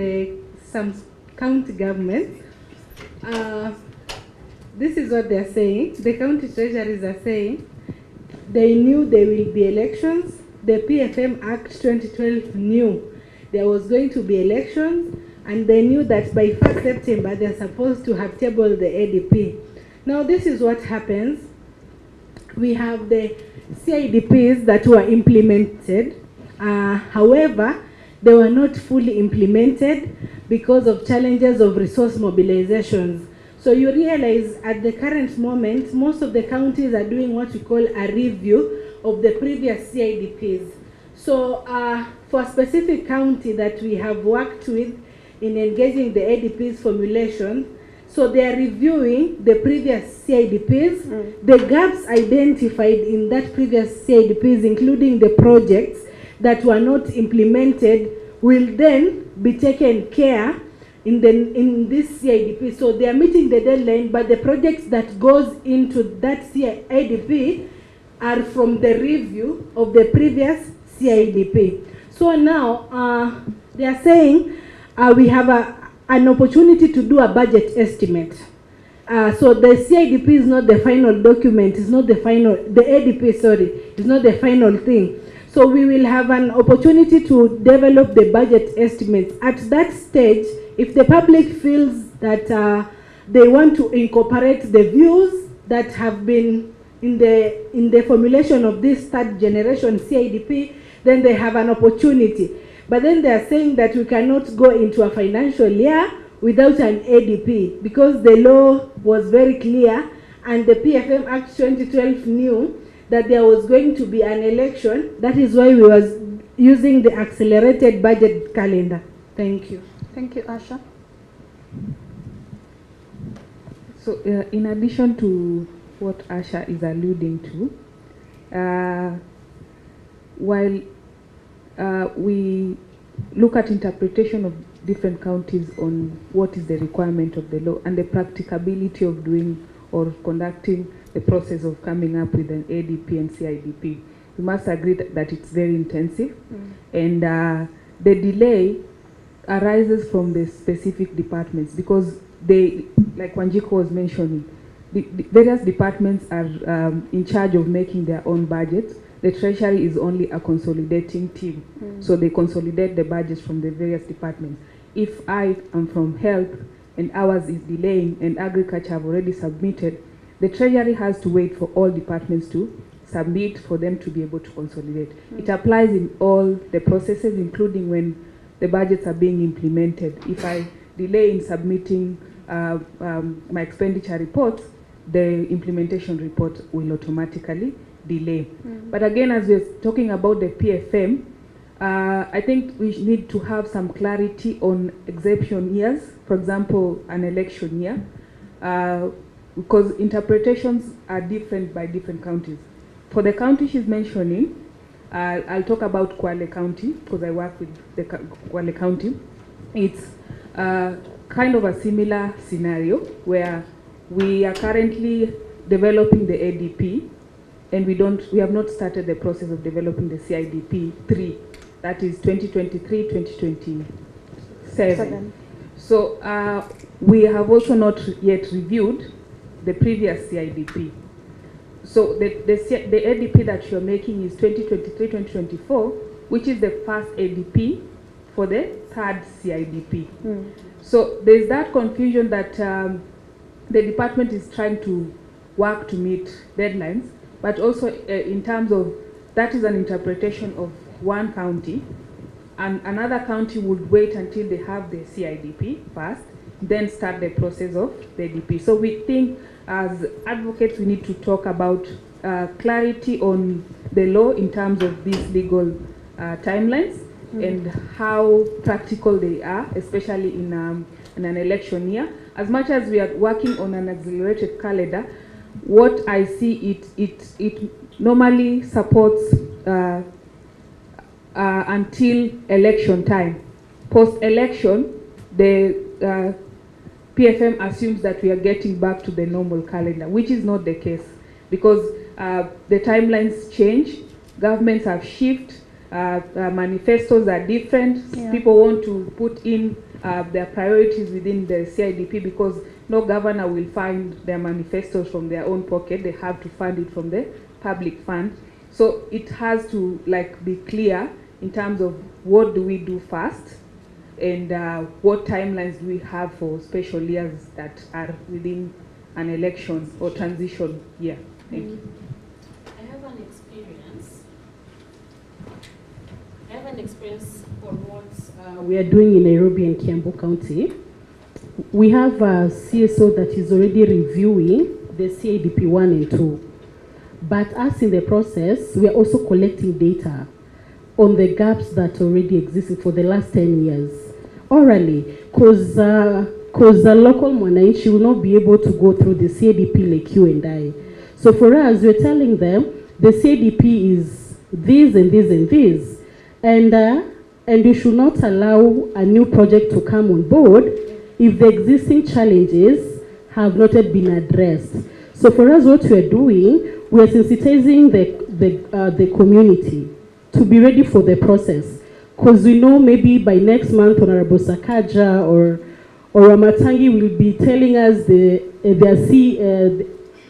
some county governments. This is what they're saying. The county treasuries are saying they knew there will be elections. The PFM Act 2012 knew there was going to be elections, and they knew that by 1st September they're supposed to have tabled the ADP. Now this is what happens. We have the CIDPs that were implemented. However, they were not fully implemented because of challenges of resource mobilizations. So you realize at the current moment, most of the counties are doing what we call a review of the previous CIDPs. So for a specific county that we have worked with in engaging the ADP's formulation, so they are reviewing the previous CIDPs, the gaps identified in that previous CIDPs, including the projects that were not implemented, will then be taken care in this CIDP. So they are meeting the deadline, but the projects that goes into that CIDP are from the review of the previous CIDP. So now they are saying we have an opportunity to do a budget estimate. So the CIDP is not the final document, it's not the final, the ADP, sorry, is not the final thing. So we will have an opportunity to develop the budget estimates. At that stage, if the public feels that they want to incorporate the views that have been in the formulation of this third generation CIDP, then they have an opportunity. But then they are saying that we cannot go into a financial year without an ADP, because the law was very clear and the PFM Act 2012 knew that there was going to be an election. That is why we was using the accelerated budget calendar. Thank you. Thank you, Asha. So in addition to what Asha is alluding to, while we look at interpretation of different counties on what is the requirement of the law and the practicability of doing or conducting the process of coming up with an ADP and CIDP, we must agree that it's very intensive, and the delay arises from the specific departments, because they, like Wanjiko was mentioning, the various departments are in charge of making their own budgets. The Treasury is only a consolidating team, so they consolidate the budgets from the various departments. If I am from Health and ours is delaying and Agriculture have already submitted, the Treasury has to wait for all departments to submit for them to be able to consolidate. It applies in all the processes, including when the budgets are being implemented. If I delay in submitting my expenditure report, the implementation report will automatically delay. But again, as we're talking about the PFM, I think we need to have some clarity on exception years, for example, an election year, because interpretations are different by different counties. For the county she's mentioning, I'll talk about Kwale County, because I work with the Kwale County. It's kind of a similar scenario where we are currently developing the ADP, and we have not started the process of developing the CIDP 3, that is 2023-2027. So we have also not yet reviewed the previous CIDP. So the ADP that you're making is 2023-2024, which is the first ADP for the third CIDP. So there's that confusion that the department is trying to work to meet deadlines, but also in terms of, that is an interpretation of one county, and another county would wait until they have the CIDP first, then start the process of the ADP. So we think as advocates we need to talk about clarity on the law in terms of these legal timelines and how practical they are, especially in an election year. As much as we are working on an accelerated calendar, what I see, it normally supports until election time. Post-election, the PFM assumes that we are getting back to the normal calendar, which is not the case, because the timelines change, governments have shifted, manifestos are different. People want to put in their priorities within the CIDP, because no governor will fund their manifestos from their own pocket. They have to fund it from the public fund. So it has to be clear in terms of what do we do first, and what timelines do we have for special years that are within an election or transition year. Thank you. I have an experience on what we are doing in Nairobi and Kiambu County. We have a CSO that is already reviewing the CIDP 1 and 2. But as in the process, we are also collecting data on the gaps that already existed for the last 10 years, orally, because a local mwananchi will not be able to go through the CIDP like you and I. So for us, we're telling them the CIDP is this and this and this, and you should not allow a new project to come on board if the existing challenges have not yet been addressed. So for us, what we are doing, we are sensitizing the community to be ready for the process, because we know maybe by next month Honorable Sakaja or Ramatangi will be telling us the the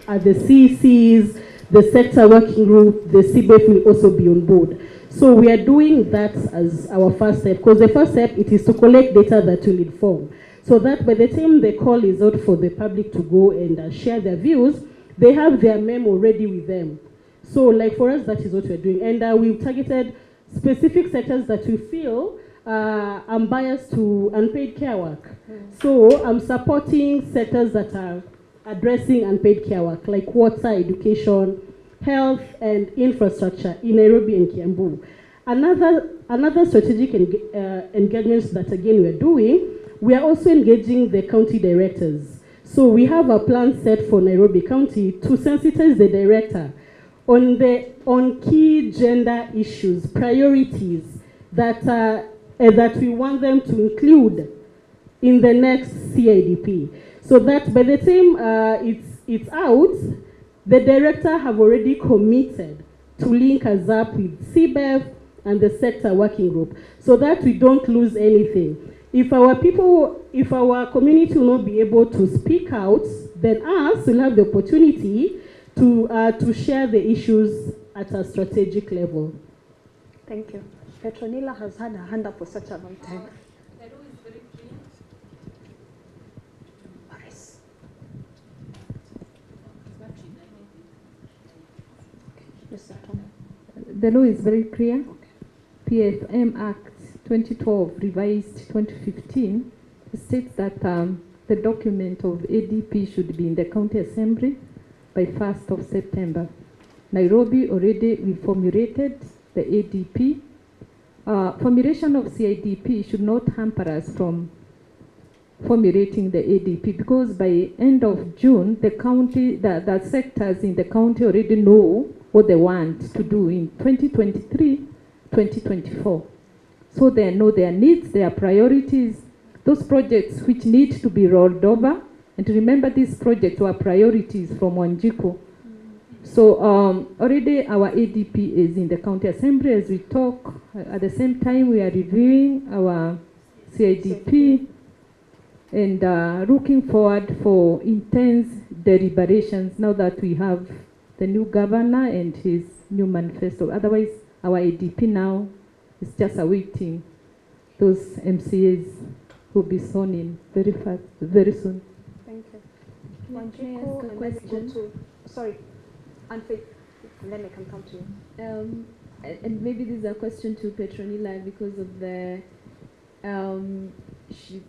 CCs, the sector working group, the CBF will also be on board. So we are doing that as our first step, because the first step, it is to collect data that will inform. So that by the time the call is out for the public to go and share their views, they have their memo ready with them. So like for us, that is what we're doing. And we've targeted specific sectors that we feel I'm biased to unpaid care work. So I'm supporting sectors that are addressing unpaid care work, like water, education, health, and infrastructure in Nairobi and Kiambu. Another strategic engagements that again we're doing, we are also engaging the county directors. So we have a plan set for Nairobi County to sensitize the director on key gender issues, priorities that we want them to include in the next CIDP. So that by the time it's out, the director have already committed to link us up with CBEF and the sector working group, so that we don't lose anything. If our community will not be able to speak out, then us will have the opportunity to share the issues at a strategic level. Thank you. Petronila has had her hand up for such a long time. The law is very clear. The law is very clear. PFM Act 2012 revised 2015 states that the document of ADP should be in the county assembly by 1st of September. Nairobi already we formulated the ADP. Formulation of CIDP should not hamper us from formulating the ADP, because by end of June, the county, the sectors in the county already know what they want to do in 2023, 2024. So they know their needs, their priorities, those projects which need to be rolled over. And remember, these projects were priorities from Wanjiku. So already our ADP is in the county assembly as we talk. At the same time, we are reviewing our CIDP and looking forward for intense deliberations now that we have the new governor and his new manifesto. Otherwise, our ADP now is just awaiting those MCAs who will be sworn in very fast, very soon. Thank you. Can I ask a question? Sorry, Anfi, then I can come to you. And maybe this is a question to Petronila because of the she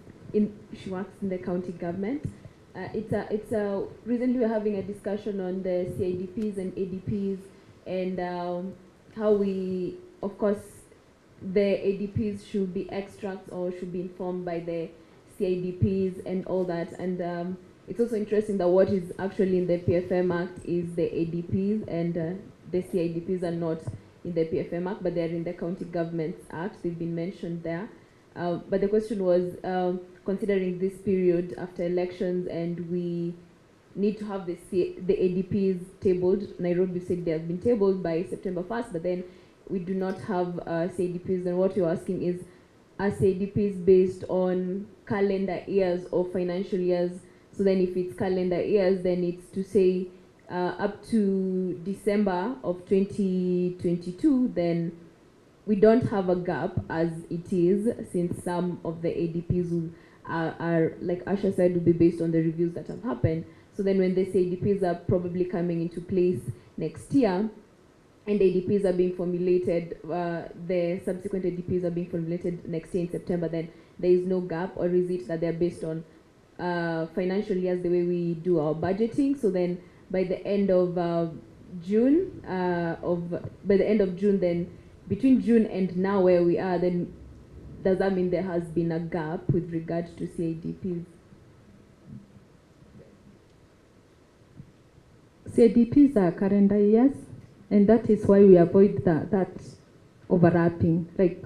works in the county government. Recently we're having a discussion on the CIDPs and ADPs and how we, of course, the ADPs should be extracts or should be informed by the CIDPs and all that. And it's also interesting that what is actually in the PFM Act is the ADPs and the CIDPs are not in the PFM Act, but they're in the County Governments Act. They've been mentioned there. But the question was, considering this period after elections and we need to have the ADPs tabled, Nairobi said they have been tabled by September 1st, but then we do not have CIDPs, and what you're asking is, are CIDPs based on calendar years or financial years? So then if it's calendar years, then it's to say up to December of 2022, then we don't have a gap as it is, since some of the ADPs are like Asha said, will be based on the reviews that have happened. So then when they say ADPs are probably coming into place next year, and ADPs are being formulated, the subsequent ADPs are being formulated next year in September, then there is no gap, or is it that they're based on financial years the way we do our budgeting? So then by the end of June, then between June and now where we are, then does that mean there has been a gap with regard to CIDPs? CIDPs are calendar years, and that is why we avoid that overlapping. Like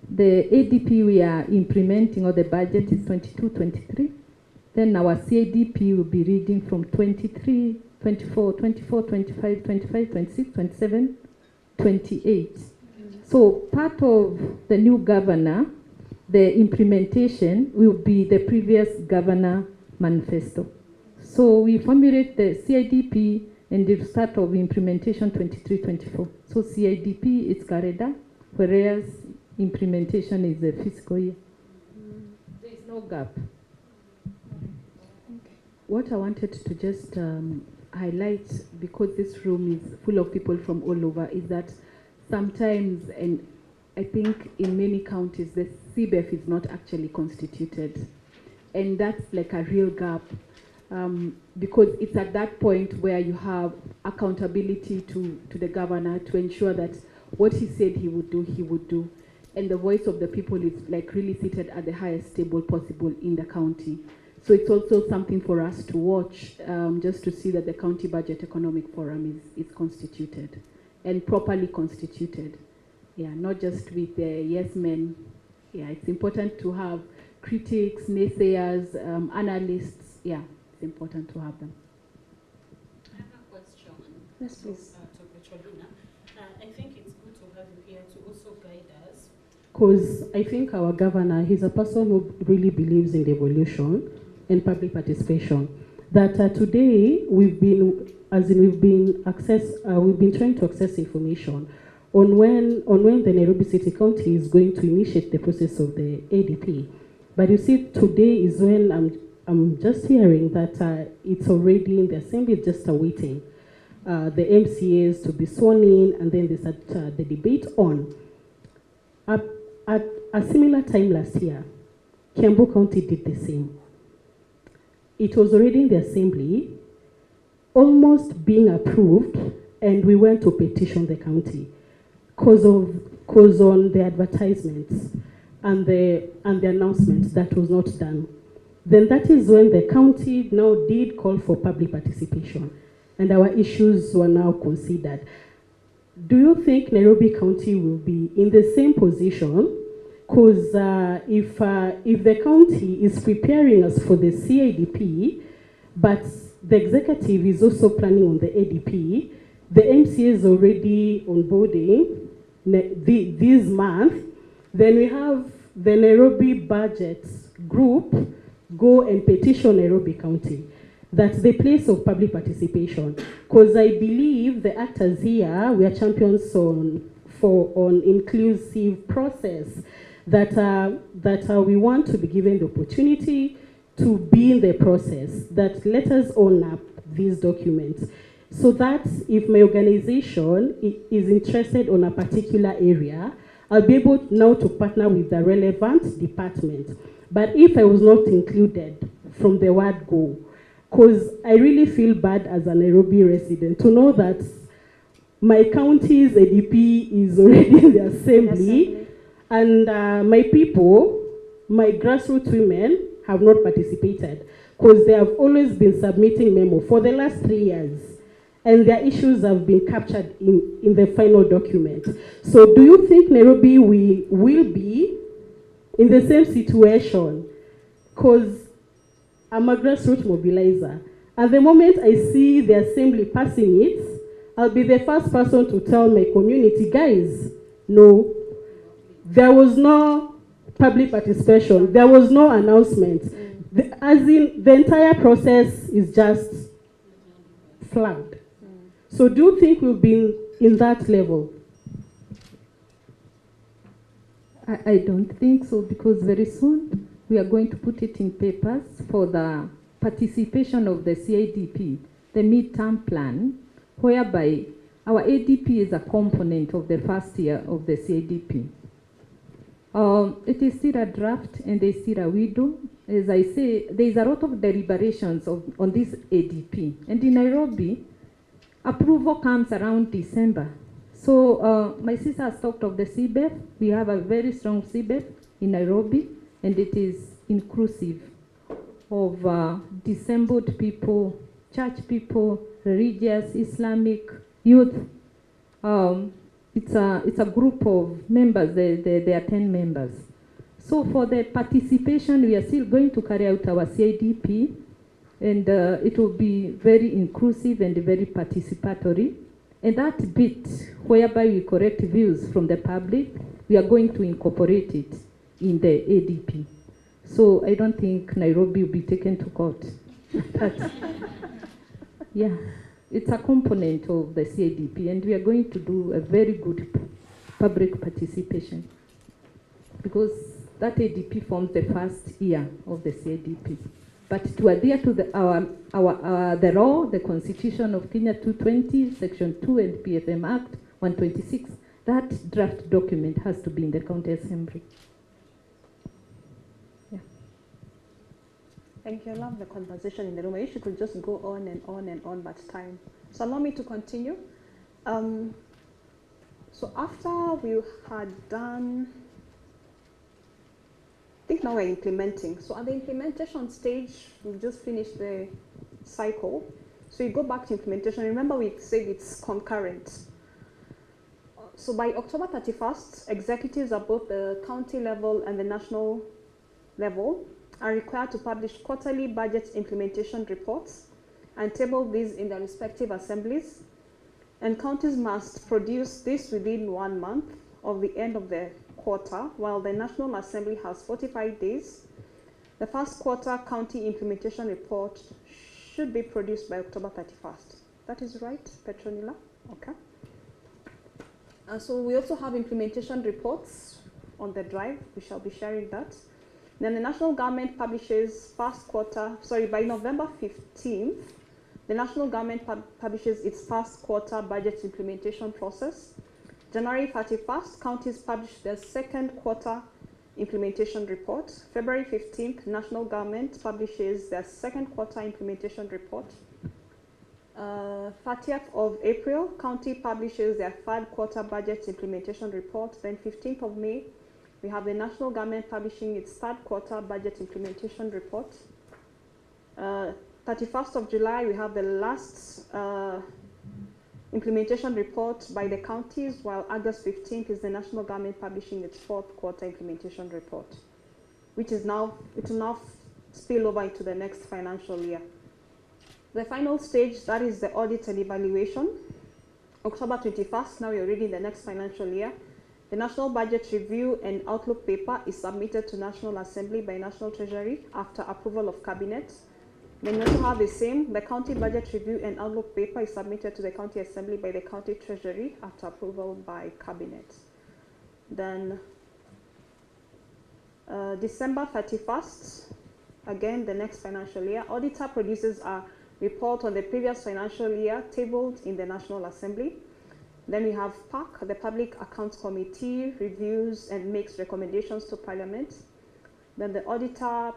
the ADP we are implementing, or the budget is 22-23. Then our CIDP will be reading from 23, 24, 24, 25, 25, 26, 27, 28. So part of the new governor, the implementation will be the previous governor manifesto. So we formulate the CIDP and the start of implementation 23-24. So CIDP is Kareda, whereas implementation is the fiscal year. There is no gap. What I wanted to just highlight, because this room is full of people from all over, is that sometimes, and I think in many counties, the CBEF is not actually constituted. And that's like a real gap, because it's at that point where you have accountability to the governor to ensure that what he said he would do. And the voice of the people is like really seated at the highest table possible in the county. So it's also something for us to watch, just to see that the County Budget Economic Forum is constituted and properly constituted. Yeah, not just with the yes men. Yeah, it's important to have critics, naysayers, analysts. Yeah, it's important to have them. I have a question. Yes, please. To Petrolina. I think it's good to have you here to also guide us. Because I think our governor, he's a person who really believes in devolution and public participation. That today we've been trying to access information on when the Nairobi City County is going to initiate the process of the ADP. But you see, today is when I'm just hearing that it's already in the assembly, just awaiting the MCAs to be sworn in, and then there's the debate on. At a similar time last year, Kiambu County did the same. It was already in the assembly, almost being approved, and we went to petition the county because on the advertisements and the announcements that was not done. Then that is when the county now did call for public participation, and our issues were now considered. Do you think Nairobi County will be in the same position? Because if the county is preparing us for the CIDP, but the executive is also planning on the ADP, the MCA is already onboarding this month, then we have the Nairobi budget group go and petition Nairobi County. That's the place of public participation. Because I believe the actors here, we are champions on inclusive process, that we want to be given the opportunity to be in the process, that let us own up these documents. So that if my organization is interested on a particular area, I'll be able now to partner with the relevant department. But if I was not included from the word go, because I really feel bad as a Nairobi resident to know that my county's ADP is already in the assembly, and my people, my grassroots women, have not participated because they have always been submitting memo for the last 3 years, and their issues have been captured in the final document. So do you think Nairobi will be in the same situation? Because I'm a grassroots mobilizer. At the moment I see the assembly passing it, I'll be the first person to tell my community, guys, no, there was no public participation, there was no announcement. As in, the entire process is just flagged. So do you think we'll be in that level? I don't think so, because very soon we are going to put it in papers for the participation of the CIDP, the midterm plan, whereby our ADP is a component of the first year of the CIDP. It is still a draft and there is still a window. As I say, there is a lot of deliberations on this ADP. And in Nairobi, approval comes around December. So my sister has talked of the CBEF. We have a very strong CBEF in Nairobi, and it is inclusive of disabled people, church people, religious, Islamic, youth. It's a group of members. There are 10 members. So for the participation, we are still going to carry out our CIDP, and it will be very inclusive and very participatory. And that bit, whereby we correct views from the public, we are going to incorporate it in the ADP. So I don't think Nairobi will be taken to court. But yeah, it's a component of the CADP, and we are going to do a very good public participation because that ADP forms the first year of the CADP. But to adhere to the law, the Constitution of Kenya 220, Section 2, and PFM Act 126, that draft document has to be in the county assembly. Yeah. Thank you. I love the conversation in the room. I wish you could just go on and on and on, but time. So allow me to continue. So after we had done, I think now we're implementing. So at the implementation stage, we've just finished the cycle. So you go back to implementation. Remember we said it's concurrent. So by October 31st, executives at both the county level and the national level are required to publish quarterly budget implementation reports and table these in their respective assemblies. And counties must produce this within 1 month of the end of the quarter, while the National Assembly has 45 days. The first quarter county implementation report should be produced by October 31st. That is right, Petronila? Okay. So we also have implementation reports on the drive. We shall be sharing that. Then the national government publishes by November 15th, the national government publishes its first quarter budget implementation process. January 31st, counties publish their second quarter implementation report. February 15th, national government publishes their second quarter implementation report. 30th of April, county publishes their third quarter budget implementation report. Then 15th of May, we have the national government publishing its third quarter budget implementation report. 31st of July, we have the last implementation report by the counties, while August 15th is the national government publishing its fourth quarter implementation report, which is now, it will now spill over into the next financial year. The final stage, that is the audit and evaluation. October 21st, now we're already in the next financial year. The National Budget Review and Outlook paper is submitted to National Assembly by National Treasury after approval of Cabinet. Then we also have the same, the County Budget Review and Outlook paper is submitted to the County Assembly by the County Treasury after approval by Cabinet. Then December 31st, again the next financial year, auditor produces a report on the previous financial year tabled in the National Assembly. Then we have PAC, the Public Accounts Committee, reviews and makes recommendations to Parliament. Then the auditor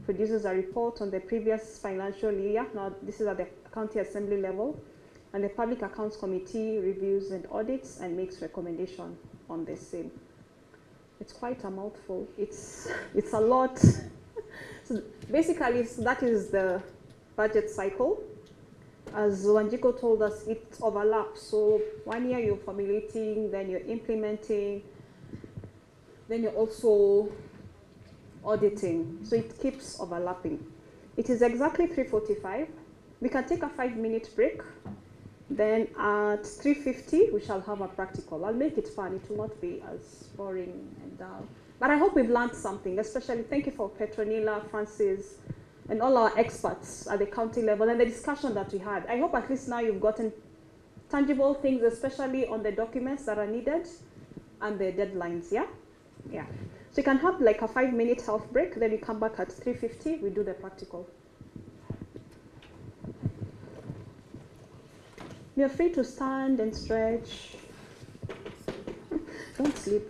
produces a report on the previous financial year. Now this is at the County Assembly level. And the Public Accounts Committee reviews and audits and makes recommendation on the same. It's quite a mouthful. It's a lot. So basically, that is the budget cycle. As Wanjiko told us, it overlaps. So 1 year you're formulating, then you're implementing, then you're also auditing. So it keeps overlapping. It is exactly 3:45. We can take a 5-minute break. Then at 3:50, we shall have a practical. I'll make it fun. It will not be as boring and dull. But I hope we've learned something, especially thank you for Petronila, Francis, and all our experts at the county level and the discussion that we had. I hope at least now you've gotten tangible things, especially on the documents that are needed and the deadlines, yeah? Yeah. So you can have like a 5-minute health break, then you come back at 3:50, we do the practical. You're free to stand and stretch. Don't sleep.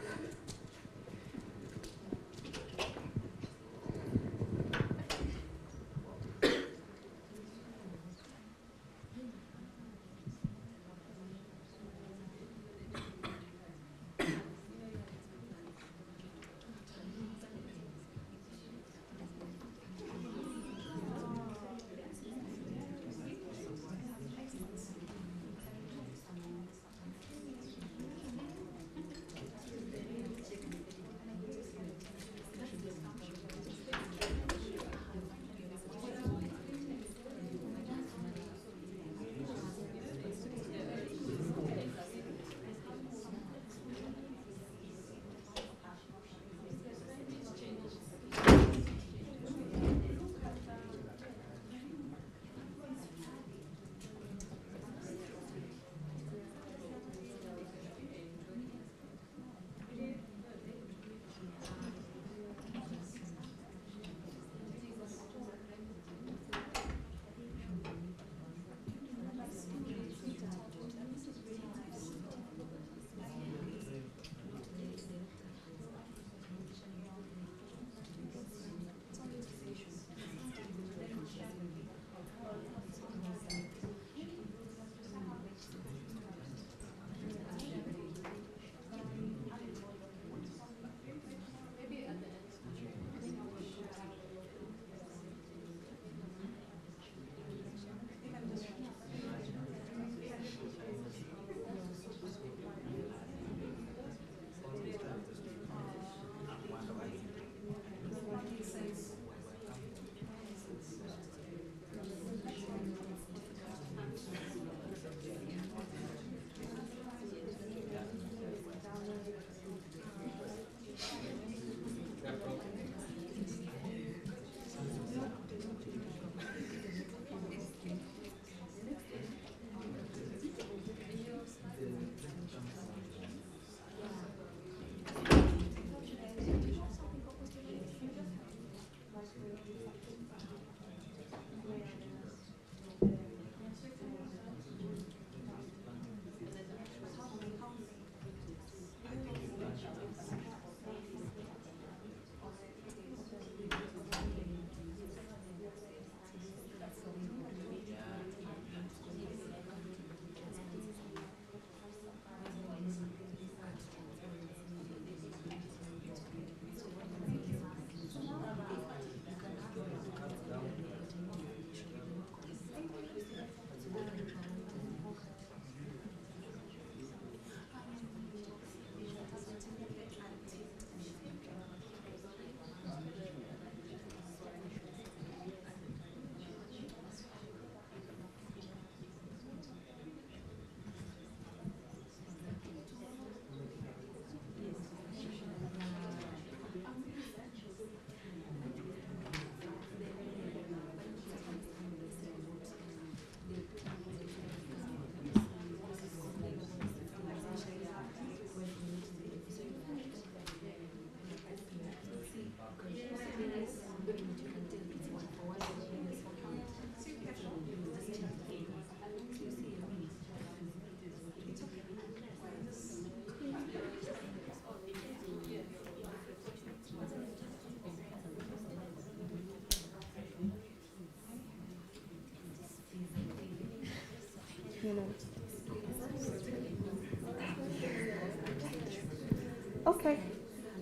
Okay.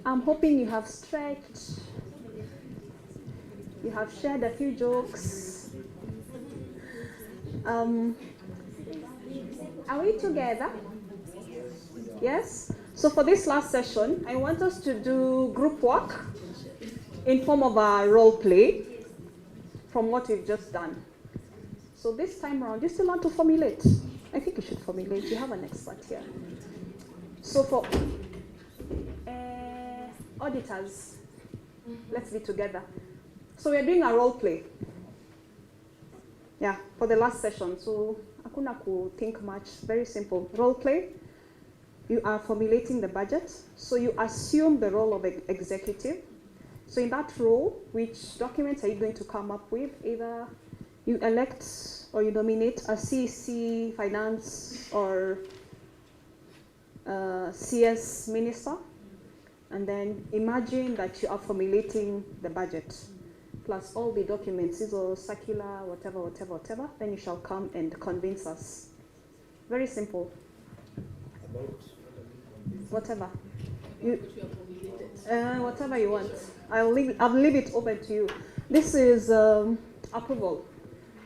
I'm hoping you have stretched. You have shared a few jokes. Are we together? Yes? So for this last session, I want us to do group work in form of a role play from what we've just done. So this time around, you still want to formulate. I think you should formulate. You have an expert here. So for auditors, let's be together. So we're doing a role play. Yeah, for the last session. So hakuna ku think much. Very simple. Role play. You are formulating the budget. So you assume the role of executive. So in that role, which documents are you going to come up with? Either you elect or you nominate a CEC, finance, or CS minister. And then imagine that you are formulating the budget, plus all the documents, or circular, whatever. Then you shall come and convince us. Very simple. Whatever. Whatever you want. I'll leave it open to you. This is approval.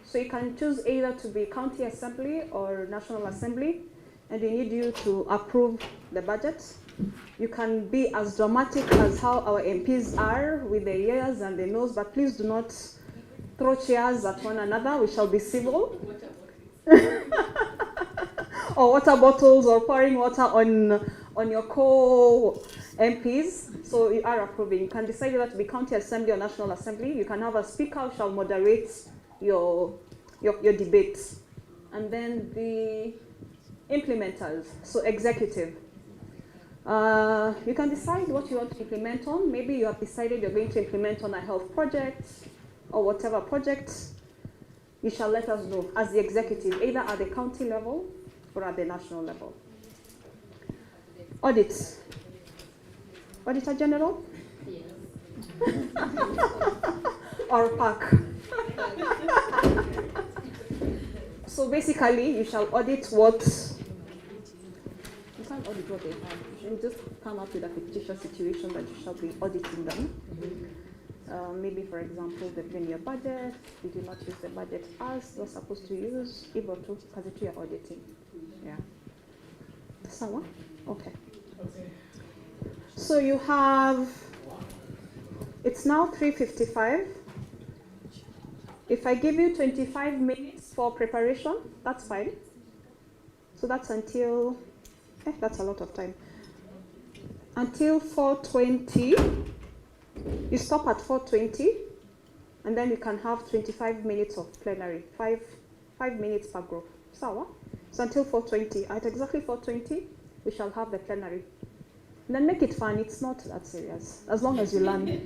So you can choose either to be county assembly or national assembly, and they need you to approve the budget. You can be as dramatic as how our MPs are with the ears and the nose, but please do not throw chairs at one another. We shall be civil. Or water bottles, or pouring water on your co-MPs. So you are approving. You can decide whether to be county assembly or national assembly. You can have a speaker who shall moderate your debate. And then the implementers, so executive. You can decide what you want to implement on. Maybe you have decided you're going to implement on a health project or whatever project. You shall let us know as the executive, either at the county level or at the national level. Audit. Auditor General? Yes. Or PAC. So basically, you shall audit what. You can't audit what they have. You just come up with a fictitious situation that you shall be auditing them. Maybe, for example, they've given you a budget. You did not use the budget as you're supposed to use. Able to, because you're auditing. Yeah. Someone? Okay. So you have. It's now 3:55. If I give you 25 minutes for preparation, that's fine. So that's until, that's a lot of time. Until 4:20, you stop at 4:20, and then you can have 25 minutes of plenary, 5 minutes per group. So until 4:20, at exactly 4:20, we shall have the plenary. And then make it fun, it's not that serious, as long as you learn. Yeah.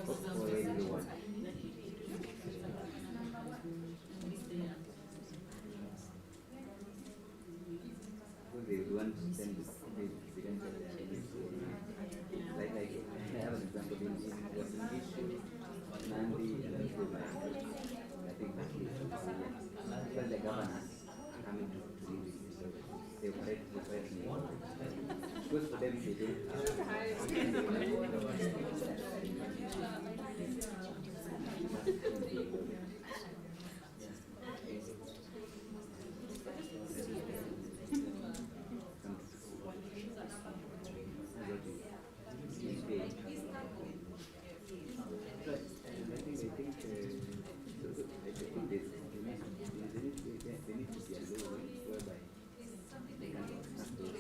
For everyone. there needs to be a law whereby they can have those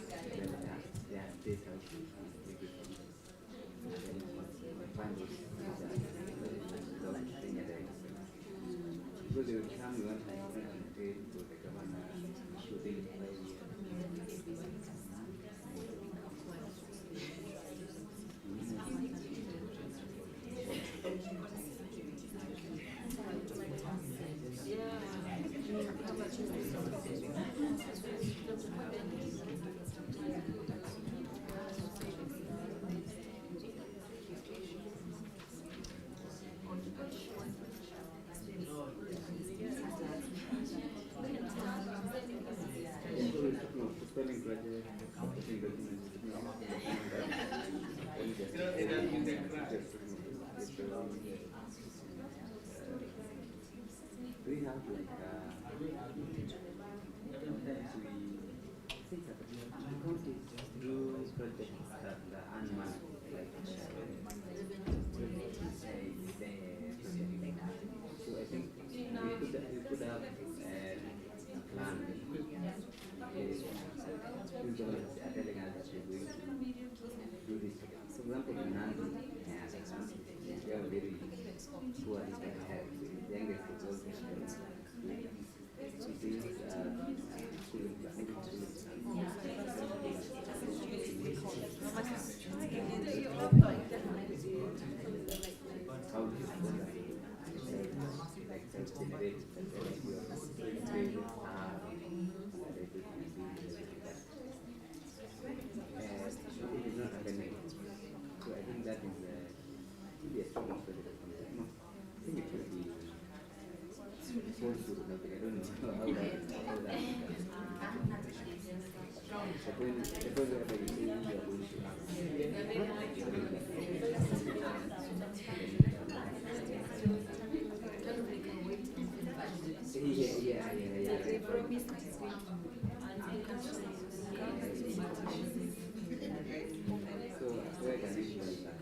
their state houses and everything. And then find those without paying at the expense. Because they will come, you want to pay to the governor, issue them 5 years. We have like sometimes we think that counties do projects that earn money, like so I think we could have a plan. These governments are telling us that we're going to do this. For example, in Nandi, we have a very poor health. The youngest is also it is not happening. So I think that is should be a strong aspect of the concept. No, I think it should be forceful. I don't know how that. The point where you say you are going to So where can you use that?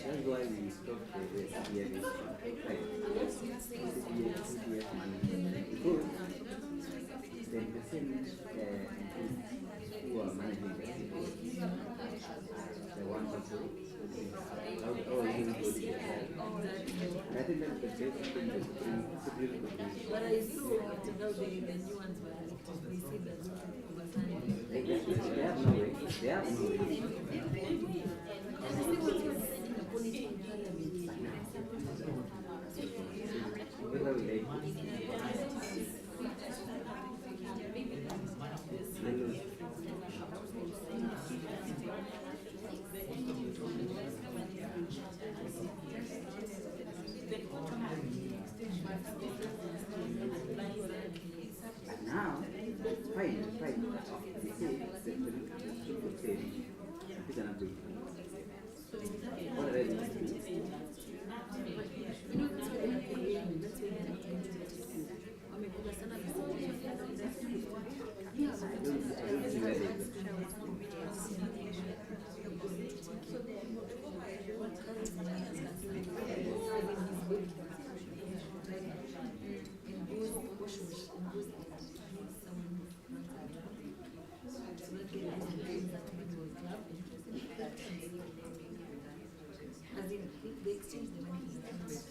That's why we stopped the CPF money. Because then the same who are managing the ones also But I saw until now the new ones were elected. They said that They have no way. They have no way. and I see what you were saying the polity in parliament. Now, fine. You see, the say, it's gonna be. What are they As in, they exchange the money in hundreds.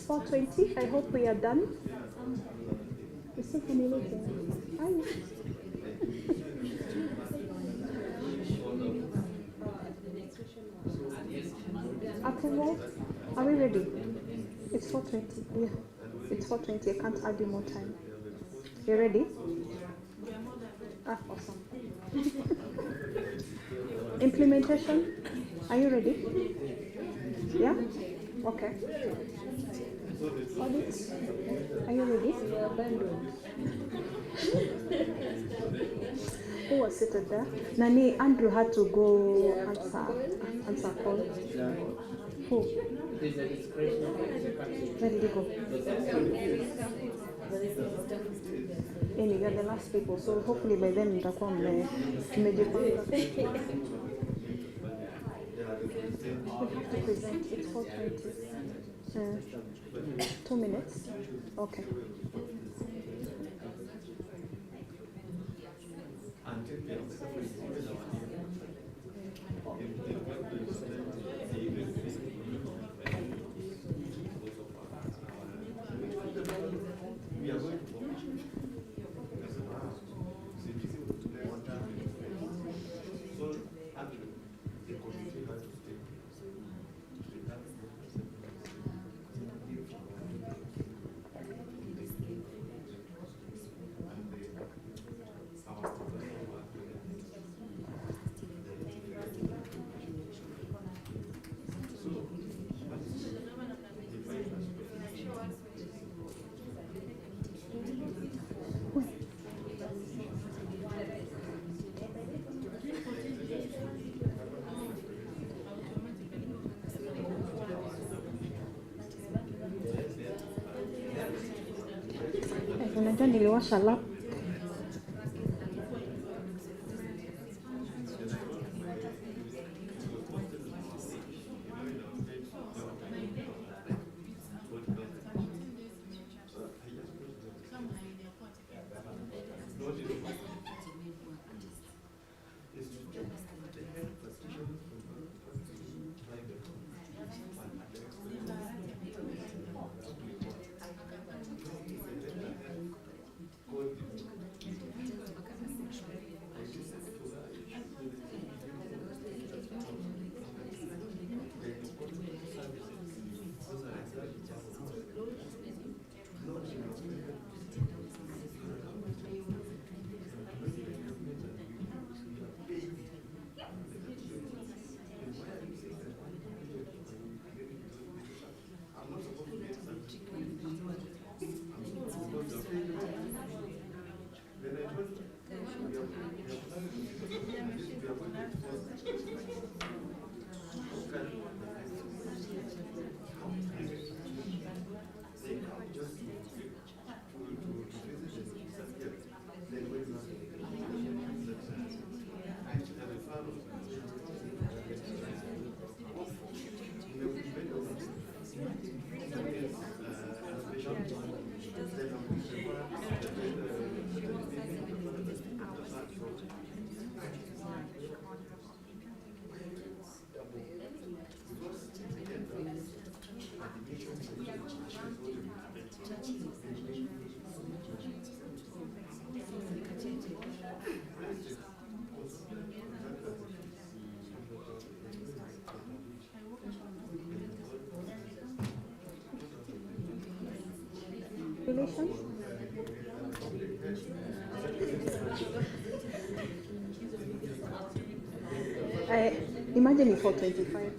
It's 4:20. I hope we are done. Approval? Are we ready? It's 4:20. Yeah. It's 4:20. I can't add you more time. You ready? Ah, awesome. Implementation? Are you ready? Yeah? Okay. Audit? Are you ready? Who was seated there? Nani, Andrew had to go answer call. Who? Where did he go? Anyway, you're the last people, so hopefully by then mtakuwa mmejipanga. We have to present. It's 4:20. 2 minutes. Okay. Unajua niliwasha lap. Relations? Imagine it for 25.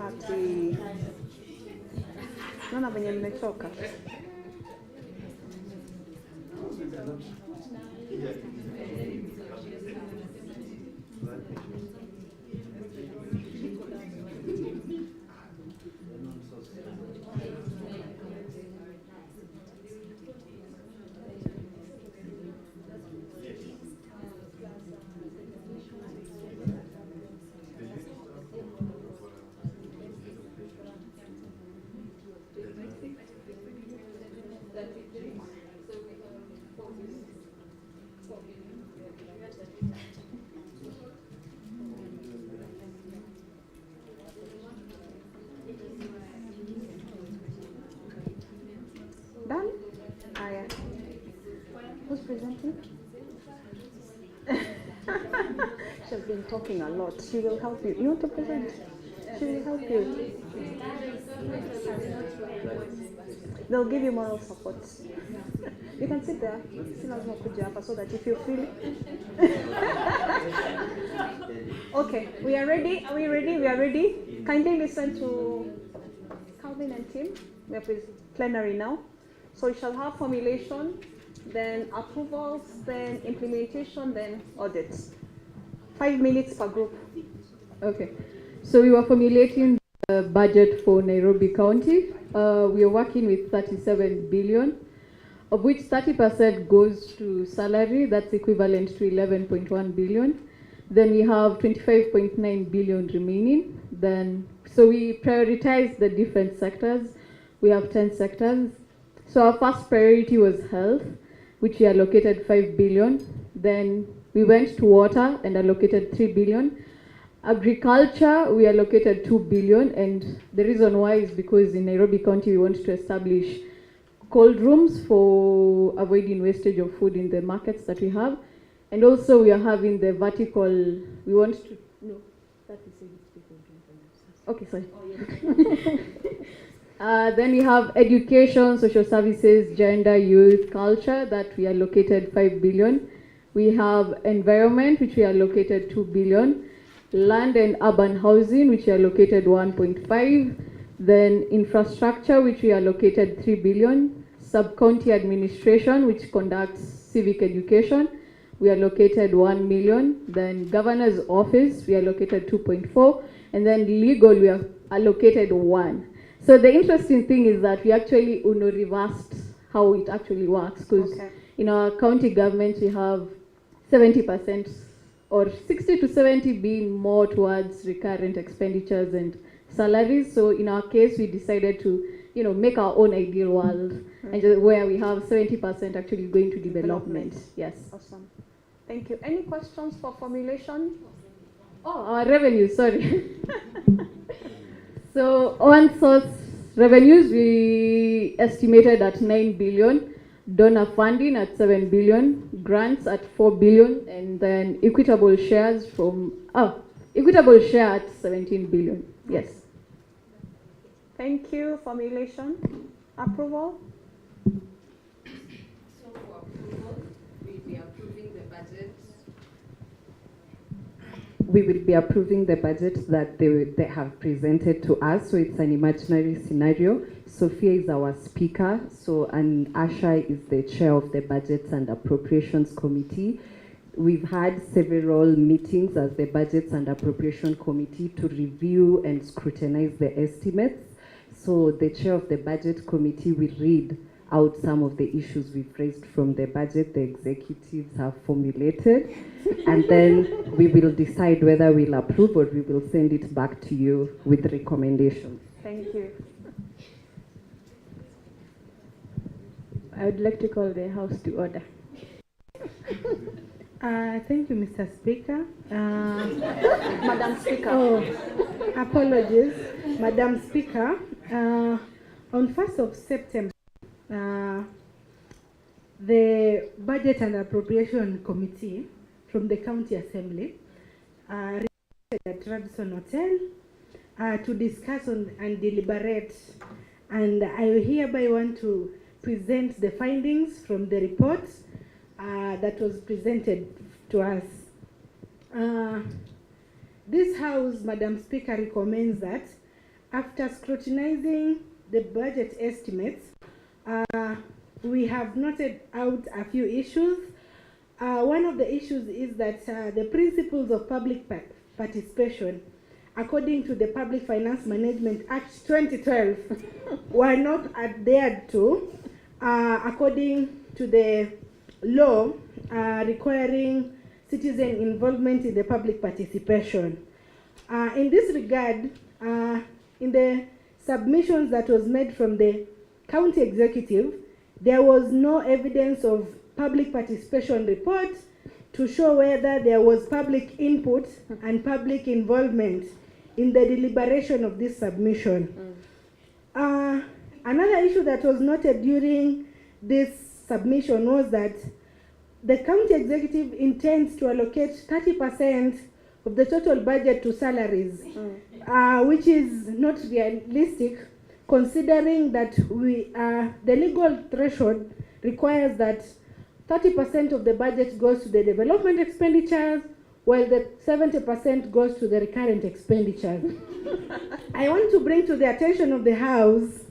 party. Naona venye mmechoka. Done? Aya. Who's presenting? She's been talking a lot. She will help you. You want to present? She will help you. They'll give you moral support. You can sit there. So that if you feel. Okay, we are ready. Are we ready? We are ready. Kindly listen to Calvin and Tim. We are plenary now. So we shall have formulation, then approvals, then implementation, then audits. 5 minutes per group. Okay. So we were formulating the budget for Nairobi County. We are working with 37 billion, of which 30% goes to salary. That's equivalent to 11.1 billion. Then we have 25.9 billion remaining. So we prioritize the different sectors. We have 10 sectors. So our first priority was health, which we allocated 5 billion. Then we went to water and allocated 3 billion. Agriculture, we allocated 2 billion, and the reason why is because in Nairobi County we want to establish cold rooms for avoiding wastage of food in the markets that we have. And also we are having the vertical, we want to, no, that is okay, sorry. Oh, yeah. Then we have education, social services, gender, youth, culture, that we allocated 5 billion. We have environment, which we allocated 2 billion. Land and urban housing, which we allocated 1.5. Then infrastructure, which we allocated 3 billion. Sub-county administration, which conducts civic education, we allocated 1 million. Then governor's office, we allocated 2.4. And then legal, we have allocated 1. So the interesting thing is that we actually reversed how it actually works, because in our county government we have 70% or 60 to 70 being more towards recurrent expenditures and salaries. So in our case, we decided to, make our own ideal world, and just where we have 70% actually going to development. Yes. Awesome. Thank you. Any questions for formulation? Oh, our revenue, sorry. So on source revenues, we estimated at 9 billion, donor funding at 7 billion, grants at 4 billion, and then equitable shares equitable share at 17 billion. Yes. Thank you. Formulation. Approval. So for approval, we'll be approving the budget. We will be approving the budget that they have presented to us. So it's an imaginary scenario. Sophia is our speaker. And Asha is the chair of the Budgets and Appropriations Committee. We've had several meetings as the Budgets and Appropriation Committee to review and scrutinize the estimates. So the chair of the Budget Committee will read out some of the issues we've raised from the budget the executives have formulated, and then we will decide whether we'll approve or we will send it back to you with recommendations. Thank you. I would like to call the House to order. Thank you, Mr. Speaker. Madam Speaker. Oh, apologies. Madam Speaker, on 1st of September, the Budget and Appropriation Committee from the County Assembly requested at Radisson Hotel to discuss and deliberate, and I hereby want to present the findings from the report that was presented to us. This House, Madam Speaker, recommends that after scrutinizing the budget estimates, we have noted out a few issues. One of the issues is that the principles of public participation, according to the Public Finance Management Act 2012, were not adhered to according to the law requiring citizen involvement in the public participation. In this regard, in the submissions that was made from the county executive, there was no evidence of public participation report to show whether there was public input and public involvement in the deliberation of this submission. Another issue that was noted during this submission was that the county executive intends to allocate 30% of the total budget to salaries, which is not realistic, considering that the legal threshold requires that 30% of the budget goes to the development expenditures, while the 70% goes to the recurrent expenditures. I want to bring to the attention of the House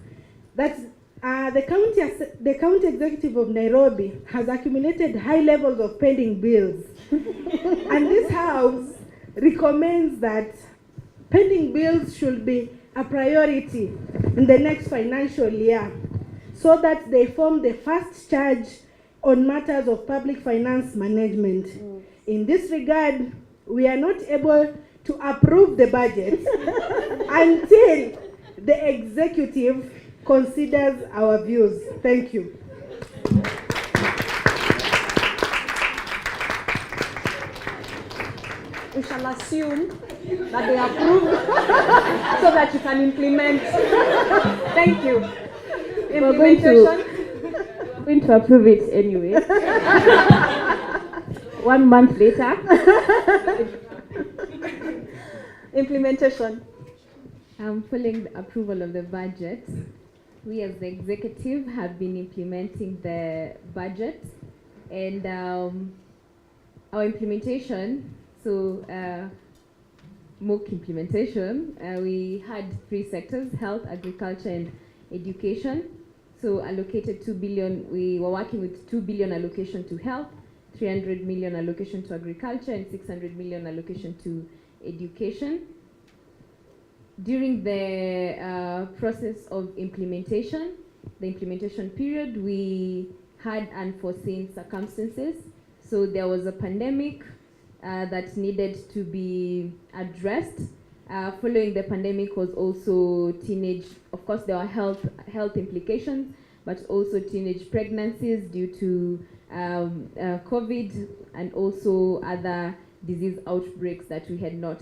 that the county executive of Nairobi has accumulated high levels of pending bills. And this House recommends that pending bills should be a priority in the next financial year, so that they form the first charge on matters of public finance management. In this regard, we are not able to approve the budget until the executive considers our views. Thank you. We shall assume that they approve so that you can implement. Thank you. We're going to approve it anyway. 1 month later. Implementation. Following the approval of the budget, we as the executive have been implementing the budget, and our implementation, MOOC implementation, we had 3 sectors: health, agriculture, and education. So allocated 2 billion, we were working with 2 billion allocation to health, 300 million allocation to agriculture, and 600 million allocation to education. During the process of implementation, the implementation period, we had unforeseen circumstances. So there was a pandemic that needed to be addressed. Following the pandemic was also teenage, of course there were health implications, but also teenage pregnancies due to COVID, and also other disease outbreaks that we had not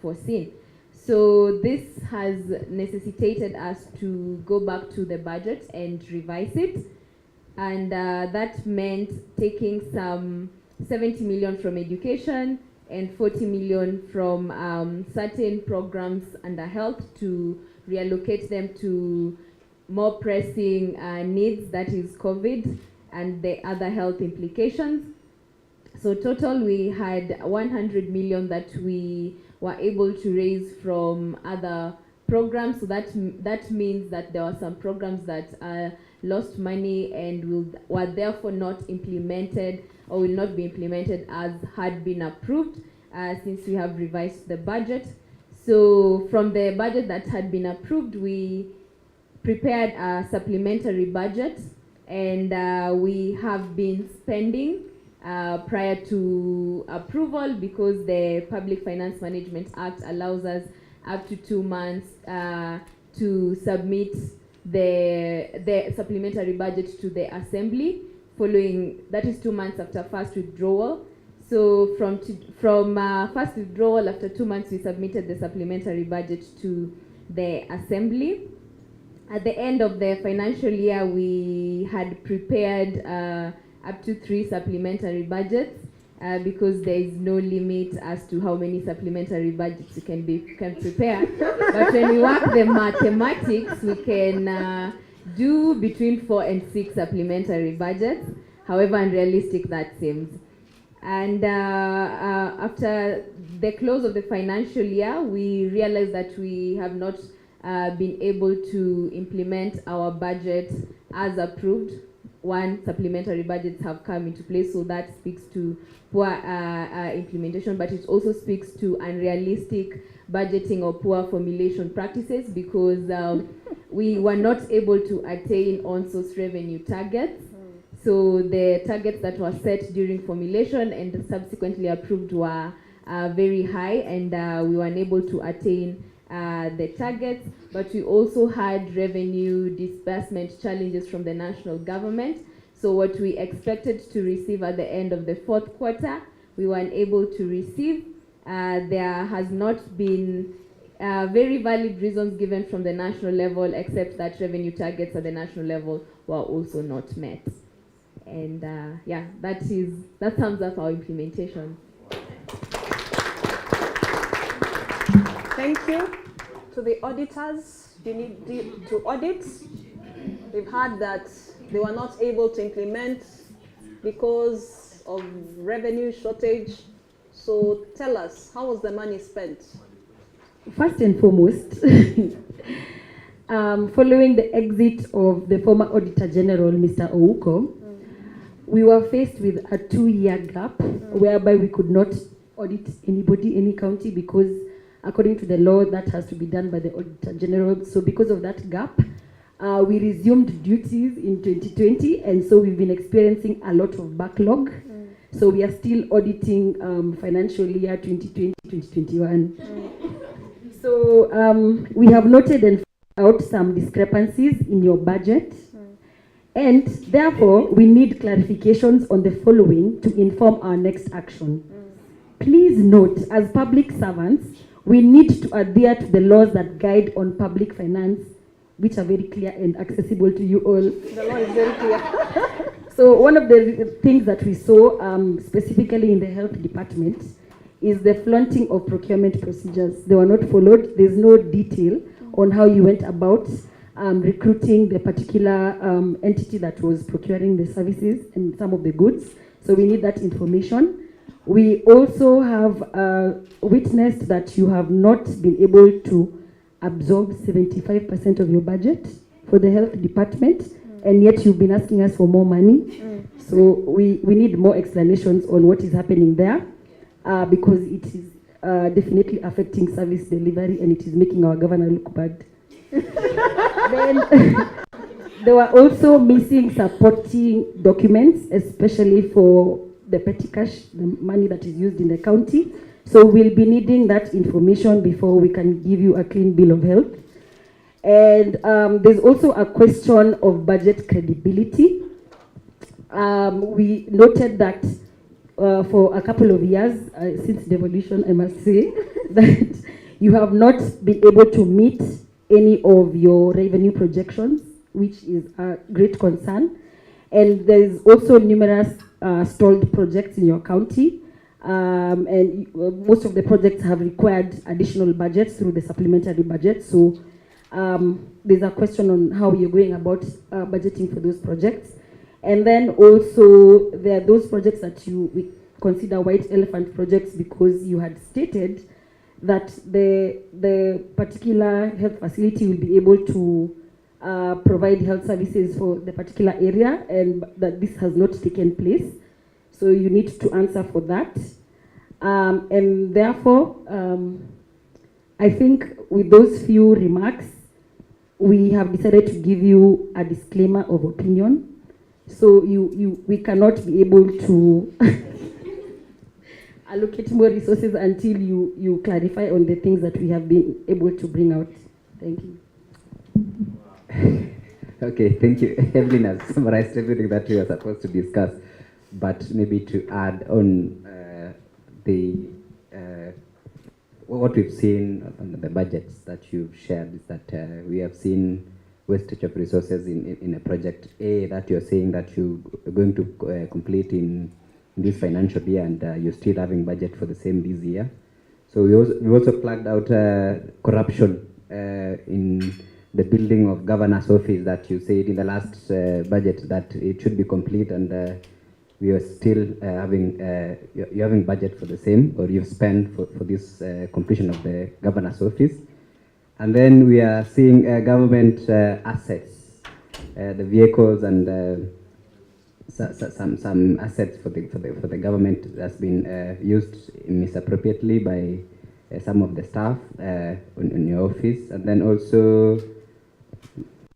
foreseen. So this has necessitated us to go back to the budget and revise it, and that meant taking some 70 million from education and 40 million from certain programs under health to reallocate them to more pressing needs, that is COVID and the other health implications. So total we had 100 million that we were able to raise from other programs. So that means that there were some programs that lost money and were therefore not implemented or will not be implemented as had been approved since we have revised the budget. So from the budget that had been approved, we prepared a supplementary budget, and we have been spending prior to approval, because the Public Finance Management Act allows us up to 2 months to submit the supplementary budget to the Assembly. Following, that is 2 months after first withdrawal. So from first withdrawal, after 2 months, we submitted the supplementary budget to the Assembly. At the end of the financial year, we had prepared up to 3 supplementary budgets because there is no limit as to how many supplementary budgets you can prepare. But when we work the mathematics, we can do between 4 and 6 supplementary budgets, however unrealistic that seems. And after the close of the financial year, we realized that we have not been able to implement our budget as approved. One, supplementary budgets have come into place, so that speaks to poor implementation, but it also speaks to unrealistic budgeting or poor formulation practices, because we were not able to attain on-source revenue targets. So the targets that were set during formulation and subsequently approved were very high, and we were unable to attain the targets. But we also had revenue disbursement challenges from the national government. So what we expected to receive at the end of the fourth quarter, we were unable to receive. There has not been very valid reasons given from the national level, except that revenue targets at the national level were also not met. And yeah, that sums up our implementation. Thank you. To the auditors, you need to audit. We've heard that they were not able to implement because of revenue shortage. So tell us, how was the money spent? First and foremost, following the exit of the former Auditor General, Mr. Ouko, we were faced with a 2-year gap whereby we could not audit anybody, any county, because according to the law, that has to be done by the Auditor General. So because of that gap, we resumed duties in 2020, and so we've been experiencing a lot of backlog. So we are still auditing financial year 2020-2021. So we have noted and found out some discrepancies in your budget, and therefore we need clarifications on the following to inform our next action. Please note, as public servants, we need to adhere to the laws that guide on public finance, which are very clear and accessible to you all. The law is very clear. So one of the things that we saw specifically in the health department is the flaunting of procurement procedures. They were not followed. There's no detail on how you went about recruiting the particular entity that was procuring the services and some of the goods. So we need that information. We also have witnessed that you have not been able to absorb 75% of your budget for the health department, and yet you've been asking us for more money. So we need more explanations on what is happening there, because it is definitely affecting service delivery, and it is making our governor look bad. Then there were also missing supporting documents, especially for the petty cash, the money that is used in the county. So we'll be needing that information before we can give you a clean bill of health. And there's also a question of budget credibility. We noted that for a couple of years, since devolution, I must say, that you have not been able to meet any of your revenue projections, which is a great concern. And there's also numerous stalled projects in your county. And most of the projects have required additional budgets through the supplementary budget. So there's a question on how you're going about budgeting for those projects. And then also there are those projects that we consider white elephant projects, because you had stated that the particular health facility will be able to provide health services for the particular area, and that this has not taken place. So you need to answer for that. And therefore, I think with those few remarks, we have decided to give you a disclaimer of opinion. So we cannot be able to allocate more resources until you clarify on the things that we have been able to bring out. Thank you. Okay, thank you. Evelyn has summarized everything that we were supposed to discuss, but maybe to add on what we've seen on the budgets that you've shared is that we have seen wastage of resources in a project A that you're saying that you're going to complete in this financial year, and you're still having budget for the same this year. So we also flagged out corruption in the building of governor's office that you said in the last budget that it should be complete, and we are still you're having budget for the same, or you've spent for this completion of the governor's office. And then we are seeing government assets, the vehicles and some assets for the government that's been used misappropriately by some of the staff in your office. And then also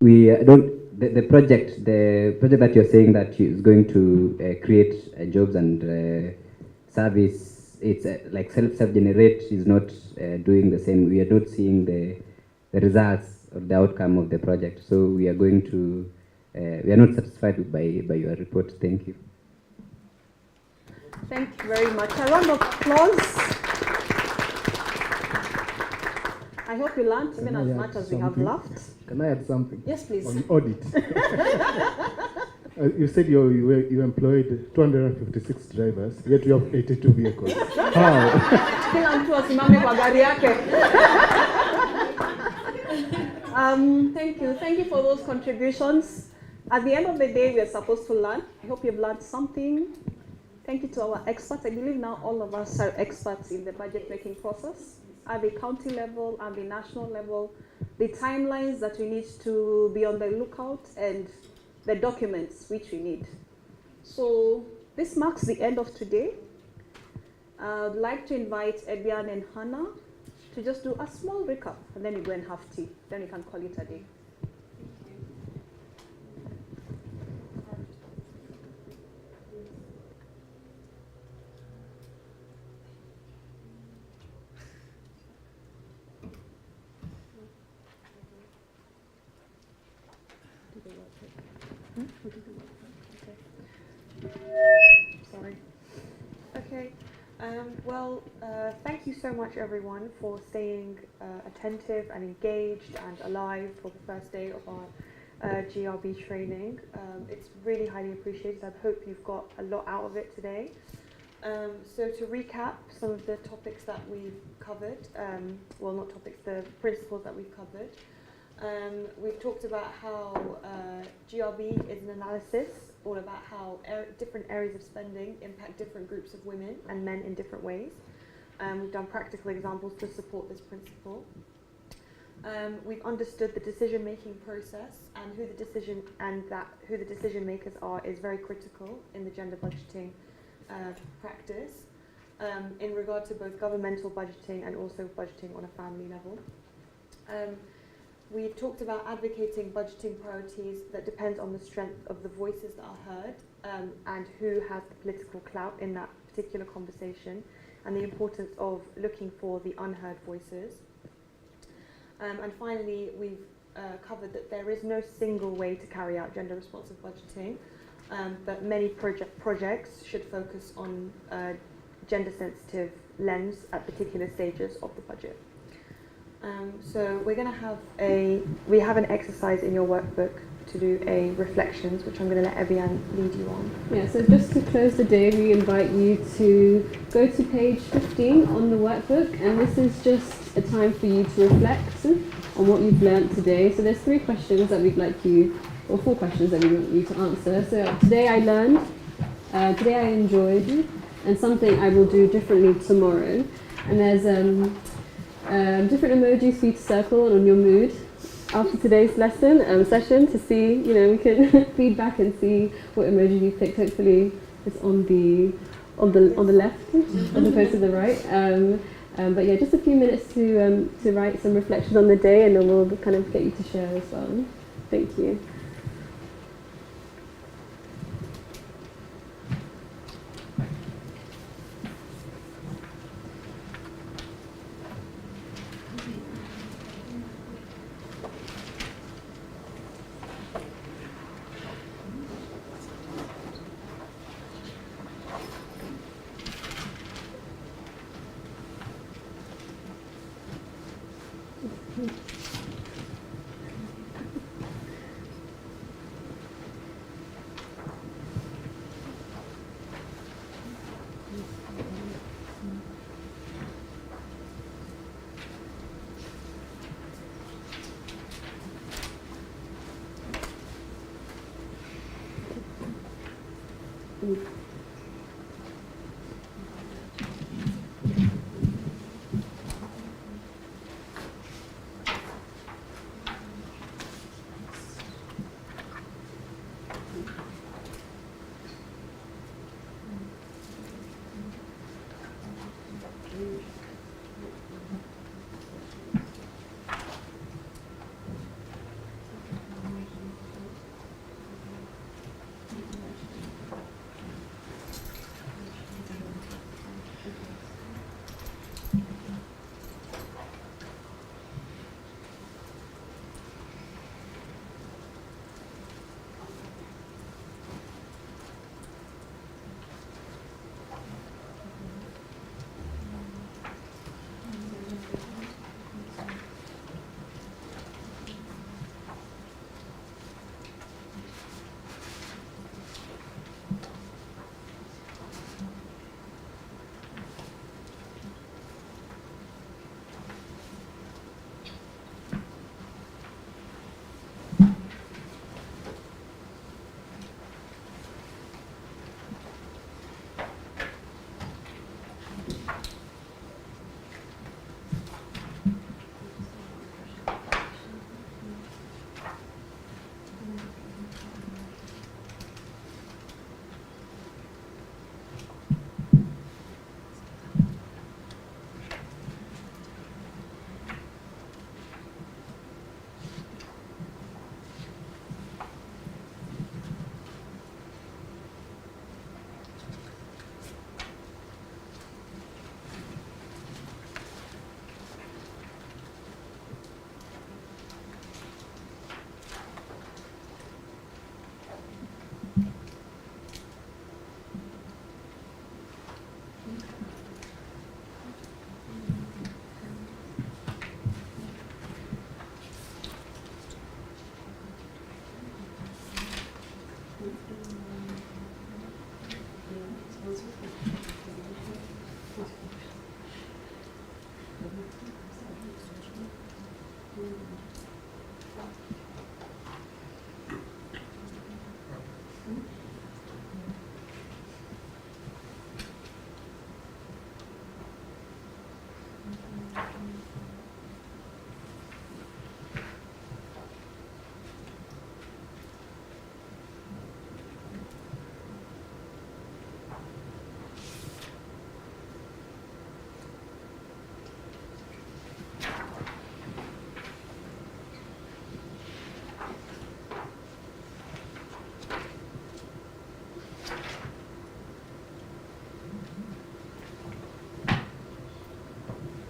we the project that you're saying that is going to create jobs and service, it's like self-generate is not doing the same. We are not seeing the results or the outcome of the project. So we are going to we are not satisfied by your report. Thank you. Thank you very much. A round of applause. I hope you learned even as much as we have laughed. Can I add something? Yes, please. On audit. You said you employed 256 drivers, yet you have 82 vehicles. How? Kila mtu asimame kwa gari yake. Thank you for those contributions. At the end of the day, we are supposed to learn. I hope you've learned something. Thank you to our experts. I believe now all of us are experts in the budget making process at the county level and the national level, the timelines that we need to be on the lookout, and the documents which we need. So this marks the end of today. I'd like to invite Ebian and Hannah to just do a small recap, and then we go and have tea. Then we can call it a day. Sorry. Okay. Thank you so much, everyone, for staying attentive and engaged and alive for the first day of our GRB training. It's really highly appreciated. I hope you've got a lot out of it today. So to recap some of the topics that we've covered, well, not topics, the principles that we've covered. We've talked about how GRB is an analysis, all about how different areas of spending impact different groups of women and men in different ways. We've done practical examples to support this principle. We've understood the decision-making process and who the decision makers are is very critical in the gender budgeting practice in regard to both governmental budgeting and also budgeting on a family level. We've talked about advocating budgeting priorities that depend on the strength of the voices that are heard and who has the political clout in that particular conversation, and the importance of looking for the unheard voices. And finally, we've covered that there is no single way to carry out gender responsive budgeting, but many projects should focus on gender sensitive lens at particular stages of the budget. So we're going to have we have an exercise in your workbook to do a reflections, which I'm going to let Evian lead you on. Yeah, so just to close the day, we invite you to go to page 15 on the workbook, and this is just a time for you to reflect on what you've learned today. So there's 3 questions that we'd like you, or 4 questions that we want you to answer. So today I learned, today I enjoyed, and something I will do differently tomorrow. And there's different emojis for you to circle on your mood after today's session to see, we can feedback and see what emoji you picked. Hopefully it's on the left as opposed to the right. But yeah, just a few minutes to write some reflections on the day, and then we'll kind of get you to share as well. Thank you.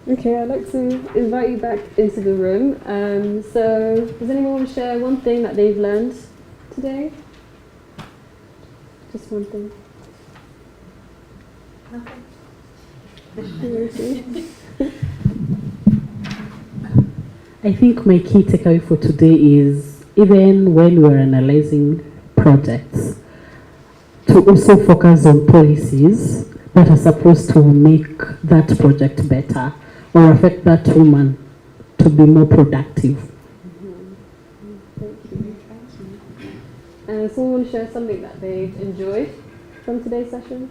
Okay, I'd like to invite you back into the room. So, does anyone want to share one thing that they've learned today? Just one thing. Nothing. I think my key takeaway for today is even when we're analyzing projects, to also focus on policies that are supposed to make that project better or affect that woman to be more productive. Thank you. Someone want to share something that they've enjoyed from today's session?